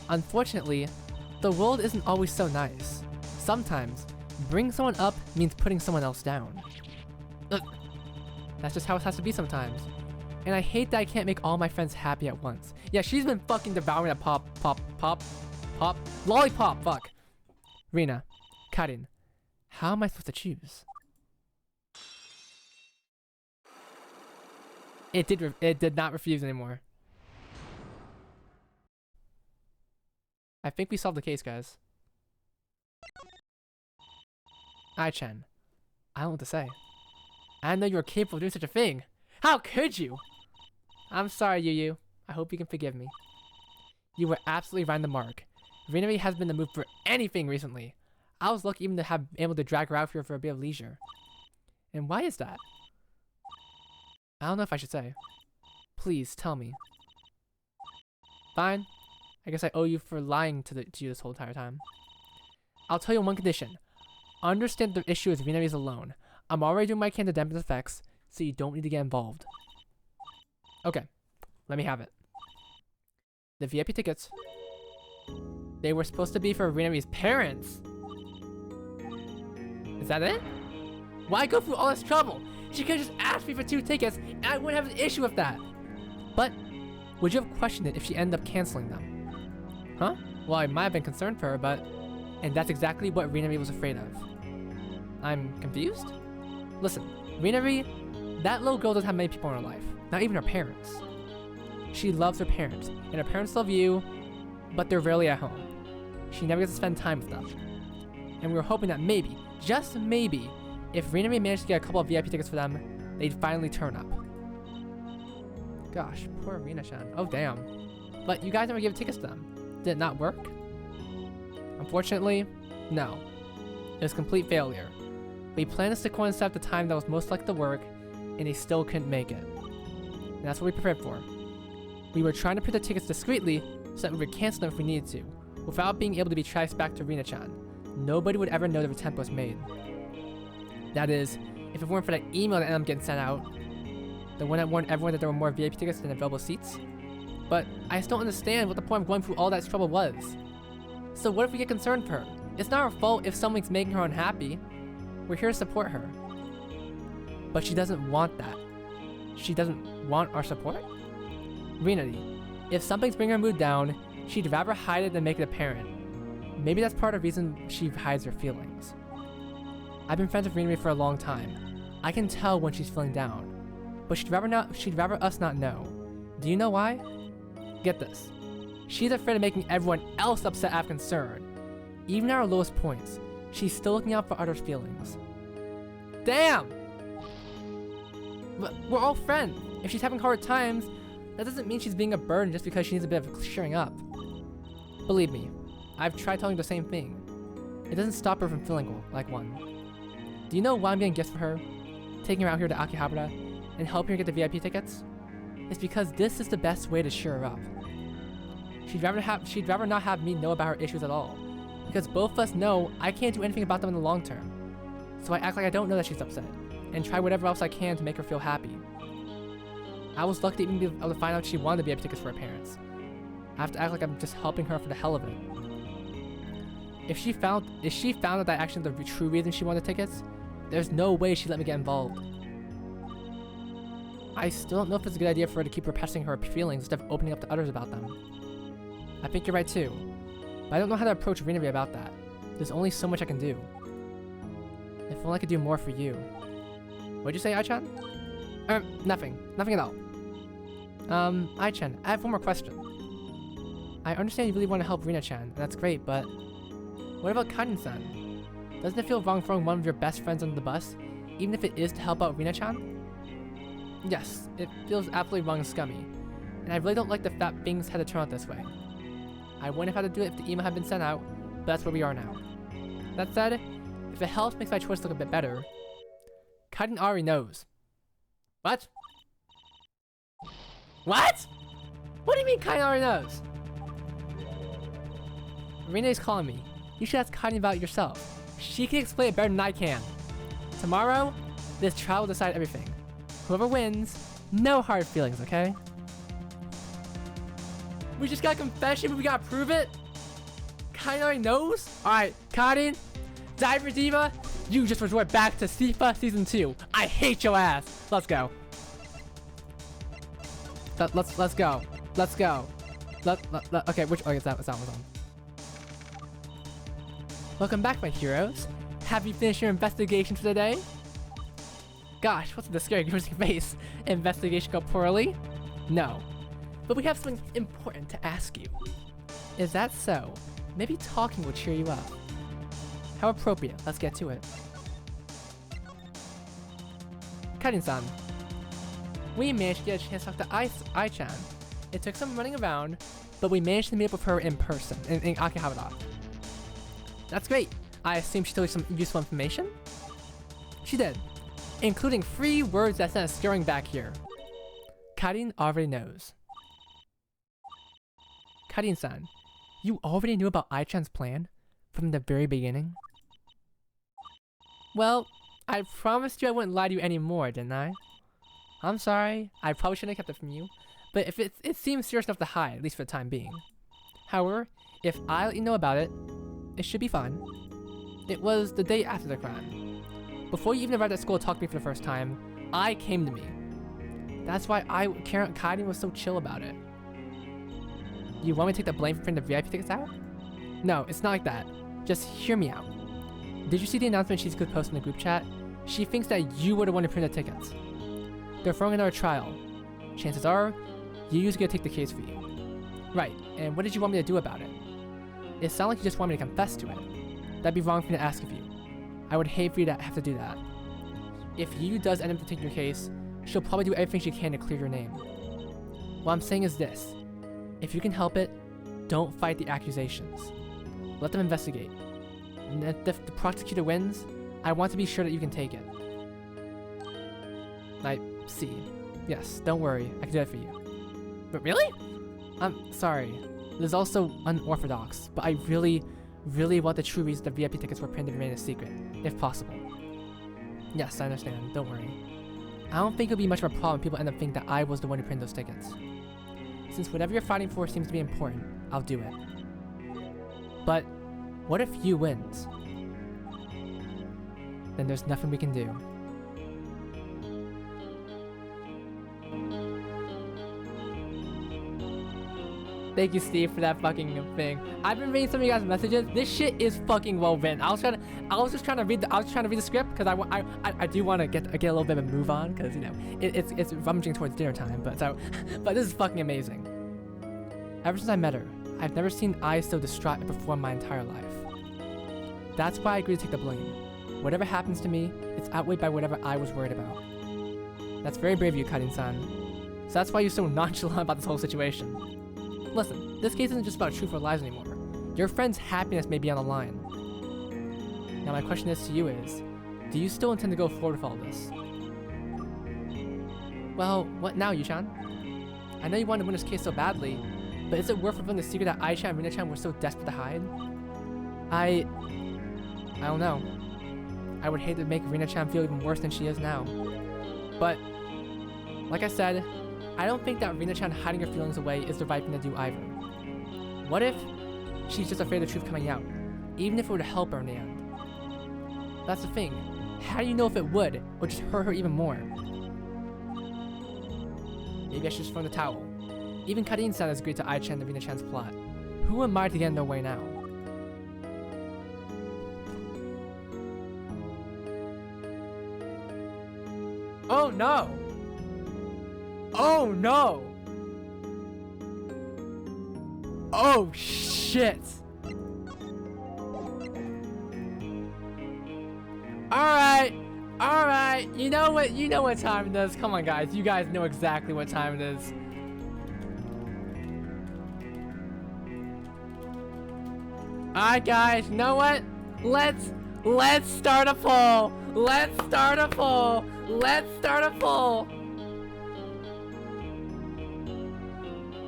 Speaker 1: Unfortunately, the world isn't always so nice. Sometimes, bringing someone up means putting someone else down. Ugh. That's just how it has to be sometimes. And I hate that I can't make all my friends happy at once. Yeah, she's been fucking devouring that pop, lollipop, fuck. Rina, Karin, how am I supposed to choose? It did not refuse anymore. I think we solved the case, guys. Ai-chan, I don't know what to say. I didn't know you were capable of doing such a thing. How could you? I'm sorry, Yu. I hope you can forgive me. You were absolutely right on the mark. Rina has been in the mood for anything recently. I was lucky even to have been able to drag her out here for a bit of leisure. And why is that? I don't know if I should say. Please, tell me. Fine. I guess I owe you for lying to you this whole entire time. I'll tell you on one condition. Understand the issue with Rina alone. I'm already doing my can to dampen the effects, so you don't need to get involved. Okay. Let me have it. The VIP tickets. They were supposed to be for Rina's parents. Is that it? Why go through all this trouble? She could have just asked me for 2 tickets and I wouldn't have an issue with that. But, would you have questioned it if she ended up canceling them? Huh? Well, I might have been concerned for her, but... And that's exactly what Rina was afraid of. I'm confused? Listen, Rina, that little girl doesn't have many people in her life. Not even her parents. She loves her parents, and her parents love you, but they're rarely at home. She never gets to spend time with them. And we were hoping that maybe, just maybe, if Rina managed to get a couple of VIP tickets for them, they'd finally turn up. Gosh, poor Rina-chan. Oh, damn. But you guys never gave tickets to them. Did it not work? Unfortunately, no. It was a complete failure. We planned this to coincide at the time that was most likely to work, and they still couldn't make it. And that's what we prepared for. We were trying to print the tickets discreetly so that we would cancel them if we needed to, without being able to be traced back to Rina-chan. Nobody would ever know the attempt was made. That is, if it weren't for that email that ended up getting sent out, the one that warned everyone that there were more VIP tickets than available seats. But I still don't understand what the point of going through all that trouble was. So what if we get concerned for her? It's not our fault if something's making her unhappy. We're here to support her. But she doesn't want that. She doesn't want our support? Renity, if something's bringing her mood down, she'd rather hide it than make it apparent. Maybe that's part of the reason she hides her feelings. I've been friends with Renity for a long time. I can tell when she's feeling down. But she'd rather us not know. Do you know why? Get this. She's afraid of making everyone else upset out of concern. Even at our lowest points, she's still looking out for others' feelings. Damn! But we're all friends. If she's having hard times, that doesn't mean she's being a burden just because she needs a bit of cheering up. Believe me, I've tried telling her the same thing. It doesn't stop her from feeling like one. Do you know why I'm getting gifts for her? Taking her out here to Akihabara and helping her get the VIP tickets? It's because this is the best way to cheer her up. She'd rather not have me know about her issues at all. Because both of us know I can't do anything about them in the long term. So I act like I don't know that she's upset, and try whatever else I can to make her feel happy. I was lucky to even be able to find out she wanted VIP tickets for her parents. I have to act like I'm just helping her for the hell of it. If she found out that actually the true reason she wanted tickets, there's no way she'd let me get involved. I still don't know if it's a good idea for her to keep repressing her feelings instead of opening up to others about them. I think you're right too, but I don't know how to approach Renary about that. There's only so much I can do. If only I could do more for you. What'd you say, Ai-chan? Nothing. Nothing at all. Ai-chan, I have one more question. I understand you really want to help Rina-chan, and that's great, but what about Karin-san? Doesn't it feel wrong throwing one of your best friends under the bus, even if it is to help out Rina-chan? Yes, it feels absolutely wrong and scummy, and I really don't like the fact things had to turn out this way. I wouldn't have had to do it if the email had been sent out, but that's where we are now. That said, if it helps makes my choice look a bit better, Karin already knows. What? What? What do you mean Karin already knows? Rene's calling me. You should ask Karin about it yourself. She can explain it better than I can. Tomorrow, this trial will decide everything. Whoever wins, no hard feelings, okay? We just got a confession, but we gotta prove it? Karin already knows? Alright, Karin, Diver Diva, you just resort back to SIFA Season 2. I hate your ass. Let's go. Let's go. Let's go. Okay, okay, that was on. Welcome back, my heroes. Have you finished your investigation for the day? Gosh, what's with the scary grimacing face? Investigation go poorly? No. But we have something important to ask you. Is that so? Maybe talking will cheer you up. How appropriate. Let's get to it. Karin-san. We managed to get a chance to talk to Ai-chan. It took some running around, but we managed to meet up with her in person, in Akihabara. That's great. I assume she told you some useful information? She did. Including 3 words that sent us scurrying back here. Karin already knows. Karin-san, you already knew about Ai-chan's plan from the very beginning? Well, I promised you I wouldn't lie to you anymore, didn't I? I'm sorry, I probably shouldn't have kept it from you, but if it seems serious enough to hide, at least for the time being. However, if I let you know about it, it should be fine. It was the day after the crime. Before you even arrived at school to talk to me for the first time, I came to me. That's why Karin was so chill about it. You want me to take the blame for printing the VIP tickets out? No, it's not like that. Just hear me out. Did you see the announcement she's could post in the group chat? She thinks that you were the one to print the tickets. They're throwing another trial. Chances are, Yu's gonna take the case for you. Right, and what did you want me to do about it? It sounded like you just want me to confess to it. That'd be wrong for me to ask of you. I would hate for you to have to do that. If Yu does end up taking your case, she'll probably do everything she can to clear your name. What I'm saying is this. If you can help it, don't fight the accusations. Let them investigate. And if the prosecutor wins, I want to be sure that you can take it. I see. Yes, don't worry. I can do that for you. But really? I'm sorry. This is also unorthodox, but I really want the true reason the VIP tickets were printed to remain a secret, if possible. Yes, I understand. Don't worry. I don't think it'll be much of a problem if people end up thinking that I was the one who printed those tickets. Since whatever you're fighting for seems to be important, I'll do it. But What if Yu wins? Then there's nothing we can do. Thank you, Steve, for that fucking thing. I've been reading some of you guys' messages. This shit is fucking well written. I was just trying to read the script because I do want to get a little bit of a move on because you know it's rummaging towards dinner time. But this is fucking amazing. Ever since I met her, I've never seen eyes so distraught and performed my entire life. That's why I agreed to take the blame. Whatever happens to me, it's outweighed by whatever I was worried about. That's very brave of you, Karin-san. So that's why you're so nonchalant about this whole situation. Listen, this case isn't just about truth or lies anymore. Your friend's happiness may be on the line. Now my question is to you is, do you still intend to go forward with all this? Well, what now, Yu-chan? I know you wanted to win this case so badly, but is it worth revealing the secret that Ai-chan and Rina-chan were so desperate to hide? I don't know. I would hate to make Rina-chan feel even worse than she is now. But, like I said, I don't think that Rina-chan hiding her feelings away is the right thing to do either. What if she's just afraid of the truth coming out, even if it would help her in the end? That's the thing. How do you know if it would, or just hurt her even more? Maybe I should just throw in the towel. Even Karin-san has agreed to Ai-chan and Rina-chan's plot. Who am I to get in their way now? Oh no! Oh no! Oh shit! Alright, you know what time it is. Come on guys, you guys know exactly what time it is. Alright guys, you know what? Let's start a poll. Let's start a poll.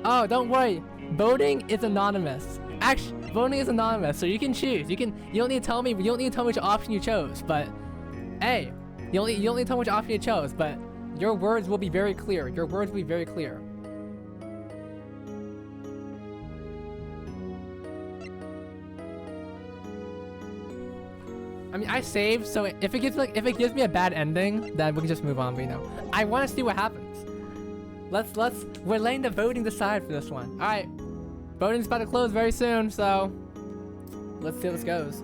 Speaker 1: Oh, don't worry. Voting is anonymous. Actually, voting is anonymous, so you can choose. You don't need to tell me. You don't need to tell me which option you chose. But hey, you don't need to tell me which option you chose. But your words will be very clear. Your words will be very clear. I mean, I saved, so if it gives me a bad ending, then we can just move on. But you know, I want to see what happens. We're letting the voting decide for this one. All right, voting's about to close very soon, so let's see how this goes.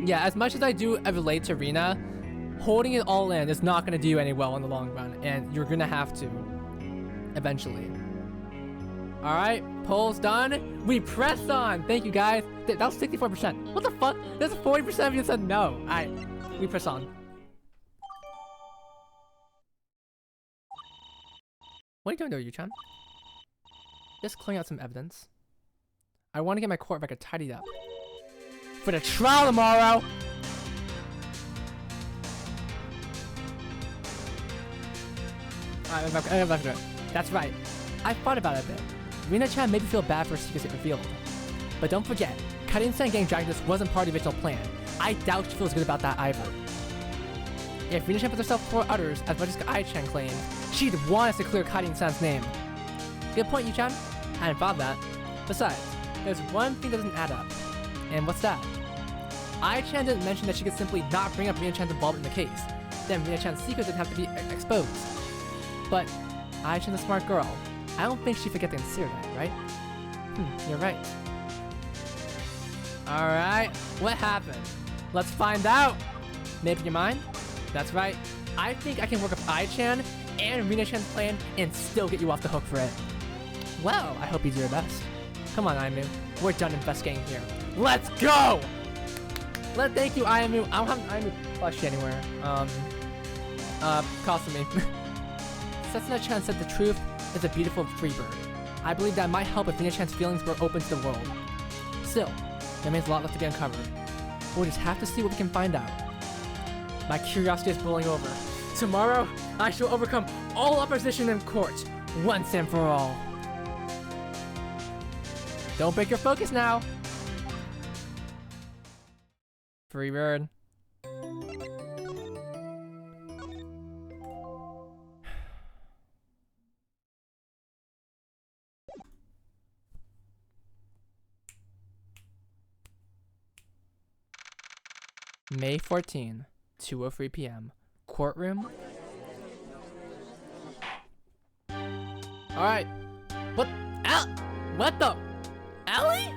Speaker 1: Yeah, as much as I do relate to Rina, holding it all in is not gonna do you any well in the long run, and you're gonna have to eventually. All right, poll's done. We pressed on. Thank you, guys. That was 64%. What the fuck? There's 40% of you said no. All right, we press on. What are you doing there, Yu-chan? Just clearing out some evidence. I want to get my court record tidied up for the trial tomorrow. All right, I'm back to it. That's right. I thought about it a bit. Rina-chan made me feel bad for her secrets get revealed. But don't forget, Karin-san getting dragged into this wasn't part of the original plan. I doubt she feels good about that either. If Rina-chan puts herself before others as much as Ai-chan claims, she'd want us to clear Karin-san's name. Good point, Yu-chan. I hadn't thought of that. Besides, there's one thing that doesn't add up. And what's that? Ai-chan didn't mention that she could simply not bring up Rina-chan's involvement in the case. Then Rina-chan's secrets didn't have to be exposed. But Ai-chan's a smart girl. I don't think she'd forget to consider that, right? You're right. Alright, what happened? Let's find out! Made up your mind? That's right. I think I can work with Ai-chan and Rina-chan's plan and still get you off the hook for it. Well, I hope you do your best. Come on, Aimu. We're done investigating here. Let's go! Thank you, Aimu. I don't have an Aimu plushie anywhere. Cost me. Setsuna-chan said the truth is a beautiful free bird. I believe that might help if Rina-chan's feelings were open to the world. Still, there remains a lot left to be uncovered. We'll just have to see what we can find out. My curiosity is boiling over. Tomorrow, I shall overcome all opposition in court, once and for all. Don't break your focus now. Free bird. May 14, 2:03 p.m. Courtroom. Alright. What? What the? Ellie?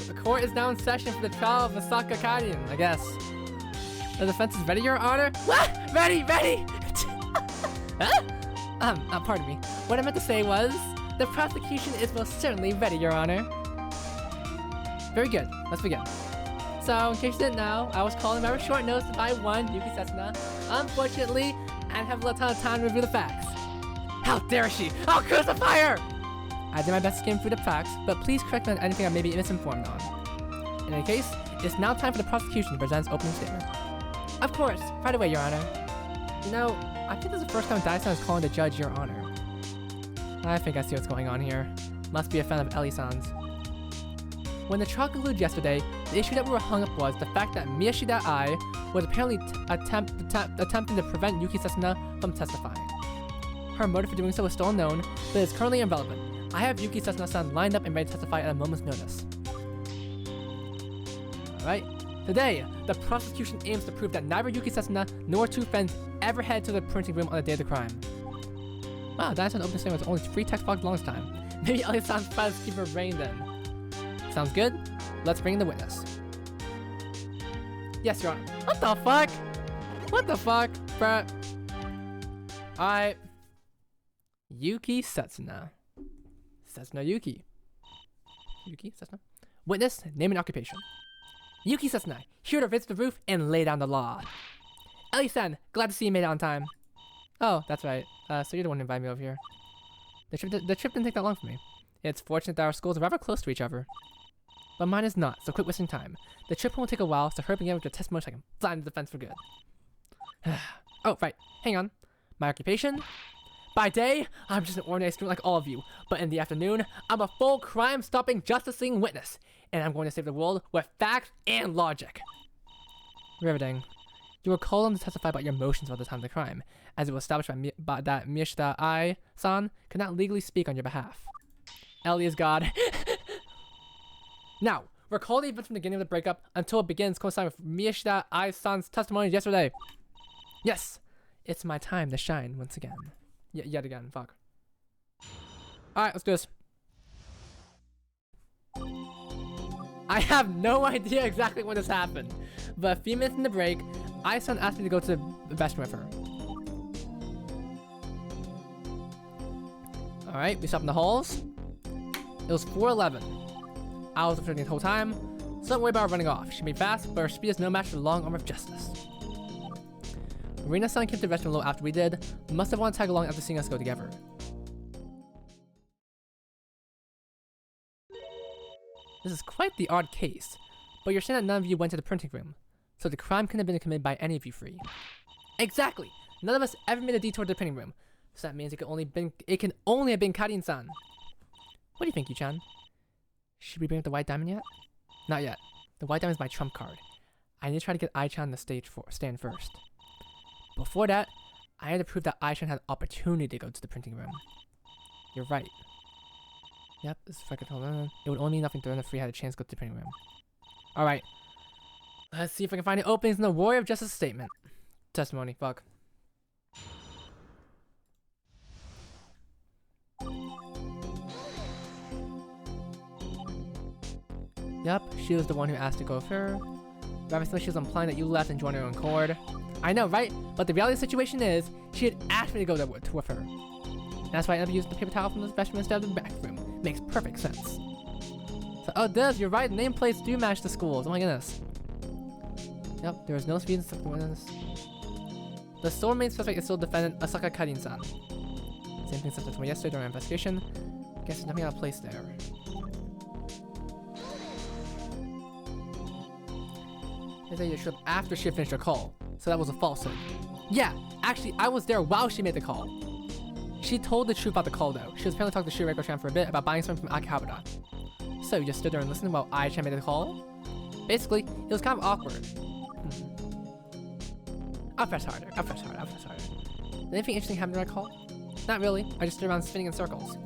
Speaker 1: The court is now in session for the trial of Masaka Kadian, I guess. The defense is ready, Your Honor? What? Ready! Huh? Pardon me. What I meant to say was, the prosecution is most certainly ready, Your Honor. Very good. Let's begin. So, in case you didn't know, I was called in very short notice by one Yuki Setsuna. Unfortunately, I didn't have a ton of time to review the facts. How dare she! I'll crucify her! I did my best to skim through the facts, but please correct me on anything I may be misinformed on. In any case, it's now time for the prosecution to present its opening statement. Of course, right away, Your Honor. You know, I think this is the first time Dai-san is calling the judge Your Honor. I think I see what's going on here. Must be a fan of Ellie-san's. When the trial concluded yesterday, the issue that we were hung up was the fact that Miyashida Ai was apparently attempting to prevent Yuki Setsuna from testifying. Her motive for doing so is still unknown, but is currently irrelevant. I have Yuki Setsuna-san lined up and ready to testify at a moment's notice. Alright. Today, the prosecution aims to prove that neither Yuki Setsuna nor two friends ever headed to the printing room on the day of the crime. Wow, Dai-san's opening statement was only 3 text blocks long this time. Maybe Ellie-san's tries to keep her brain then. Sounds good? Let's bring in the witness. Yes, Your Honor. What the fuck? What the fuck, bruh? Alright. Yuki Setsuna. Setsuna Yuki. Yuki Setsuna. Witness, name and occupation. Yuki Setsuna, here to visit the roof and lay down the law. Ellie-san, glad to see you made it on time. Oh, that's right. So you're the one who invited me over here. The trip didn't take that long for me. It's fortunate that our schools are rather close to each other. But mine is not, so quit wasting time. The trip won't take a while, so hurry again with your testimony so I can flatten the defense for good. Oh, right. Hang on. My occupation? By day, I'm just an ordinary student like all of you. But in the afternoon, I'm a full crime-stopping, justice-seeking witness. And I'm going to save the world with facts and logic. Riveting. You were called on to testify about your emotions about the time of the crime, as it was established that Miyashita Ai-san could not legally speak on your behalf. Ellie is God. Now, recall the events from the beginning of the breakup until it begins coinciding with Miyashita Ai-san's testimony yesterday. Yes, it's my time to shine once again. Yet again, fuck. Alright, let's do this. I have no idea exactly when this happened, but a few minutes in the break, Ai-san asked me to go to the restroom with her. Alright, we stopped in the halls. It was 4:11. I was observing the whole time, so don't worry about her running off. She may be fast, but her speed is no match for the long arm of justice. Marina-san came to the restroom a little after we did. Must have wanted to tag along after seeing us go together. This is quite the odd case, but you're saying that none of you went to the printing room, so the crime couldn't have been committed by any of you three. Exactly! None of us ever made a detour to the printing room, so that means it can only have been Karin-san. What do you think, Yu-chan? Should we bring up the white diamond yet? Not yet. The white diamond is my trump card. I need to try to get Ai-chan on the stand first. Before that, I had to prove that Ai-chan had an opportunity to go to the printing room. You're right. Yep, this is fucking hold on. It would only mean nothing to learn if we had a chance to go to the printing room. Alright. Let's see if I can find any openings in the Warrior of Justice statement. Testimony, fuck. Yep, she was the one who asked to go with her. Obviously, she was implying that you left and joined her own accord. I know, right? But the reality of the situation is, she had asked me to go there with her. And that's why I ended up using the paper towel from the restroom instead of the back room. Makes perfect sense. So, oh, Diz, you're right. Nameplates do match the schools. Oh my goodness. Yep, there was no speed in this. The sole main suspect is still defendant Asaka Karin-san. Same thing suspect from yesterday during our investigation. Guess there's nothing out of place there. They say you showed up after she finished her call, so that was a falsehood. Yeah, actually, I was there while she made the call. She told the truth about the call though. She was apparently talking to Shireko-chan for a bit about buying something from Akihabara. So you just stood there and listened while Ai-chan made the call? Basically, it was kind of awkward. I'll press harder. Anything interesting happen during that call? Not really. I just stood around spinning in circles.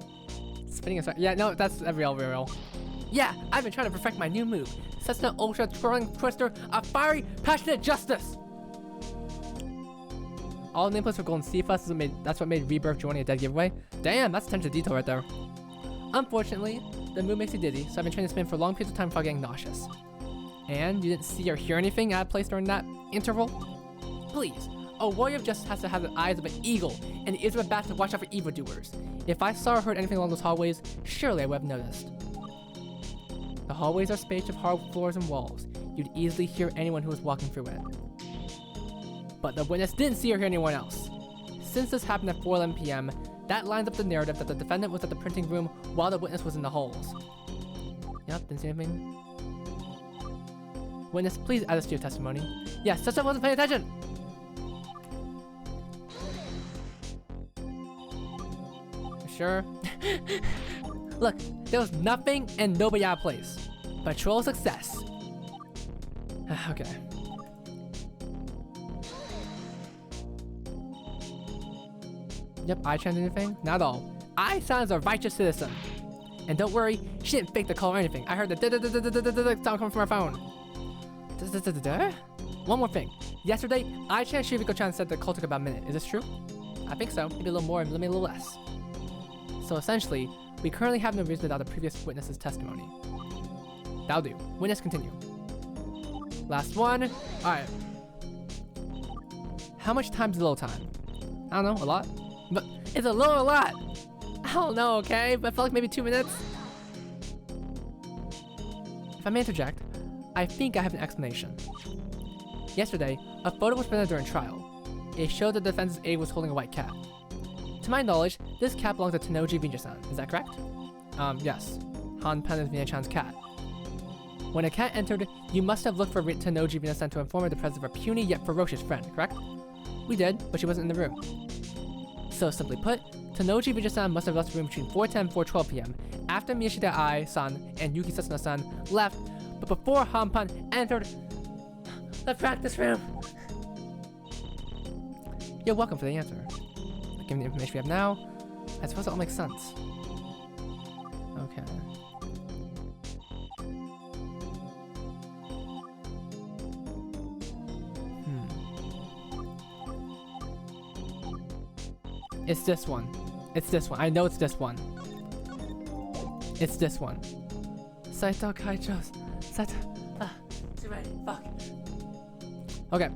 Speaker 1: Spinning in circles. Yeah, no, that's a real. Yeah, I've been trying to perfect my new move. Cessna Ultra Twirling Twister of Fiery Passionate Justice! All the nameplates for Golden Sea Fuss that's what made Rebirth joining a dead giveaway. Damn, that's attention to detail right there. Unfortunately, the move makes you dizzy, so I've been trying to spin for long periods of time without getting nauseous. And you didn't see or hear anything out of place during that interval? Please, a warrior of justice has to have the eyes of an eagle and the ears of a bat to watch out for evildoers. If I saw or heard anything along those hallways, surely I would have noticed. The hallways are spaced with hard floors and walls. You'd easily hear anyone who was walking through it. But the witness didn't see or hear anyone else. Since this happened at 4:11 p.m., that lines up the narrative that the defendant was at the printing room while the witness was in the halls. Yep, didn't see anything. Witness, please add this to your testimony. Yes, such wasn't paying attention! Sure. Look, there was nothing and nobody out of place. Patrol success. Okay. Yep, I-chan did anything? Not at all. I-chan is a righteous citizen. And don't worry, she didn't fake the call or anything. I heard the sound coming from her phone. One more thing. Yesterday, I-chan and Shiriko-chan said the call took about a minute. Is this true? I think so. Maybe a little more, maybe a little less. So essentially, we currently have no reason to doubt the previous witness's testimony. That'll do. Witness, continue. Last one. Alright. How much time is a little time? I don't know, a lot? But it's a little a lot! I don't know, okay? But I felt like maybe 2 minutes. If I may interject, I think I have an explanation. Yesterday, a photo was presented during trial. It showed the defense's aide was holding a white cat. To my knowledge, this cat belongs to Tenoji Vinja-san, is that correct? Yes. Han-pen is Vinja-chan's cat. When a cat entered, you must have looked for Tenoji Vinja-san to inform her of the presence of a puny yet ferocious friend, correct? We did, but she wasn't in the room. So simply put, Tenoji Vinja-san must have left the room between 4:10 and 4:12 p.m. after Miyashita Ai-san and Yuki Setsuna-san left, but before Han-pen entered the practice room. You're welcome for the answer. Given the information we have now, I suppose it all makes sense. Okay. It's this one. It's this one. I know it's this one. It's this one. Saito Kaicho's. Saito. Too many. Fuck. Okay.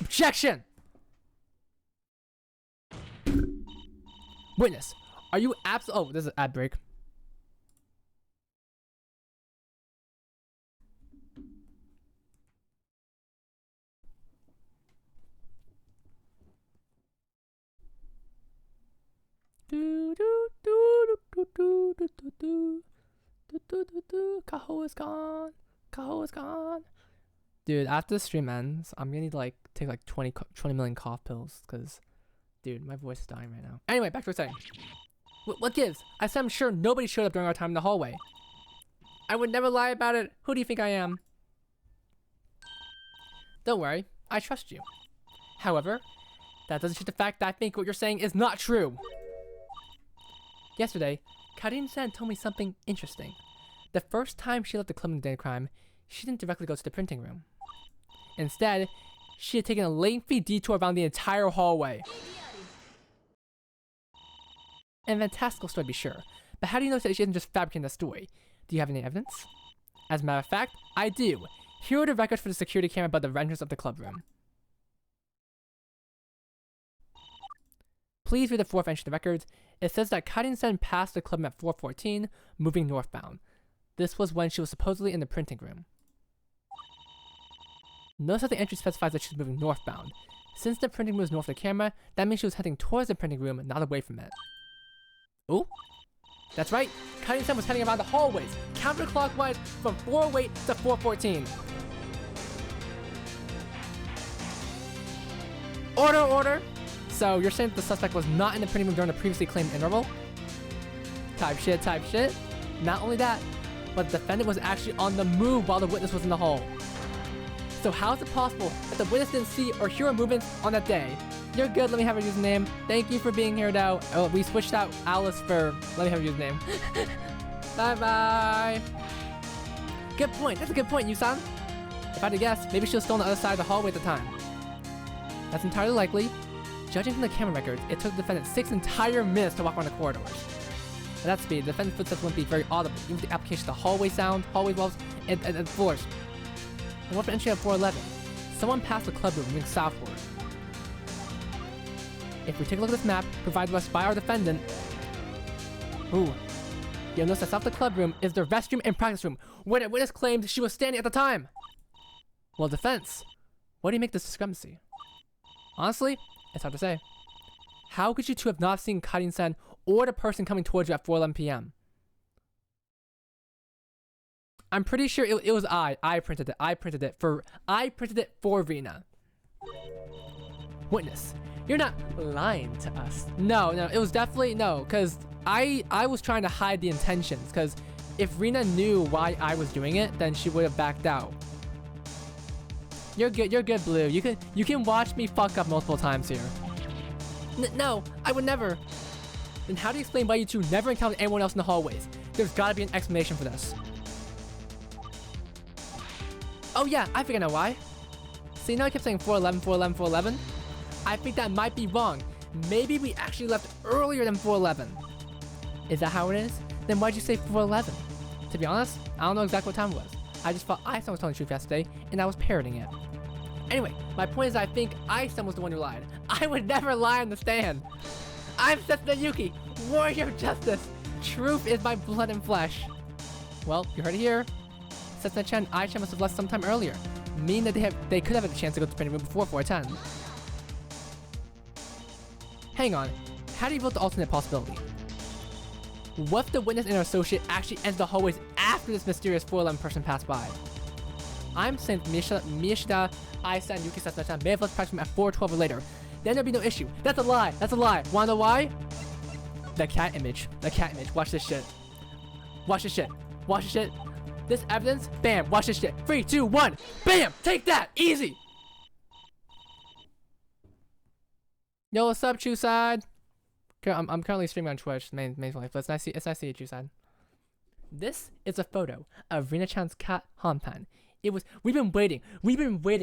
Speaker 1: Objection! Witness, are you oh, there's an ad break. Kaho is gone. Kaho is gone. Dude, after the stream ends, I'm gonna need to like take like 20 million cough pills because, dude, my voice is dying right now. Anyway, back to what I was saying. What gives? I said I'm sure nobody showed up during our time in the hallway. I would never lie about it. Who do you think I am? Don't worry, I trust you. However, that doesn't change the fact that I think what you're saying is not true. Yesterday, Karin-san told me something interesting. The first time she left the club in the day of crime, she didn't directly go to the printing room. Instead, she had taken a lengthy detour around the entire hallway. An fantastical story to be sure, but how do you know that she isn't just fabricating the story? Do you have any evidence? As a matter of fact, I do. Here are the records for the security camera by the entrance of the club room. Please read the fourth entry of the records. It says that Karin-san passed the club room at 4:14, moving northbound. This was when she was supposedly in the printing room. Notice that the entry specifies that she was moving northbound. Since the printing room was north of the camera, that means she was heading towards the printing room, not away from it. Ooh? That's right, Karin-san was heading around the hallways, counterclockwise from 4:08 to 4:14. Order, order! So you're saying that the suspect was not in the printing room during the previously claimed interval? Type shit, type shit. Not only that, but the defendant was actually on the move while the witness was in the hall. So how is it possible that the witness didn't see or hear her movements on that day? You're good, let me have her username. Thank you for being here though. Oh, we switched out Alice for let me have her username. Bye bye. Good point, that's a good point, Yusan. If I had to guess, maybe she was still on the other side of the hallway at the time. That's entirely likely. Judging from the camera records, it took the defendant 6 entire minutes to walk around the corridors. At that speed, the defendant's footsteps wouldn't be very audible, even with the application of the hallway sound, hallway walls, and floors. And what for entry at 411? Someone passed the club room moving southward. If we take a look at this map provided to us by our defendant, ooh, you'll notice that south of the club room is the restroom and practice room, where the witness claimed she was standing at the time. Well, defense, what do you make this discrepancy? Honestly, it's hard to say. How could you two have not seen Karin-san or the person coming towards you at 4:11 p.m.? I'm pretty sure it was I printed it. I printed it for Rina. Witness, you're not lying to us. No, it was definitely no, because I was trying to hide the intentions, because if Rina knew why I was doing it, then she would have backed out. You're good, Blue. You can watch me fuck up multiple times here. No, I would never. Then how do you explain why you two never encountered anyone else in the hallways? There's gotta be an explanation for this. Oh yeah, I think I know why. See, now I kept saying 4:11, 4:11, 4:11. I think that might be wrong. Maybe we actually left earlier than 4:11. Is that how it is? Then why'd you say 4:11? To be honest, I don't know exactly what time it was. I just thought Einstein was telling the truth yesterday, and I was parroting it. Anyway, my point is I think Einstein was the one who lied. I would never lie on the stand. I'm Setsuna Yuki, warrior of justice. Truth is my blood and flesh. Well, you heard it here. Setsuna-chan and Ai-chan must have left sometime earlier, meaning that they could have had a chance to go to the printing room before 4:10. Hang on, how do you vote the alternate possibility? What if the witness and her associate actually entered the hallways after this mysterious 4:11 person passed by? I'm saying Miyashita, Ai-san, and Yuki Setsuna-chan may have left practice room at 4:12 or later. Then there'd be no issue. That's a lie. That's a lie. Wanna know why? The cat image. The cat image. Watch this shit. Watch this shit. Watch this shit. This evidence. Bam. Watch this shit. 3, 2, 1. Bam. Take that. Easy. Yo, what's up, Chuside? I'm currently streaming on Twitch, mainly, but it's nice to see you, Chuside. This is a photo of Rina-chan's cat, Hanpan. We've been waiting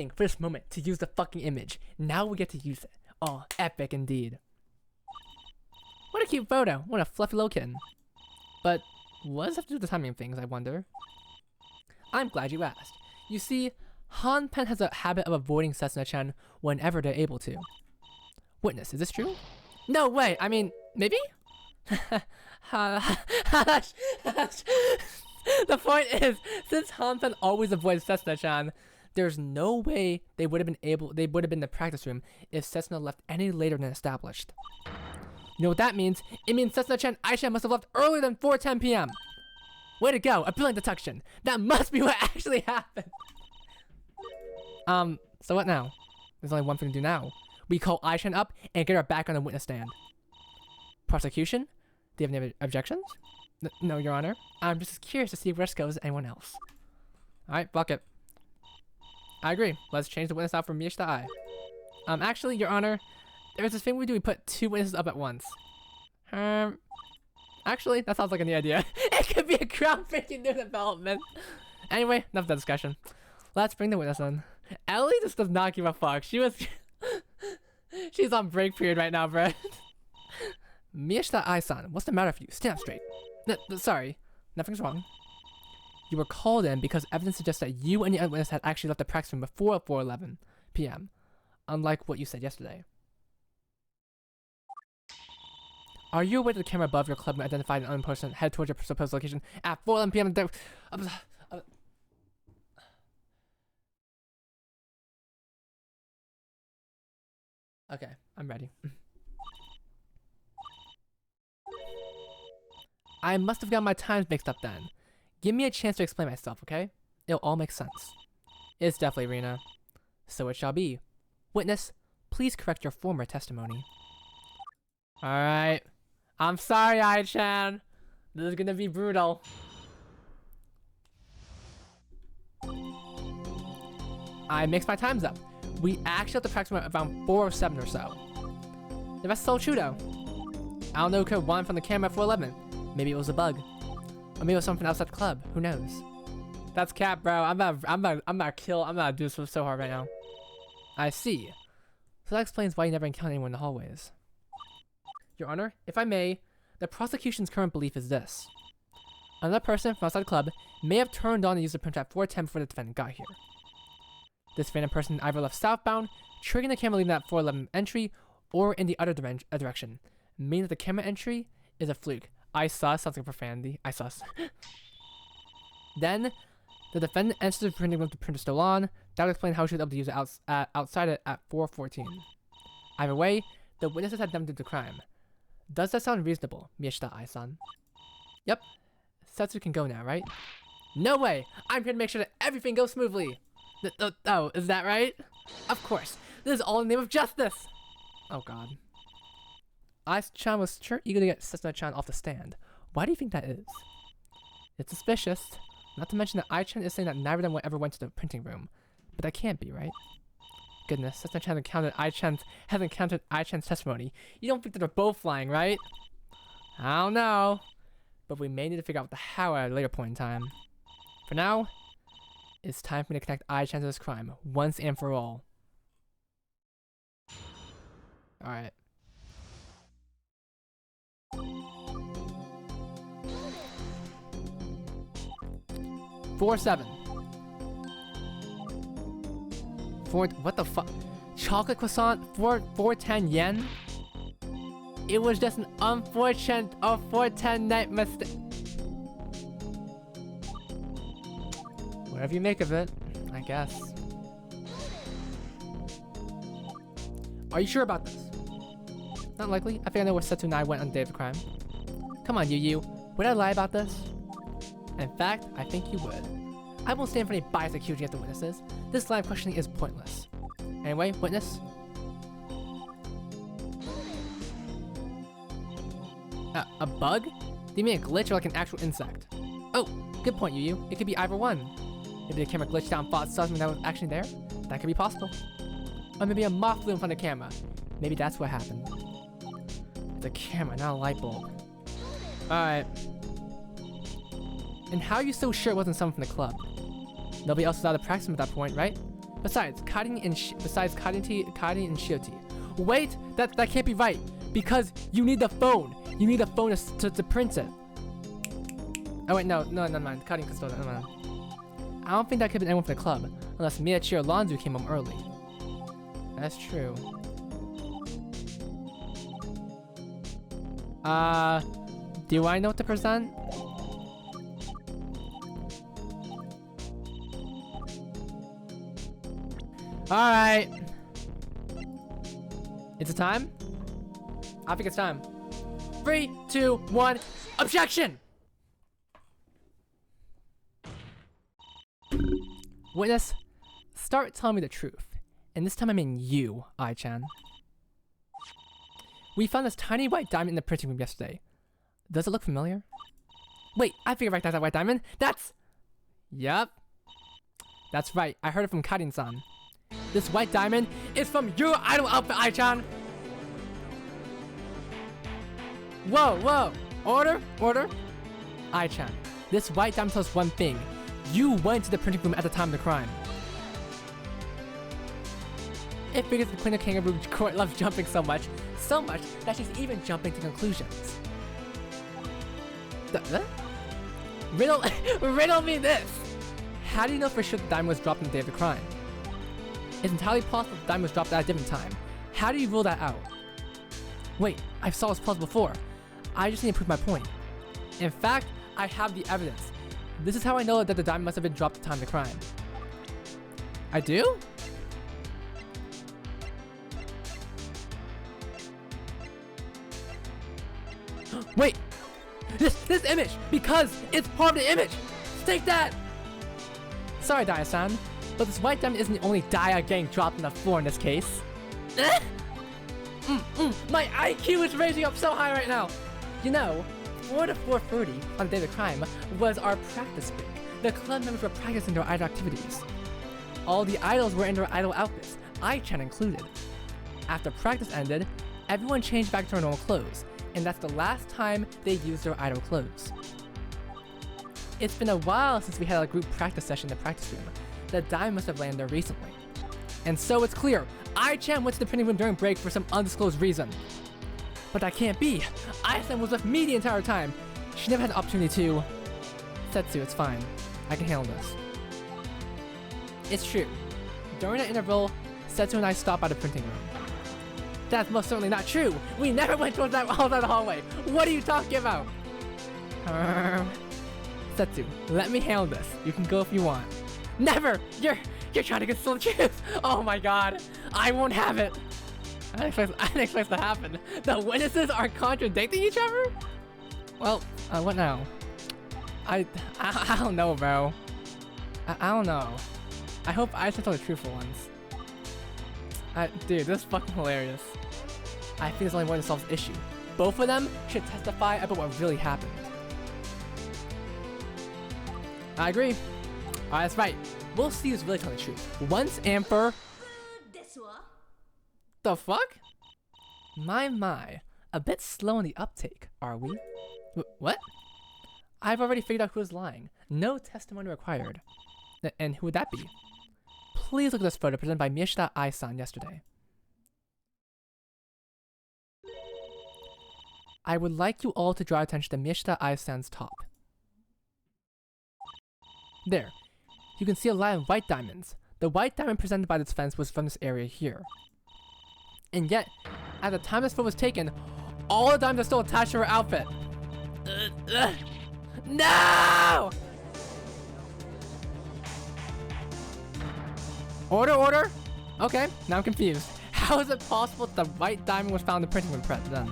Speaker 1: for this moment to use the fucking image. Now we get to use it. Oh, epic indeed. What a cute photo. What a fluffy little kitten. But what does that have to do with the timing of things, I wonder? I'm glad you asked. You see, Hanpan has a habit of avoiding Setsuna-chan whenever they're able to. Witness, is this true? No way! I mean, maybe? The point is, since Hanpan always avoids Setsuna-chan, there's no way they would have been in the practice room if Setsuna left any later than established. You know what that means? It means Setsuna-chan and Ai-chan must have left earlier than 4:10 p.m. Way to go! A brilliant deduction. That must be what actually happened. So what now? There's only one thing to do now. We call Ai-chan up and get her back on the witness stand. Prosecution? Do you have any objections? No, Your Honor. I'm just curious to see where this goes to anyone else. Alright, fuck it. I agree. Let's change the witness out from Miyashita Ai. Actually, Your Honor, there's this thing we do, we put 2 witnesses up at once. Actually, that sounds like a new idea. It could be a groundbreaking new development. Anyway, enough of that discussion. Let's bring the witness in. Ellie just does not give a fuck. She's on break period right now, bro. Miyashita Ai-san, what's the matter with you? Stand up straight. Sorry, nothing's wrong. You were called in because evidence suggests that you and the other witness had actually left the practice room before 4:11 p.m., unlike what you said yesterday. Are you aware that the camera above your club identified an unknown person head towards your supposed location at 4:11 p.m. Okay, I'm ready. I must have got my times mixed up then. Give me a chance to explain myself, okay? It'll all make sense. It's definitely Rina. So it shall be. Witness, please correct your former testimony. Alright. I'm sorry, Ai-chan. This is gonna be brutal. I mixed my times up. We actually have to practice around 407 or so. The rest is all true though. I don't know who could have won from the camera at 411. Maybe it was a bug. Or maybe it was something outside the club. Who knows? That's cap, bro. I'm about to do this so hard right now. I see. So that explains why you never encountered anyone in the hallways. Your Honor, if I may, the prosecution's current belief is this. Another person from outside the club may have turned on and used the printer at 410 before the defendant got here. This random person either left southbound, triggering the camera leaving that 411 entry, or in the other direction, meaning that the camera entry is a fluke. I sus sounds like profanity. I sus. Then, the defendant enters the printing room with the printer still on. That would explain how she was able to use it outside it at 4:14. Either way, the witnesses had never did the crime. Does that sound reasonable, Miyashita Ai-san? Yep. Setsu can go now, right? No way! I'm here to make sure that everything goes smoothly! Oh, is that right? Of course. This is all in the name of justice! Oh god. Ai-chan was sure eager to get Setsu-chan off the stand. Why do you think that is? It's suspicious. Not to mention that Ai-chan is saying that neither of them ever went to the printing room. But that can't be, right? Goodness, Setsu-chan has encountered Ai-chan's testimony. You don't think that they're both lying, right? I don't know. But we may need to figure out the how at a later point in time. For now, it's time for me to connect Ai-chan to this crime, once and for all. Alright. $4.7. What the fuck? Chocolate croissant? 410 yen? It was just an unfortunate 410 night mistake. Whatever you make of it, I guess. Are you sure about this? Not likely. I think I know where Setsu and I went on the day of the crime. Come on, Yu. Would I lie about this? In fact, I think you would. I won't stand for any biased accusing of the witnesses. This line of questioning is pointless. Anyway, witness. A bug? Do you mean a glitch or like an actual insect? Oh, good point, Yu. It could be either one. Maybe the camera glitched out and thought something that was actually there? That could be possible. Or maybe a moth flew in front of the camera. Maybe that's what happened. It's a camera, not a light bulb. Alright. And how are you so sure it wasn't someone from the club? Nobody else was out of practice at that point, right? Besides, Kadin and Shioti. Wait! That can't be right! Because you need the phone! You need the phone to print it. Oh wait, no, never mind. Kadin can still, never mind. I don't think that could have been anyone from the club, unless Miyachi or Lonzu came home early. That's true. Do I know what to present? Alright. Is it time? I think it's time. 3, 2, 1, objection! Witness, start telling me the truth. And this time I mean you, Ai-chan. We found this tiny white diamond in the printing room yesterday. Does it look familiar? Wait, I figured I recognized that white diamond. That's... Yup. That's right, I heard it from Kadin-san. This white diamond is from your idol outfit, Ai-chan! Whoa! Order! Ai-chan, this white diamond tells us one thing. You went to the printing room at the time of the crime. It figures the Queen of Kangaroo Court loves jumping so much that she's even jumping to conclusions. Riddle me this! How do you know for sure the diamond was dropped on the day of the crime? It's entirely possible the diamond was dropped at a different time. How do you rule that out? Wait, I saw this puzzle before. I just need to prove my point. In fact, I have the evidence. This is how I know that the diamond must have been dropped at the time of the crime. I do? Wait! This image! Because it's part of the image! Take that! Sorry, Dia-san, but this white diamond isn't the only Dia getting dropped on the floor in this case. My IQ is raising up so high right now! You know, 4 to 4:30 on the day of the crime was our practice break. The club members were practicing their idle activities. all the idols were in their idol outfits, Ai-chan included. After practice ended, everyone changed back to their normal clothes, and that's the last time they used their idol clothes. It's been a while since we had a group practice session in the practice room. The dime must have landed there recently. And so it's clear, Ai-chan went to the printing room during break for some undisclosed reason. But that can't be! Ai-chan was with me the entire time! She never had the opportunity to... Setsu, it's fine. I can handle this. It's true. During that interval, Setsu and I stopped by the printing room. That's most certainly not true! We never went towards that all down the hallway! What are you talking about? Setsu, let me handle this. You can go if you want. Never! You're trying to conceal the truth! Oh my god! I won't have it! I didn't expect this to happen. The witnesses are contradicting each other? Well, what now? I don't know, bro. I don't know. I hope I should tell the truthful ones. Dude, this is fucking hilarious. I think there's only one that solves the issue. Both of them should testify about what really happened. I agree. Alright, that's right. We'll see who's really telling the truth. Once and for... The fuck? My. A bit slow on the uptake, are we? What? I've already figured out who is lying. No testimony required. And who would that be? Please look at this photo presented by Miyashita Ai-san yesterday. I would like you all to draw attention to Miyashita Ai-san's top. There. You can see a line of white diamonds. The white diamond presented by this fence was from this area here. And yet, at the time this photo was taken, all the diamonds are still attached to her outfit. No! Order? Okay, now I'm confused. How is it possible that the white diamond was found in the printing room prep then?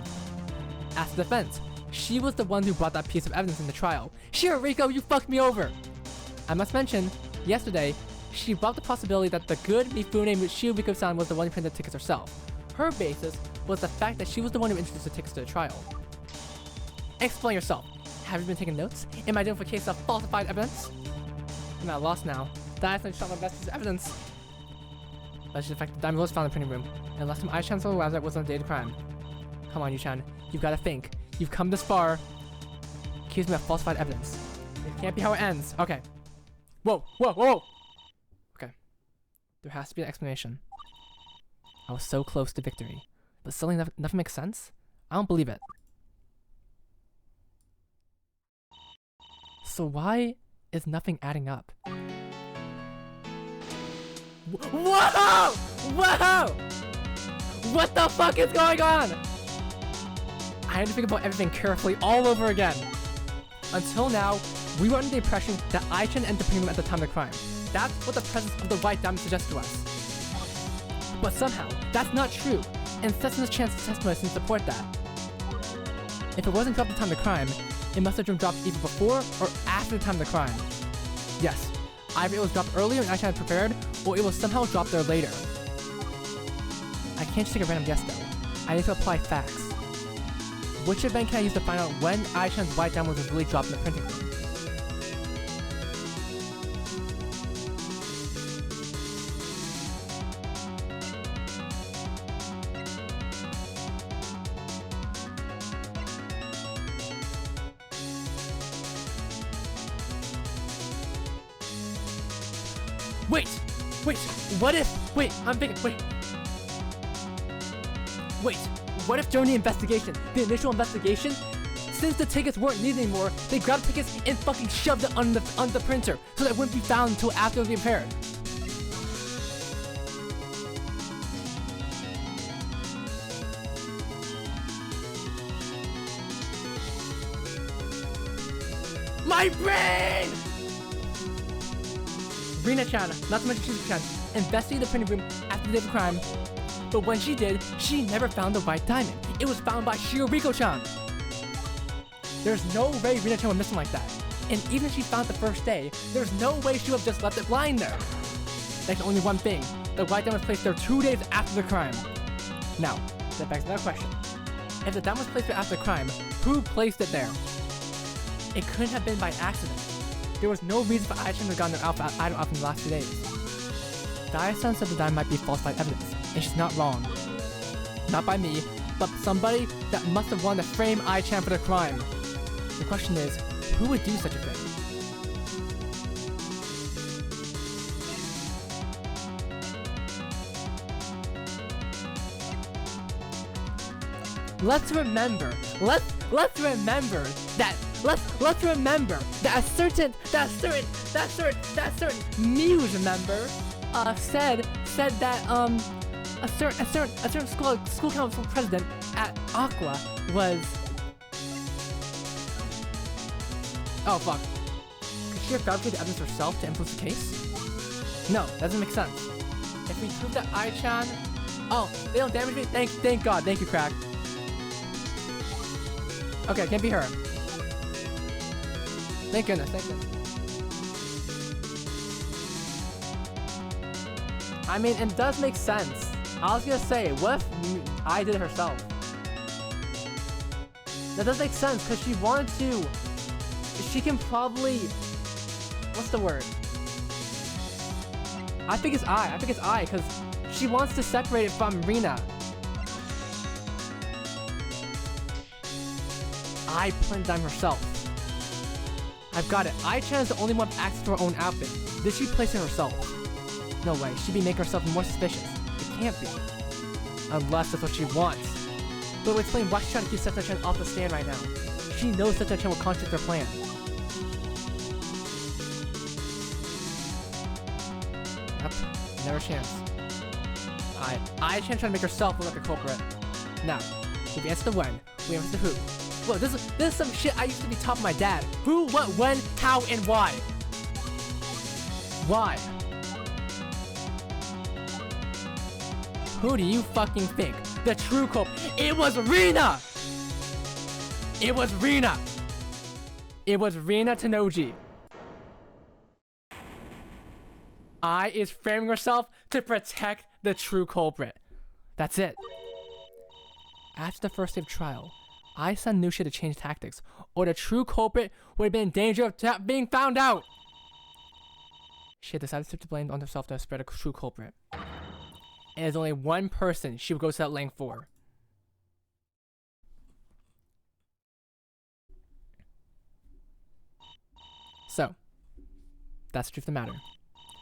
Speaker 1: Ask the defense. She was the one who brought that piece of evidence in the trial. Shiriko, you fucked me over! I must mention, yesterday, she brought the possibility that the good Mifune Shiriko-san was the one who printed the tickets herself. Her basis was the fact that she was the one who introduced the tickets to the trial. Explain yourself. Have you been taking notes? Am I doing for a case of falsified evidence? I'm at a loss now. That is not my best piece of evidence. But it's the fact that the diamond was found in the printing room, and last time Ai-chan saw the website was on the day of the crime. Come on, Yu-chan. You've got to think. You've come this far. Accuse me of falsified evidence. It can't be how it ends. Okay. Whoa! Okay. There has to be an explanation. I was so close to victory, but suddenly nothing makes sense? I don't believe it. So why is nothing adding up? Whoa! What the fuck is going on? I had to think about everything carefully all over again. Until now, we were under the impression that Ai-chan entered the printing room at the time of the crime. That's what the presence of the white diamond suggests to us. But somehow, that's not true, and Setsuna's chance to testimony doesn't support that. If it wasn't dropped at the time of the crime, it must have been dropped either before or after the time of the crime. Yes, either it was dropped earlier and Ai-chan had prepared, or it was somehow dropped there later. I can't just take a random guess though. I need to apply facts. Which event can I use to find out when Ai-chan's white diamond was really dropped in the printing room? What if during the investigation, the initial investigation, since the tickets weren't needed anymore, they grabbed tickets and fucking shoved it on the printer so that it wouldn't be found until after it was repaired? My brain! Rina-chan, not to mention Shizuka-chan, investigated the printing room after the day of the crime. But when she did, she never found the white diamond. It was found by Shiriko-chan. There's no way Rina-chan went missing like that. And even if she found it the first day, there's no way she would have just left it lying there. There's only one thing. The white diamond was placed there 2 days after the crime. Now, that begs another question. If the diamond was placed there after the crime, who placed it there? It couldn't have been by accident. There was no reason for Ai-chan to have gotten their idol out in the last 2 days. Dai-san said the diamond might be falsified evidence, and she's not wrong. Not by me, but somebody that must have wanted to frame Ai-chan for the crime. The question is, who would do such a thing? Let's remember that a certain muse member said that a certain school council president at Aqua was. Oh fuck. Could she have fabricated evidence herself to influence the case? No, that doesn't make sense. If we prove that Ai-chan. Oh, they don't damage me? Thank God. Thank you, Crack. Okay, it can't be her. Thank goodness. I mean, it does make sense. I was gonna say, what if I did it herself? That does make sense, because she wanted to... She can probably... What's the word? I think it's I, because she wants to separate it from Rina. I planted the diamond herself. I've got it. Ai-chan is the only one with access to her own outfit. Did she place it herself? No way. She'd be making herself more suspicious. It can't be. Unless that's what she wants. But we'll explain why she's trying to keep Seta-chan off the stand right now. She knows Seta-chan will contradict her plan. Yep. Never a chance. Ai-chan trying to make herself look like a culprit. Now, if you answer the when, we answer the who. Whoa, this is some shit I used to be taught by my dad. Who, what, when, how, and why. Why? Who do you fucking think? The true culprit. It was Rina! It was Rina! It was Rina Tanoji. Ai is framing herself to protect the true culprit. That's it. After the first day of trial, Ai-san knew she had to change tactics, or the true culprit would have been in danger of being found out. She had decided to take the blame on herself to spread a true culprit. And there's only one person she would go to that length for. So, that's the truth of the matter.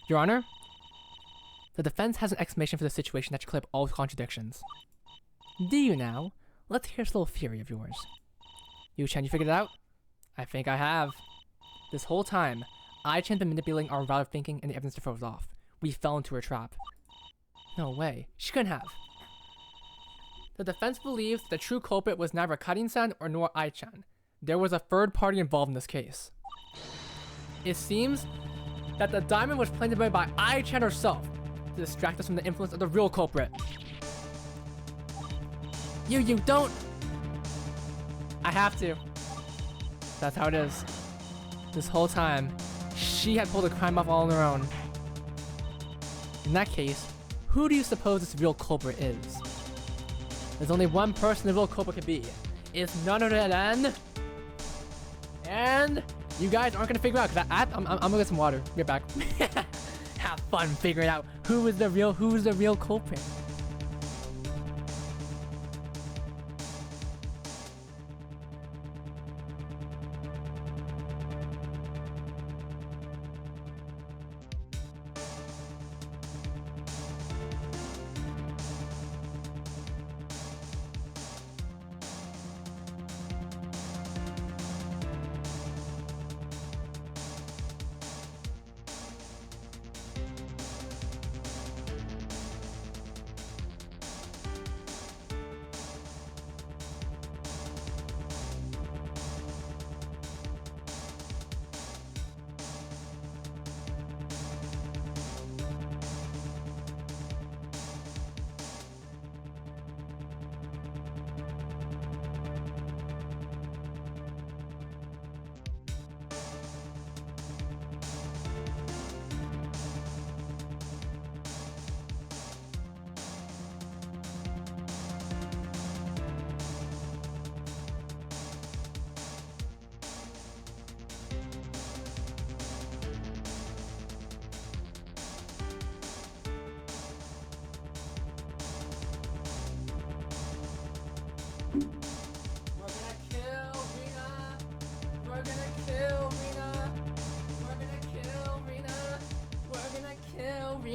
Speaker 1: Your Honor, the defense has an explanation for the situation that should clear up all contradictions. Do you now? Let's hear this little theory of yours. Yu-chan, you figured it out? I think I have. This whole time, Ai-chan been manipulating our route of thinking and the evidence to throw us off. We fell into her trap. No way. She couldn't have. The defense believes the true culprit was neither Karin-san or nor Ai-chan. There was a third party involved in this case. It seems that the diamond was planted by Ai-chan herself to distract us from the influence of the real culprit. You don't! I have to. That's how it is. This whole time, she had pulled the crime off all on her own. In that case, who do you suppose this real culprit is? There's only one person the real culprit could be. It's none other than... And you guys aren't gonna figure out, because I'm gonna get some water. Get back. Have fun figuring out who's the real culprit.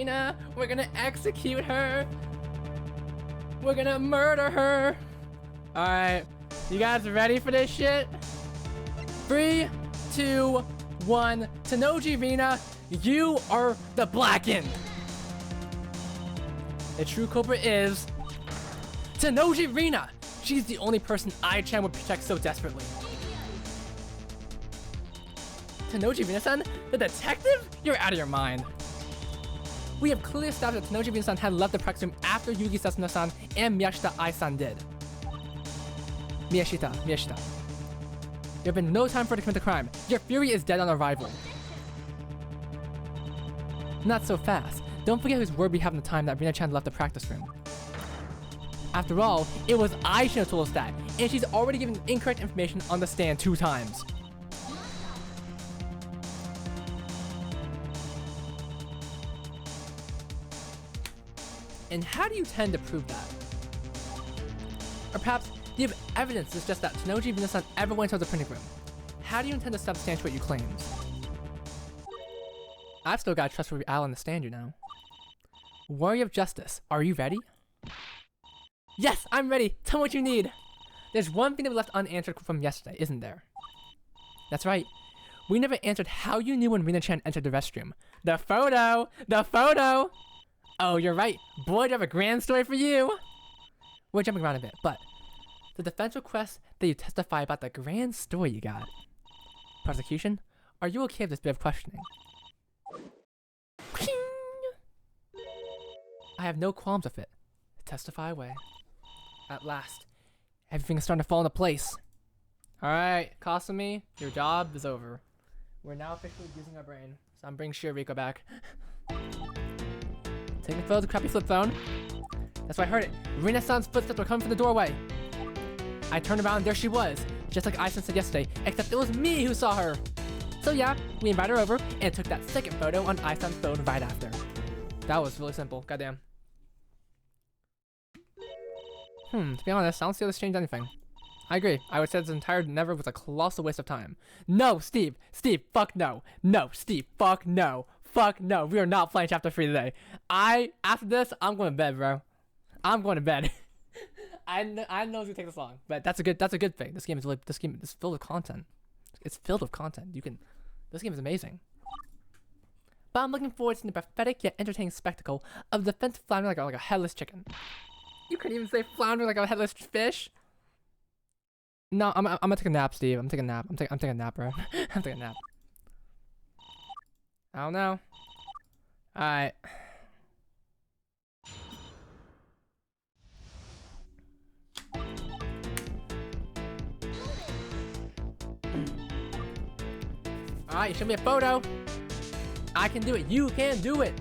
Speaker 1: Rina. We're gonna execute her. We're gonna murder her. Alright. You guys ready for this shit? 3, 2, 1. Tanoji Rina, you are the Blackened. The true culprit is Tanoji Rina. She's the only person I-chan would protect so desperately. Tanoji Rina-san? The detective? You're out of your mind. We have clearly established that Tanoji Rina-san had left the practice room after Yugi Sasuna-san and Miyashita Ai-san did. Miyashita. There have been no time for her to commit the crime. Your fury is dead on arrival. Not so fast. Don't forget whose word we have in the time that Rina-chan left the practice room. After all, it was Ai-chan who told us that, and she's already given incorrect information on the stand 2 times. And how do you tend to prove that? Or perhaps, you have evidence to suggest that Tanoji Rina-san ever went to the printing room. How do you intend to substantiate your claims? I've still got trustworthy Al on the stand, you know. Warrior of Justice, are you ready? Yes, I'm ready! Tell me what you need! There's one thing that we left unanswered from yesterday, isn't there? That's right. We never answered how you knew when Rina-chan entered the restroom. The photo! The photo! Oh, you're right. Boy, do I have a grand story for you! We're jumping around a bit, but the defense requests that you testify about the grand story you got. Prosecution, are you okay with this bit of questioning? I have no qualms with it. Testify away. At last, everything's starting to fall into place. Alright, Kasumi, your job is over. We're now officially using our brain, so I'm bringing Shiriko back. Taking photos of the crappy flip phone. That's why I heard it. Rina-san's footsteps were coming from the doorway. I turned around and there she was, just like Ai-san said yesterday, except it was me who saw her. So yeah, we invited her over and took that second photo on Ai-san's phone right after. That was really simple, goddamn. To be honest, I don't see how this changed anything. I agree. I would say this entire endeavor was a colossal waste of time. No, Steve! Steve, fuck no! No, Steve, fuck no! Fuck no, we are not playing chapter 3 today. After this, I'm going to bed, bro. I'm going to bed. I know it's gonna take this long, but that's a good thing. This game is filled with content. It's filled with content. This game is amazing. But I'm looking forward to the pathetic yet entertaining spectacle of the defense floundering like a headless chicken. You couldn't even say floundering like a headless fish. No, I'm gonna take a nap, Steve. I'm taking a nap. I'm taking a nap, bro. I'm taking a nap. I don't know. Alright. Alright, show me a photo. I can do it. You can do it.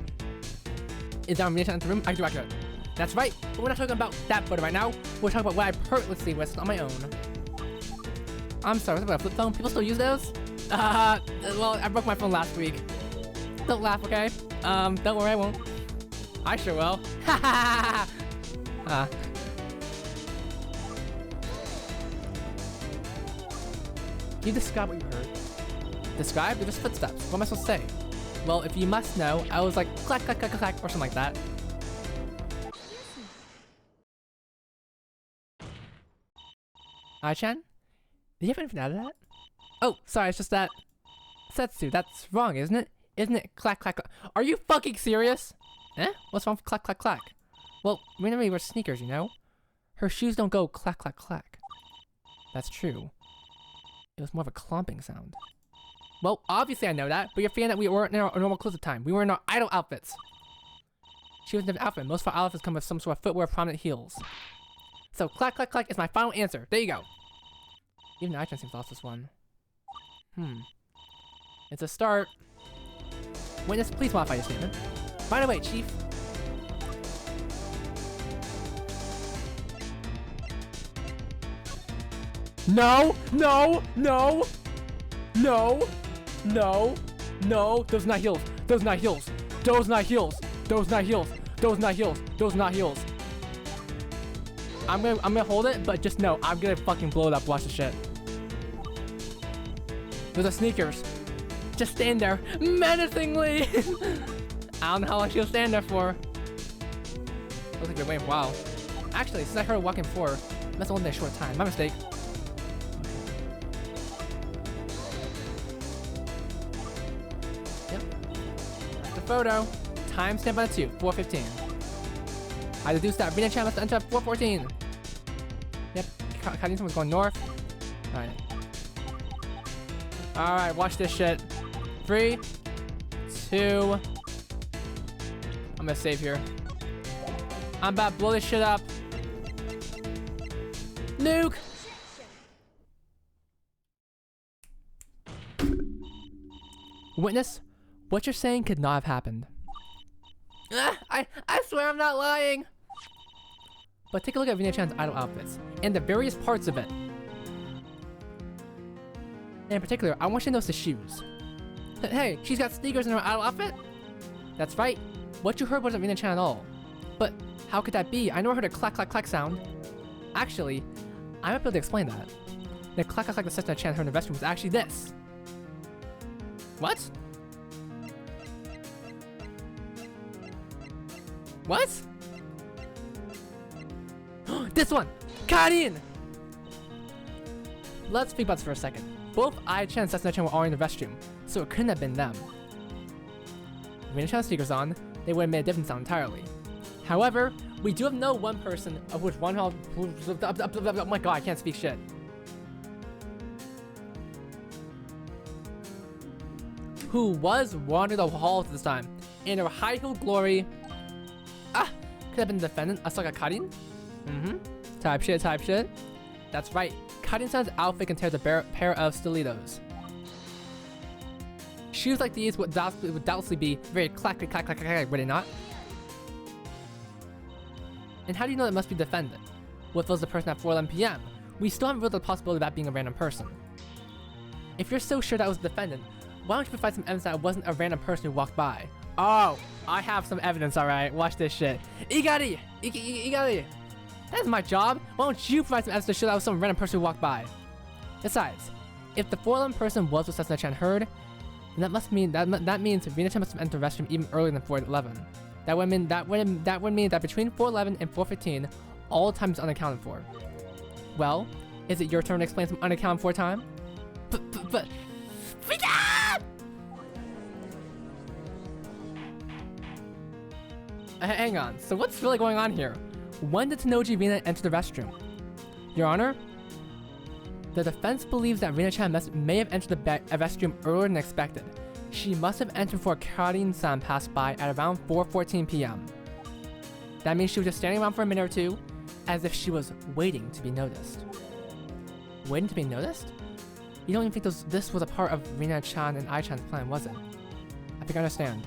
Speaker 1: Is there a Rina-chan in the room? I can do it. That's right. But we're not talking about that photo right now. We're talking about what I purposely whistled on my own. I'm sorry, what's about a flip phone? People still use those? Well, I broke my phone last week. Don't laugh, okay? Don't worry, I won't. I sure will. Ha ha. You describe what you heard. Describe? They're just footsteps. What am I supposed to say? Well, if you must know, I was like clack clack clack clack or something like that. Ai-chan? Did you have anything out of that? Oh, sorry, it's just that Setsu, that's wrong, isn't it? Isn't it clack clack clack? Are you fucking serious? Eh? What's wrong with clack clack clack? Well, Rina wears sneakers, you know? Her shoes don't go clack clack clack. That's true. It was more of a clomping sound. Well, obviously I know that, but you're feeling that we weren't in our normal clothes at the time. We were in our idol outfits. She was in an outfit. Most of our outfits come with some sort of footwear prominent heels. So clack clack clack is my final answer. There you go. Even Ai-chan seems lost this one. It's a start. Witness, please modify your statement. By the way, Chief. No! No! No! No! No! No! Those not heels! Those not heels! Those not heels! Those not heels! Those not heels! Those not heels! I'm gonna hold it, but just know I'm gonna fucking blow it up. Watch the shit. Those are sneakers. Just stand there menacingly. I don't know how long she'll stand there for. Looks like they're waiting for a while. Actually, since I heard her walking before, must have only been a short time. My mistake. Yep. That's the photo. Timestamp on the 2, 4:15. I deduced that Rena-chan must enter at 4:14. Yep. Karin was going north. Alright. Alright, watch this shit. 3, 2. I'm gonna save here. I'm about to blow this shit up. Nuke! Witness, what you're saying could not have happened. I swear I'm not lying! But take a look at Rena-chan's idol outfits, and the various parts of it. And in particular, I want you to notice the shoes. Hey, she's got sneakers in her idol outfit? That's right, what you heard wasn't Rena-chan at all. But how could that be? I never heard a clack clack clack sound. Actually, I might be able to explain that. The clack clack clack the Setsuna-chan heard in the restroom was actually this. What? What? This one! Karin! Let's think about this for a second. Both Ai-chan and Setsuna-chan were already in the restroom, so it couldn't have been them. If Rena-chan had sneakers on, they would have made a different sound entirely. However, we do have no one person of which one oh my god, I can't speak shit. Who was wandering the halls at this time in her high-heeled glory. Could have been the defendant, Asaka Karin? Type shit. That's right, Karin-san's outfit contains a pair of stilettos. Shoes like these would doubtlessly be very clack, would they not? And how do you know it must be defendant? What if it was the person at 4:11 PM? We still haven't ruled the possibility of that being a random person. If you're so sure that was the defendant, why don't you provide some evidence that it wasn't a random person who walked by? Oh, I have some evidence, alright. Watch this shit. Igari! That's my job. Why don't you provide some evidence to show that was some random person who walked by? Besides, if the 4:11 person was what Setsuna-chan heard, then that must mean that means Rena-chan must have entered the restroom even earlier than 4:11. That would mean that between 4:11 and 4:15, all time is unaccounted for. Well, is it your turn to explain some unaccounted for time? But hang on. So what's really going on here? When did Tenoji Rena enter the restroom? Your Honor, the defense believes that Rena-chan may have entered the restroom earlier than expected. She must have entered before Karin-san passed by at around 4:14 PM. That means she was just standing around for a minute or two, as if she was waiting to be noticed. Waiting to be noticed? You don't even think this was a part of Rena-chan and Ai-chan's plan, was it? I think I understand.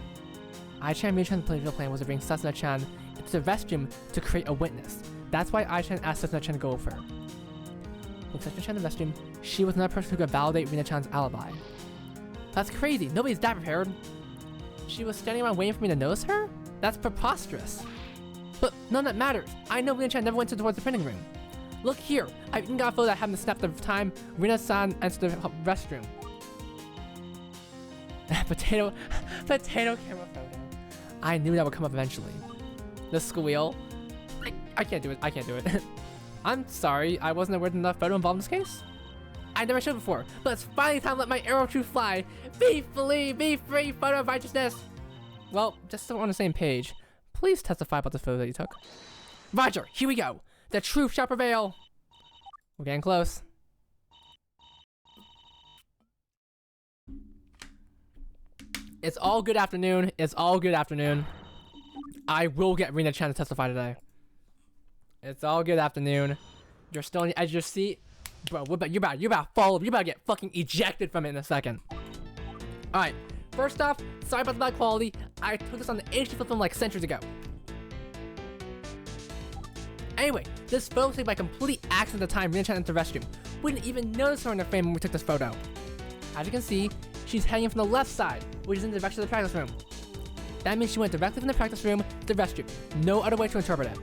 Speaker 1: Ai-chan and Rena-chan's political plan was to bring Setsuna-chan into the restroom to create a witness. That's why Ai-chan asked Setsuna-chan to go with her. With Setsuna-chan in the restroom, she was another person who could validate Rena-chan's alibi. That's crazy. Nobody's that prepared. She was standing around waiting for me to notice her? That's preposterous. But none of that matters. I know Rena-chan never went towards the printing room. Look here. I even got a photo that happened to snap the time Rena-san entered the restroom. potato camera photo. I knew that would come up eventually. The squeal. I can't do it. I'm sorry. I wasn't aware of the photo involved in this case. I never showed before, but it's finally time to let my arrow truth fly. Be free, photo of righteousness. Well, just so we're on the same page, please testify about the photo that you took. Roger, here we go. The truth shall prevail. We're getting close. It's all good afternoon. I will get Rena-chan to testify today. It's all good afternoon. You're still on the edge of your seat. Bro, you're about to fall over. You're about to get fucking ejected from it in a second. Alright, first off, sorry about the bad quality. I took this on the HD flip phone like centuries ago. Anyway, this photo was taken by complete accident at the time Rena-chan entered the restroom. We didn't even notice her in the frame when we took this photo. As you can see, she's heading in from the left side, which is in the direction of the practice room. That means she went directly from the practice room to the restroom. No other way to interpret it.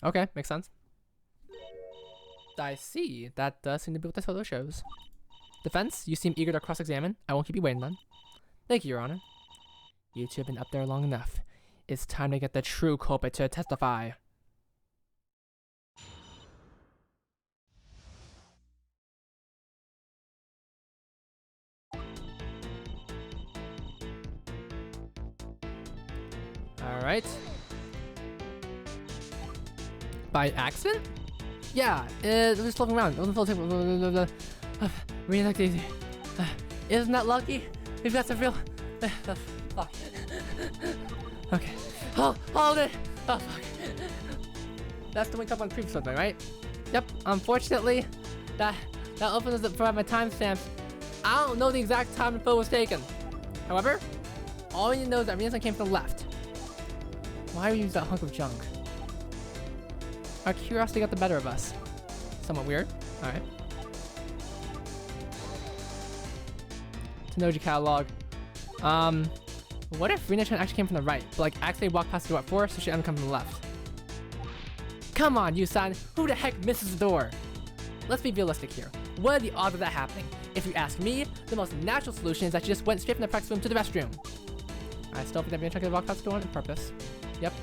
Speaker 1: Okay, makes sense. I see. That does seem to be what this photo shows. Defense, you seem eager to cross-examine. I won't keep you waiting then. Thank you, Your Honor. You two have been up there long enough. It's time to get the true culprit to testify. Alright. By accident? Yeah, it was just floating around. It wasn't full. Really looked easy. Isn't that lucky? We've got some real. Fuck. Okay. Oh, hold it! Oh, fuck. That's the wake up on creep something, right? Yep, unfortunately, that opens up for my timestamps. I don't know the exact time the photo was taken. However, all you know is that Rina-san came from the left. Why would you use that hunk of junk? Our curiosity got the better of us. Somewhat weird. Alright. Tenoji catalog. What if Rina-chan actually came from the right, but like actually walked past the door at 4, so she ended up coming from the left? Come on, Yusan, who the heck misses the door? Let's be realistic here. What are the odds of that happening? If you ask me, the most natural solution is that she just went straight from the practice room to the restroom. I still think that Rina-chan could walk past the door on purpose. Yep.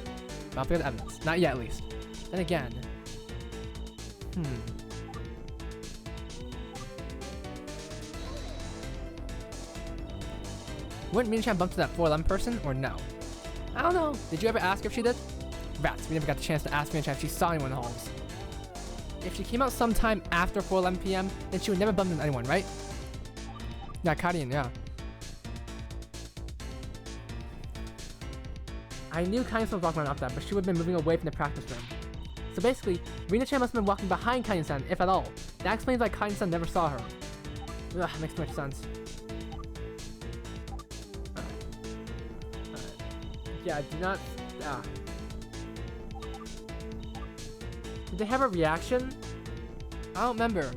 Speaker 1: Not because of evidence. Not yet, at least. Then again. Wouldn't Rina-chan bump to that 411 person, or no? I don't know. Did you ever ask if she did? Rats, we never got the chance to ask Rina-chan if she saw anyone in the halls. If she came out sometime after 4:11 p.m., then she would never bump into anyone, right? Yeah, Karian, yeah. I knew Karian was walking around after that, but she would have been moving away from the practice room. So basically, Rina-chan must have been walking behind Karian-san, if at all. That explains why Karian-san never saw her. Ugh, makes too much sense. Yeah, do not... Did they have a reaction? I don't remember.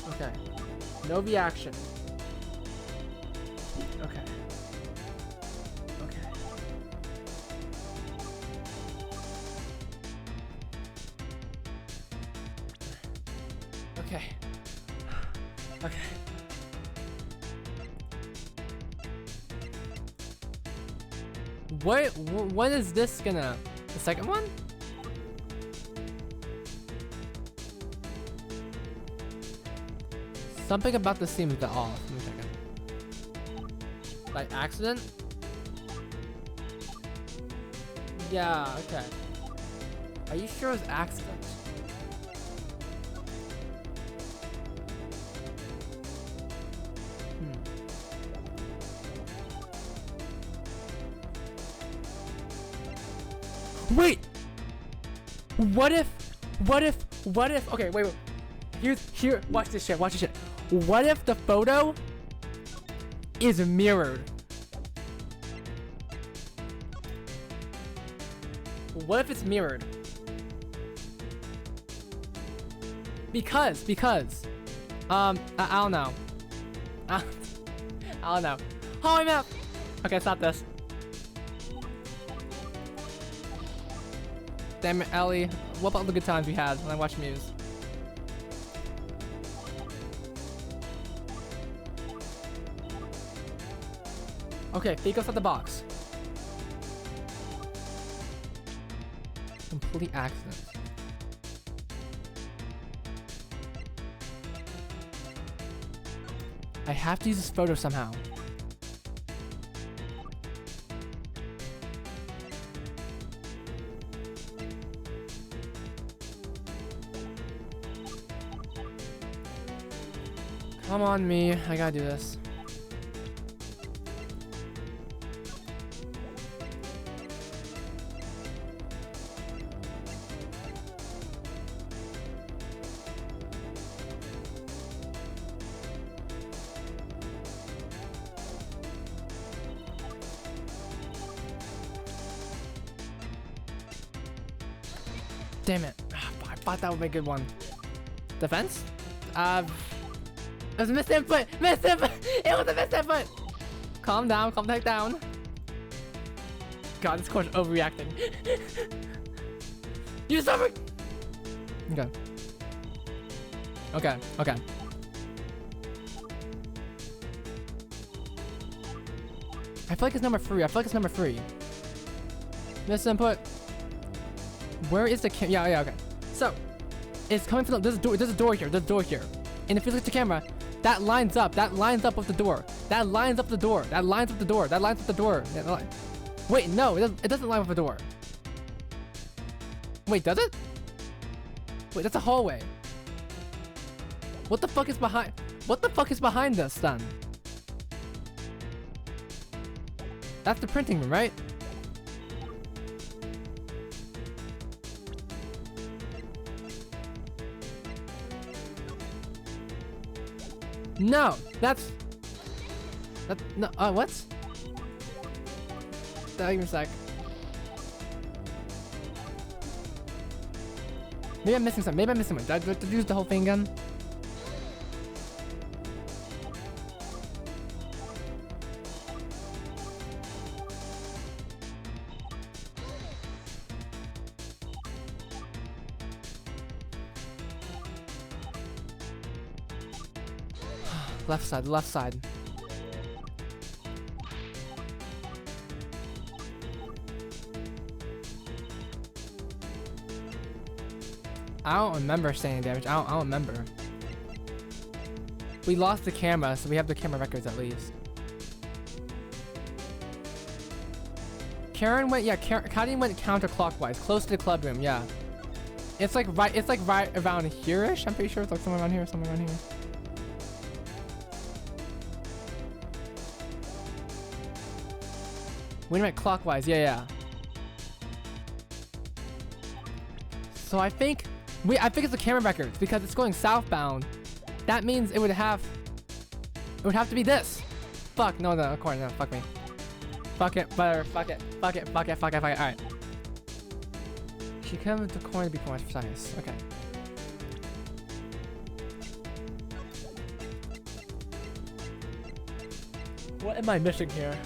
Speaker 1: Okay. No reaction. Okay. Okay. Okay. Okay. What is this gonna... The second one? Something about this seems a bit off. Let me check it. By accident? Yeah, okay. Are you sure it was accident? Wait! What if, okay, wait. Here, watch this shit. What if the photo is mirrored? What if it's mirrored? Because, I don't know. I don't know. Holy map! Okay, stop this. Damn it, Ellie. What about the good times we had when I watched Muse? Okay, Fake outside the box. Complete accident. I have to use this photo somehow. Come on, me. I gotta do this. Damn it. I thought that would be a good one. Defense? It was a missed input! Missed input! It was a missed input! Calm down, calm back down. God, this coach is overreacting. You suffered! Okay. Okay, okay. I feel like it's number 3. I feel like it's number 3. Miss input. Where is the yeah, yeah, okay. So, it's coming from there's a door here, there's a door here. And if you look at the camera, that lines up with the door. That lines up the door. That lines up the door. That lines up the door. Wait, no, it doesn't line up with the door. Wait, does it? Wait, that's a hallway. What the fuck is behind this then? That's the printing room, right? No, no, what? Give me a sec. Maybe I'm missing something. Maybe I'm missing one. Did I use the whole thing again? Left side, left side. I don't remember staying damage. I don't remember. We lost the camera, so we have the camera records at least. Karen went counterclockwise, close to the club room, yeah. It's like right around here-ish. I'm pretty sure it's like somewhere around here, somewhere around here. We went clockwise, yeah. So I think it's the camera records because it's going southbound. That means it would have to be this. Fuck, no, corner, no, fuck me. Fuck it, fuck it. Alright. She came into the corner to be more precise. Okay. What am I missing here?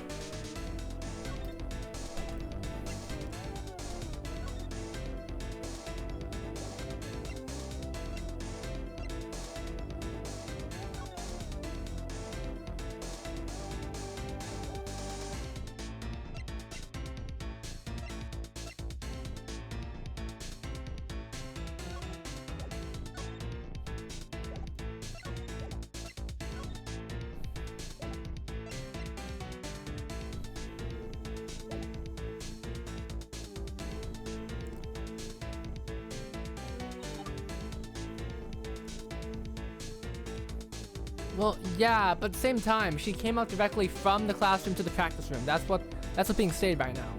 Speaker 1: Well, yeah, but at the same time, she came out directly from the classroom to the practice room. That's what's being stated right now.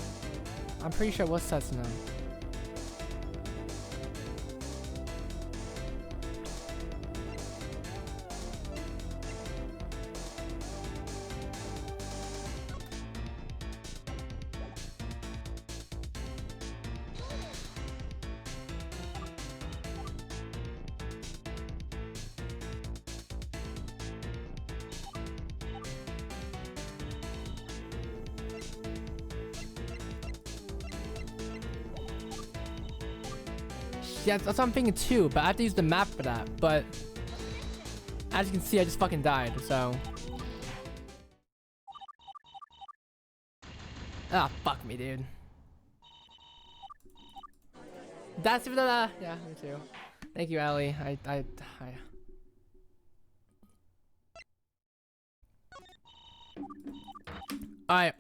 Speaker 1: I'm pretty sure what says now. Yeah, that's what I'm thinking too, but I have to use the map for that. But as you can see, I just fucking died, so. Ah, fuck me, dude. That's yeah, me too. Thank you, Ellie. Alright.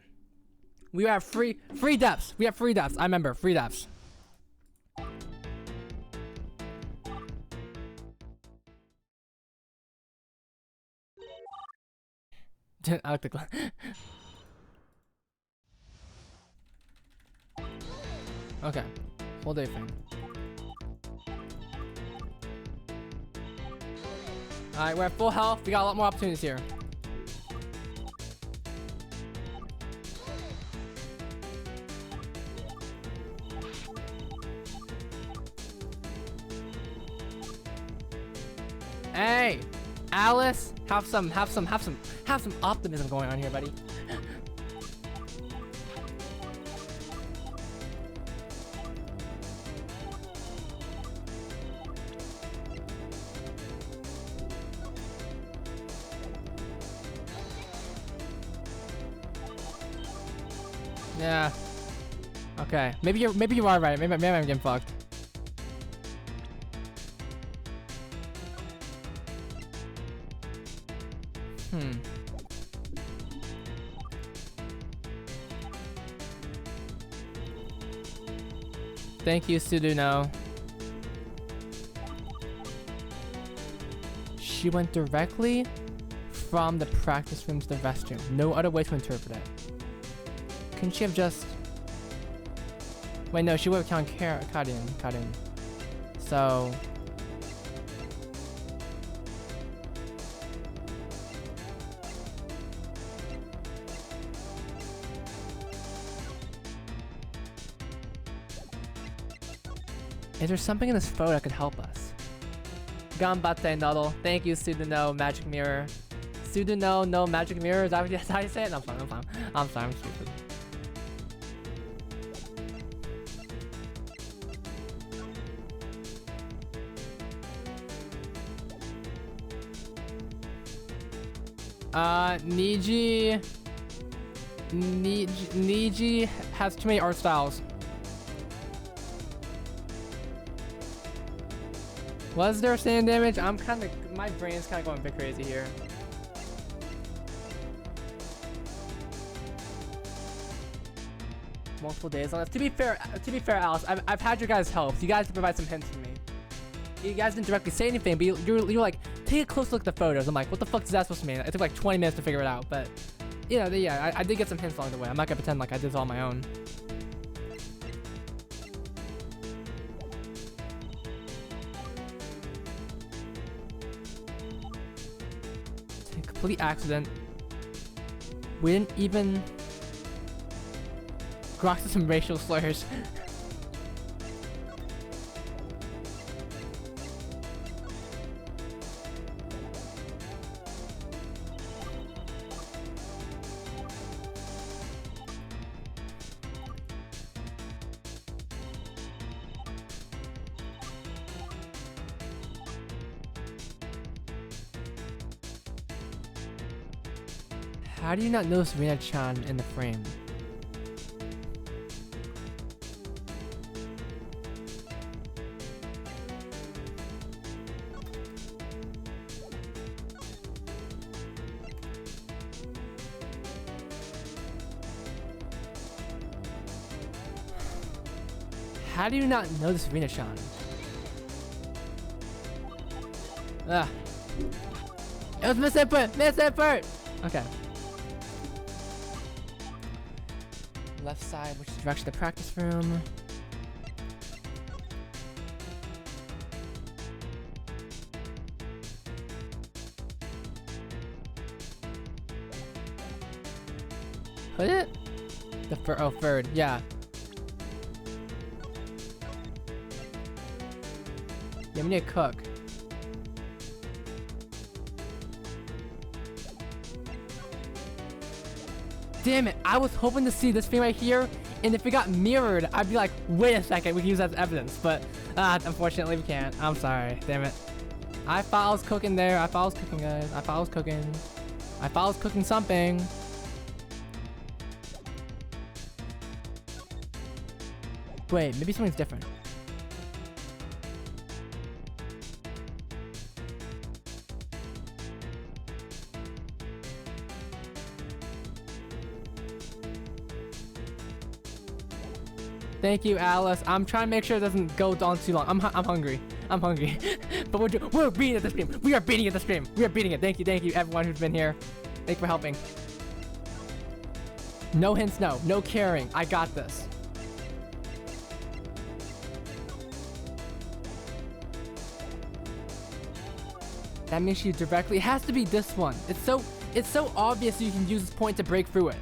Speaker 1: We have free depths. We have free depths. I remember, free depths. I like the glass. Okay. Whole day thing. Alright, we're at full health. We got a lot more opportunities here. Hey! Alice, have some optimism going on here, buddy. Yeah. Okay. Maybe you are right. Maybe I'm getting fucked. Thank you, Suduno. She went directly from the practice room to the restroom. No other way to interpret it. Couldn't she have just... Wait, no, she would have counted Karin. So... Is there something in this photo that could help us? Ganbatte Noddle. Thank you, Suduno, Magic Mirror. Suduno, no Magic Mirror. Is that how you say it? No, I'm sorry, I'm stupid. Niji has too many art styles. Was there sand damage? My brain's kind of going a bit crazy here. Multiple days on this. To be fair, Alice, I've had your guys' help. You guys provide some hints for me. You guys didn't directly say anything, but you're like, take a close look at the photos. I'm like, what the fuck is that supposed to mean? It took like 20 minutes to figure it out, but you know, yeah, I did get some hints along the way. I'm not gonna pretend like I did this all on my own. Complete accident. We didn't even grok to some racial slurs. How do you not notice Rina-chan in the frame? How do you not notice Rina-chan? Ugh. It was misinput! Okay. Left side, which is direction of the practice room. Put it? Third, yeah. Yeah, we need to cook. Damn it, I was hoping to see this thing right here, and if it got mirrored, I'd be like, wait a second, we can use that as evidence, but unfortunately we can't. I'm sorry, damn it. I thought I was cooking there. I thought I was cooking, guys. I thought I was cooking. I thought I was cooking something. Wait, maybe something's different. Thank you, Alice. I'm trying to make sure it doesn't go on too long. I'm hungry. I'm hungry. But we're beating at the stream. We are beating at the stream. We are beating it. Thank you, everyone who's been here. Thank you for helping. No hints, no. No caring. I got this. That means she directly... It has to be this one. It's so obvious you can use this point to break through it.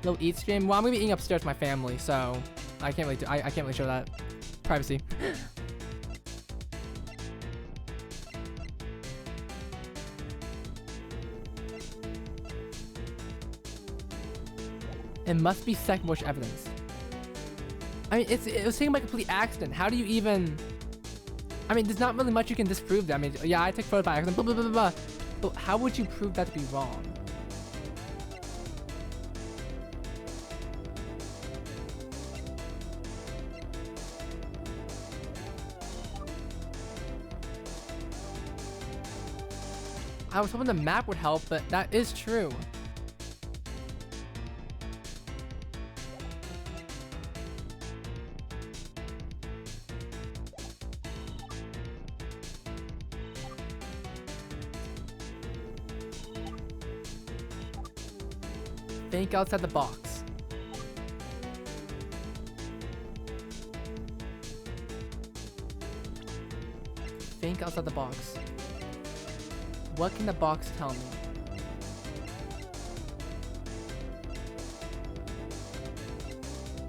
Speaker 1: Little eat stream. Well, I'm gonna be eating upstairs with my family, so I can't really I can't really show that. Privacy. It must be second bush evidence. I mean, it was taken by complete accident. How do you even... I mean, there's not really much you can disprove that. I mean, yeah, I took photos by accident, blah, blah, blah, blah. But how would you prove that to be wrong? I was hoping the map would help, but that is true. Think outside the box. Think outside the box. What can the box tell me?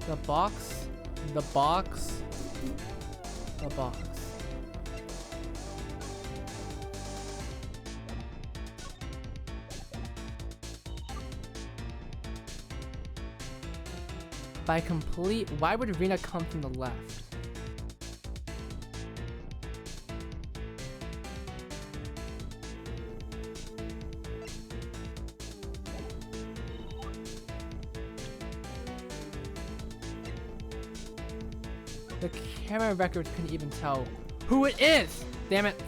Speaker 1: The box. The box. The box. By complete, why would Rena come from the left? The camera record couldn't even tell who it is! Damn it!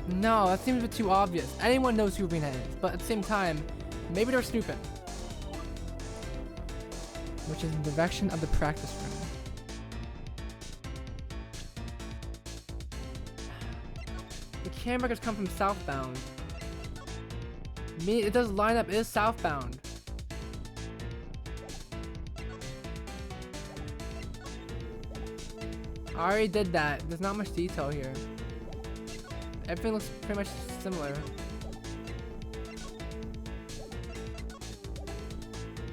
Speaker 1: No, that seems a bit too obvious. Anyone knows who Rena is, but at the same time, maybe they're stupid. Which is in the direction of the practice room. The camera records come from southbound. It does line up, it is southbound. I already did that. There's not much detail here. Everything looks pretty much similar.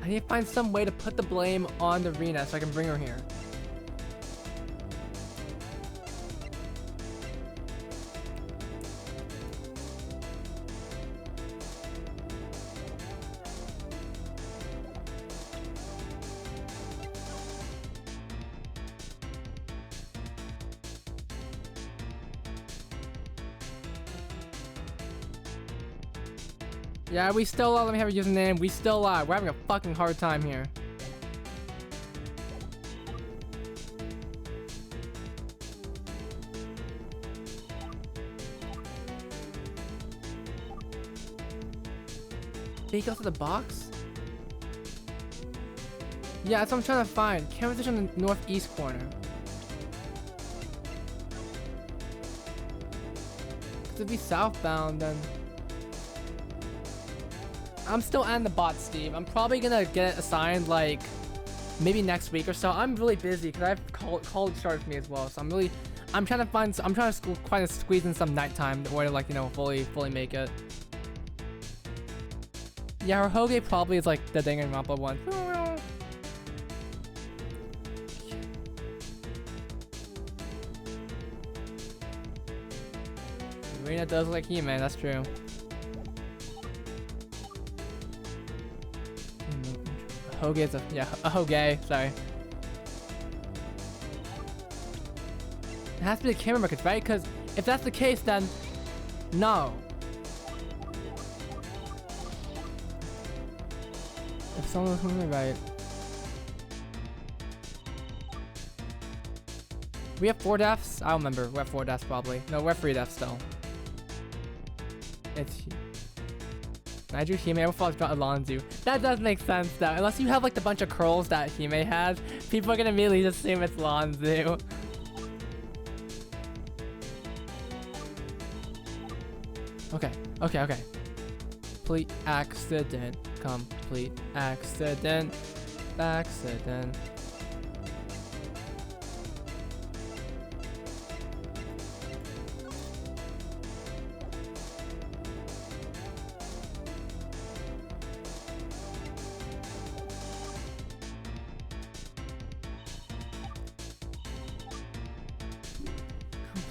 Speaker 1: I need to find some way to put the blame on the Rena so I can bring her here. Yeah, we still let me have a username. We still live. We're having a fucking hard time here. Did he go to the box? Yeah, that's what I'm trying to find. Camera position in the northeast corner. Cause if he's southbound, then I'm still on the bot, Steve. I'm probably gonna get it assigned like maybe next week or so. I'm really busy because I have college started for me as well. So I'm trying to squeeze in some nighttime in order to, like, you know, fully make it. Yeah, her Hoge probably is like the Danganronpa one. Rena does like He-Man, that's true. Hoge is a Hoge, sorry. It has to be the camera records, right? Because if that's the case, then no. If someone's doing it right. We have 4 deaths? I don't remember. We have 4 deaths probably. No, we have 3 deaths still. It's I drew Hime before I was drawn Alonzu. That does make sense though. Unless you have like the bunch of curls that Hime has, people are gonna immediately just assume it's Lonzu. Okay. Complete accident. Complete accident. Accident.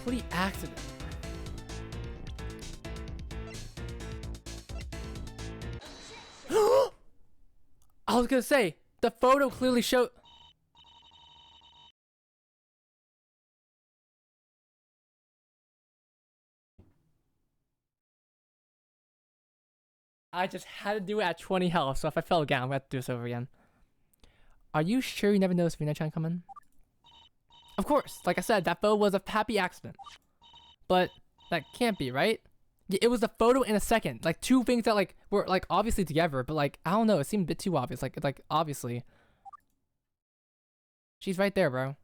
Speaker 1: Complete accident. I was gonna say, the photo clearly showed. I just had to do it at 20 health, so if I fell again, I'm gonna have to do this over again. Are you sure you never noticed Rena-chan coming? Of course, like I said, that photo was a happy accident. But that can't be, right? It was a photo in a second. Like, two things that, like, were, like, obviously together. But, like, I don't know. It seemed a bit too obvious. Like obviously. She's right there, bro.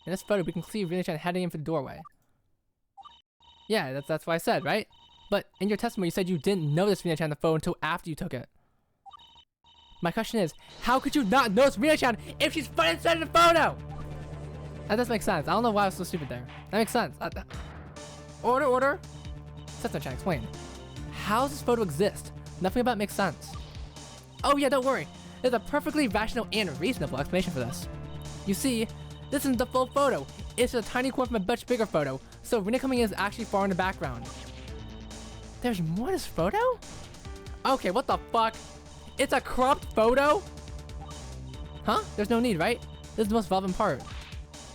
Speaker 1: In this photo, we can see Rina-chan heading in for the doorway. Yeah, that's what I said, right? But in your testimony, you said you didn't notice Rina-chan on the phone until after you took it. My question is, how could you not notice Rina-chan if she's front and center in the photo? That does make sense. I don't know why I was so stupid there. That makes sense. Order. Setsuna-chan, explain. How does this photo exist? Nothing about it makes sense. Oh yeah, don't worry. There's a perfectly rational and reasonable explanation for this. You see, this isn't the full photo. It's a tiny corner from a much bigger photo, so Rina coming in is actually far in the background. There's more to this photo? Okay, what the fuck? It's a cropped photo? Huh? There's no need, right? This is the most relevant part.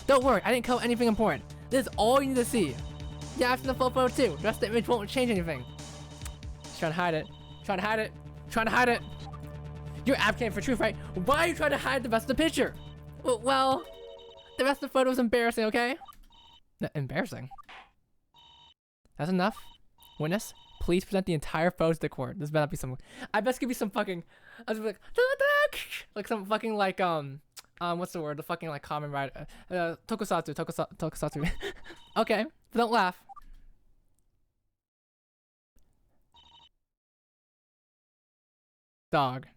Speaker 1: Don't worry, I didn't cut anything important. This is all you need to see. Yeah, I've seen the full photo too. The rest of the image won't change anything. Just trying to hide it. Trying to hide it. Trying to hide it. You're advocating for truth, right? Why are you trying to hide the rest of the picture? Well, the rest of the photo is embarrassing, okay? Embarrassing? That's enough? Witness, please present the entire photo to the court. This better not be some... I bet it's gonna be some fucking... I was like some fucking like, what's the word? The fucking like common writer. Tokusatsu. Okay, but don't laugh. Dog.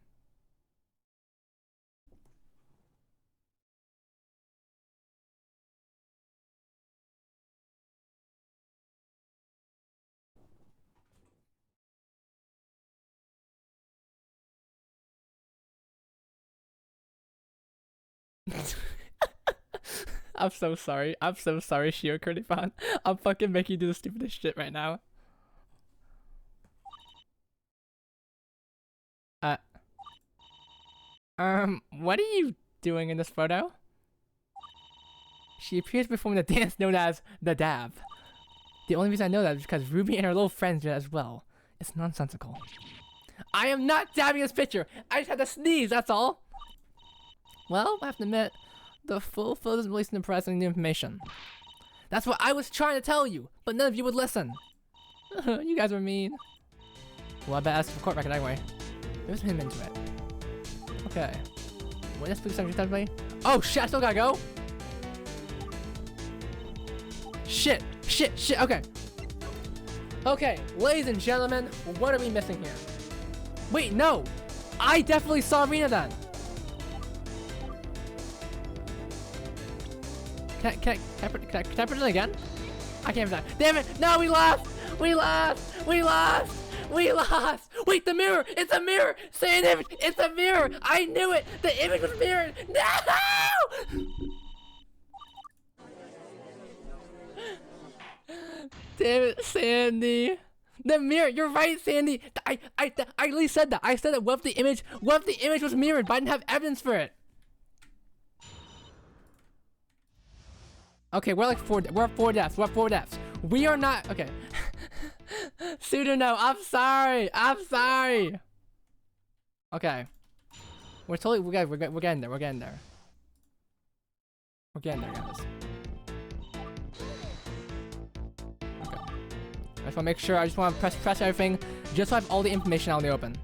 Speaker 1: I'm so sorry. I'm so sorry, Shio Kurifan. I'm fucking making you do the stupidest shit right now. What are you doing in this photo? She appears performing the dance known as the dab. The only reason I know that is because Ruby and her little friends do it as well. It's nonsensical. I am not dabbing this picture. I just had to sneeze, that's all. Well, I have to admit, the full photo doesn't really seem to provide any new information. That's what I was trying to tell you, but none of you would listen. You guys were mean. Well, I bet ask for court record anyway. There's him into it. Okay. Witness, please send me. Oh shit, I still gotta go? Shit, okay. Okay, ladies and gentlemen, what are we missing here? Wait, no! I definitely saw Rina then! Can I put it again? I can't that. Damn it! No, we lost! We lost! Wait, the mirror! It's a mirror! Say an image! It's a mirror! I knew it! The image was mirrored! No! Damn it, Sandy! The mirror! You're right, Sandy! I at least said that. I said that. What if the image was mirrored, but I didn't have evidence for it? Okay, we're at 4 deaths. We are not okay. Pseudo no, I'm sorry. Okay. We're getting there. We're getting there, guys. Okay. I just wanna make sure, I just wanna press everything just so I have all the information out in the open.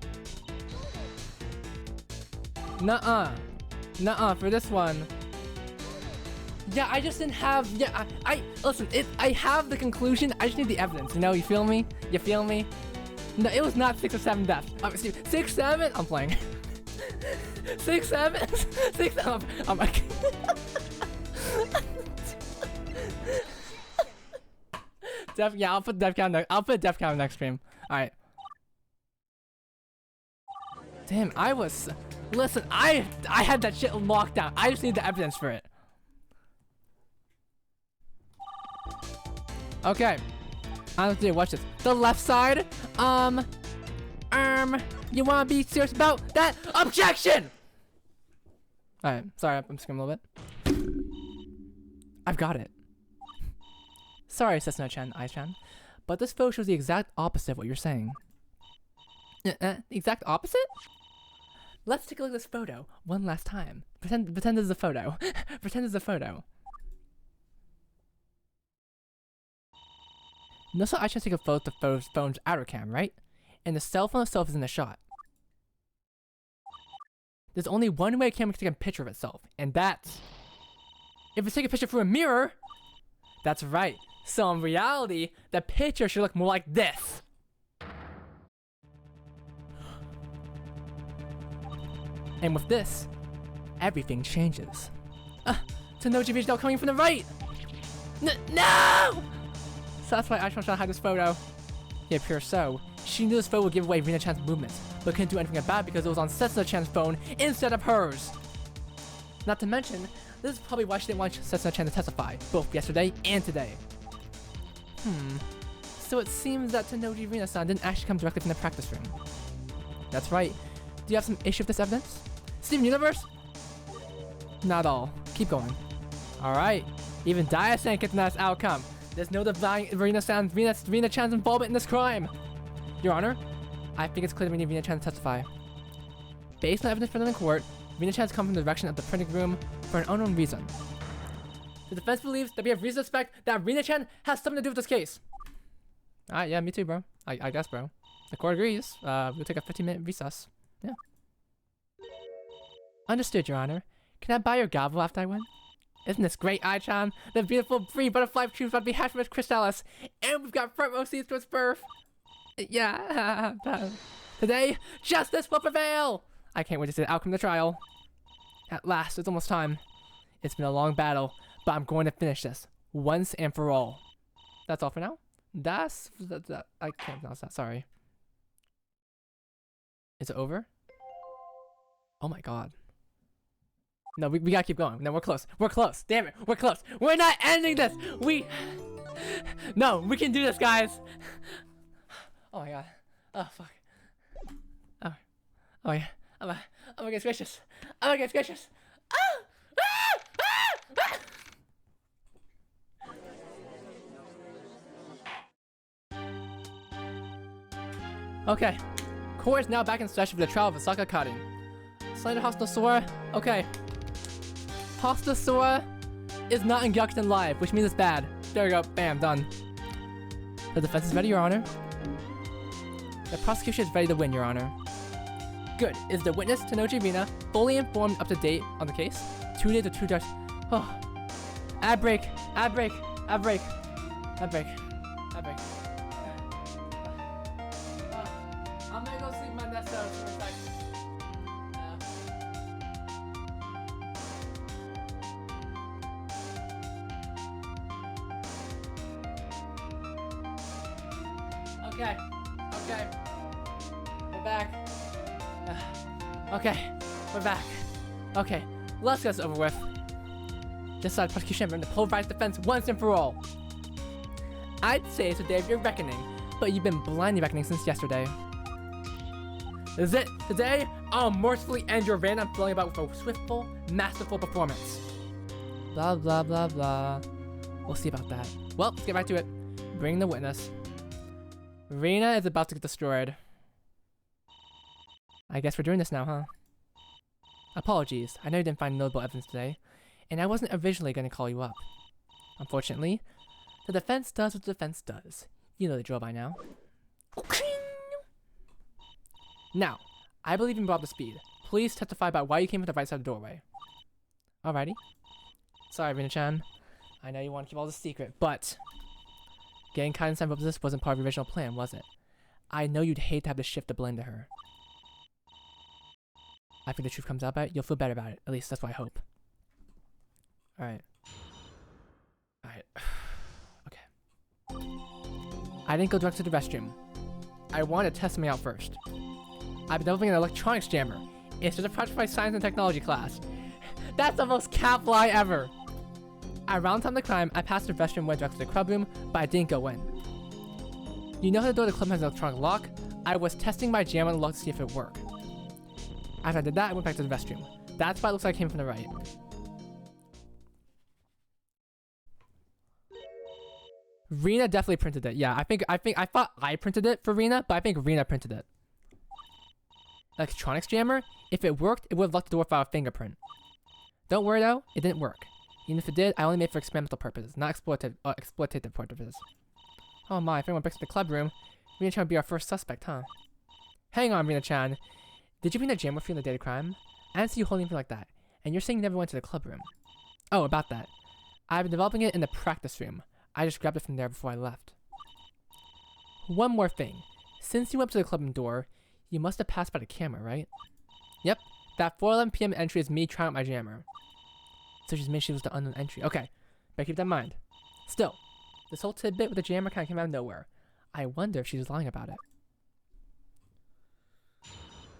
Speaker 1: Nuh-uh, for this one. Yeah, I just didn't have, yeah, listen, I have the conclusion, I just need the evidence, you know, you feel me? No, it was not 6 or 7 deaths. 6, 7? I'm playing. 6, 7? 6, I'm like... Yeah, I'll put death count next stream. Alright. Damn, listen, I had that shit locked down. I just need the evidence for it. Okay. I don't know what to do. Watch this. The left side. You wanna be serious about that? Objection! Alright, sorry, I'm skipping a little bit. I've got it. Sorry, Setsuna-chan, Ai-chan, but this photo shows the exact opposite of what you're saying. The exact opposite? Let's take a look at this photo one last time. Pretend this is a photo. Pretend this is a photo. Notice how I should take a photo of the phone's outer cam, right? And the cell phone itself is in the shot. There's only one way a camera can take a picture of itself, and that's if it's taking a picture through a mirror. That's right. So in reality, the picture should look more like this. And with this, everything changes. Tanoji reached out coming from the right! No! So that's why I tried to hide this photo. It appears so. She knew this photo would give away Rina-chan's movements, but couldn't do anything about it because it was on Setsuna-chan's phone instead of hers. Not to mention, this is probably why she didn't want Setsuna-chan to testify, both yesterday and today. So it seems that Tanoji Rina-san didn't actually come directly from the practice room. That's right. Do you have some issue with this evidence? Steven Universe? Not at all. Keep going. Alright. Even Dia-san gets a nice outcome. There's no denying Rina-chan's involvement in this crime. Your Honor, I think it's clear that we need Rina-chan to testify. Based on evidence presented in court, Rina-chan's come from the direction of the printing room for an unknown reason. The defense believes that we have reason to suspect that Rina-chan has something to do with this case. Alright, yeah, me too, bro. I guess, bro. The court agrees. We'll take a 15-minute recess. Yeah. Understood, Your Honor. Can I buy your gavel after I win? Isn't this great, Ai-chan? The beautiful free butterfly tree about to be hatched from its chrysalis, and we've got front row seats to its birth. Yeah. Today, justice will prevail. I can't wait to see the outcome of the trial. At last, it's almost time. It's been a long battle, but I'm going to finish this once and for all. That's all for now. I can't pronounce that. Sorry. Is it over? Oh my god. No, we gotta keep going. No, we're close. We're close. Damn it. We're close. We're not ending this. No, we can do this, guys. Oh my god. Oh, fuck. Oh yeah. Oh my goodness gracious. Oh my goodness gracious. Okay. Court is now back in session for the trial of Asaka Karin. Slander Hostile Sora. Okay. Hostile Sora is not in Gyakuten Live, which means it's bad. There we go. Bam. Done. The defense is ready, Your Honor. The prosecution is ready to win, Your Honor. Good. Is the witness, Tanoji Rina, fully informed up to date on the case? 2 days or 2 days. Oh. Ad break. Ad break. Ad break. Ad break. Ad break. I'm gonna go sleep my nest out for a second. Okay. Okay. We're back. Okay. We're back. Okay. Let's get this over with. Just like prosecution and the pulverized defense once and for all. I'd say it's a day of your reckoning, but you've been blindly reckoning since yesterday. This is it. Today, I'll mercifully end your random flowing about with a swiftful, masterful performance. Blah, blah, blah, blah. We'll see about that. Well, let's get right to it. Bring the witness. Rina is about to get destroyed. I guess we're doing this now, huh? Apologies. I know you didn't find notable evidence today, and I wasn't originally going to call you up. Unfortunately, the defense does what the defense does. You know the drill by now. Now, I believe in Bob the Speed. Please testify about why you came from the right side of the doorway. Alrighty. Sorry, Rina-chan. I know you want to keep all this secret, but getting Kaiden signed up with this wasn't part of your original plan, was it? I know you'd hate to have to shift the blame to her. I think the truth comes out about it, you'll feel better about it. At least that's what I hope. Alright. Alright. Okay. I didn't go direct to the restroom. I wanted to test something out first. I've been developing an electronics jammer. It's just a project for my science and technology class. That's the most cap lie ever. Around the time of the crime, I passed the restroom and went direct to the club room, but I didn't go in. You know how the door to the club has an electronic lock? I was testing my jammer on the lock to see if it worked. After I did that, I went back to the restroom. That's why it looks like I came from the right. Rina definitely printed it. Yeah, I thought I printed it for Rina, but I think Rina printed it. Electronics jammer? If it worked, it would have locked the door without a fingerprint. Don't worry though, it didn't work. Even if it did, I only made it for experimental purposes, not exploitative purposes. Oh my, if anyone breaks into the club room, Rina-chan would be our first suspect, huh? Hang on, Rina-chan. Did you bring the jam with you on the day of the crime? I didn't see you holding anything like that. And you're saying you never went to the club room. Oh, about that. I've been developing it in the practice room. I just grabbed it from there before I left. One more thing. Since you went to the club room door, you must have passed by the camera, right? Yep. That 4:11 p.m. entry is me trying out my jammer. So she's made she was the unknown entry. Okay. Better keep that in mind. Still, this whole tidbit with the jammer kind of came out of nowhere. I wonder if she's lying about it.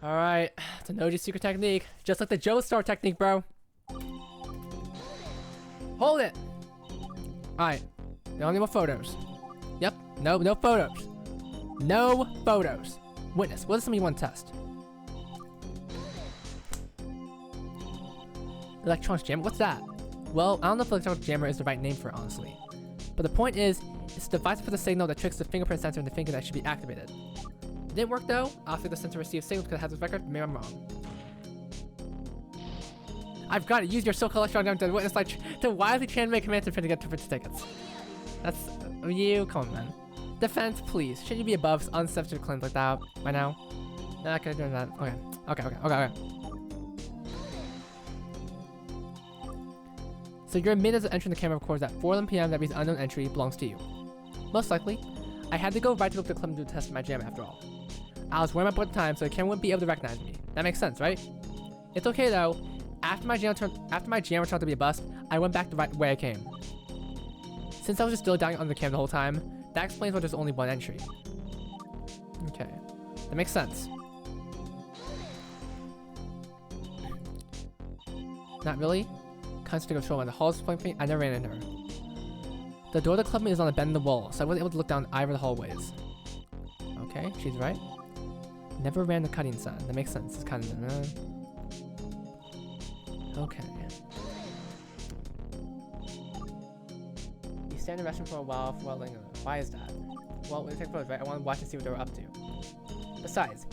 Speaker 1: Alright, it's an OG secret technique. Just like the Joestar technique, bro. Hold it! Alright, no more photos. Yep, no photos. No photos. Witness, what is something you want to test? Electronics jammer, what's that? Well, I don't know if electronic jammer is the right name for it, honestly. But the point is, it's a device for the signal that tricks the fingerprint sensor in the finger that should be activated. It didn't work though. Obviously the sensor received signals because it has this record, maybe I'm wrong. I've got to use your so-called electronic jammer to witness like to wisely translate commands to print to get to print tickets. That's you, come on man. Defense, please. Shouldn't you be above uncensored claims like that by now? Nah, can I do that? Okay. So you're admitted as entering the camera records at 4:11 p.m. That means unknown entry belongs to you. Most likely. I had to go right to the club and do a test of my jam after all. I was wearing my board at the time, so the camera wouldn't be able to recognize me. That makes sense, right? It's okay though. After my jam turned out to be a bust, I went back the right way I came. Since I was just still dying on the camera the whole time, that explains why there's only one entry. Okay. That makes sense. Not really? Constant control when the hall's pointing me, I never ran into her. The door of the club is on a bend in the wall, so I wasn't able to look down either of the hallways. Okay, she's right. Never ran the cutting sign. That makes sense. It's kind of... Okay. You stay in the restroom for a while for lingering. Why is that? Well, when they take photos, right? I want to watch and see what they were up to. Besides,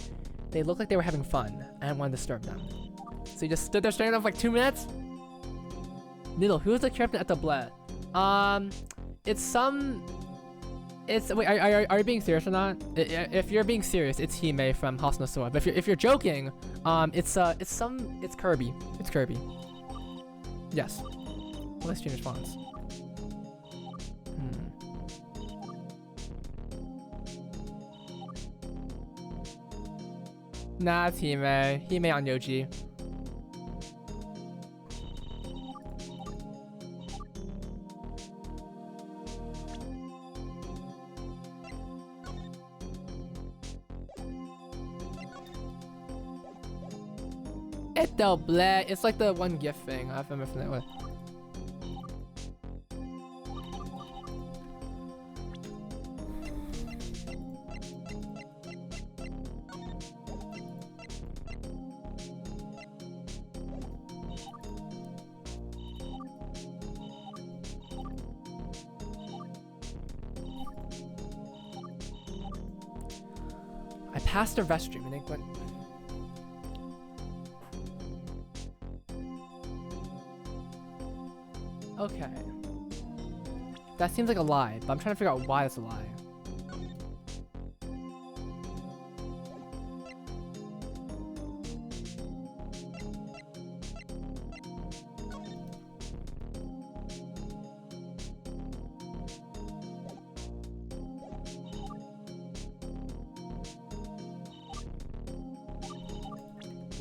Speaker 1: they looked like they were having fun. I didn't want to disturb them. So you just stood there staring at them for like 2 minutes? Niddle, who is the captain at the bled? Wait, are you being serious or not? If you're being serious, it's Hime from House no Sora. But if you're joking, it's Kirby. It's Kirby. Yes. Well, let's change response. Nah, it's Hime. Hime on Yoji. It's like the one gift thing. I've been familiar with. I passed the restroom and it went. Okay. That seems like a lie, but I'm trying to figure out why it's a lie.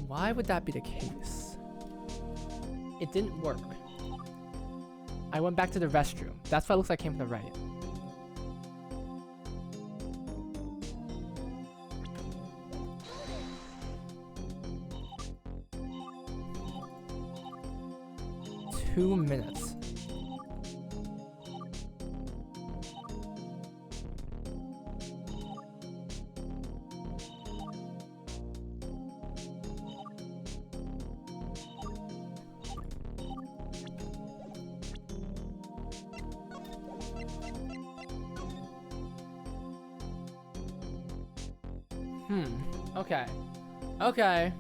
Speaker 1: Why would that be the case? It didn't work. I went back to the restroom. That's why it looks like I came from the right. Two minutes. Okay. Okay.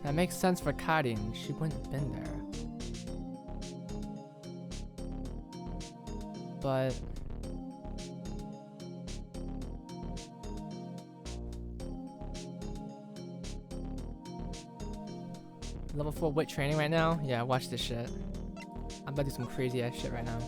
Speaker 1: That makes sense for Karin. She wouldn't have been there. But... Level 4 wit training right now? Yeah, watch this shit. I'm about to do some crazy ass shit right now.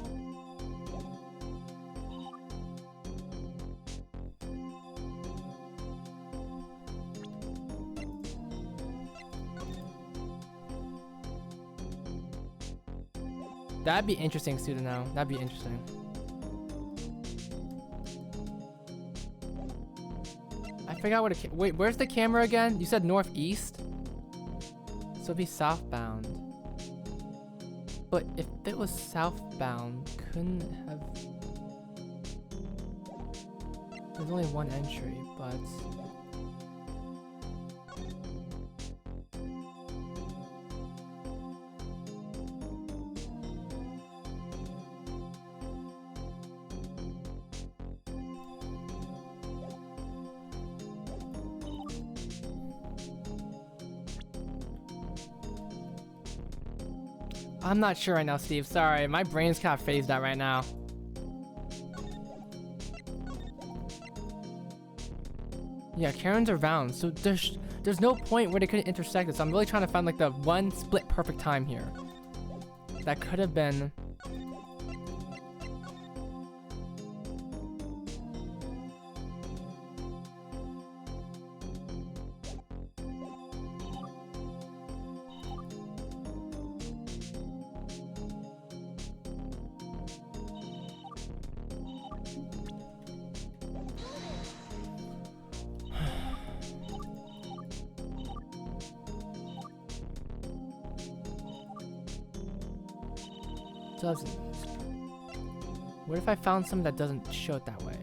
Speaker 1: That'd be interesting too to know. That'd be interesting. I forgot what a wait, where's the camera again? You said northeast? So it'd be southbound. But if it was southbound, couldn't have... There's only one entry, but... I'm not sure right now, Steve. Sorry, my brain's kind of phased out right now. Yeah, Karen's around, so there's no point where they couldn't intersect it. So I'm really trying to find like the one split perfect time here. That could have been. Doesn't. What if I found something that doesn't show it that way?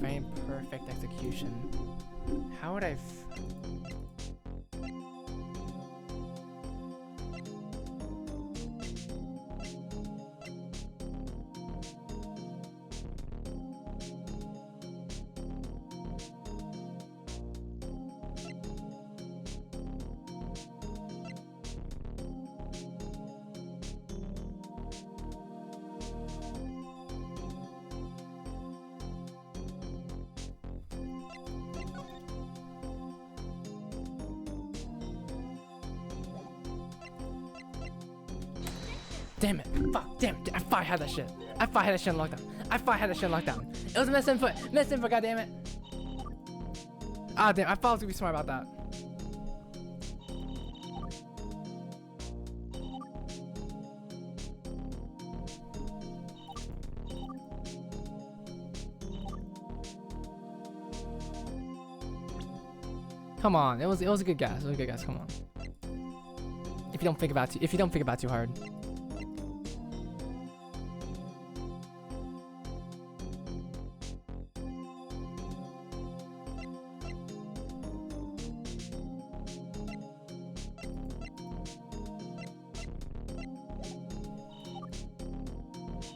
Speaker 1: Frame perfect execution. How would I? Damn it. Fuck. Damn it. I thought I had that shit. I thought I had that shit in lockdown. I thought I had that shit in lockdown. It was a misinput. Misinput, goddammit. Ah, damn. I thought I was gonna be smart about that. Come on. It was a good guess. It was a good guess. Come on. If you don't think about too hard.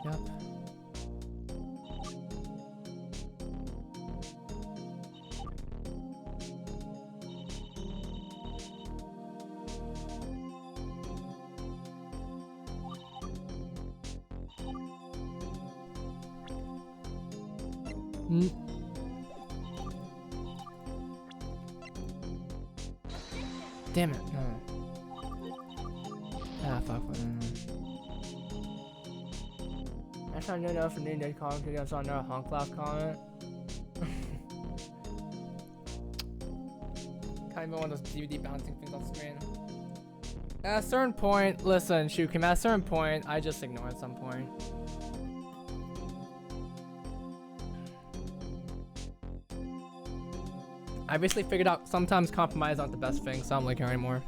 Speaker 1: Yep. Damn it. No. Ah, fuck. I saw no note from the Indian comment because I saw another honk class comment. Kind of one of those DVD bouncing things on screen. At a certain point, listen, Shukim, at a certain point, I just ignore at some point. I basically figured out sometimes compromise aren't the best thing, so I don't like her anymore.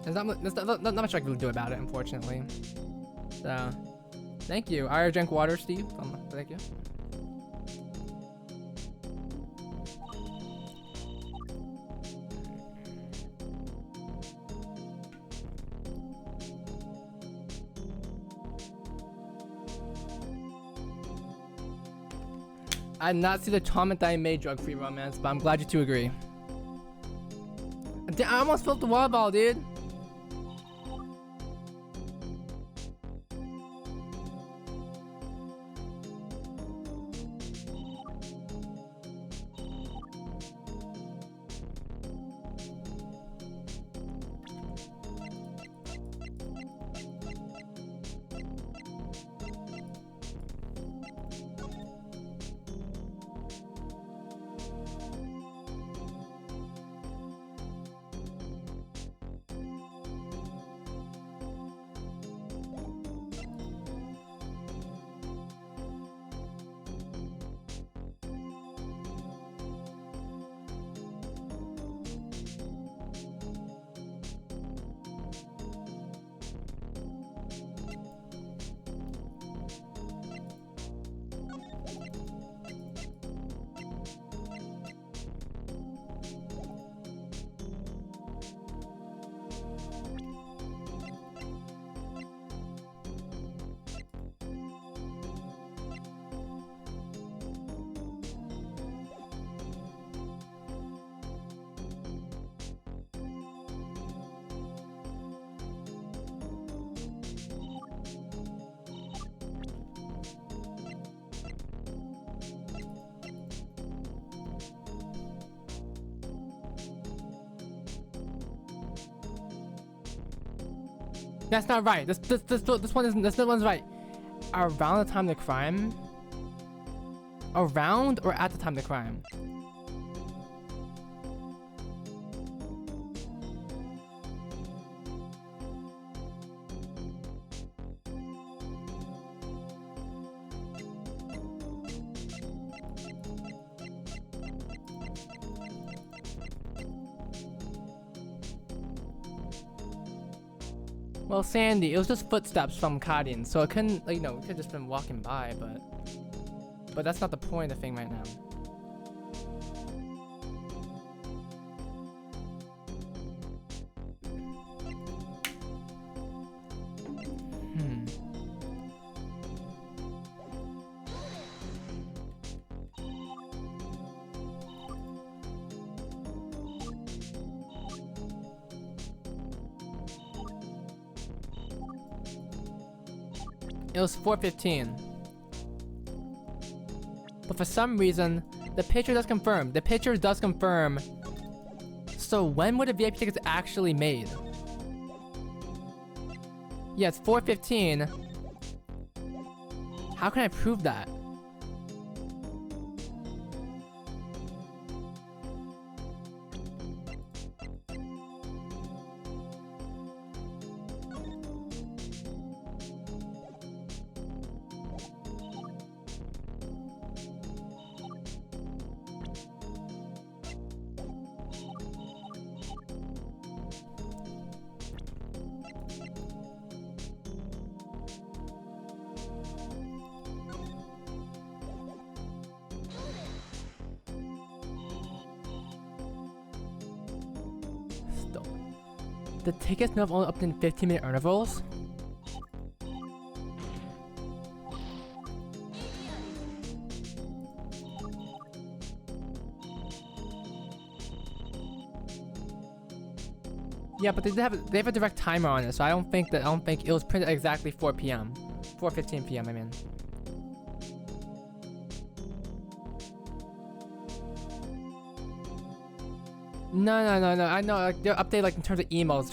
Speaker 1: There's not much I can really do about it, unfortunately. So, thank you. I drink water, Steve. Thank you. I did not see the comment that I made drug-free romance, but I'm glad you two agree. I almost flipped the water ball, dude. That's not right. This one's right. Around the time of the crime? Around or at the time of the crime? Well, Sandy, it was just footsteps from Kadin, so it couldn't, like, it could have just been walking by, but that's not the point of the thing right now. It was 4:15. But for some reason, the picture does confirm. The picture does confirm. So when were the VIP tickets actually made? Yeah, it's 4:15. How can I prove that? The tickets now have only up in 15-minute intervals? Yeah, but they have a direct timer on it, so I don't think it was printed exactly 4 p.m. 4:15 p.m. I mean. No. I know, like, they're updated, like, in terms of emails,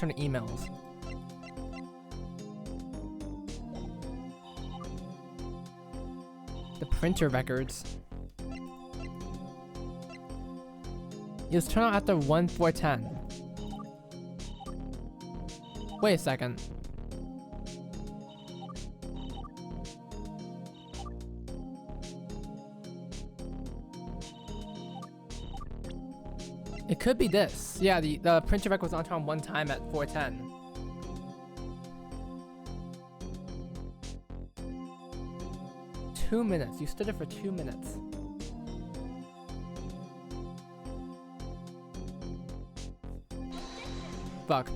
Speaker 1: The printer records. It was turned on after 1/4/10. Wait a second. It could be this. Yeah, the printer record was on turn one time at 4:10. Two minutes. You stood there for 2 minutes. Fuck.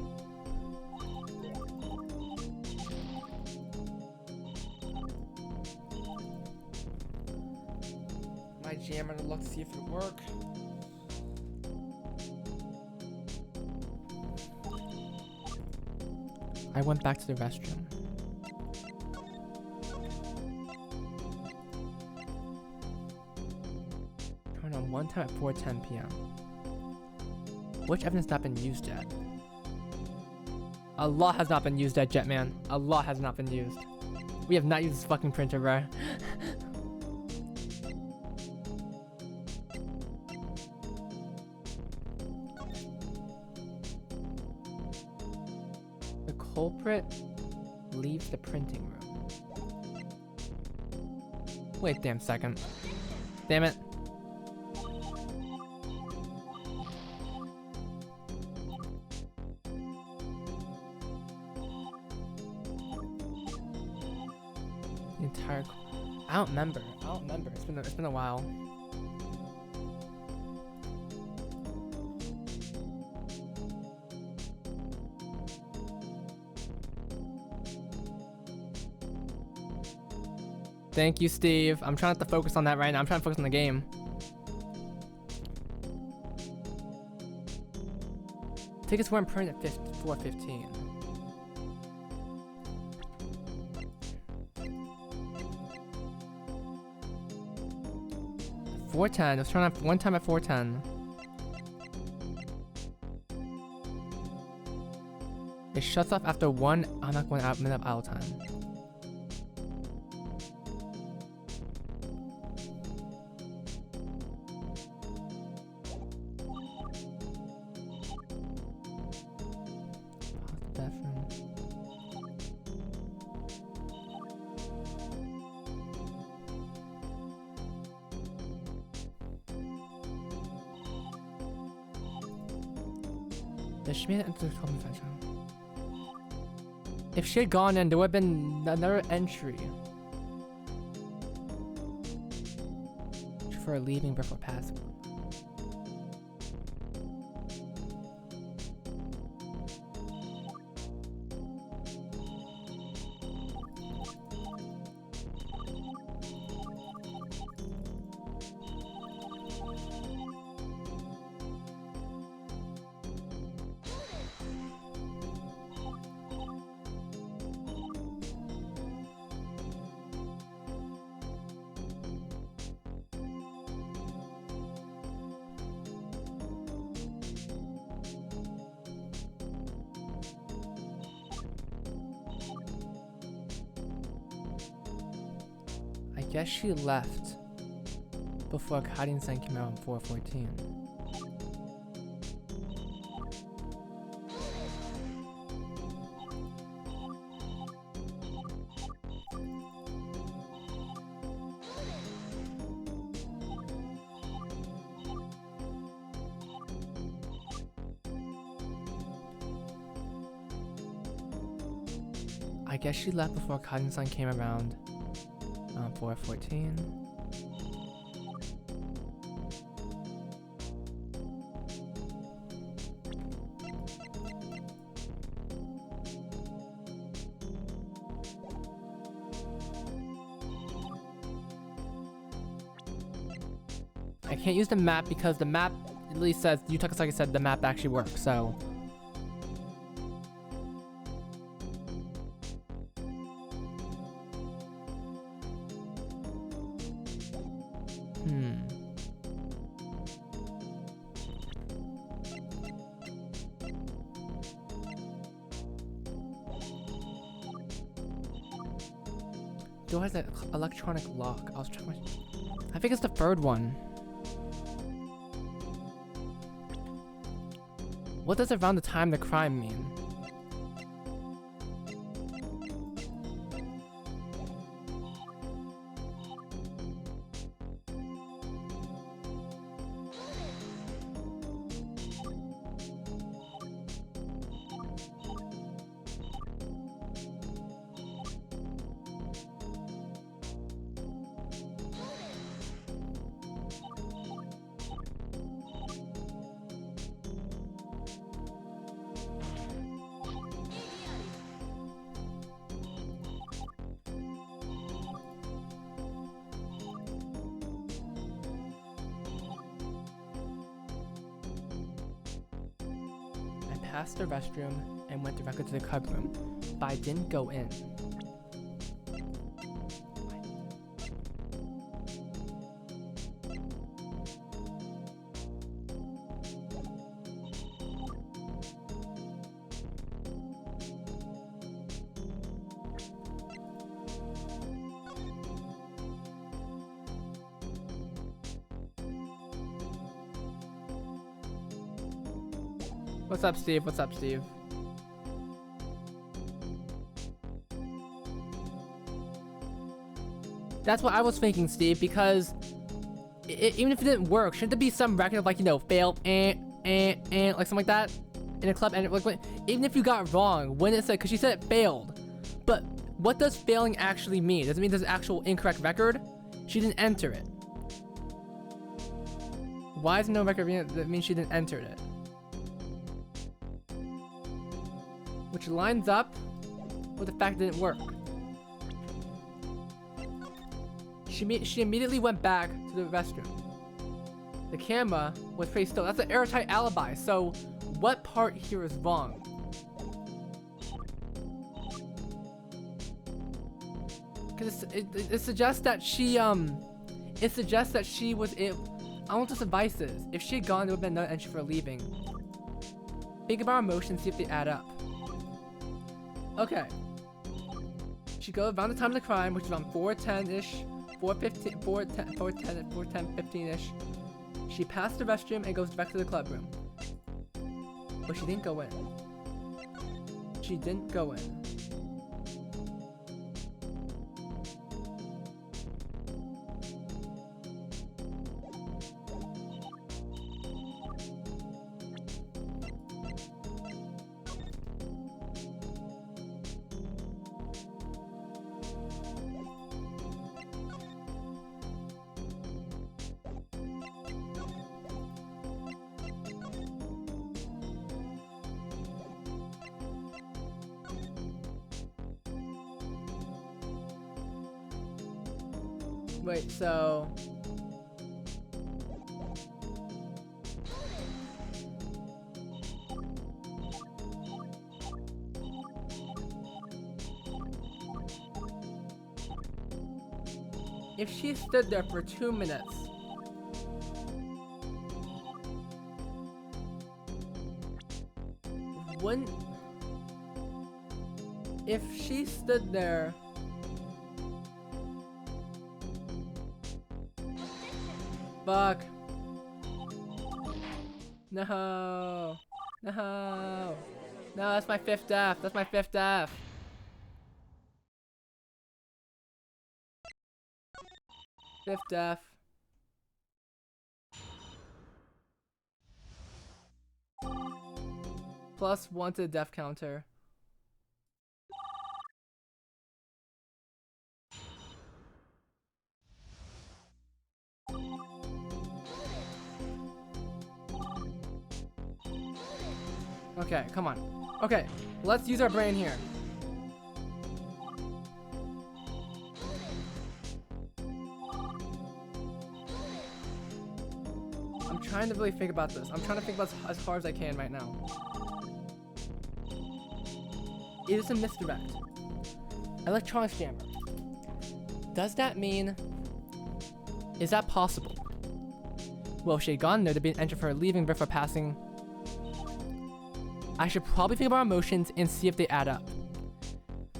Speaker 1: My camera to look to see if it work. I went back to the restroom. Turn on one time at 4:10 p.m. Which evidence not been used yet? A lot has not been used yet, Jetman. A lot has not been used. We have not used this fucking printer, bro. The culprit leaves the printing room. Wait, damn second. Damn it. The entire. I don't remember. It's been a while. Thank you, Steve. I'm trying not to focus on that right now. I'm trying to focus on the game. Tickets weren't printed at 4:15. 4:10. It was turned on one time at 4:10. It shuts off after 1 minute of idle time. She made it into the comment section. If she had gone in, there would have been another entry for leaving before passing. I guess she left before Gyakuten came out on 4:14. I guess she left before Gyakuten came around. 4:14. I can't use the map because the map at least says Yutakasaki said the map actually works, so Door has an electronic lock. I was trying. I think it's the third one. What does around the time the crime mean? passed the restroom and went directly to the club room, but I didn't go in. What's up, Steve? What's up, Steve? That's what I was thinking, Steve, because even if it didn't work, shouldn't there be some record of, like, you know, fail, like something like that in a club? And like, even if you got it wrong, when it said, because she said it failed, but what does failing actually mean? Does it mean there's an actual incorrect record? She didn't enter it. Why is there no record that means she didn't enter it? Which lines up with the fact it didn't work. She immediately went back to the restroom. The camera was pretty still. That's an airtight alibi. So what part here is wrong? Because it suggests that she was I don't know what this advice is. If she had gone, there would have been another entry for leaving. Think about her emotions, see if they add up. Okay. She goes around the time of the crime, which is around 4:10-ish, 4:15, 4:10, 15-ish. She passed the restroom and goes back to the club room. But she didn't go in. She didn't go in. Wait, so... if she stood there for 2 minutes... wouldn't... if she stood there... Fuck. No. No. No, that's my 5th death. That's my 5th death. Fifth death. +1 to the death counter. Okay, come on. Okay, let's use our brain here. I'm trying to really think about this. I'm trying to think about as hard as I can right now. It is a misdirect. Electronics jammer. Does that mean... is that possible? Well, if she had gone there to be an entry for her leaving before passing... I should probably think about our emotions and see if they add up.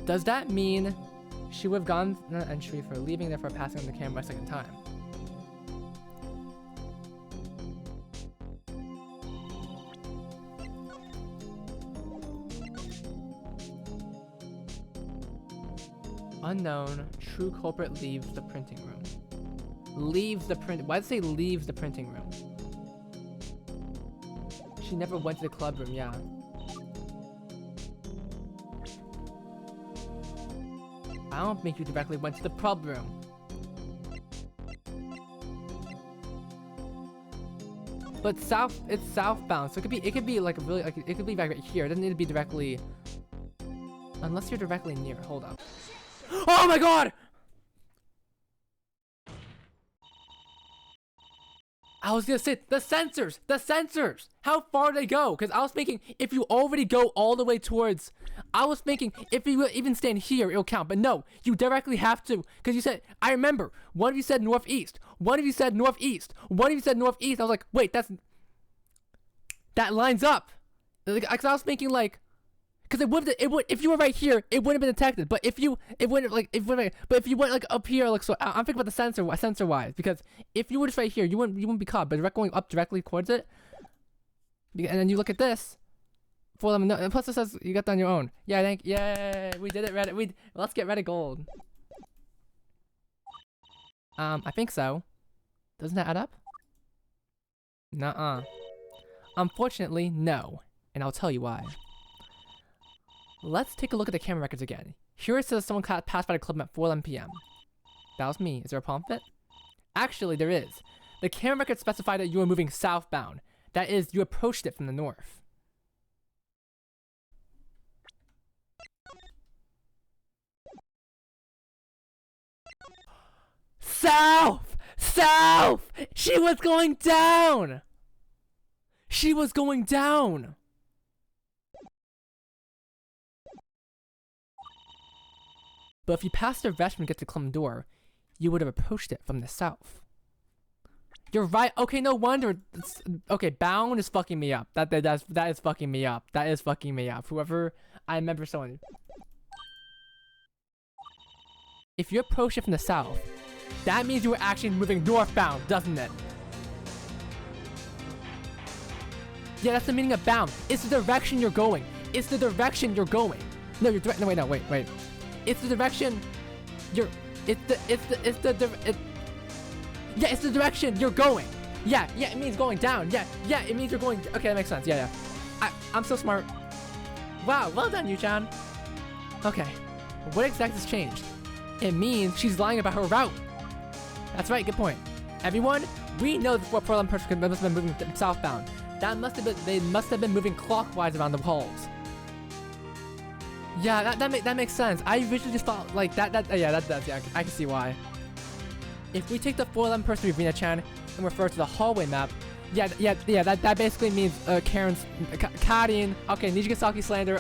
Speaker 1: Does that mean she would have gone an entry for leaving, therefore passing on the camera a second time? Unknown, true culprit leaves the printing room. Leaves the print. Why did it say leaves the printing room? She never went to the club room, yeah. I don't think you directly went to the pub room. But it's southbound, so it could be like really, like it could be right here. It doesn't need to be directly, unless you're directly near. Hold up. Oh my god! I was gonna say the sensors. The sensors. How far do they go? Because I was thinking if you already go all the way towards, I was thinking if you even stand here, it'll count. But no, you directly have to. Because you said, I remember one of you said northeast. One of you said northeast. One of you said northeast. I was like, wait, that lines up. Because I was thinking like, because it would if you were right here, it wouldn't have been detected. But if you but if you went like up here, like so, I'm thinking about the sensor wise. Because if you were just right here, you wouldn't be caught. But going up directly towards it, and then you look at this, for them. No, and plus it says you got that on your own. Yeah, yay, we did it. Reddit. Let's get Reddit gold. I think so. Doesn't that add up? Nuh-uh. Unfortunately, no. And I'll tell you why. Let's take a look at the camera records again. Here it says someone passed by the club at 4:11 p.m. That was me. Is there a problem with it? Actually, there is. The camera records specify that you were moving southbound. That is, you approached it from the north. South! South! She was going down! She was going down! But if you passed the restroom and get to the club door, you would have approached it from the south. You're right. Okay, no wonder. Okay, bound is fucking me up. That is fucking me up. That is fucking me up. Whoever, I remember someone. If you approach it from the south, that means you were actually moving northbound, doesn't it? Yeah, that's the meaning of bound. It's the direction you're going. It's the direction you're going. No, you're no, wait. It's the direction you're. Yeah, it's the direction you're going. Yeah, it means going down. Yeah, it means you're going. Okay, that makes sense. Yeah. I'm so smart. Wow, well done, Yu-chan. Okay, what exactly has changed? It means she's lying about her route. That's right, good point. Everyone, we know that 4:11 person must have been moving southbound. They must have been moving clockwise around the halls. Yeah, that makes sense. I originally just thought like that does. Yeah, I can see why. If we take the 4:11 person to Rina-chan and refer to the hallway map, that basically means Karen's Karin. Okay, Nijigasaki slander.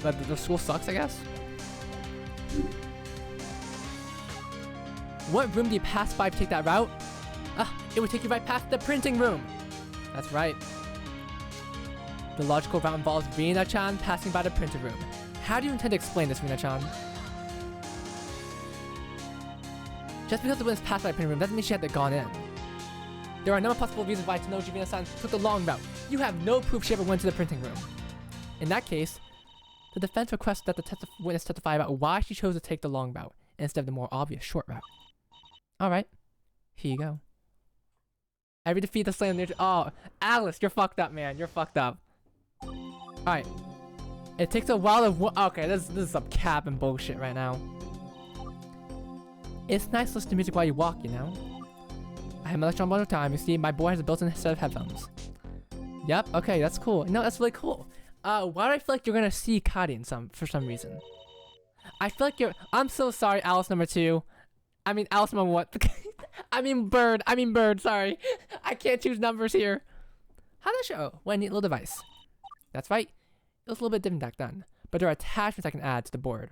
Speaker 1: The school sucks, I guess. What room do you pass by to take that route? It would take you right past the printing room. That's right. The logical route involves Rina-chan passing by the printing room. How do you intend to explain this, Rina-chan? Just because the witness passed by the printing room doesn't mean she had to gone in. There are a number of possible reasons why Tanoji Rina-san took the long route. You have no proof she ever went to the printing room. In that case, the defense requests that the witness testify about why she chose to take the long route instead of the more obvious short route. Alright, here you go. Every defeat the slayer. Oh, Alice, you're fucked up, man. You're fucked up. Alright. It takes a while to. Okay, this is some cap and bullshit right now. It's nice listening to music while you walk, you know? I have my lecture on one time. You see, my boy has a built-in set of headphones. Yep, okay, that's cool. No, that's really cool. Why do I feel like you're gonna see Karin for some reason? I feel like you're. I'm so sorry, Alice number 2. I mean, Alice number what? I mean bird, sorry. I can't choose numbers here. How does it show? What a neat little device. That's right. It was a little bit different back then. But there are attachments I can add to the board.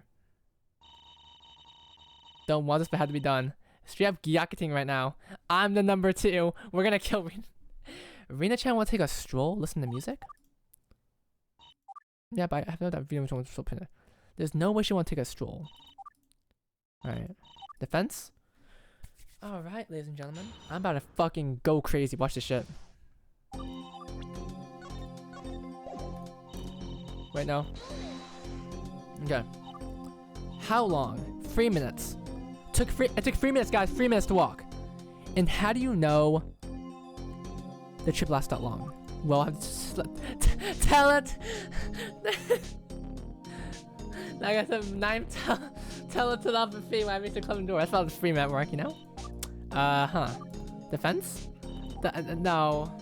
Speaker 1: Don't want this, but had to be done. Straight up Gyakuten right now. I'm the number 2. We're gonna kill Rina-chan wanna take a stroll, listen to music? Yeah, but I have no doubt Rina-chan wants to stroll. There's no way she wanna take a stroll. Alright. Defense? Alright, ladies and gentlemen. I'm about to fucking go crazy. Watch this shit. Wait, no. Okay. How long? 3 minutes. It took 3 minutes, guys. 3 minutes to walk. And how do you know the trip lasts that long? Well, I have to tell it. Like I said, tell it to the upper feet when I reach the club door. That's how the 3 minute work, you know? Defense? No.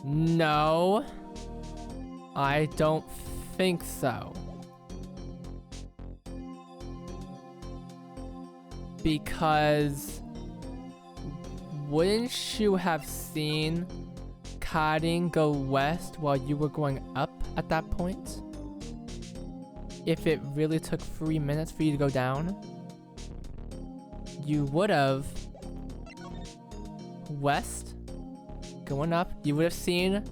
Speaker 1: No. I don't think so. Because wouldn't you have seen Karin go west while you were going up at that point? If it really took 3 minutes for you to go down, you would have west going up. You would have seen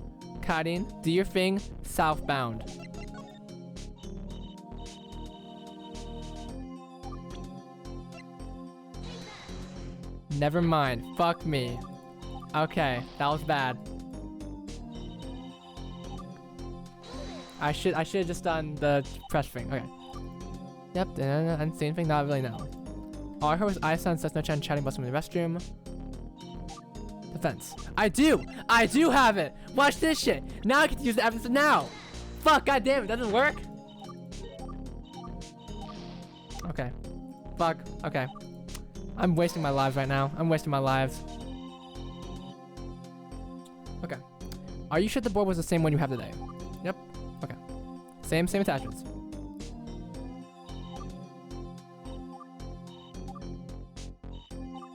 Speaker 1: Karin do your thing southbound. Never mind. Fuck me. Okay, that was bad. I should have just done the press thing. Okay. Yep. I didn't see anything. Not really. No. All I heard was Isan says no chatting about someone in the restroom. Defense. I do have it. Watch this shit. Now I get to use the evidence now. Fuck. God damn it. Doesn't work. Okay. Fuck. Okay. I'm wasting my lives right now. I'm wasting my lives. Okay. Are you sure the board was the same one you have today? Yep. Okay. Same attachments.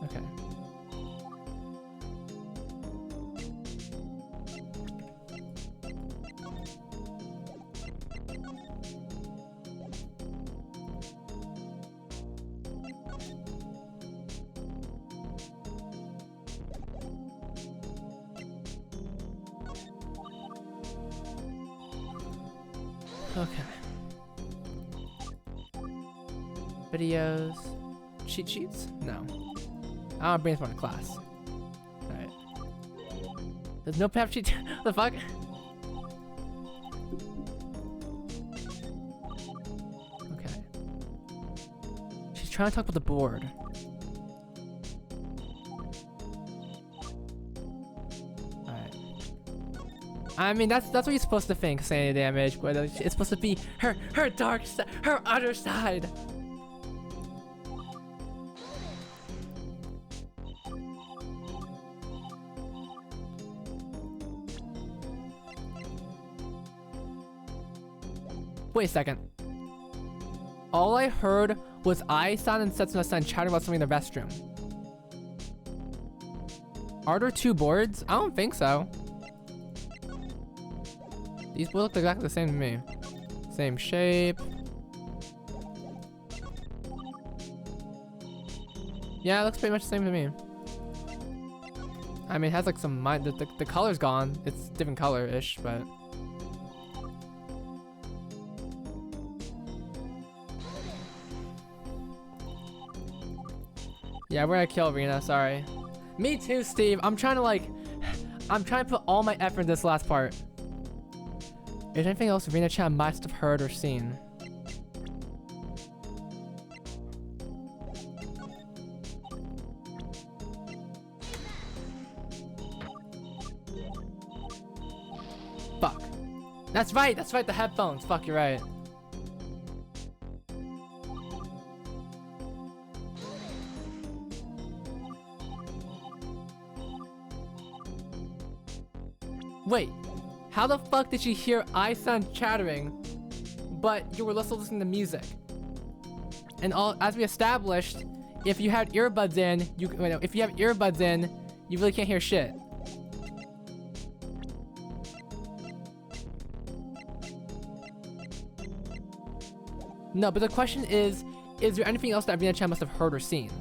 Speaker 1: Okay. Okay. Videos. Cheat sheets? No. I don't bring this one to class. Alright. There's no pep sheet. What the fuck? Okay. She's trying to talk about the board. I mean, that's what you're supposed to think, sanity damage, but it's supposed to be her dark side, her other side. Wait a second. All I heard was I-san and Setsuna-san chatting about something in the restroom. Are there two boards? I don't think so. These look exactly the same to me. Same shape. Yeah, it looks pretty much the same to me. I mean, it has like some the color's gone. It's different color-ish, but... Yeah, we're gonna kill Rena, sorry. Me too, Steve. I'm trying to put all my effort in this last part. Is there anything else Rena-chan must have heard or seen? Fuck. That's right, the headphones. Fuck, you're right. Wait. How the fuck did she hear I-san chattering, but you were still listening to music? And as we established, if you had earbuds in, you really can't hear shit. No, but the question is there anything else that Rena-chan must have heard or seen?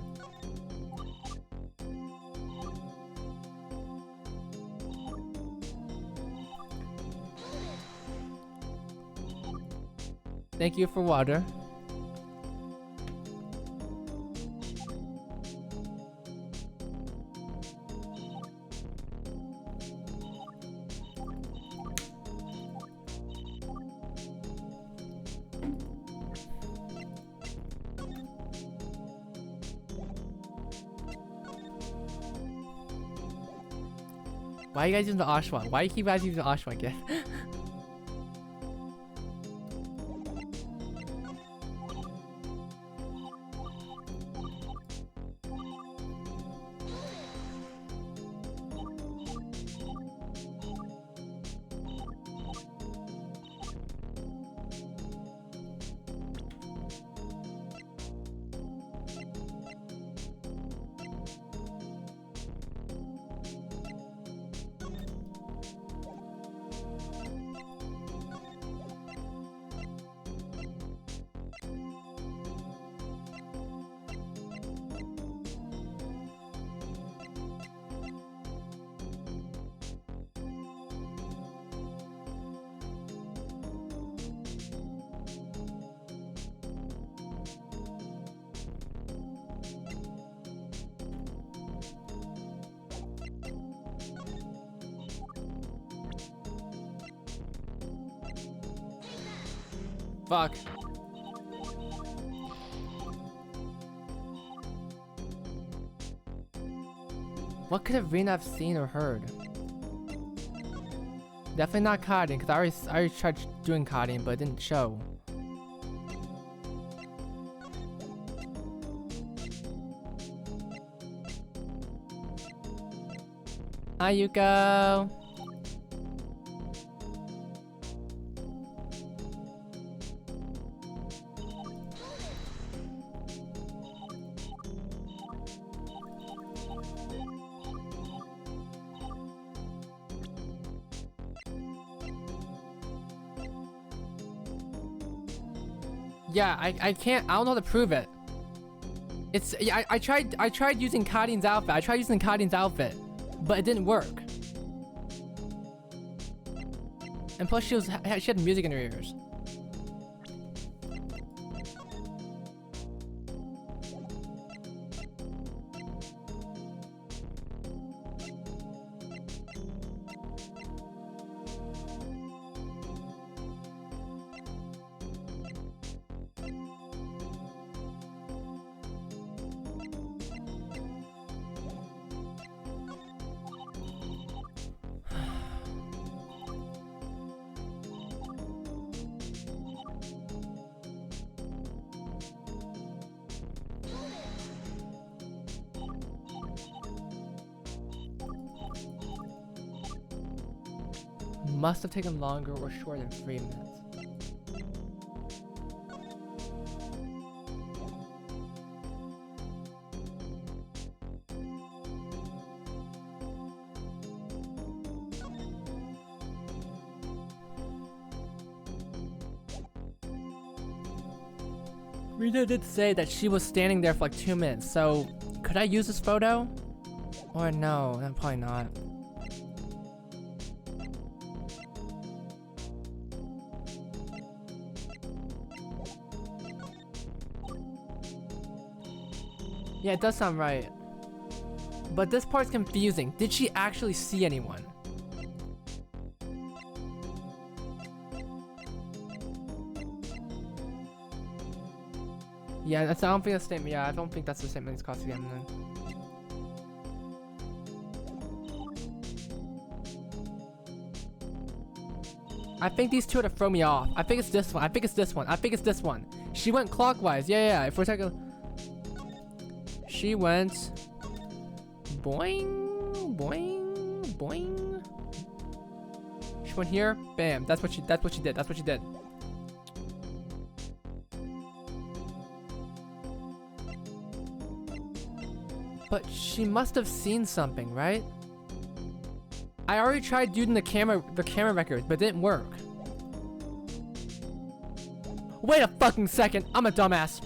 Speaker 1: Thank you for water. Why are you guys using the Ashwa? Why do you keep guys using the Ashwa again? Fuck. What could Rena have seen or heard? Definitely not coding, because I already tried doing coding, but it didn't show. Hi, Yuko. Yeah, I can't. I don't know how to prove it. It's yeah. I tried using Kadine's outfit. But it didn't work. And plus, she had music in her ears. Must have taken longer or shorter than 3 minutes. Rita did say that she was standing there for like 2 minutes, so could I use this photo? Or no, probably not. Yeah, it does sound right. But this part's confusing. Did she actually see anyone? Yeah, I don't think that's the statement. Yeah, I don't think that's the statement. It's cost again. I think these two are to throw me off. I think it's this one. I think it's this one. I think it's this one. She went clockwise. Yeah. If we're taking, she went boing, boing, boing. She went here. Bam. That's what she did. That's what she did. But she must have seen something, right? I already tried using the camera records, but it didn't work. Wait a fucking second. I'm a dumbass.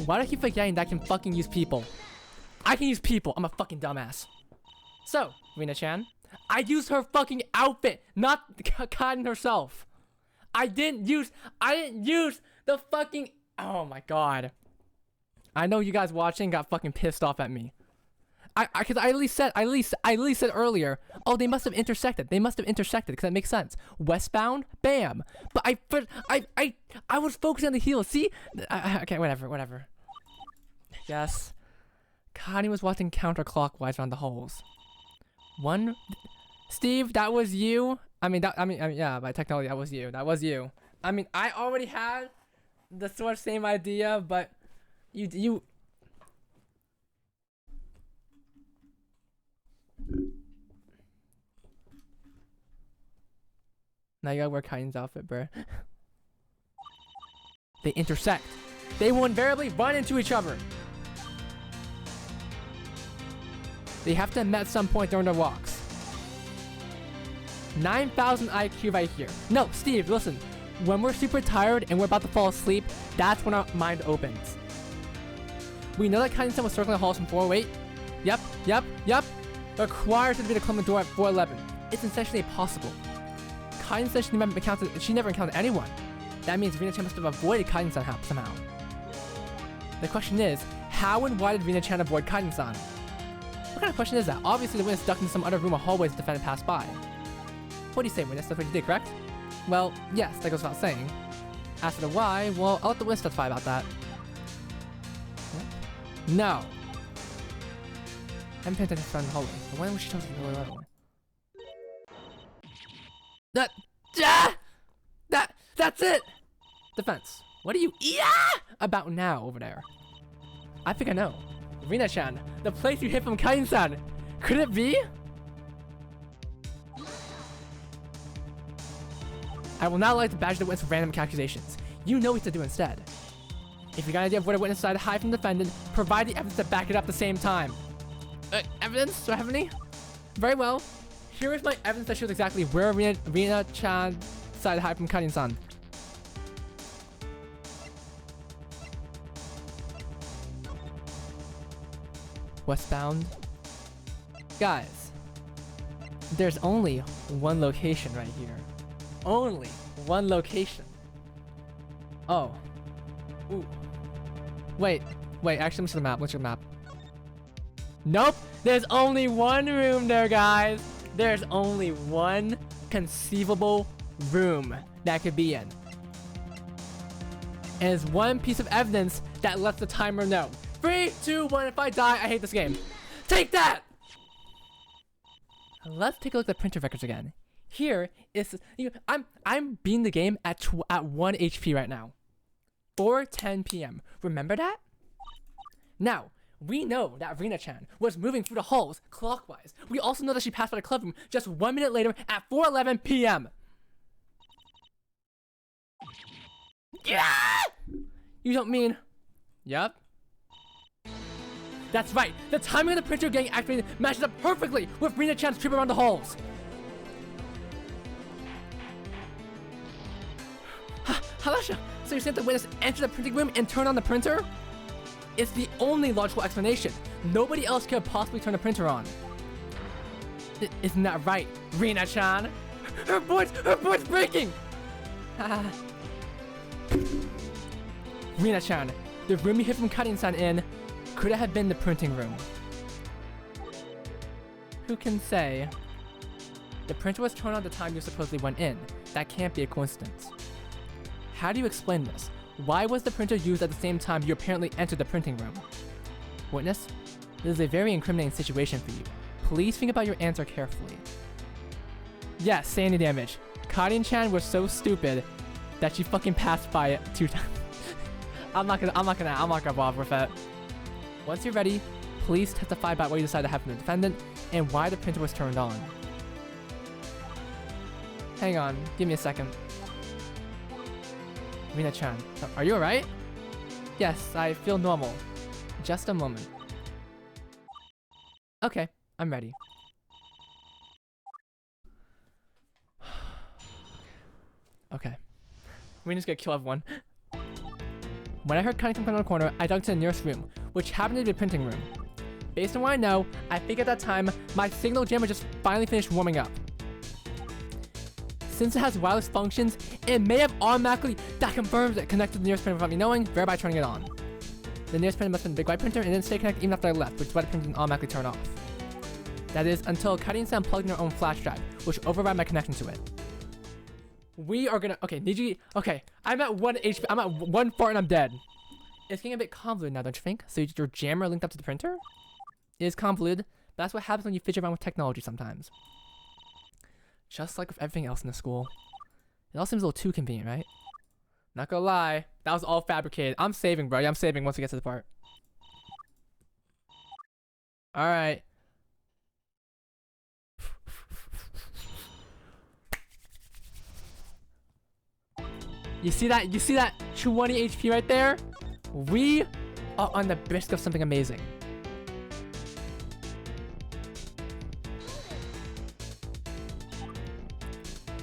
Speaker 1: Why do I keep forgetting that I can fucking use people? I can use people. I'm a fucking dumbass. So, Rina-chan, I used her fucking outfit, not Kaden herself. I didn't use the fucking, oh my god. I know you guys watching got fucking pissed off at me. Cause I at least said earlier, oh, they must have intersected. Cause that makes sense. Westbound, bam. But I was focusing on the heel. See? Okay, whatever. Yes. Connie was walking counterclockwise around the holes. One, Steve, that was you. I mean, yeah, by technology, that was you. I mean, I already had the sort of same idea, but you. Now you gotta wear Kaiden's outfit, bruh. They intersect. They will invariably run into each other. They have to have met at some point during their walks. 9,000 IQ right here. No, Steve, listen. When we're super tired and we're about to fall asleep, that's when our mind opens. We know that Kaiden was circling the halls from 408. Yep. Requires her to be to climb the door at 411. It's essentially impossible. Kaiden said she never encountered anyone. That means Rina-chan must have avoided Kaiden-san somehow. The question is, how and why did Rina-chan avoid Kaiden-san? What kind of question is that? Obviously, the witness ducked into some other room or hallway as the defendant passed by. What do you say, witness? That's what you did, correct? Well, yes, that goes without saying. As for the why, well, I'll let the witness testify about that. No. I haven't paid attention to the hallway. The one in which she told us the hallway level. That's it! Defense. What are you about now over there? I think I know. Rina-chan, the place you hid from Kain-san. Could it be? I will not like to badge the witness with random accusations. You know what to do instead. If you got an idea of where the witness decided to hide from the defendant, provide the evidence to back it up at the same time. Evidence? Do I have any? Very well. Here is my evidence that shows exactly where Rina-chan decided to hide from Kain-san. Westbound. Guys, there's only one location right here. Only one location. Oh. Ooh. Wait, actually, let me see the map. Let's see the map. Nope, there's only one room there, guys. There's only one conceivable room that could be in. And it's one piece of evidence that lets the timer know. 3, 2, 1, if I die, I hate this game. Take that! Let's take a look at the printer records again. Here is, I'm beating the game at 1 HP right now. 4:10 p.m. Remember that? Now, we know that Rina-chan was moving through the halls clockwise. We also know that she passed by the club room just 1 minute later at 4:11 p.m. Yeah! You don't mean... Yup. That's right. The timing of the printer getting activated matches up perfectly with Rina-chan's trip around the halls. Halasha, so you're saying the witness entered the printing room and turned on the printer? It's the only logical explanation. Nobody else could possibly turn the printer on. Isn't that right, Rina-chan? Her board's breaking! Rina-chan, the room you hid from Karin-san in could have been the printing room. Who can say? The printer was turned on the time you supposedly went in. That can't be a coincidence. How do you explain this? Why was the printer used at the same time you apparently entered the printing room? Witness, this is a very incriminating situation for you. Please think about your answer carefully. Yes, sanity damage. Karin-chan was so stupid that she fucking passed by it 2 times. I'm not gonna bother with it. Once you're ready, please testify about what you decided to have from the defendant and why the printer was turned on. Hang on, give me a second. Rina-chan, are you alright? Yes, I feel normal. Just a moment. Okay, I'm ready. Okay. Rina's gonna kill everyone. When I heard Connie come from the corner, I dug to the nearest room, which happened to be the printing room. Based on what I know, I think at that time, my signal jammer just finally finished warming up. Since it has wireless functions, it may have automatically, that confirms it, connected to the nearest printer without me knowing, thereby turning it on. The nearest printer must have been a big white printer and didn't stay connected even after I left, which is why the printer didn't automatically turn off. That is, until Karin-san plugged in her own flash drive, which override my connection to it. We are gonna, okay, I'm at 1 HP, I'm at 1 fart and I'm dead. It's getting a bit convoluted now, don't you think? So your jammer linked up to the printer? It is convoluted, but that's what happens when you fidget around with technology sometimes. Just like with everything else in the school. It all seems a little too convenient, right? Not gonna lie, that was all fabricated. I'm saving, bro. Yeah, I'm saving once we get to the part. Alright. You see that 20 HP right there? We are on the brisk of something amazing.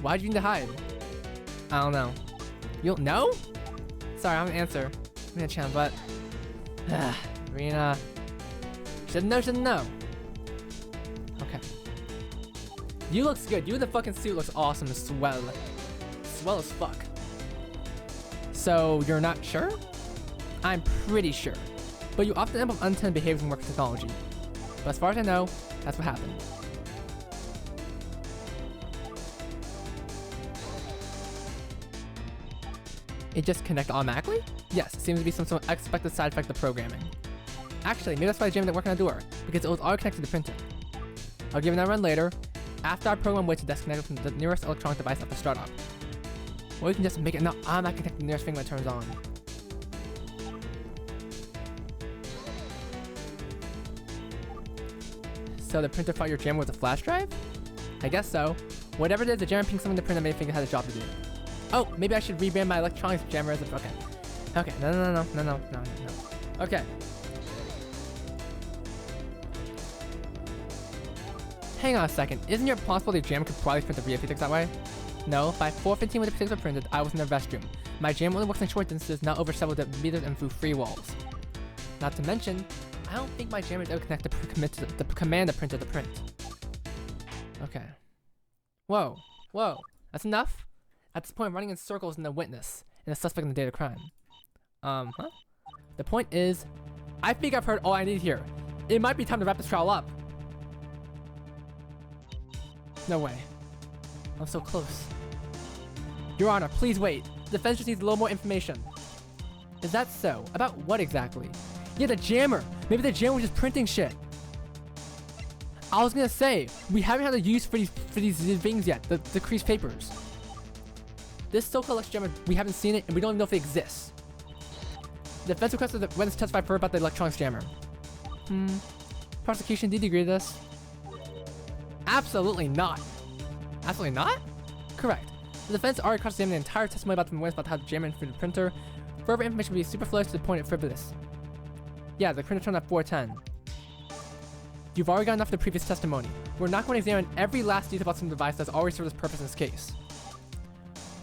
Speaker 1: Why'd you need to hide? I don't know. You don't know? Sorry, I'm gonna answer. Rina-chan, but... Rina... Shouldn't know. Okay. You looks good. You, the fucking suit looks awesome as swell. Swell as fuck. So, you're not sure? I'm pretty sure. But you often end up with unintended behaviors in work technology. But as far as I know, that's what happened. It just connected automatically? Yes, it seems to be some sort of unexpected side effect of programming. Actually, maybe that's why the jam didn't work on the door, because it was already connected to the printer. I'll give it another run later, after our program waits to disconnect it from the nearest electronic device after startup. Or you can just make it not automatically connect the nearest thing when it turns on. So the printer thought your jammer was a flash drive? I guess so. Whatever it is, the jammer pinged something in the printer made it think it had a job to do. Oh, maybe I should rebrand my electronics jammer as a... Okay. Okay, no. Okay. Hang on a second. Isn't it possible the jammer could probably print the VFX that way? No, by 4:15 when the pixels were printed, I was in the restroom. My jammer only works in short distances, not over several meters and through free walls. Not to mention, I don't think my jammer is ever connected to command the printer to print. Okay. Whoa. That's enough? At this point, I'm running in circles in the witness and the suspect in the date of crime. Huh? The point is, I think I've heard all I need here. It might be time to wrap this trial up. No way. I'm so close. Your Honor, please wait. The defense just needs a little more information. Is that so? About what exactly? Yeah, the jammer. Maybe the jammer was just printing shit. I was gonna say, we haven't had a use for these things yet, the decreased papers. This so-called electric jammer, we haven't seen it, and we don't even know if it exists. The defense requested the witness testify further about the electronics jammer. Prosecution, did you agree to this? Absolutely not. Absolutely not? Correct. The defense already cross-examined the entire testimony about the witness about how the jammer infringed the printer. Further information would be superfluous to the point of frivolous. Yeah, the printer turned at 410. You've already got enough of the previous testimony. We're not going to examine every last detail about some device that's already served its purpose in this case.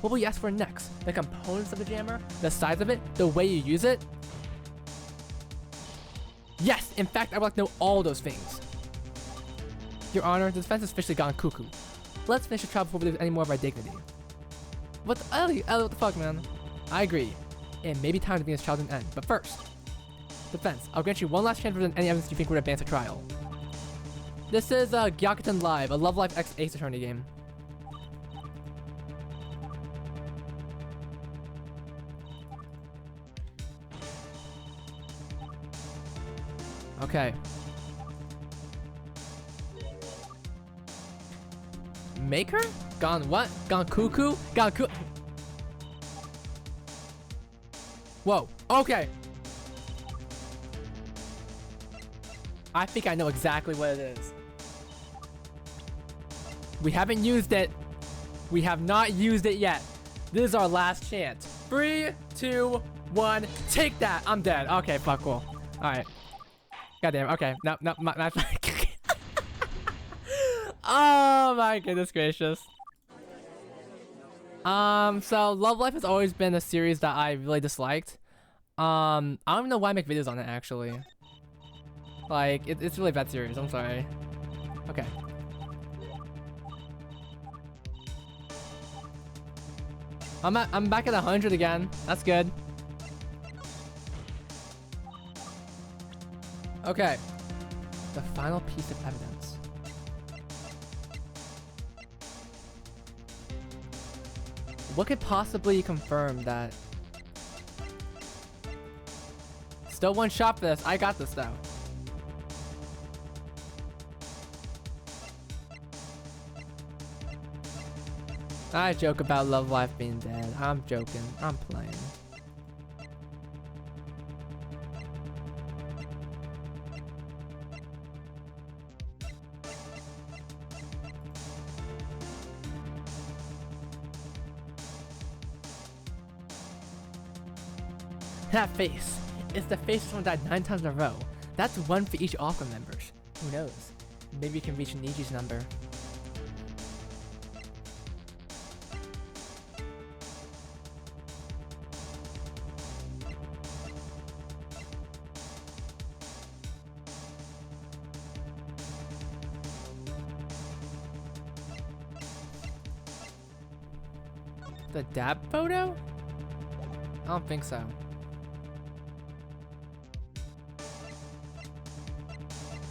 Speaker 1: What will you ask for next? The components of the jammer? The size of it? The way you use it? Yes! In fact, I would like to know all those things. Your Honor, the defense has officially gone cuckoo. Let's finish the trial before we lose any more of our dignity. What the fuck, man? I agree. It may be time to bring this trial to an end, but first. Defense, I'll grant you one last chance to present any evidence you think would advance the trial. This is Gyakuten Live, a Love Life X Ace Attorney game. Okay. Maker? Gone what? Gone cuckoo? Gone coo- Whoa. Okay. I think I know exactly what it is. We haven't used it. We have not used it yet. This is our last chance. 3, 2, 1. Take that. I'm dead. Okay, fuck, cool. Alright. Goddamn. Okay. No, my oh my goodness gracious. So Love Life has always been a series that I really disliked. I don't even know why I make videos on it actually. Like, it's a really bad series, I'm sorry. Okay. I'm back at 100 again. That's good. Okay. The final piece of evidence. What could possibly confirm that? Still one shot for this. I got this though. I joke about Love Life being dead. I'm joking. I'm playing. That face. It's the face of someone died 9 times in a row. That's one for each Aqua members. Who knows? Maybe you can reach Niji's number. The dab photo? I don't think so.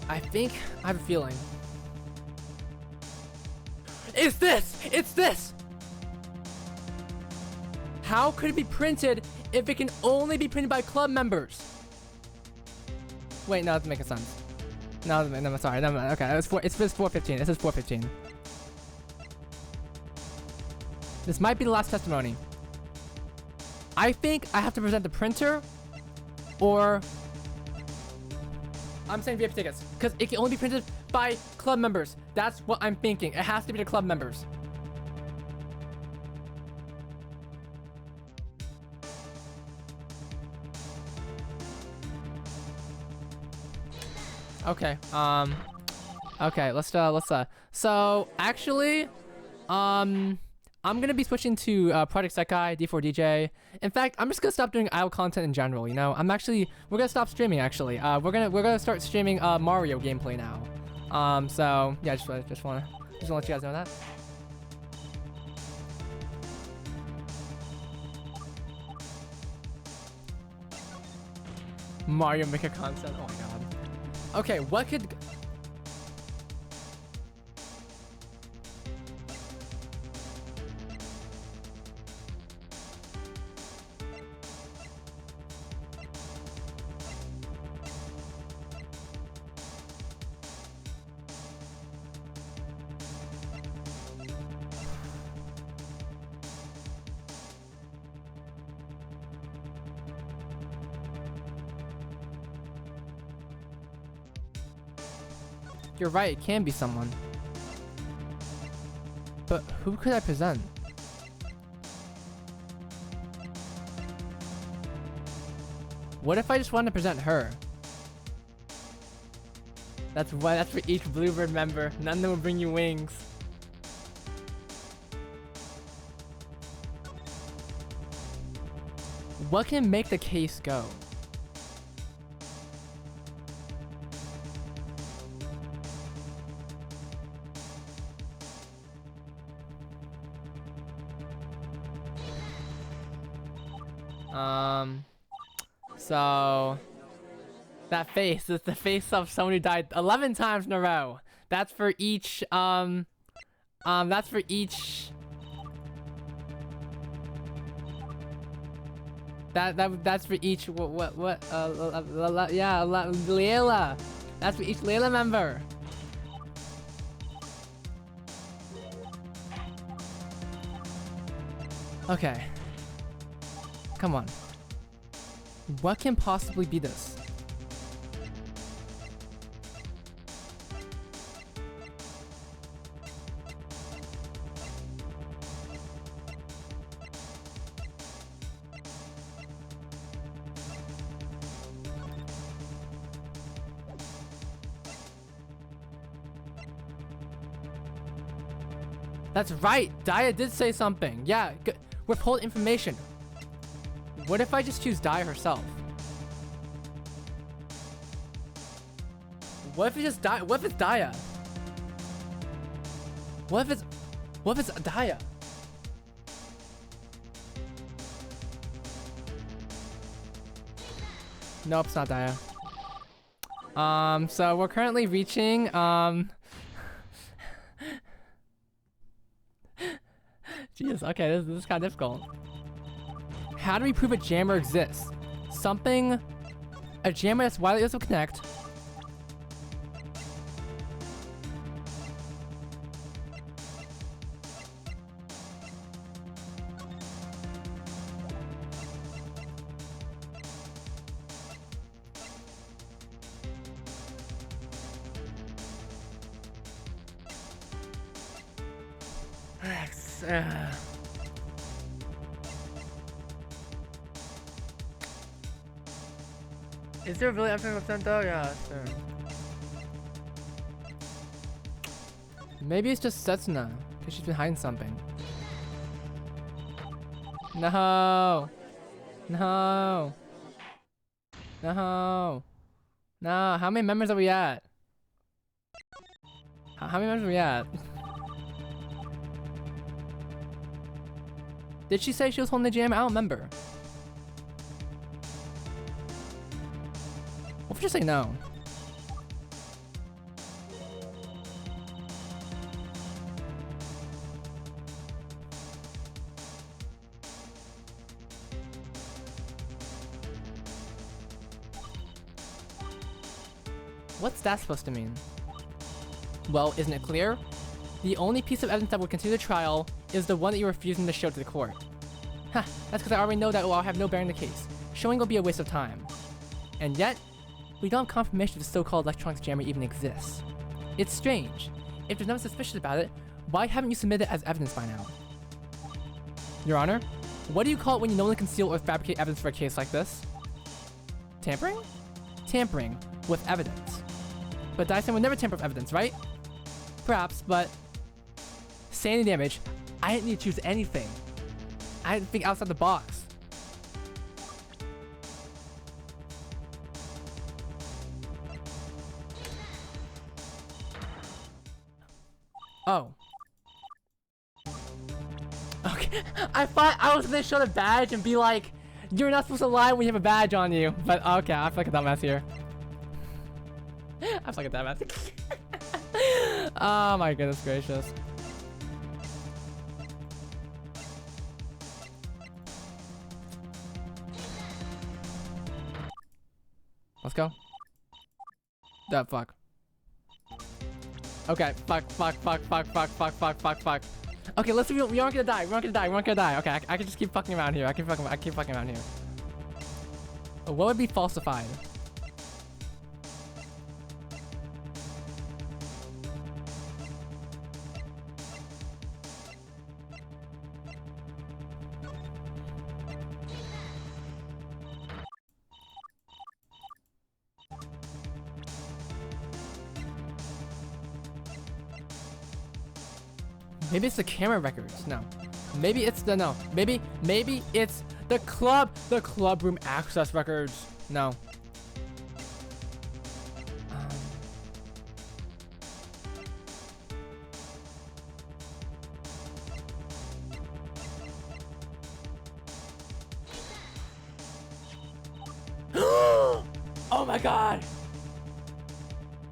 Speaker 1: I think I have a feeling. It's this! It's this! How could it be printed if it can only be printed by club members? Wait, no, that doesn't make sense. No, sorry. No, okay, it's 415. This is 415. This might be the last testimony. I think I have to present the printer, or I'm saying VIP tickets, because it can only be printed by club members. That's what I'm thinking. It has to be the club members. Okay. Okay. So actually, I'm gonna be switching to Project Sekai D4DJ. In fact, I'm just gonna stop doing idle content in general. You know, we're gonna stop streaming. Actually, we're gonna start streaming Mario gameplay now. So yeah, just wanna let you guys know that. Mario Maker content. Oh my god. Okay, what could... You're right, it can be someone. But who could I present? What if I just wanted to present her? That's for each Bluebird member. None of them will bring you wings. What can make the case go? So that face is the face of someone who died 11 times in a row. That's for each that's for each that's for each yeah, Layla. That's for each Layla member. Okay. Come on. What can possibly be this? That's right! Daya did say something! Yeah, withhold information. What if I just choose Daya herself? What if it's just Daya? What if it's Daya? What if it's Daya? Nope, it's not Daya. So we're currently reaching, Jesus, okay, this is kind of difficult. How do we prove a jammer exists? A jammer that's widely able to connect. Is there really everything though? Yeah, sure. Maybe it's just Setsuna, because she's been hiding something. No! No! No! No! How many members are we at? How many members are we at? Did she say she was holding the jam? I don't remember. What if you just say no? What's that supposed to mean? Well, isn't it clear? The only piece of evidence that will continue the trial is the one that you're refusing to show to the court. Ha, that's because I already know that it will have no bearing on the case. Showing will be a waste of time. And yet, we don't have confirmation if the so-called electronics jammer even exists. It's strange. If there's nothing suspicious about it, why haven't you submitted it as evidence by now? Your Honor, what do you call it when you knowingly conceal or fabricate evidence for a case like this? Tampering? Tampering with evidence. But Dyson would never tamper with evidence, right? Perhaps, but sanity damage, I didn't need to choose anything. I didn't think outside the box. Oh. Okay, I thought I was gonna show the badge and be like, you're not supposed to lie when you have a badge on you. But okay, I feel like a dumbass here. I feel like a dumbass. Oh my goodness gracious. Let's go. Oh, fuck. Okay, fuck. Okay, let's see. We aren't gonna die. Okay, I can just keep fucking around here. I keep fucking around here. What would be falsified? Maybe it's the camera records. No. Maybe it's the no. Maybe it's the club room access records. No. Oh my god!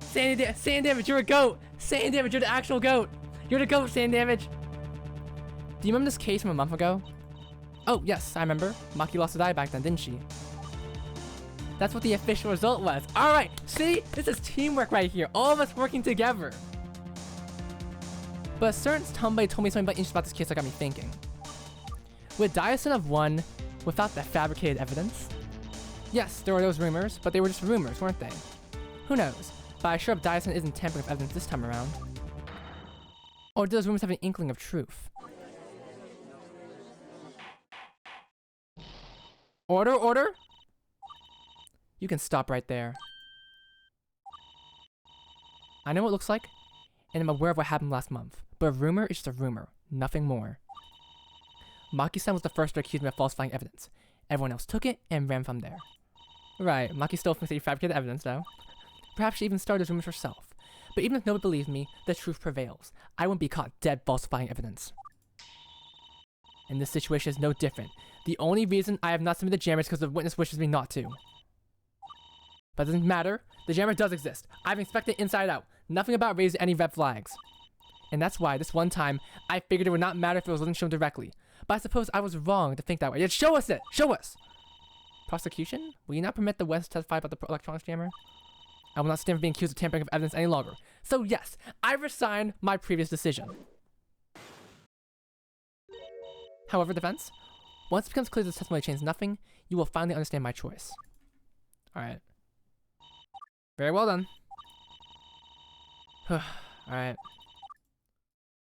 Speaker 1: Sandy Damage, you're a goat! Sandy Damage, you're the actual goat! You're the goat, Sandy Damage! Do you remember this case from a month ago? Oh, yes, I remember. Maki lost a eye back then, didn't she? That's what the official result was. Alright, see? This is teamwork right here. All of us working together. But a certain somebody told me something about this case that got me thinking. Would Dyson have won without that fabricated evidence? Yes, there were those rumors, but they were just rumors, weren't they? Who knows? But I sure hope Dyson isn't tampering with evidence this time around. Or do those rumors have an inkling of truth? Order? You can stop right there. I know what it looks like, and I'm aware of what happened last month. But a rumor is just a rumor, nothing more. Maki-san was the first to accuse me of falsifying evidence. Everyone else took it and ran from there. Right, Maki still thinks that you fabricated evidence, though. Perhaps she even started those rumors herself. But even if nobody believed me, the truth prevails. I wouldn't be caught dead falsifying evidence. And this situation is no different. The only reason I have not submitted the jammer is because the witness wishes me not to. But it doesn't matter. The jammer does exist. I've inspected it inside out. Nothing about raising any red flags. And that's why, this one time, I figured it would not matter if it wasn't shown directly. But I suppose I was wrong to think that way. Yet show us it! Show us! Prosecution? Will you not permit the witness to testify about the electronics jammer? I will not stand for being accused of tampering of evidence any longer. So yes, I resign my previous decision. However, defense, once it becomes clear this testimony changes nothing, you will finally understand my choice. Alright. Very well done. Alright.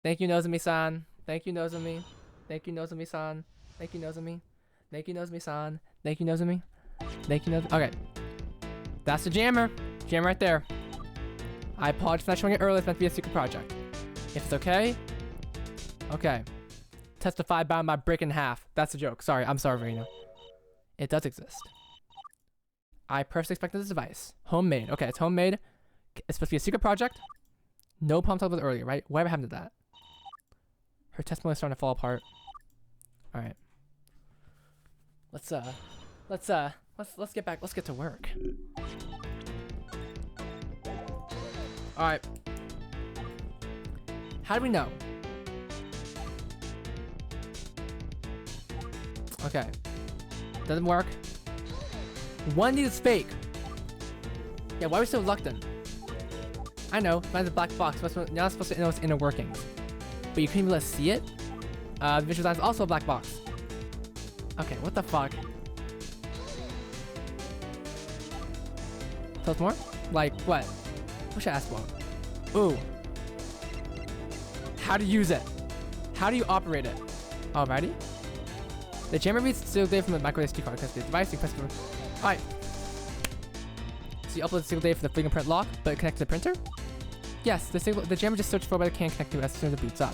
Speaker 1: Thank you, Nozomi-san. Thank you, Nozomi. Thank you, Nozomi-san. Thank you, Nozomi. Thank you, Nozomi-san. Thank you, Nozomi. Thank you, Nozomi. Okay. That's the jammer. Jammer right there. I apologize for not showing it earlier. It's meant to be a secret project. If it's okay. Okay. Testify about my brick in half. That's a joke. Sorry. I'm sorry, Verena. It does exist. I personally expected this device. Homemade. Okay, it's homemade. It's supposed to be a secret project. No problem talking about it earlier, right? Whatever happened to that? Her testimony is starting to fall apart. Alright. Let's get back. Let's get to work. Alright. How do we know? Okay. Doesn't work. One of these is fake. Yeah, why are we so reluctant? I know. Find the black box. You're not supposed to know its inner workings. But you couldn't even let us see it? The visual design is also a black box. Okay, what the fuck? Tell us more? Like, what? What should I ask about? Ooh. How to use it. How do you operate it? Alrighty. The jammer reads sealed data from the micro SD card. Because the device you press for. Alright. So you upload the sealed data for the fingerprint lock, but it connects to the printer? Yes, the jammer just searched for whether it can connect to it as soon as it boots up.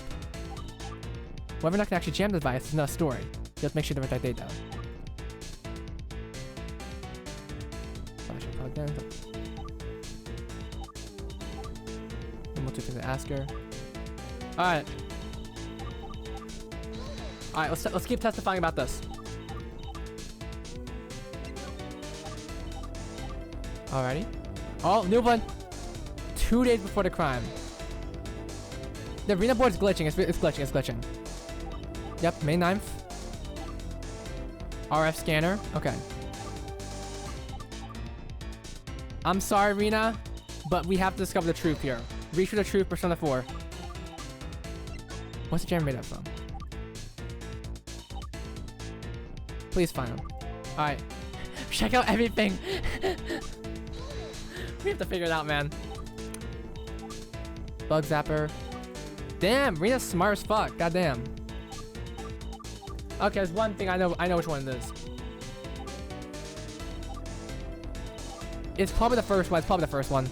Speaker 1: Whether or not can actually jam the device is another story. You have to make sure the right data. Flash it plugged in. And we'll take to ask her. Alright. Alright, let's keep testifying about this. Alrighty. Oh, new one. 2 days before the crime. The arena board's glitching. It's glitching. Yep, May 9th. RF scanner. Okay. I'm sorry, Rena, but we have to discover the truth here. Reach for the truth, Persona 4. What's the jammer made up from? Please find him. Alright. Check out everything. We have to figure it out, man. Bug zapper. Damn, Rena's smart as fuck. Goddamn. Okay, there's one thing I know which one it is. It's probably the first one.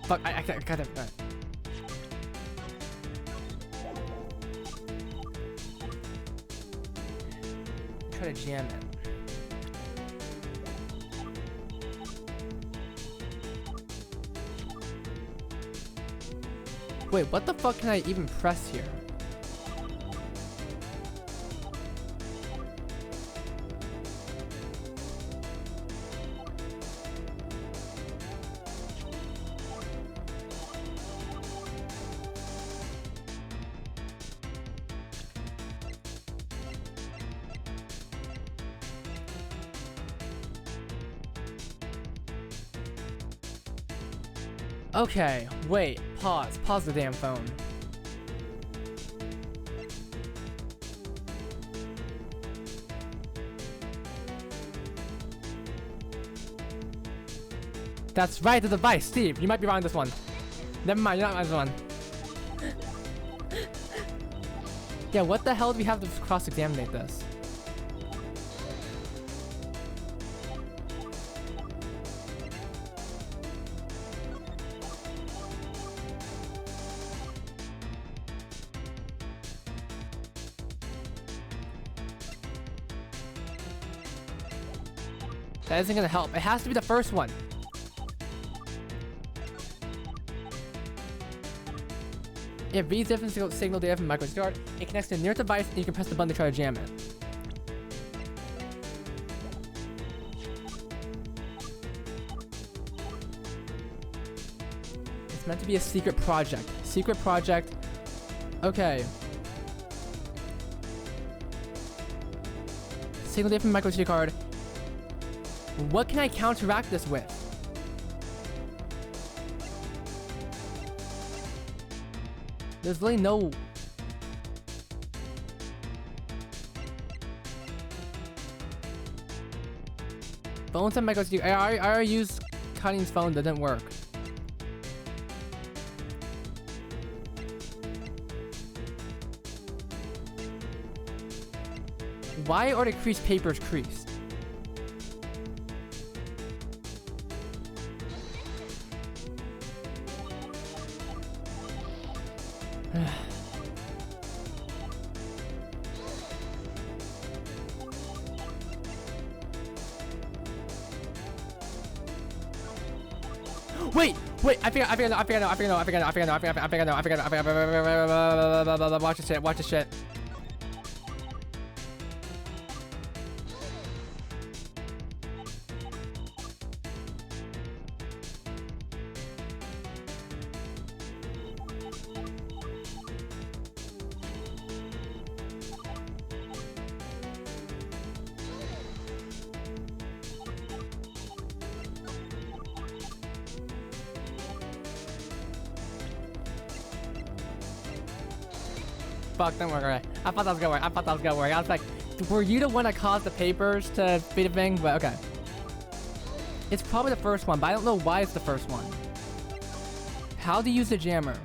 Speaker 1: Fuck, I got it. Right. Try to jam it. Wait, what the fuck can I even press here? Okay, wait, pause the damn phone. That's right, the device, Steve, you might be wrong on this one. Never mind, you're not on this one. Yeah, what the hell do we have to cross-examine this? That isn't gonna help. It has to be the first one. It reads different signal data from the micro SD card. It connects to the nearest device, and you can press the button to try to jam it. It's meant to be a secret project. Secret project. Okay. Signal data from the micro SD card. What can I counteract this with? There's really no... Phones and micro SD. I already used Cunning's phone, that didn't work. Why are the creased papers creased? Wait, I think I know. Watch this shit. fuck, don't worry. I thought that was gonna work. I thought that was gonna work. I was like, were you the one that caused the papers to be the thing? But okay. It's probably the first one, but I don't know why it's the first one. How do you use the jammer?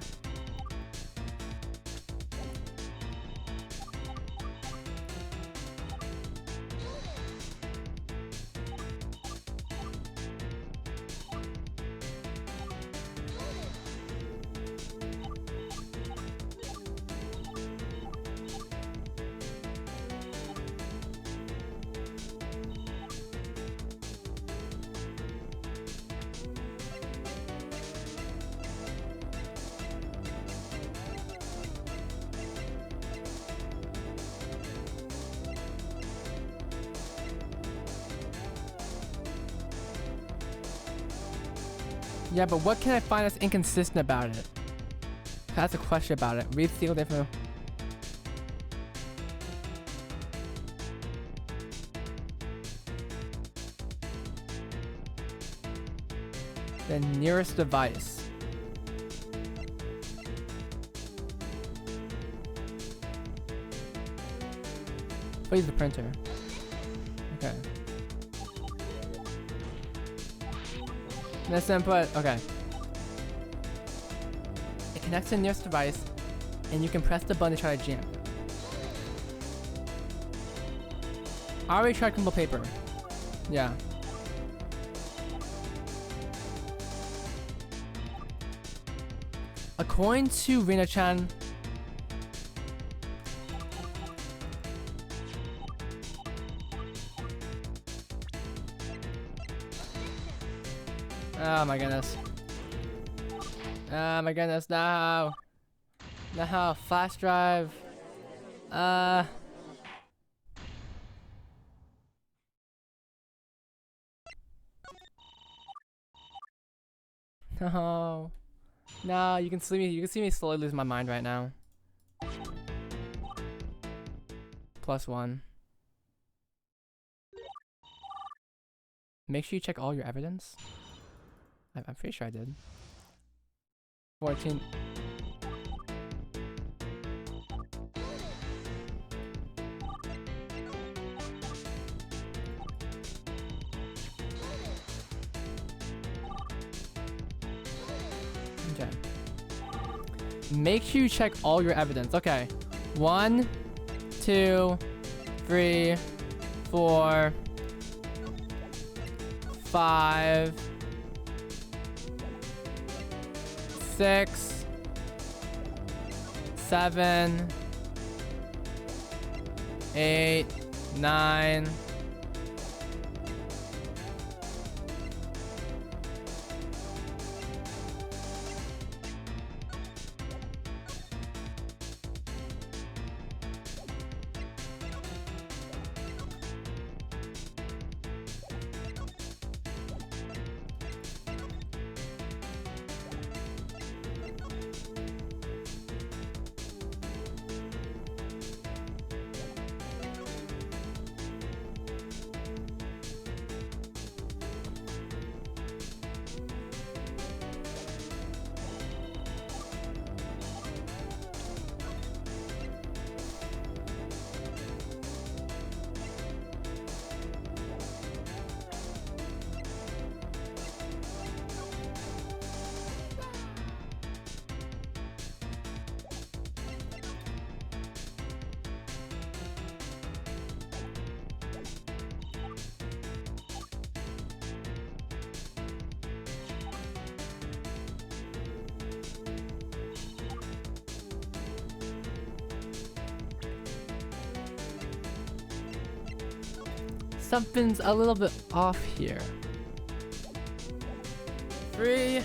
Speaker 1: Yeah, but what can I find that's inconsistent about it? That's a question about it. Read sealed info. The nearest device. Please the printer. Okay. Let's input. Okay. It connects to the nearest device, and you can press the button to try to jam. I already tried crumble paper. Yeah. According to Rina-chan, oh my goodness. Oh my goodness, no. No, flash drive. No. No, you can see me slowly lose my mind right now. +1. Make sure you check all your evidence. I'm pretty sure I did. 14. Okay. Make sure you check all your evidence. Okay. 1, 2, 3, 4, 5, 6, 7, 8, 9. Something's a little bit off here. 3.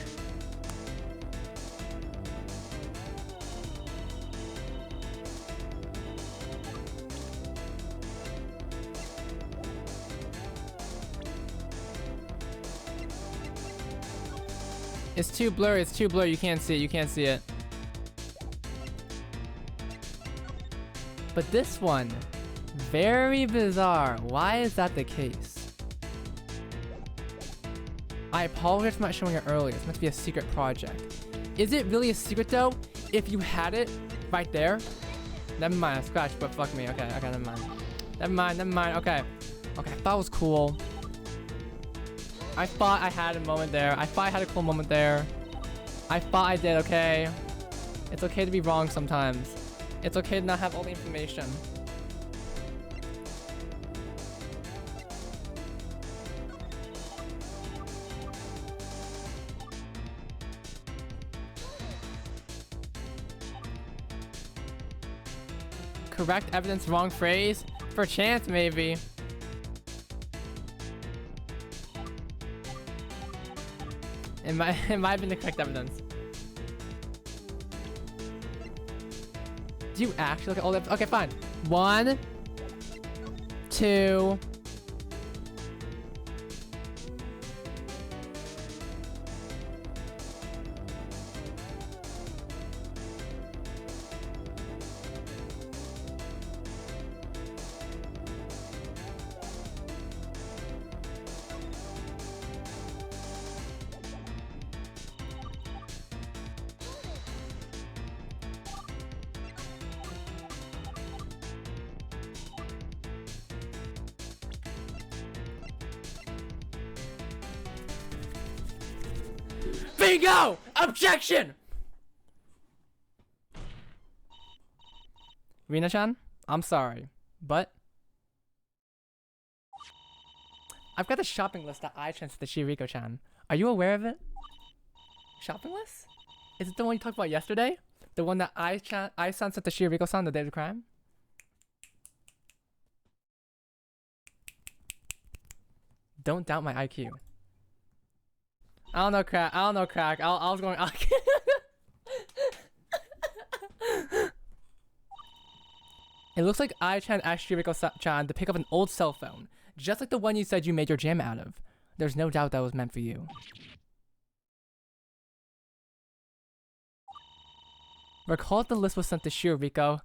Speaker 1: It's too blurry, it's too blurry, you can't see it, you can't see it. But this one, very bizarre. Why is that the case? I apologize for not showing it earlier. It's meant to be a secret project. Is it really a secret though? If you had it right there? Never mind, scratch, but fuck me. Okay, okay, never mind. Never mind, okay. Okay, I thought it was cool. I thought I had a moment there. I thought I had a cool moment there. I thought I did, okay? It's okay to be wrong sometimes. It's okay to not have all the information. Correct evidence, wrong phrase? For chance, maybe. It might have been the correct evidence. Do you actually look at all the... Okay, fine. 1, 2... Bingo! Objection! Rina-chan, I'm sorry, but I've got the shopping list that I sent to Shiriko-chan. Are you aware of it? Shopping list? Is it the one you talked about yesterday? The one that I sent to Shiriko-san the day of the crime? Don't doubt my IQ. I don't know, crack. I was going. It looks like I-chan asked Shiriko-chan to pick up an old cell phone, just like the one you said you made your jam out of. There's no doubt that was meant for you. Recall the list was sent to Shiriko.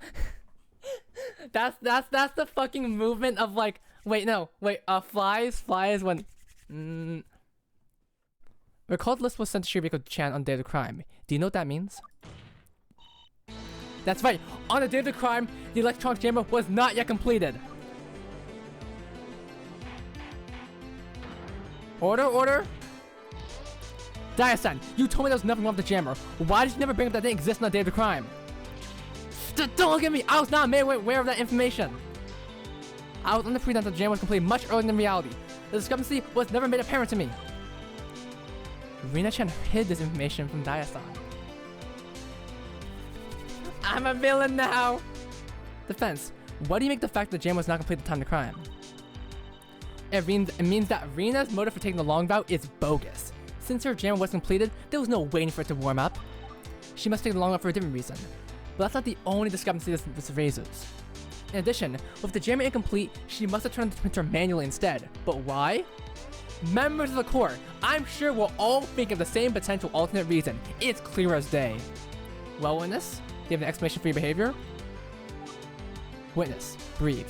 Speaker 1: that's the fucking movement of like. Wait, no, wait. Flies when. Recall the list was sent to Shiriko-chan on the day of the crime. Do you know what that means? That's right. On the day of the crime, the electronic jammer was not yet completed. Order. Dia-san, you told me there was nothing wrong with the jammer. Why did you never bring up that didn't exist on the day of the crime? Don't look at me. I was not made aware of that information. I was under the pretense that the jammer was completed much earlier than reality. The discrepancy was never made apparent to me. Rina-chan hid this information from Dia-san. I'm a villain now! Defense. What do you make the fact that the jam was not complete at the time of the crime? It means that Rina's motive for taking the long route is bogus. Since her jam was completed, there was no waiting for it to warm up. She must take the long route for a different reason. But that's not the only discrepancy this raises. In addition, with the jammer incomplete, she must have turned the printer manually instead. But why? Members of the court, I'm sure we'll all think of the same potential alternate reason. It's clear as day. Well, witness, do you have an explanation for your behavior? Witness, breathe.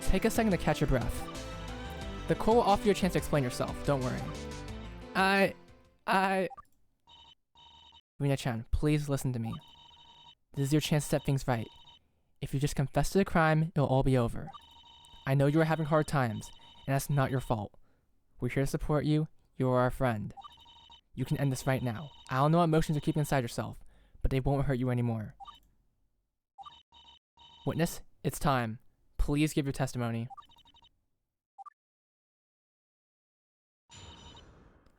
Speaker 1: Take a second to catch your breath. The court will offer you a chance to explain yourself, don't worry. Rina-chan, please listen to me. This is your chance to set things right. If you just confess to the crime, it'll all be over. I know you are having hard times, and that's not your fault. We're here to support you. You're our friend. You can end this right now. I don't know what emotions you're keeping inside yourself, but they won't hurt you anymore. Witness, it's time. Please give your testimony.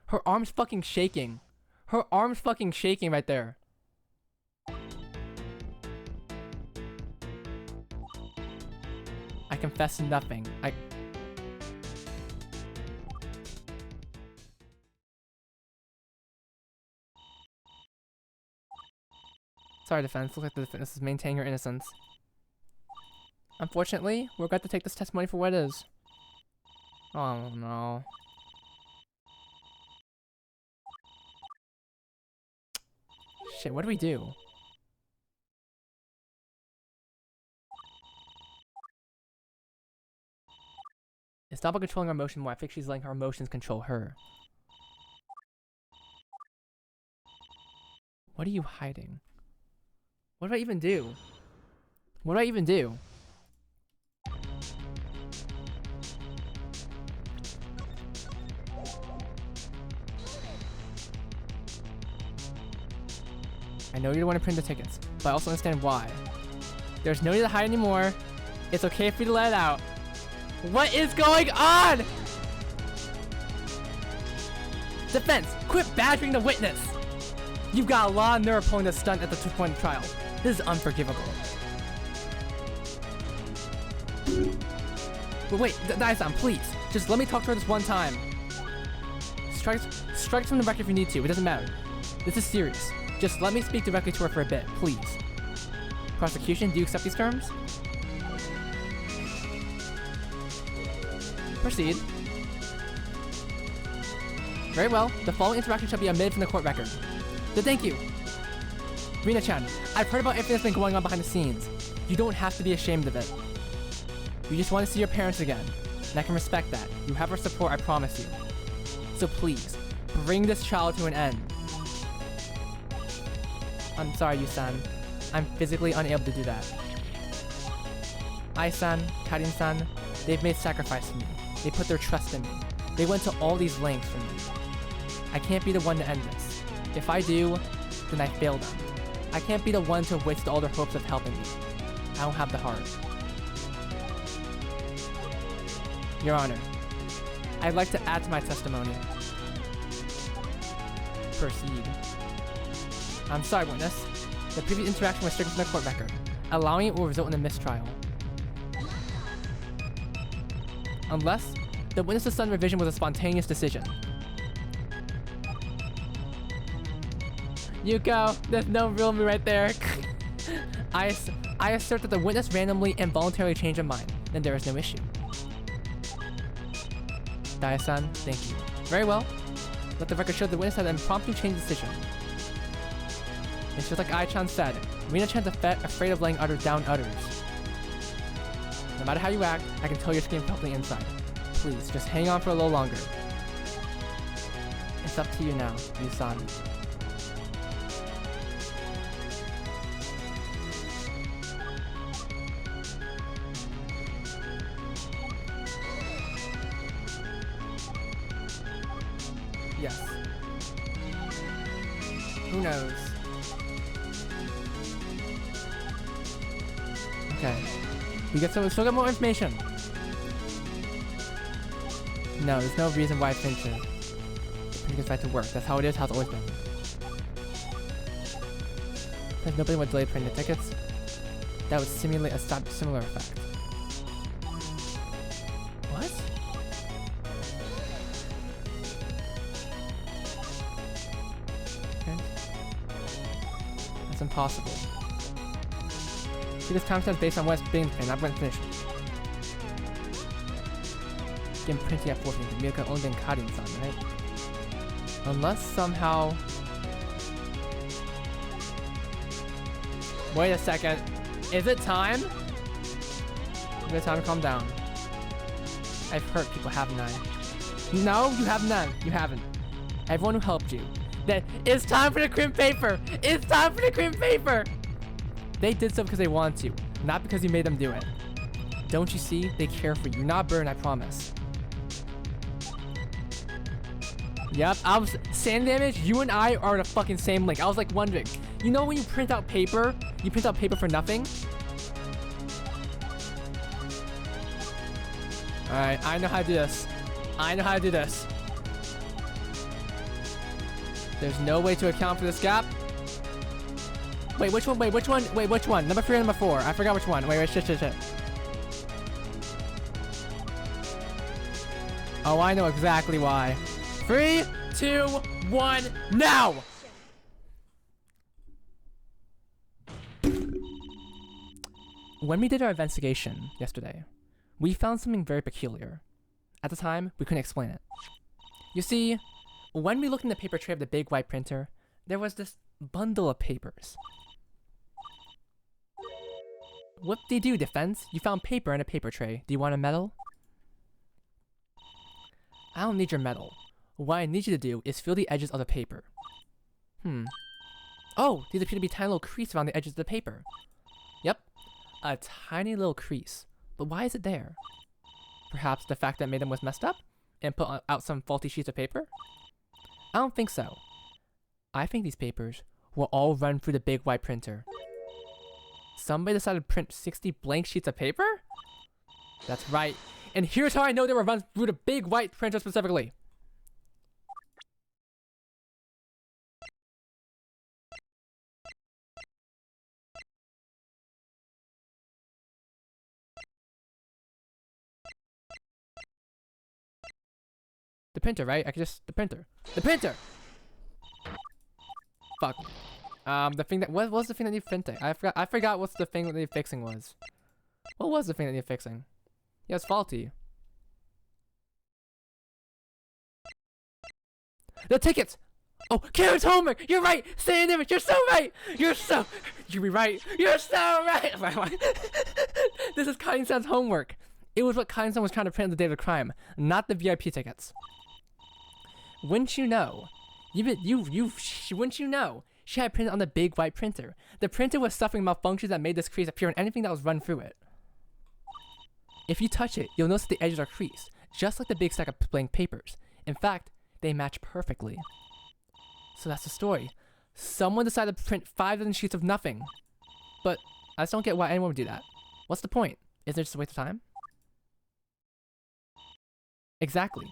Speaker 1: Her arm's fucking shaking. Her arm's fucking shaking right there. I confess to nothing. Sorry, defense. Looks like the defense is maintaining her innocence. Unfortunately, we're going to take this testimony for what it is. Oh no. Shit, what do we do? It's not about controlling her emotion more. I think she's letting her emotions control her. What are you hiding? What do I even do? What do I even do? I know you don't want to print the tickets, but I also understand why. There's no need to hide anymore. It's okay for you to let it out. What is going on? Defense, quit badgering the witness. You've got a lot of nerve pulling this stunt at the 2-point trial. This is unforgivable. But wait, Dai-san, please. Just let me talk to her this one time. Strike from the record if you need to. It doesn't matter. This is serious. Just let me speak directly to her for a bit, please. Prosecution, do you accept these terms? Proceed. Very well. The following interaction shall be omitted from the court record. Thank you. Rina-chan, I've heard about everything that's been going on behind the scenes. You don't have to be ashamed of it. You just want to see your parents again, and I can respect that. You have our support, I promise you. So please, bring this child to an end. I'm sorry, Yu-san. I'm physically unable to do that. Ai-san, Karin-san, they've made sacrifice for me. They put their trust in me. They went to all these lengths for me. I can't be the one to end this. If I do, then I fail them. I can't be the one to waste all their hopes of helping me. I don't have the heart. Your Honor, I'd like to add to my testimony. Proceed. I'm sorry, witness. The previous interaction was stricken from the court record. Allowing it will result in a mistrial. Unless the witness's sudden revision was a spontaneous decision. Yuko, there's no real me right there. I assert that the witness randomly and voluntarily changed her mind. Then there is no issue. Dai-san, thank you. Very well. Let the record show the witness had an impromptu change decision. It's just like Ai-chan said, Rina-chan's afraid of letting others down others. No matter how you act, I can tell you're screaming from the inside. Please, just hang on for a little longer. It's up to you now, Yu-san. Yes. Who knows? Okay. We still got more information. No, there's no reason why Fincher couldn't decide to work. That's how it is, how it's always been. Because nobody would delay printing the tickets. That would simulate a similar effect. What? Okay. That's impossible. See, this timestamp based on what's being printed, not when it's finished. Getting printing at 14, the Miyako only been Karin-san, right? Unless somehow... Wait a second. Is it time? Is it time to calm down? I've hurt people, haven't I? No, you have none. You haven't. Everyone who helped you. Then it's time for the crimp paper! It's time for the crimp paper! They did so because they wanted to, not because you made them do it. Don't you see? They care for you. You're not burned, I promise. Yep, sand damage, you and I are the fucking same link. I was like wondering, you know when you print out paper for nothing? Alright, I know how to do this. I know how to do this. There's no way to account for this gap. Wait, which one? Wait, which one? Wait, which one? Number 3 and number 4. I forgot which one. Wait, shit. Oh, I know exactly why. 3, 2, 1, now! When we did our investigation yesterday, we found something very peculiar. At the time, we couldn't explain it. You see, when we looked in the paper tray of the big white printer, there was this bundle of papers. Whoop-de-doo, defense. You found paper in a paper tray. Do you want a medal? I don't need your medal. What I need you to do is feel the edges of the paper. Oh, these appear to be tiny little creases around the edges of the paper. Yep. a tiny little crease. But why is it there? Perhaps the fact that made them was messed up and put out some faulty sheets of paper? I don't think so. I think these papers will all run through the big white printer. Somebody decided to print 60 blank sheets of paper? That's right. And here's how I know they were run through the big white printer specifically. The printer, right? I could just... The printer! Fuck. The thing that... What was the thing that needed printing? I forgot what's the thing that needed fixing was. What was the thing that needed fixing? Yeah, it's faulty. The tickets! Oh, Karen's homework! You're right! Stay in image! You're so right! You're so right! You're so right! This is Kain-san's homework. It was what Kain-san was trying to print on the day of the crime, not the VIP tickets. Wouldn't you know? Wouldn't you know? She had printed on the big white printer. The printer was suffering malfunctions that made this crease appear in anything that was run through it. If you touch it, you'll notice the edges are creased, just like the big stack of blank papers. In fact, they match perfectly. So that's the story. Someone decided to print 5 sheets of nothing. But I just don't get why anyone would do that. What's the point? Isn't it just a waste of time? Exactly.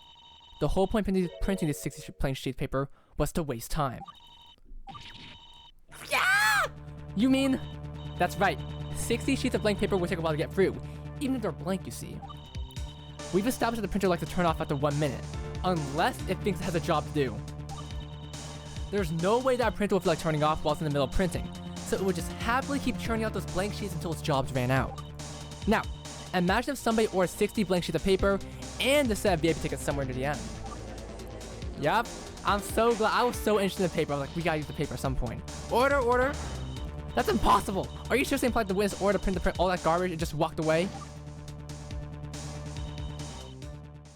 Speaker 1: The whole point of printing this 60 plain sheet paper was to waste time. Yeah! You mean? That's right. 60 sheets of blank paper would take a while to get through, even if they're blank, you see. We've established that the printer likes to turn off after 1 minute, unless it thinks it has a job to do. There's no way that a printer would feel like turning off while it's in the middle of printing, so it would just happily keep churning out those blank sheets until its jobs ran out. Now, imagine if somebody ordered 60 blank sheets of paper and a set of VIP tickets somewhere near the end. Yup, I'm so glad. I was so interested in the paper. I was like, we gotta use the paper at some point. Order. That's impossible. Are you seriously implying the witness ordered to print all that garbage and just walked away?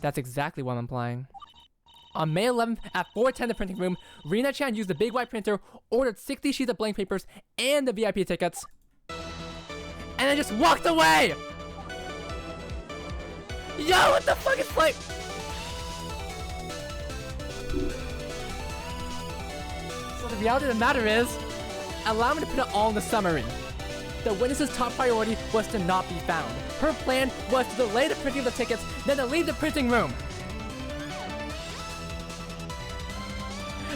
Speaker 1: That's exactly what I'm implying. On May 11th at 4:10 the printing room, Rina Chan used the big white printer, ordered 60 sheets of blank papers and the VIP tickets, and then just walked away! Yo, what the fuck is like? So the reality of the matter is, allow me to put it all in the summary. The witness's top priority was to not be found. Her plan was to delay the printing of the tickets, then to leave the printing room.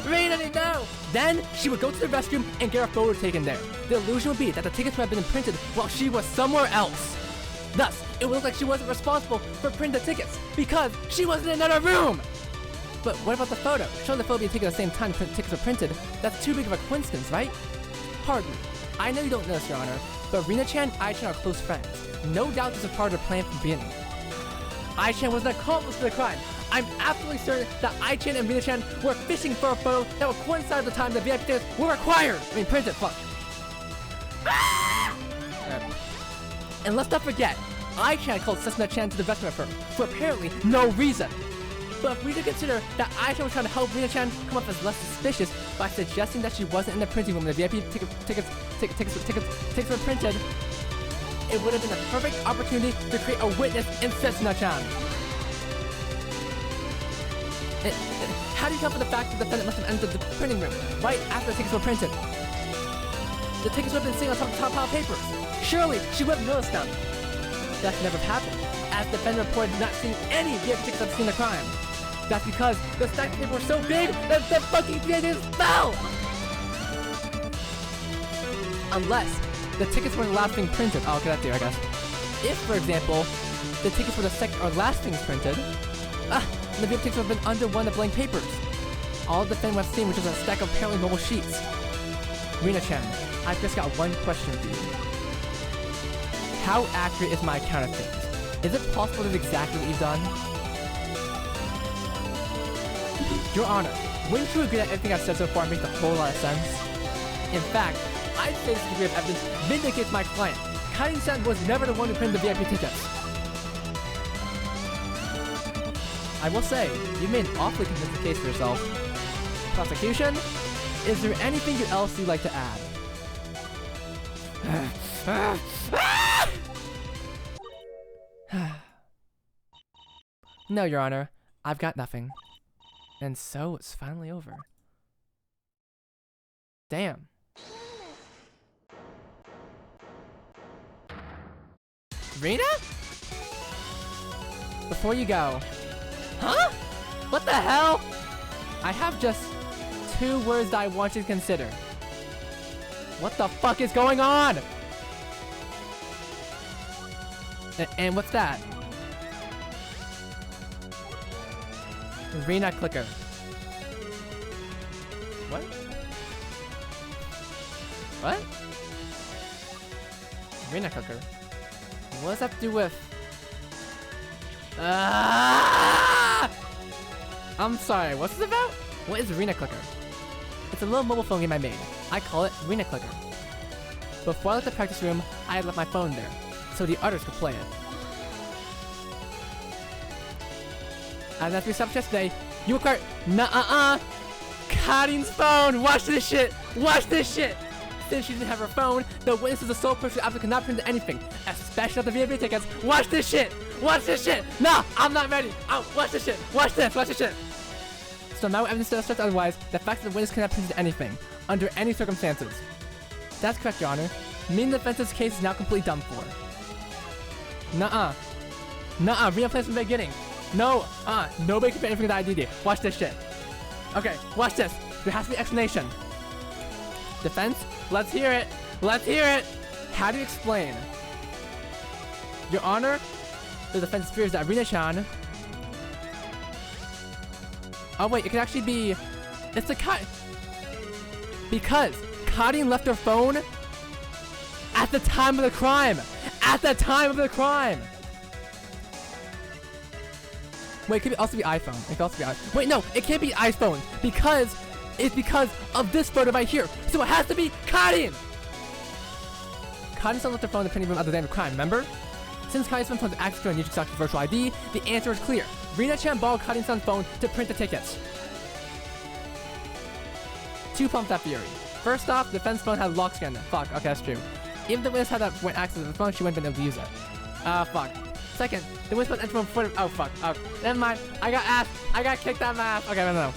Speaker 1: Rina didn't know! Then, she would go to the restroom and get her photo taken there. The illusion would be that the tickets would have been printed while she was somewhere else. Thus, it would look like she wasn't responsible for printing the tickets because she was in another room! But what about the photo? Showing the photo being taken at the same time the tickets were printed, that's too big of a coincidence, right? Pardon me. I know you don't know this, Your Honor, but Rina Chan and Ai-chan are close friends. No doubt this was part of their plan from the beginning. Ai-chan was an accomplice to the crime. I'm absolutely certain that Ai-chan and Rina Chan were fishing for a photo that would coincide with the time the VIP tickets were required. Printed, fuck. And let's not forget, Ai-chan called Sesuna Chan to the rescue of her for apparently no reason. But if we could consider that Ai-chan was trying to help Rina Chan come off as less suspicious by suggesting that she wasn't in the printing room when the VIP tickets were printed, it would have been a perfect opportunity to create a witness in Sesuna Chan. How do you account for the fact that the defendant must have entered the printing room right after the tickets were printed? The tickets would have been sitting on top pile of papers. Surely she would have noticed them. That's never happened, as the defendant reported not seeing any VIP tickets at the scene of the crime. That's because the stack of paper were so big that the fucking tickets fell! Unless the tickets were the last thing printed. Oh, okay, that's there, I guess. If, for example, the tickets were the second or last things printed, the VIP tickets would have been under one of the blank papers. All the defendant would have seen, which is a stack of apparently normal sheets. Rina Chan, I've just got one question for you. How accurate is my account of things? Is it possible that is exactly what you've done? Your Honor, wouldn't you agree that everything I've said so far makes a whole lot of sense? In fact, I'd say this degree of evidence vindicates my client. Kain-san was never the one who printed the VIP tickets. I will say, you've made an awfully convincing case for yourself. Prosecution, is there anything else you'd like to add? No, Your Honor. I've got nothing. And so it's finally over. Damn. Rena? Before you go. Huh? What the hell? I have just 2 words that I want you to consider. What the fuck is going on? And what's that? Rena clicker. What? What? Rena clicker? What does that have to do with... I'm sorry, what's this about? What is Rena clicker? It's a little mobile phone game I made. I call it Rena clicker. Before I left the practice room, I had left my phone there, so the others could play it. And as we established yesterday, you acquired Karin's phone! Watch this shit! Watch this shit! Since she didn't have her phone, the witness is the sole person who absolutely could not print anything, especially not the VIP tickets. Watch this shit! Watch this shit! Nah, I'm not ready! Watch this shit! Watch this! Watch this shit! So now evidence demonstrates otherwise, the fact that the witness cannot print anything, under any circumstances. That's correct, Your Honor. Meaning the defense's case is now completely done for. Nuh-uh. Nuh-uh, Rena plays from the beginning. No, nobody can print anything with the ID. Watch this shit. Okay, watch this. There has to be an explanation. Defense, let's hear it. Let's hear it. How do you explain? Your Honor, the defense fears that Rena-chan... Oh wait, it could actually be... It's the because Karin left her phone at the time of the crime. At the time of the crime. Wait, it could also be iPhone. It could also be iPhone. Wait, no, it can't be iPhone because it's because of this photo right here. So it has to be Karin. Karin still left her phone in the printing room at the time of the crime, remember? Since Karin's phone has access to a Gyakuten virtual ID, the answer is clear. Rena-chan borrowed Karin's phone to print the tickets. 2 pump that theory. First off, the defense phone had lock screen. Fuck, okay, that's true. If the witness had that access to the phone, she wouldn't have been able to use it. Fuck. Second, the witness entered from before. Oh fuck. Oh, never mind. I got kicked out of my ass. Okay, no.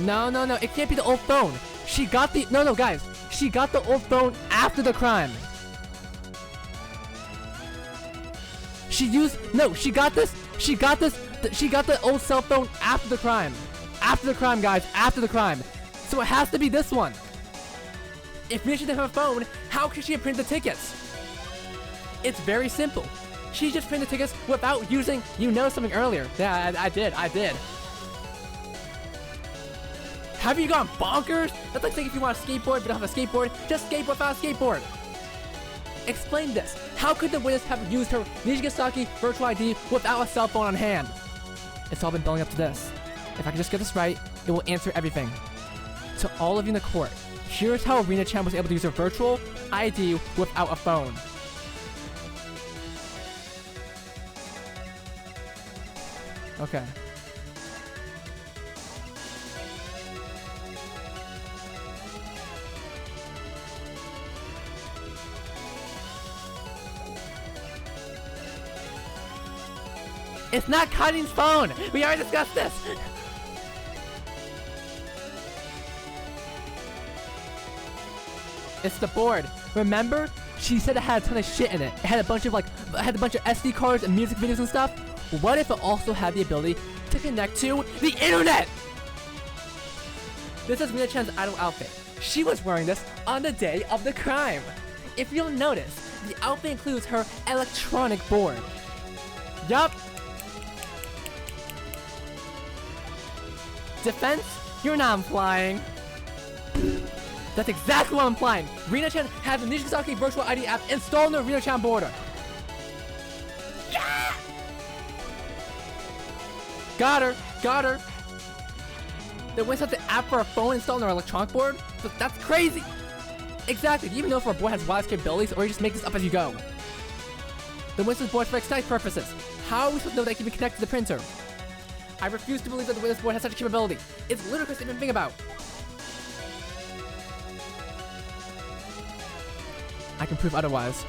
Speaker 1: No, it can't be the old phone. She got the... No, guys. She got the old phone after the crime. She got the old cell phone after the crime. After the crime, guys. After the crime. So it has to be this one. If Misha didn't have a phone, how could she have printed the tickets? It's very simple. She just printed the tickets without using... You know something earlier. Yeah, I did. Have you gone bonkers? That's like saying if you want a skateboard but don't have a skateboard, just skateboard without a skateboard. Explain this. How could the witness have used her Nijigasaki virtual ID without a cell phone on hand? It's all been building up to this. If I can just get this right, it will answer everything. To all of you in the court, here's how Rena-chan was able to use her virtual ID without a phone. Okay. It's not Karin's phone! We already discussed this! It's the board. Remember? She said it had a ton of shit in it. It had a bunch of SD cards and music videos and stuff. What if it also had the ability to connect to the internet? This is Rena-chan's idol outfit. She was wearing this on the day of the crime. If you'll notice, the outfit includes her electronic board. Yup. Defense, you're not implying. That's exactly what I'm implying. Rena-chan has the Nijigasaki virtual ID app installed on the Rena-chan border. Yeah! Got her. The Win has the app for a phone installed on our electronic board? So that's crazy! Exactly, do you even know if our board has wireless capabilities, or you just make this up as you go? The Win's board for Excite purposes. How are we supposed to know that it can be connected to the printer? I refuse to believe that the Win's board has such a capability. It's ludicrous to even think about. I can prove otherwise.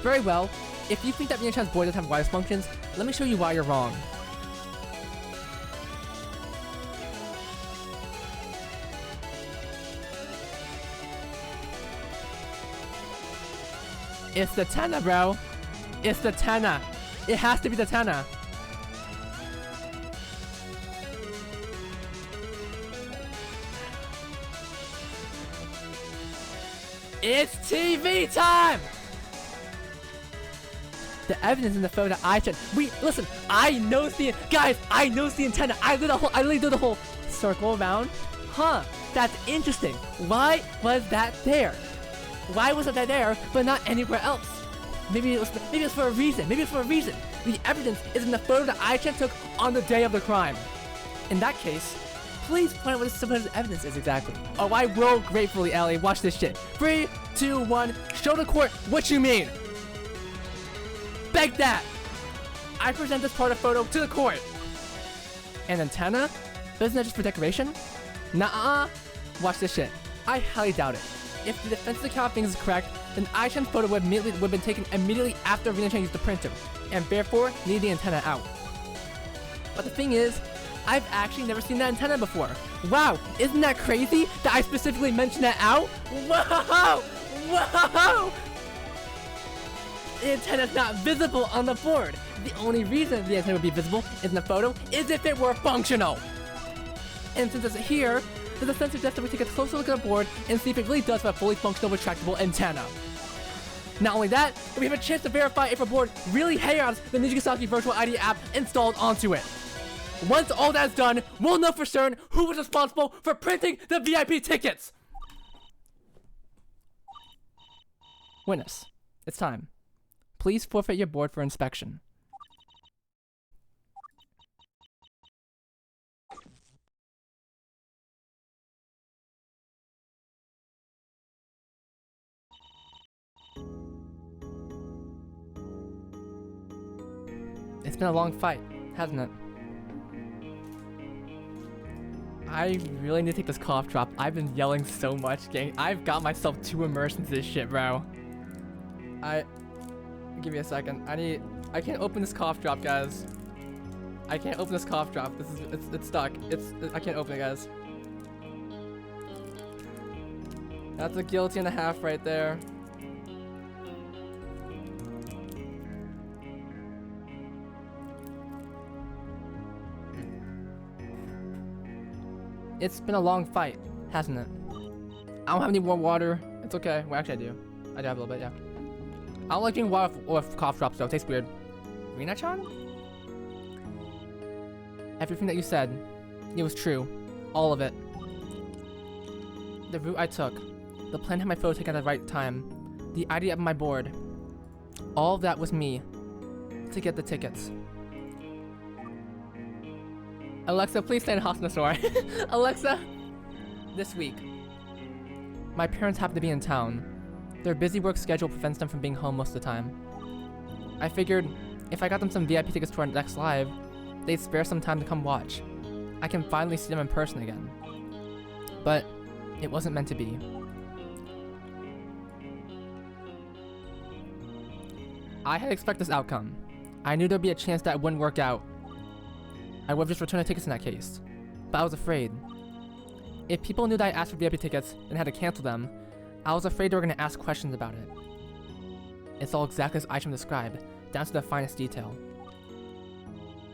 Speaker 1: Very well. If you think that Vinchan's board doesn't have wireless functions, let me show you why you're wrong. It's the Tenna, bro. It's the Tenna. It has to be the Tenna. It's TV time! The evidence in the photo that I took. Listen, I know the guys. I know the antenna. I literally did the whole circle around. Huh? That's interesting. Why was that there? Why wasn't that there, but not anywhere else? Maybe it was for a reason. Maybe it's for a reason. The evidence is in the photo that I took on the day of the crime. In that case, please point out what the supposed evidence is exactly. Oh, I will gratefully, Ellie. Watch this shit. 3, 2, 1. Show the court what you mean. Beg that. I present this part of photo to the court. An antenna? Isn't that just for decoration? Nuh-uh. Watch this shit. I highly doubt it. If the defense's account of things is correct, then Aishan's photo would have been taken immediately after Vinchan used the printer, and therefore need the antenna out. But the thing is, I've actually never seen that antenna before. Wow, isn't that crazy that I specifically mentioned that out? Whoa! Whoa! The antenna's not visible on the board. The only reason the antenna would be visible in the photo is if it were functional. And since it's here, the defense suggests that we take a closer look at the board and see if it really does have a fully functional retractable antenna. Not only that, but we have a chance to verify if our board really has the Nijigasaki Virtual ID app installed onto it. Once all that's done, we'll know for certain who was responsible for printing the VIP tickets! Witness, it's time. Please forfeit your board for inspection. It's been a long fight, hasn't it? I really need to take this cough drop. I've been yelling so much, gang. I've got myself too immersed into this shit, bro. Give me a second. I can't open this cough drop, guys. I can't open this cough drop. It's stuck. I can't open it, guys. That's a guilty and a half right there. It's been a long fight, hasn't it? I don't have any more water. It's okay. Well, actually, I do. I do have a little bit, yeah. I don't like drinking water with cough drops, though. It tastes weird. Rina-chan? Everything that you said, it was true. All of it. The route I took, the plan had my photo taken at the right time, the idea of my board. All of that was me to get the tickets. Alexa, please stay in Hospinosaur. Alexa, this week, my parents happen to be in town. Their busy work schedule prevents them from being home most of the time. I figured if I got them some VIP tickets to our next live, they'd spare some time to come watch. I can finally see them in person again. But it wasn't meant to be. I had expected this outcome. I knew there'd be a chance that it wouldn't work out. I would have just returned the tickets in that case. But I was afraid. If people knew that I asked for VIP tickets and had to cancel them, I was afraid they were going to ask questions about it. It's all exactly as Aishan described, down to the finest detail.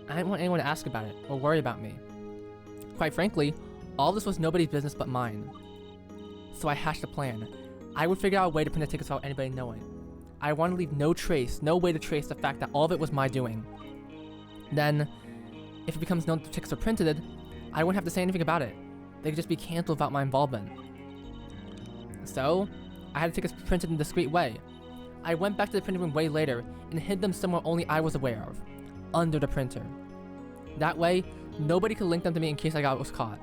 Speaker 1: I didn't want anyone to ask about it or worry about me. Quite frankly, all this was nobody's business but mine. So I hatched a plan. I would figure out a way to print the tickets without anybody knowing. I wanted to leave no way to trace the fact that all of it was my doing. Then, if it becomes known that the tickets are printed, I wouldn't have to say anything about it. They could just be cancelled without my involvement. So, I had the tickets printed in a discreet way. I went back to the printing room way later and hid them somewhere only I was aware of, under the printer. That way, nobody could link them to me in case I was caught.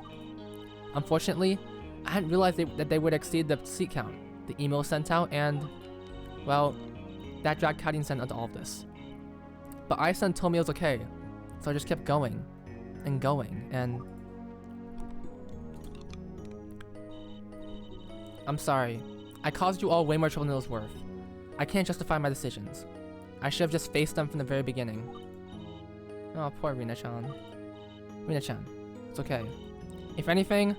Speaker 1: Unfortunately, I hadn't realized that they would exceed the seat count. The email was sent out and, well, that dragged Gyakuten into all of this. But Aisa told me it was okay, so I just kept going, and going, and... I'm sorry. I caused you all way more trouble than it was worth. I can't justify my decisions. I should have just faced them from the very beginning. Oh, poor Rina-chan. Rina-chan, it's okay. If anything,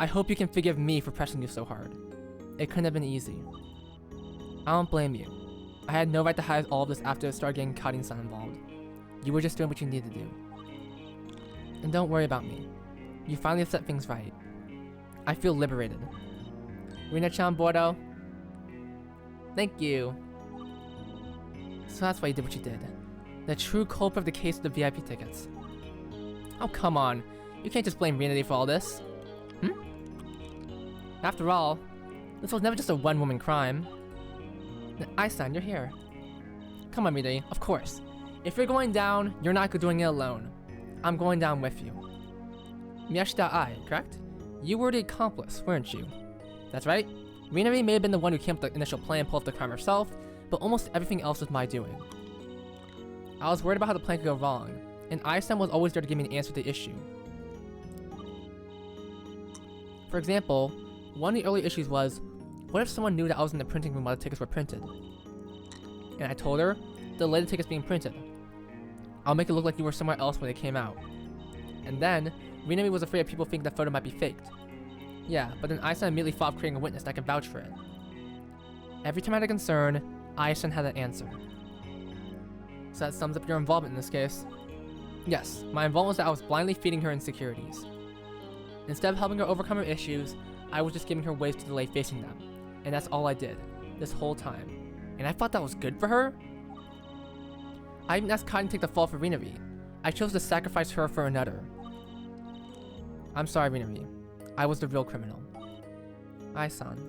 Speaker 1: I hope you can forgive me for pressing you so hard. It couldn't have been easy. I don't blame you. I had no right to hide all of this after it started getting Gyakuten-san involved. You were just doing what you needed to do. And don't worry about me. You finally have set things right. I feel liberated. Rina-chan Bordo. Thank you. So that's why you did what you did. The true culprit of the case of the VIP tickets. Oh, come on. You can't just blame Rina for all this. After all, this was never just a one-woman crime. Aisa, you're here. Come on, Rina, of course. If you're going down, you're not doing it alone. I'm going down with you. Miyashita Ai, correct? You were the accomplice, weren't you? That's right. Rina may have been the one who came up with the initial plan and pulled off the crime herself, but almost everything else was my doing. I was worried about how the plan could go wrong, and Aisa was always there to give me an answer to the issue. For example, one of the early issues was, what if someone knew that I was in the printing room while the tickets were printed? And I told her, delay the tickets being printed. I'll make it look like you were somewhere else when they came out. And then, Rina was afraid of people thinking the photo might be faked. Yeah, but then Aisa immediately thought of creating a witness that could vouch for it. Every time I had a concern, Aisa had an answer. So that sums up your involvement in this case. Yes, my involvement was that I was blindly feeding her insecurities. Instead of helping her overcome her issues, I was just giving her ways to delay facing them. And that's all I did, this whole time. And I thought that was good for her? I even asked Gyakuten to take the fall for Rina-ri. I chose to sacrifice her for another. I'm sorry, Rina-ri. I was the real criminal. Ai-san.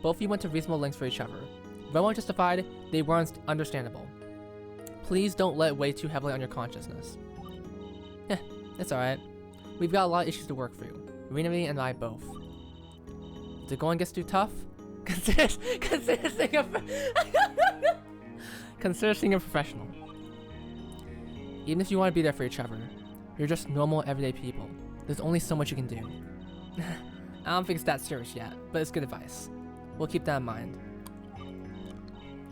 Speaker 1: Both of you went to reasonable lengths for each other. Though unjustified, they were understandable. Please don't let it weigh too heavily on your consciousness. It's alright. We've got a lot of issues to work through. Rina-ri and I both. If the going gets too tough, consider being a professional. Even if you want to be there for each other, you're just normal, everyday people. There's only so much you can do. I don't think it's that serious yet, but it's good advice. We'll keep that in mind.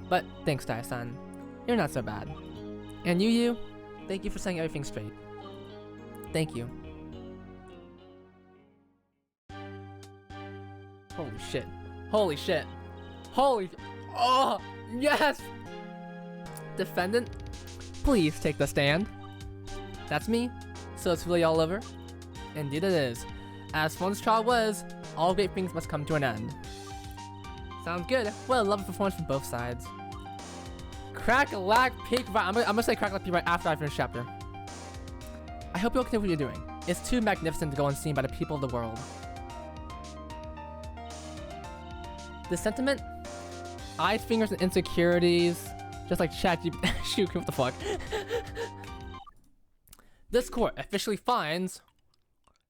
Speaker 1: But thanks, Dai-san. You're not so bad. And you, thank you for setting everything straight. Thank you. Holy shit. Holy shit. Holy... Oh, yes! Defendant, please take the stand. That's me. So it's really all over? Indeed it is. As fun as this trial was, all great things must come to an end. Sounds good. Well, a lovely performance from both sides. Crack-a-lack peak right. I'm gonna say crack-a-lack peak right after I finish chapter. I hope you'll continue what you're doing. It's too magnificent to go unseen by the people of the world. The sentiment? Eyes, fingers, and insecurities. Just like ChatGPT. Shoot, what the fuck? This court officially finds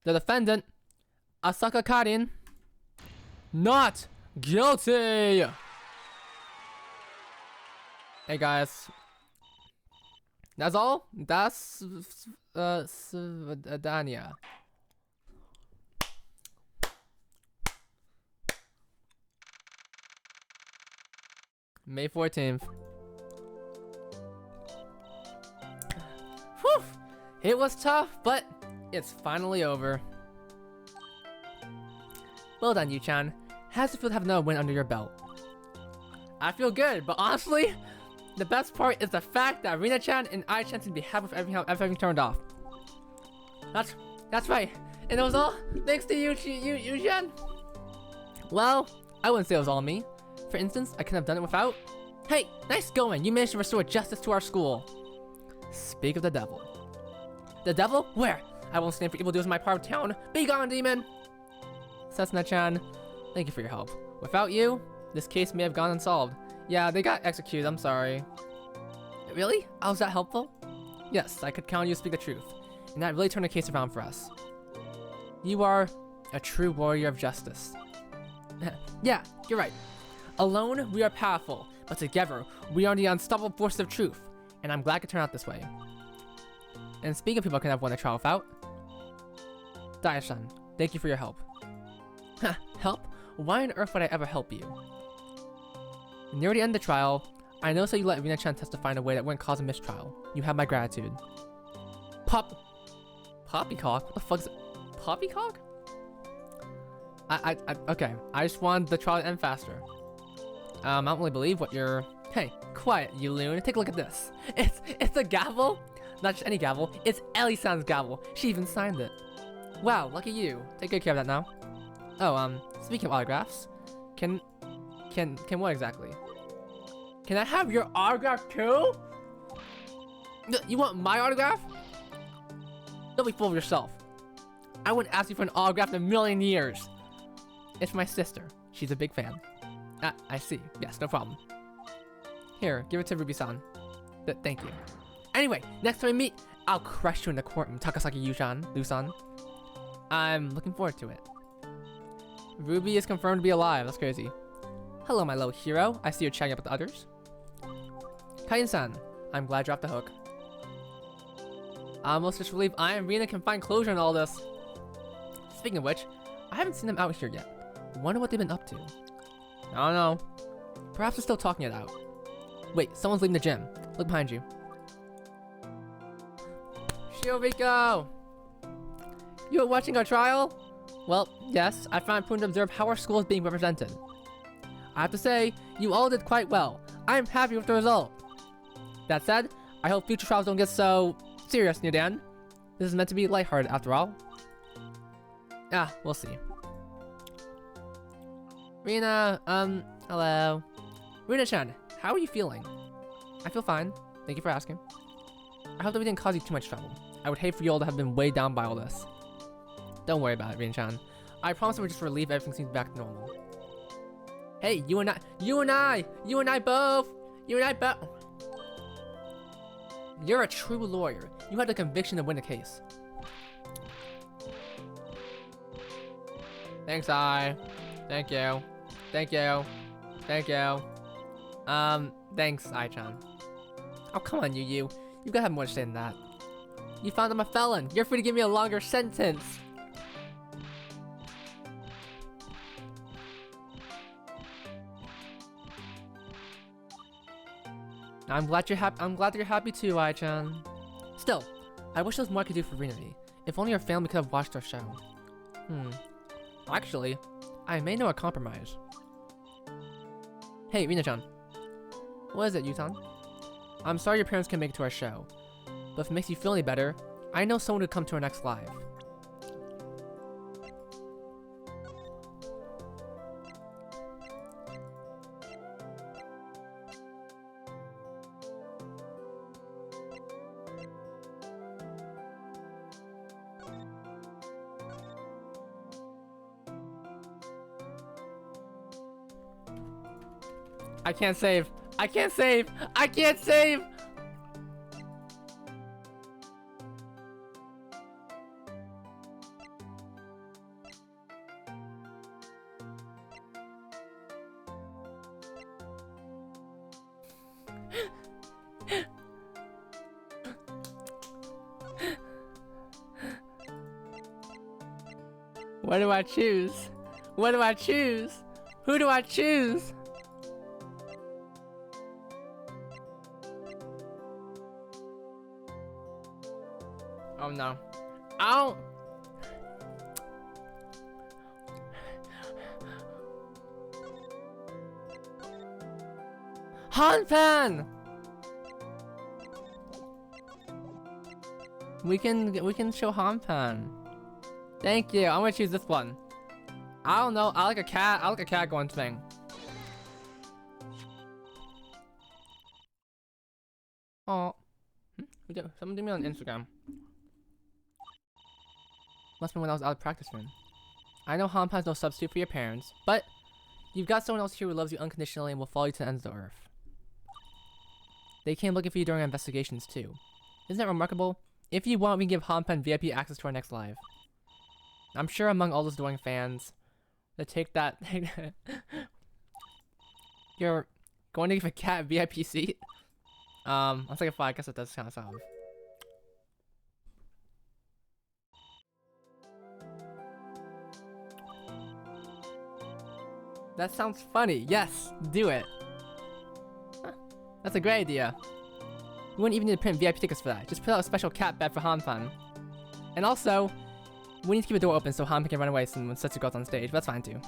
Speaker 1: the defendant, Asaka Gyakuten, not guilty! Hey guys. That's all? That's... Dania. May 14th. Whew! It was tough, but it's finally over. Well done, Yu-chan. How's it feel to have another win under your belt? I feel good, but honestly, the best part is the fact that Rina-chan and Ai-chan seem to be happy with everything turned off. That's right. And it was all thanks to Yu-chan. Well, I wouldn't say it was all me. For instance, I couldn't have done it without... Hey, nice going. You managed to restore justice to our school. Speak of the devil. The devil? Where? I won't stand for evildoers in my part of town. Be gone, demon! Setsuna-chan, thank you for your help. Without you, this case may have gone unsolved. Yeah, they got executed, I'm sorry. Really? I was that helpful? Yes, I could count on you to speak the truth. and that really turned the case around for us. You are a true warrior of justice. Yeah, you're right. Alone, we are powerful, but together, we are the unstoppable force of truth, and I'm glad it turned out this way. And speaking of people I could have won the trial without, Daya-san, thank you for your help. Help? Why on earth would I ever help you? Near the end of the trial, I noticed that you let Rina-chan testify in a way that wouldn't cause a mistrial. You have my gratitude. Poppycock? What the fuck is it? Poppycock? Okay. I just wanted the trial to end faster. I don't really believe what you're... Hey, quiet, you loon. Take a look at this. It's a gavel? Not just any gavel. It's Ellie-san's gavel. She even signed it. Wow, lucky you. Take good care of that now. Oh, speaking of autographs, can what exactly? Can I have your autograph too? You want my autograph? Don't be full of yourself. I wouldn't ask you for an autograph in a million years. It's my sister. She's a big fan. Ah, I see. Yes, no problem. Here, give it to Ruby-san. Thank you. Anyway, next time we meet, I'll crush you in the courtroom, Takasaki Lu-san. I'm looking forward to it. Ruby is confirmed to be alive. That's crazy. Hello, my little hero. I see you're chatting up with the others. Kain-san, I'm glad you're off the hook. I'm almost just relieved I and Rina can find closure in all this. Speaking of which, I haven't seen them out here yet. Wonder what they've been up to. I don't know. Perhaps they're still talking it out. Wait, someone's leaving the gym. Look behind you. Shioriko! You were watching our trial? Well, yes, I found it important to observe how our school is being represented. I have to say, you all did quite well. I am happy with the result. That said, I hope future trials don't get so serious near the end. This is meant to be lighthearted after all. Ah, we'll see. Rina, hello. Rina-chan, how are you feeling? I feel fine. Thank you for asking. I hope that we didn't cause you too much trouble. I would hate for you all to have been weighed down by all this. Don't worry about it, Rina-chan. I promise we'll just relieve everything seems back to normal. Hey, you and I both! You're a true lawyer. You had the conviction to win the case. Thanks, Thank you. Thanks, Ai-chan. Oh, come on, you. You gotta have more to say than that. You found I'm a felon. You're free to give me a longer sentence. I'm glad you're happy too, Ai-chan. Still, I wish there was more I could do for Rina-me. If only our family could have watched our show. Actually, I may know a compromise. Hey, Rina-chan. What is it, Yutan? I'm sorry your parents can't make it to our show. But if it makes you feel any better, I know someone who come to our next live. I can't save. What do I choose? Who do I choose? Oh no. Ow! Hanpan! We can show Hanpan. Thank you. I'm gonna choose this one. I don't know. I like a cat going thing. Oh. Someone did me on Instagram. Must be when I was out of practice room. I know Hanpan's no substitute for your parents, but you've got someone else here who loves you unconditionally and will follow you to the ends of the earth. They came looking for you during our investigations too. Isn't that remarkable? If you want, we can give Hanpan VIP access to our next live. I'm sure among all those Doing fans, they take that. You're going to give a cat VIP seat? I was like, I guess it does kind of sound. That sounds funny. Yes, do it. Huh. That's a great idea. We wouldn't even need to print VIP tickets for that. Just put out a special cat bed for Hanpan. And also, we need to keep the door open so Hanpan can run away when Setsu goes on stage. But that's fine too.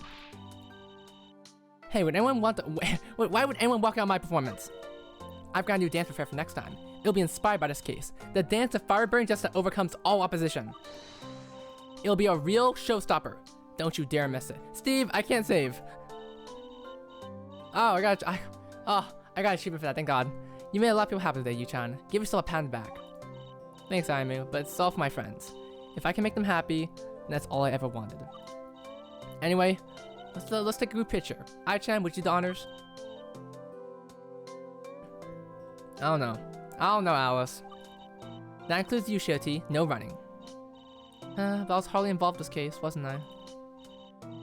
Speaker 1: Hey, would anyone want to? Why would anyone walk out my performance? I've got a new dance prepared for next time. It'll be inspired by this case. The dance of Fireburn just that overcomes all opposition. It'll be a real showstopper. Don't you dare miss it. Steve, I can't save. Oh, I got an achievement for that, thank God. You made a lot of people happy today, Yu-chan. Give yourself a pat on the back. Thanks, Aimu, but it's all for my friends. If I can make them happy, then that's all I ever wanted. Anyway, let's take a group picture. Ai-chan, would you do the honors? I don't know, Alice. That includes you, Shirty. No running. But I was hardly involved in this case, wasn't I?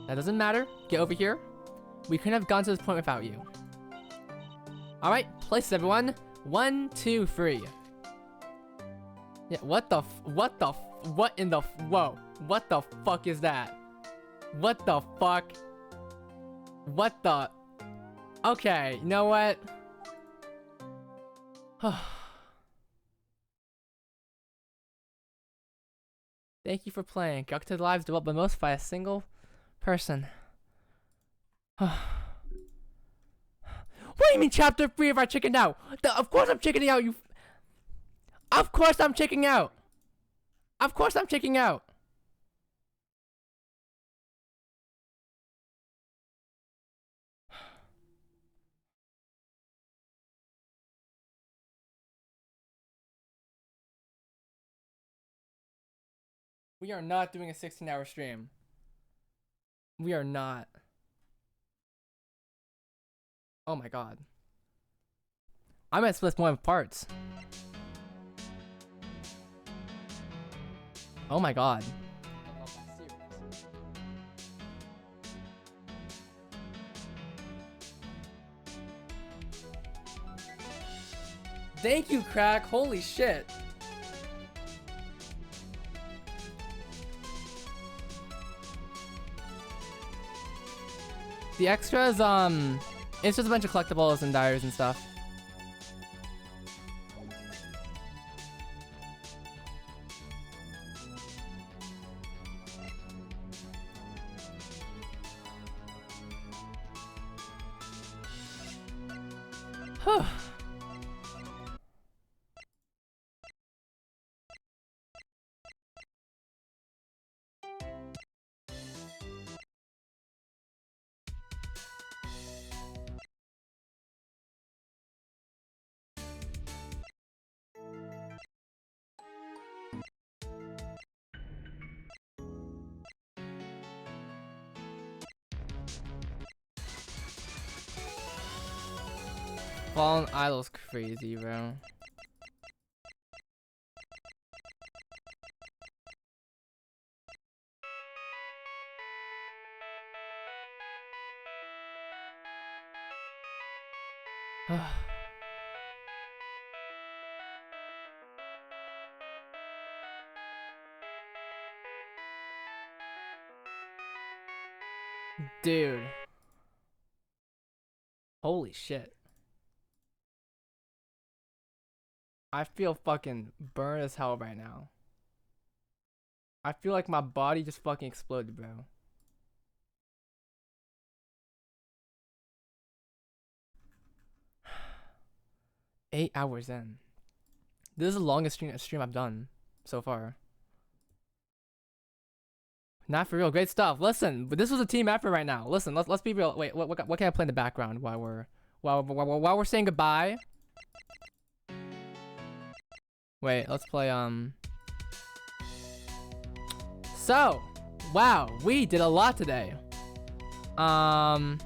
Speaker 1: That doesn't matter. Get over here. We couldn't have gone to this point without you. Alright, places everyone. 1, 2, 3. Yeah, what the fuck is that? What the fuck? What the? Okay, you know what? Thank you for playing. Gyakuten lives developed the most by a single person. What do you mean chapter 3 if I chickened out? Of course I'm chickening out, you... Of course I'm chickening out! Of course I'm chickening out! We are not doing a 16-hour stream. We are not. Oh my god. I might split more parts. Oh my god. Thank you, Crack. Holy shit. The extras, it's just a bunch of collectibles and diaries and stuff. Whew. Fallen Idol's crazy, bro. Dude. Holy shit. I feel fucking burned as hell right now. I feel like my body just fucking exploded, bro. Eight hours in. This is the longest stream I've done so far. Not for real, great stuff. Listen, but this was a team effort right now. Listen, let's be real. Wait, what can I play in the background while we're saying goodbye? Wait, let's play So, wow, we did a lot today. I'm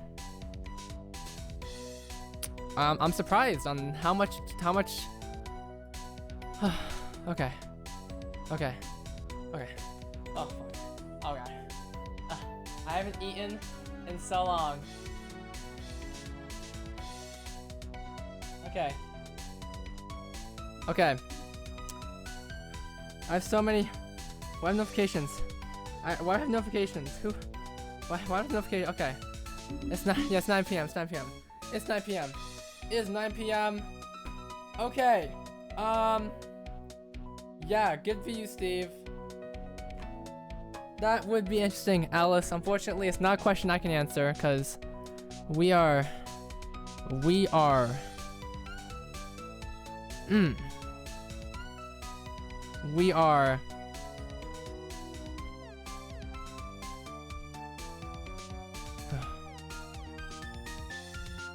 Speaker 1: surprised on how much. Okay. Okay. Okay. Oh, fuck. Oh, God. I haven't eaten in so long. Okay. Okay. I have so many... Why have notifications? Why do I have notifications? Who? Why do I have notifications? Okay. It's not... Yeah, it's 9 p.m. It's 9 p.m. It's 9 p.m. It is 9 p.m. Okay. Yeah, good for you, Steve. That would be interesting, Alice. Unfortunately, it's not a question I can answer, because we are... We are...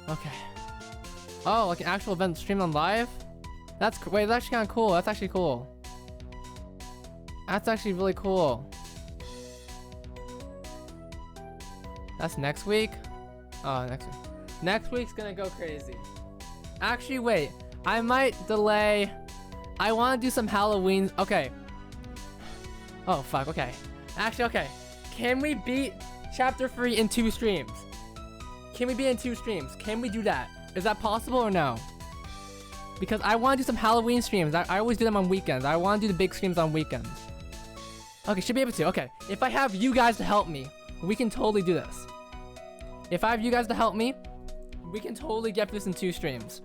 Speaker 1: Okay. Oh, like an actual event streamed on live? Wait, that's actually kind of cool. That's actually cool. That's actually really cool. That's next week? Oh, next week. Next week's gonna go crazy. Actually, wait. I might delay. I want to do some Halloween. Okay. Oh, fuck. Okay. Actually, okay. Can we beat Chapter 3 in 2 streams? Can we beat it in 2 streams? Can we do that? Is that possible or no? Because I want to do some Halloween streams. I always do them on weekends. I want to do the big streams on weekends. Okay, should be able to. Okay. If I have you guys to help me, we can totally do this. If I have you guys to help me, we can totally get this in 2 streams.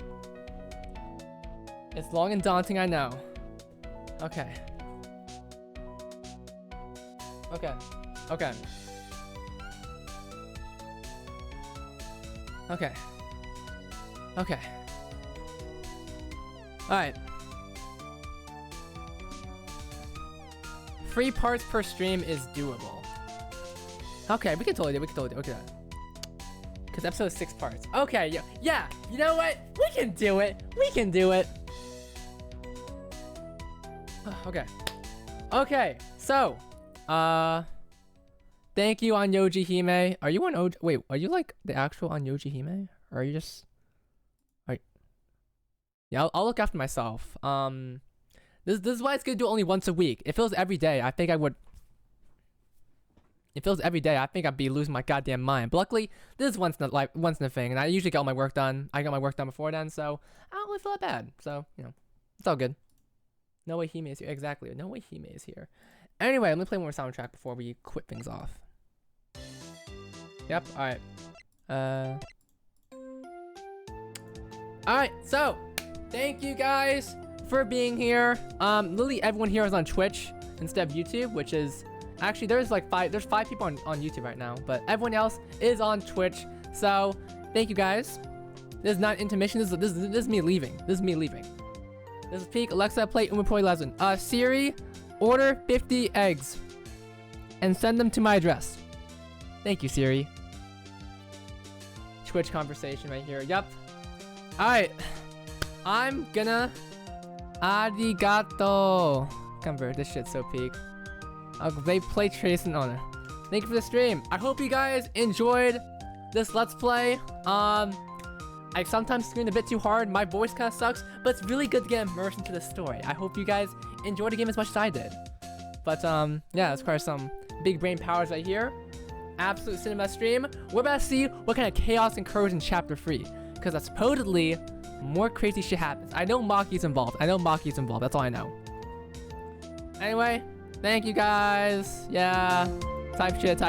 Speaker 1: It's long and daunting, I know. Okay. Okay. Okay. Okay. Okay. Alright. 3 parts per stream is doable. Okay, we can totally do it. We can totally do it. Okay. Because episode is 6 parts. Okay, yeah. You know what? We can do it. We can do it. Okay. Okay. So, thank you on Yoji Hime. Are you on Wait, are you like the actual on Yoji Hime? Or are you just... Yeah, I'll look after myself. This is why it's gonna do only once a week. If it was every day, I think I would... If it was every day, I think I'd be losing my goddamn mind. But luckily, this is once in a thing, and I usually get all my work done. I got my work done before then, so I don't really feel that bad. So, you know, it's all good. No way Hime is here. Exactly. No way Hime is here. Anyway, let me play one more soundtrack before we quit things off. Yep. All right. All right. So, thank you guys for being here. Literally everyone here is on Twitch instead of YouTube, which is actually there's 5 people on YouTube right now, but everyone else is on Twitch. So, thank you guys. This is not intermission. This is me leaving. This is me leaving. This is peak. Alexa, play Uma Pro 11. Siri, order 50 eggs and send them to my address. Thank you, Siri. Twitch conversation right here. Yep. Alright. I'm gonna... Arigato. Convert. This shit's so peak. They play Trace and Honor. Thank you for the stream. I hope you guys enjoyed this Let's Play. I sometimes scream a bit too hard. My voice kind of sucks, but it's really good to get immersed into the story. I hope you guys enjoyed the game as much as I did. But yeah, as far as some big brain powers right here, absolute cinema stream. We're about to see what kind of chaos occurs in Chapter 3, because supposedly more crazy shit happens. I know Maki's involved. That's all I know. Anyway, thank you guys. Yeah, type shit.